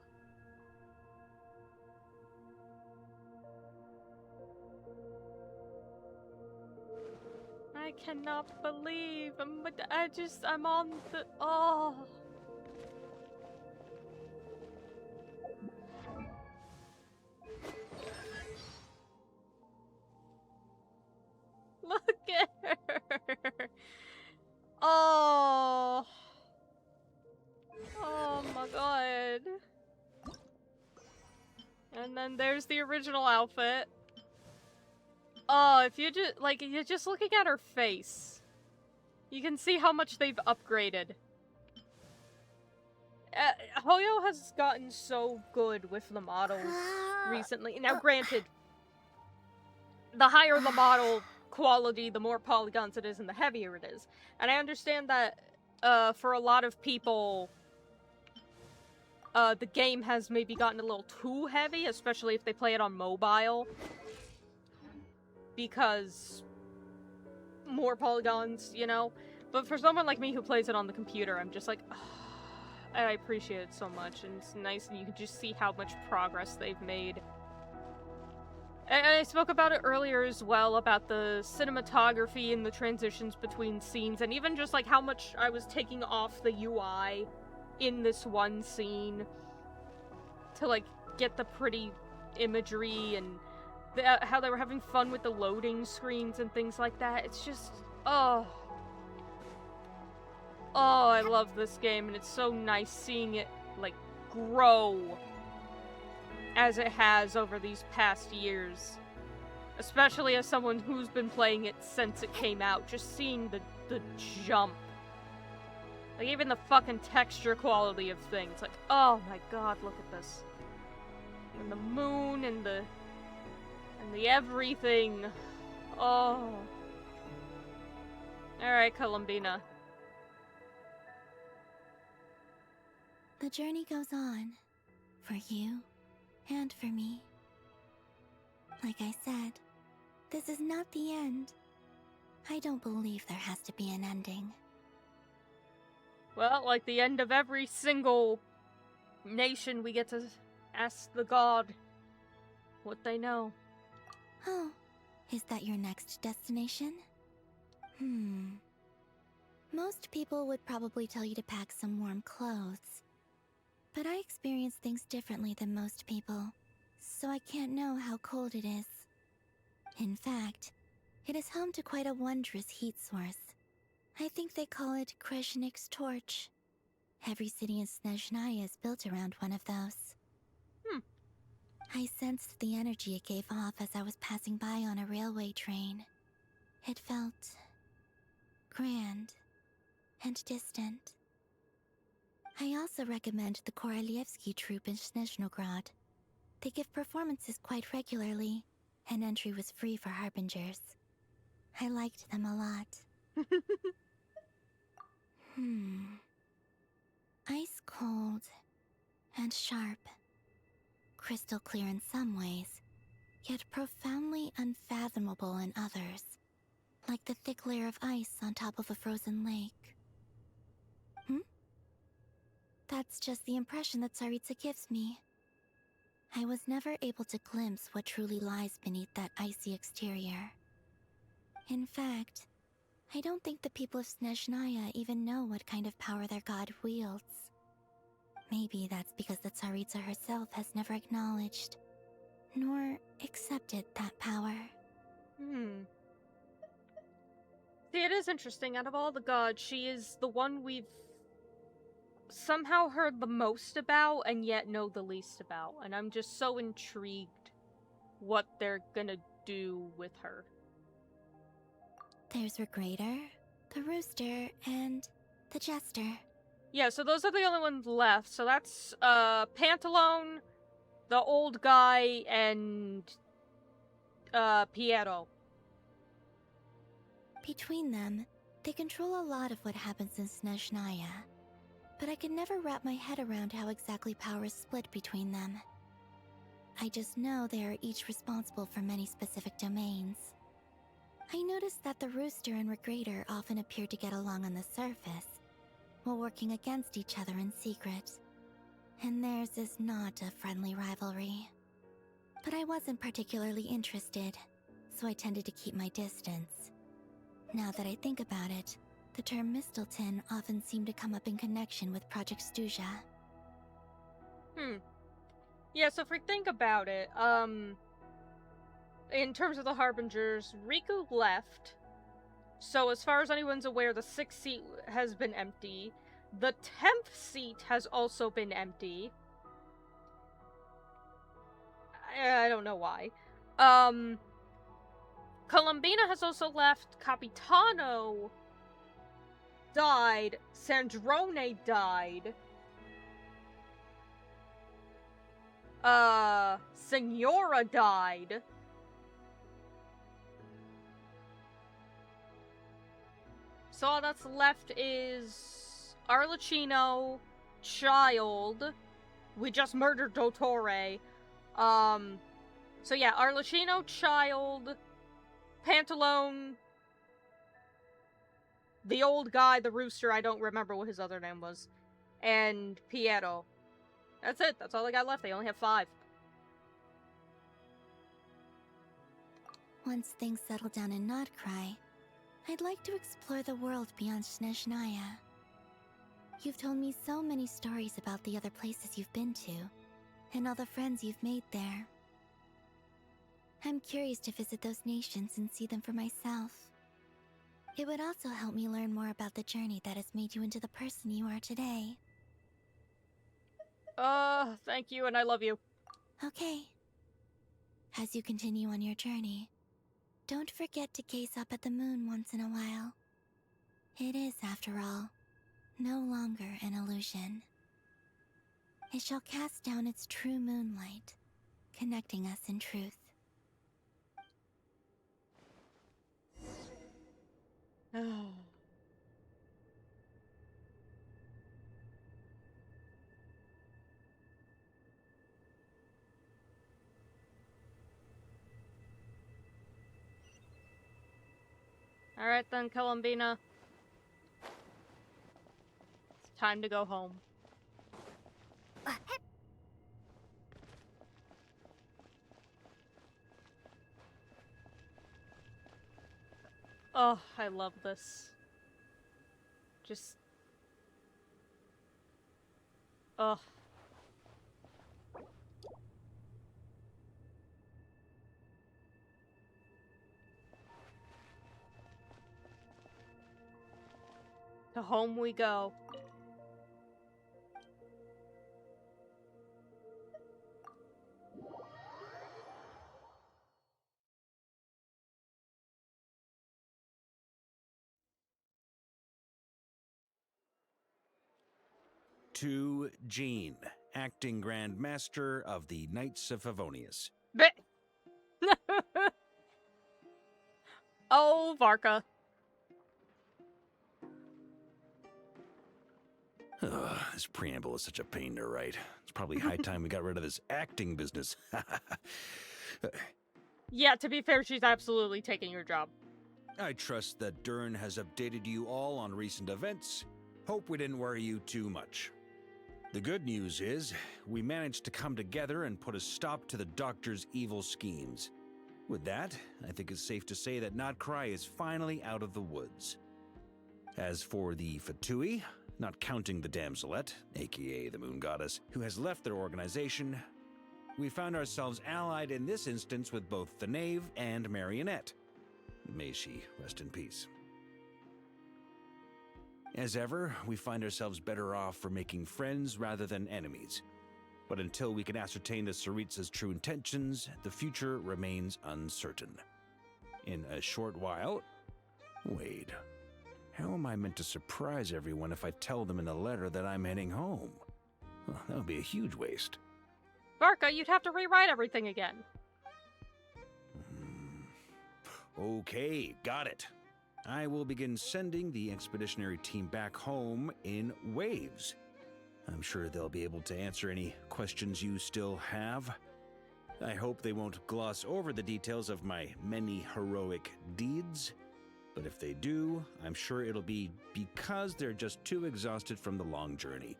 I cannot believe I'm on the oh. Look at her. Oh. Oh my god. And then there's the original outfit. Oh, if you just, like, you're just looking at her face. You can see how much they've upgraded. Hoyo has gotten so good with the models recently. Now, granted, the higher the model quality, the more polygons it is and the heavier it is. And I understand that, for a lot of people, the game has maybe gotten a little too heavy, especially if they play it on mobile. Because more polygons, you know? But for someone like me who plays it on the computer, I'm just like, oh, I appreciate it so much, and it's nice, and you can just see how much progress they've made. And I spoke about it earlier as well, about the cinematography and the transitions between scenes, and even just like how much I was taking off the UI in this one scene to like get the pretty imagery and how they were having fun with the loading screens and things like that. It's just, oh. Oh, I love this game, and it's so nice seeing it, like, grow as it has over these past years. Especially as someone who's been playing it since it came out, just seeing the jump. Like, even the fucking texture quality of things. Like, oh my god, look at this. And the moon and the everything. Oh. Alright, Columbina. The journey goes on. For you, and for me. Like I said, this is not the end. I don't believe there has to be an ending. Well, like the end of every single nation, we get to ask the god what they know. Oh, is that your next destination? Most people would probably tell you to pack some warm clothes. But I experience things differently than most people, so I can't know how cold it is. In fact, It is home to quite a wondrous heat source. I think they call it Kreshnik's torch. Every city in Snezhnaya is built around one of those. I sensed the energy it gave off as I was passing by on a railway train. It felt grand and distant. I also recommend the Korolievsky troupe in Snezhnograd. They give performances quite regularly, and entry was free for harbingers. I liked them a lot. Ice cold and sharp. Crystal clear in some ways, yet profoundly unfathomable in others. Like the thick layer of ice on top of a frozen lake. That's just the impression that Tsaritsa gives me. I was never able to glimpse what truly lies beneath that icy exterior. In fact, I don't think the people of Snezhnaya even know what kind of power their god wields. Maybe that's because the Tsaritsa herself has never acknowledged, nor accepted that power. See, it is interesting. Out of all the gods, she is the one we've somehow heard the most about and yet know the least about. And I'm just so intrigued what they're gonna do with her. There's Regrator, the Rooster, and the Jester. Yeah, so those are the only ones left. So that's Pantalone, the old guy, and Piero. Between them, they control a lot of what happens in Snezhnaya. But I can never wrap my head around how exactly power is split between them. I just know they are each responsible for many specific domains. I noticed that the Rooster and Regrator often appear to get along on the surface, while working against each other in secret. And theirs is not a friendly rivalry. But I wasn't particularly interested, so I tended to keep my distance. Now that I think about it, the term Mistelton often seemed to come up in connection with Project Stuja. Yeah, so if we think about it, in terms of the Harbingers, Riku left. So as far as anyone's aware, the 6th seat has been empty. The 10th seat has also been empty. I don't know why. Columbina has also left. Capitano died. Sandrone died. Senora died. So all that's left is Arlecchino, Child. We just murdered Dottore. So yeah, Arlecchino, Child, Pantalone, the old guy, the Rooster, I don't remember what his other name was, and Piero. That's it. That's all they got left. They only have 5. Once things settle down in Nod-Krai, I'd like to explore the world beyond Snezhnaya. You've told me so many stories about the other places you've been to, and all the friends you've made there. I'm curious to visit those nations and see them for myself. It would also help me learn more about the journey that has made you into the person you are today. Thank you, and I love you. Okay. As you continue on your journey, don't forget to gaze up at the moon once in a while. It is, after all, no longer an illusion. It shall cast down its true moonlight, connecting us in truth. Alright then, Columbina. It's time to go home. Oh, I love this. Just... Ugh. To home we go. To Jean, acting Grand Master of the Knights of Favonius. Oh, Varka. Ugh, this preamble is such a pain to write. It's probably high time we got rid of this acting business. Yeah, to be fair, she's absolutely taking your job. I trust that Dern has updated you all on recent events. Hope we didn't worry you too much. The good news is, we managed to come together and put a stop to the Doctor's evil schemes. With that, I think it's safe to say that Nod-Krai is finally out of the woods. As for the Fatui, not counting the Damselette, aka the Moon Goddess, who has left their organization, we found ourselves allied in this instance with both the Knave and Marionette. May she rest in peace. As ever, we find ourselves better off for making friends rather than enemies. But until we can ascertain the Tsaritsa's true intentions, the future remains uncertain. In a short while... Wait. How am I meant to surprise everyone if I tell them in a letter that I'm heading home? Well, that would be a huge waste. Varka, you'd have to rewrite everything again. Okay, got it. I will begin sending the expeditionary team back home in waves. I'm sure they'll be able to answer any questions you still have. I hope they won't gloss over the details of my many heroic deeds. But if they do, I'm sure it'll be because they're just too exhausted from the long journey.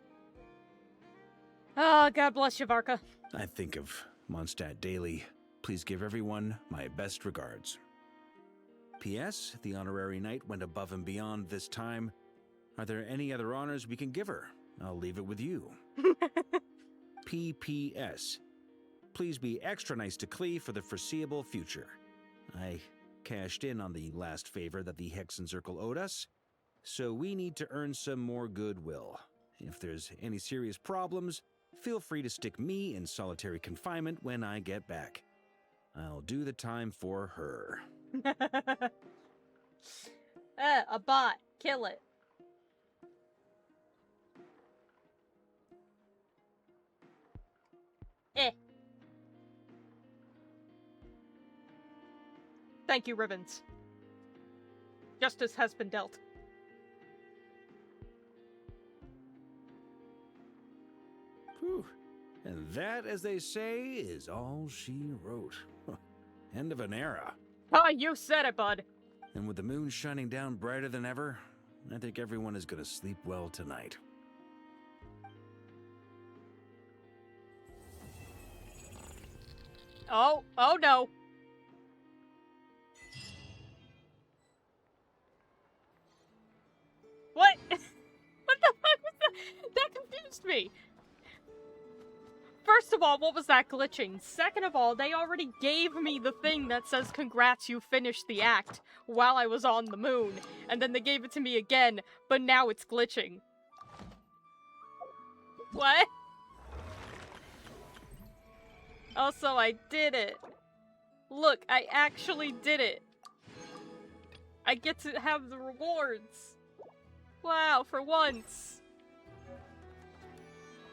Ah, God bless you, Varka. I think of Mondstadt daily. Please give everyone my best regards. P.S. The honorary knight went above and beyond this time. Are there any other honors we can give her? I'll leave it with you. P.P.S. Please be extra nice to Klee for the foreseeable future. I cashed in on the last favor that the Hexen Circle owed us, so we need to earn some more goodwill. If there's any serious problems, feel free to stick me in solitary confinement when I get back. I'll do the time for her. A bot. Kill it. Thank you, Ribbons. Justice has been dealt. Whew. And that, as they say, is all she wrote. End of an era. Oh, you said it, bud. And with the moon shining down brighter than ever, I think everyone is going to sleep well tonight. Oh no. What? What the fuck was that? That confused me. First of all, what was that glitching? Second of all, they already gave me the thing that says congrats, you finished the act while I was on the moon. And then they gave it to me again, but now it's glitching. What? Also, I did it. Look, I actually did it. I get to have the rewards. Wow, for once.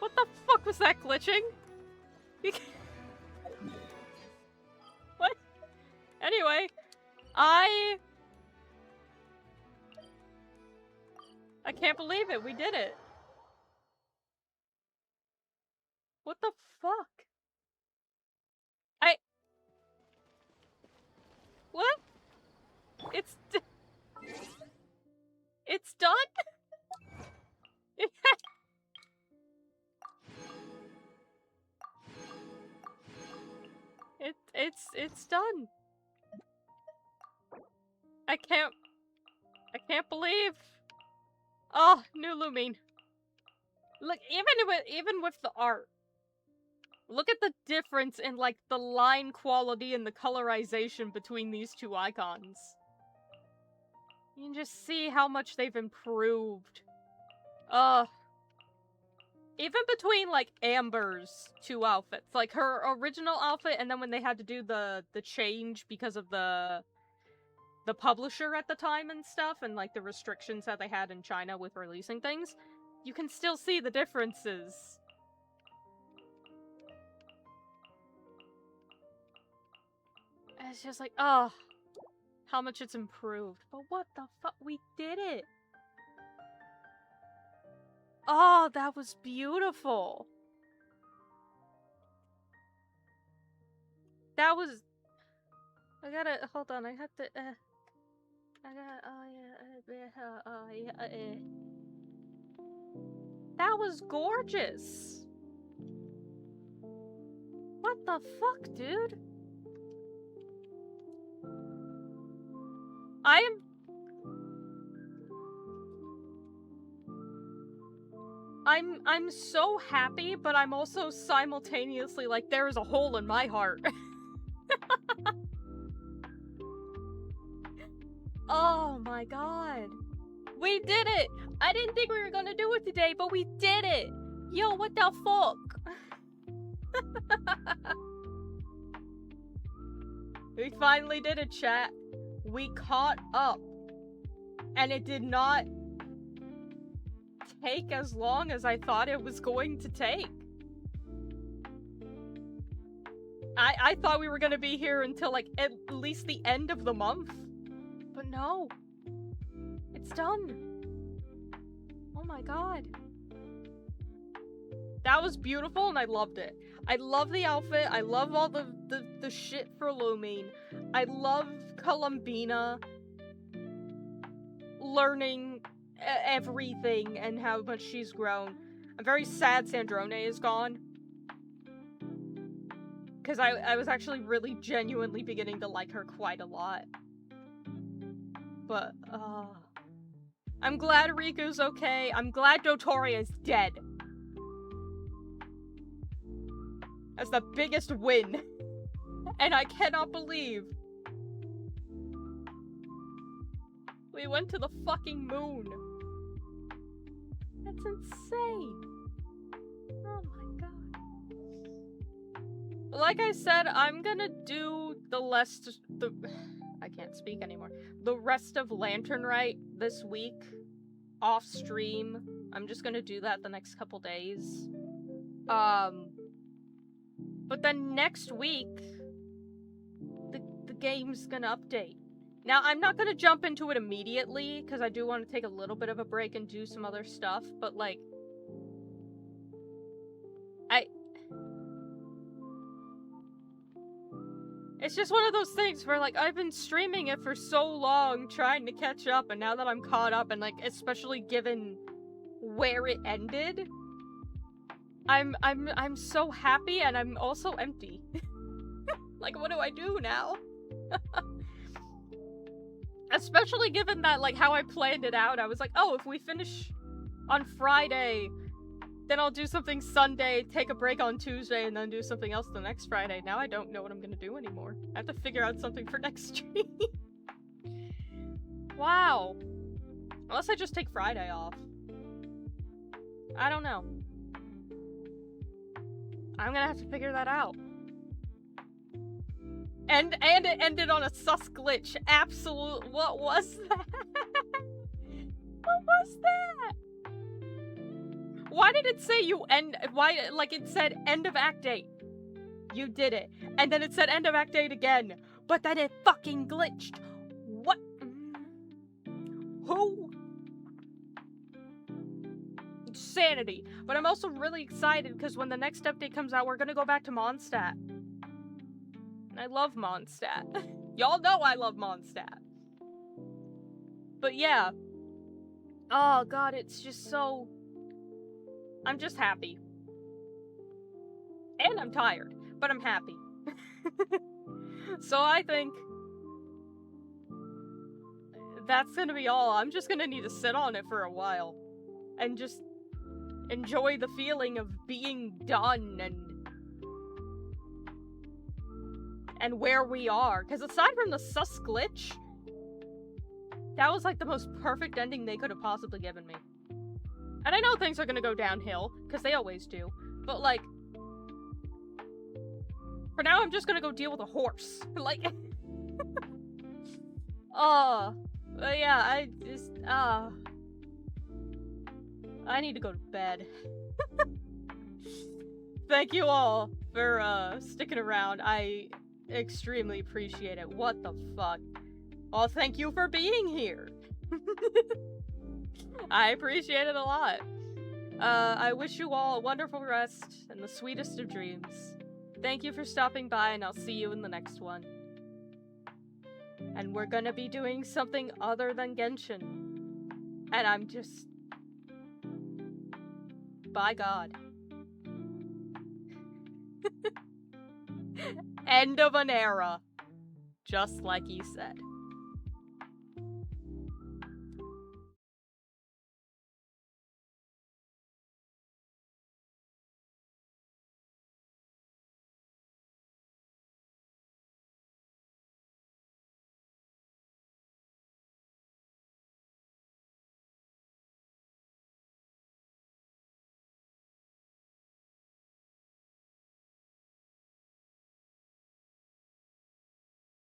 What the fuck was that glitching? What? Anyway, I can't believe it. We did it. What the fuck? What? It's done? It's done. I can't believe. Oh, new Lumine. Look, even with the art. Look at the difference in, like, the line quality and the colorization between these two icons. You can just see how much they've improved. Even between, like, Amber's 2 outfits. Like, her original outfit, and then when they had to do the change because of the publisher at the time and stuff, and, like, the restrictions that they had in China with releasing things, you can still see the differences. And it's just like, oh, how much it's improved. But what the fuck? We did it! Oh, that was beautiful. That was... I gotta... Hold on, I have to... That was gorgeous! What the fuck, dude? I'm so happy, but I'm also simultaneously like, there is a hole in my heart. Oh my god. We did it! I didn't think we were gonna do it today, but we did it! Yo, what the fuck? We finally did it, chat. We caught up. And it did not take as long as I thought it was going to take. I thought we were gonna be here until, like, at least the end of the month. But no. It's done. Oh my god. That was beautiful and I loved it. I love the outfit. I love all the shit for Lumine. I love Columbina learning everything and how much she's grown. I'm very sad Sandrone is gone. Because I was actually really genuinely beginning to like her quite a lot. But, I'm glad Riku's okay. I'm glad Dotoria is dead. That's the biggest win. And I cannot believe we went to the fucking moon. That's insane. Oh my god. Like I said, I'm gonna do I can't speak anymore. The rest of Lantern Rite this week, off stream. I'm just gonna do that the next couple days. But then next week, the game's gonna update. Now, I'm not gonna jump into it immediately, because I do want to take a little bit of a break and do some other stuff, but, like, it's just one of those things where, like, I've been streaming it for so long, trying to catch up, and now that I'm caught up, and, like, especially given where it ended, I'm so happy, and I'm also empty. Like, what do I do now? Especially given that, like, how I planned it out, I was like, oh, if we finish on Friday, then I'll do something Sunday, take a break on Tuesday, and then do something else the next Friday. Now I don't know what I'm gonna do anymore. I have to figure out something for next stream. Wow. Unless I just take Friday off. I don't know. I'm gonna have to figure that out. And it ended on a sus glitch. Absolute. What was that? What was that? Why did it say you end? Why, like, it said end of act date. You did it. And then it said end of act date again. But then it fucking glitched. What? Who? Insanity. But I'm also really excited because when the next update comes out, we're gonna go back to Mondstadt. I love Mondstadt. Y'all know I love Mondstadt. But yeah. Oh god, it's just so... I'm just happy. And I'm tired, but I'm happy. So I think that's gonna be all. I'm just gonna need to sit on it for a while. And just enjoy the feeling of being done and where we are. Because aside from the sus glitch, That was like the most perfect ending they could have possibly given me. And I know things are gonna go downhill, because they always do. But like, for now I'm just gonna go deal with a horse. Like, but yeah, I just, I need to go to bed. Thank you all for, sticking around. I extremely appreciate it. What the fuck? Oh, thank you for being here. I appreciate it a lot. I wish you all a wonderful rest and the sweetest of dreams. Thank you for stopping by, and I'll see you in the next one. And we're gonna be doing something other than Genshin. And I'm just... by God. End of an era. Just like you said.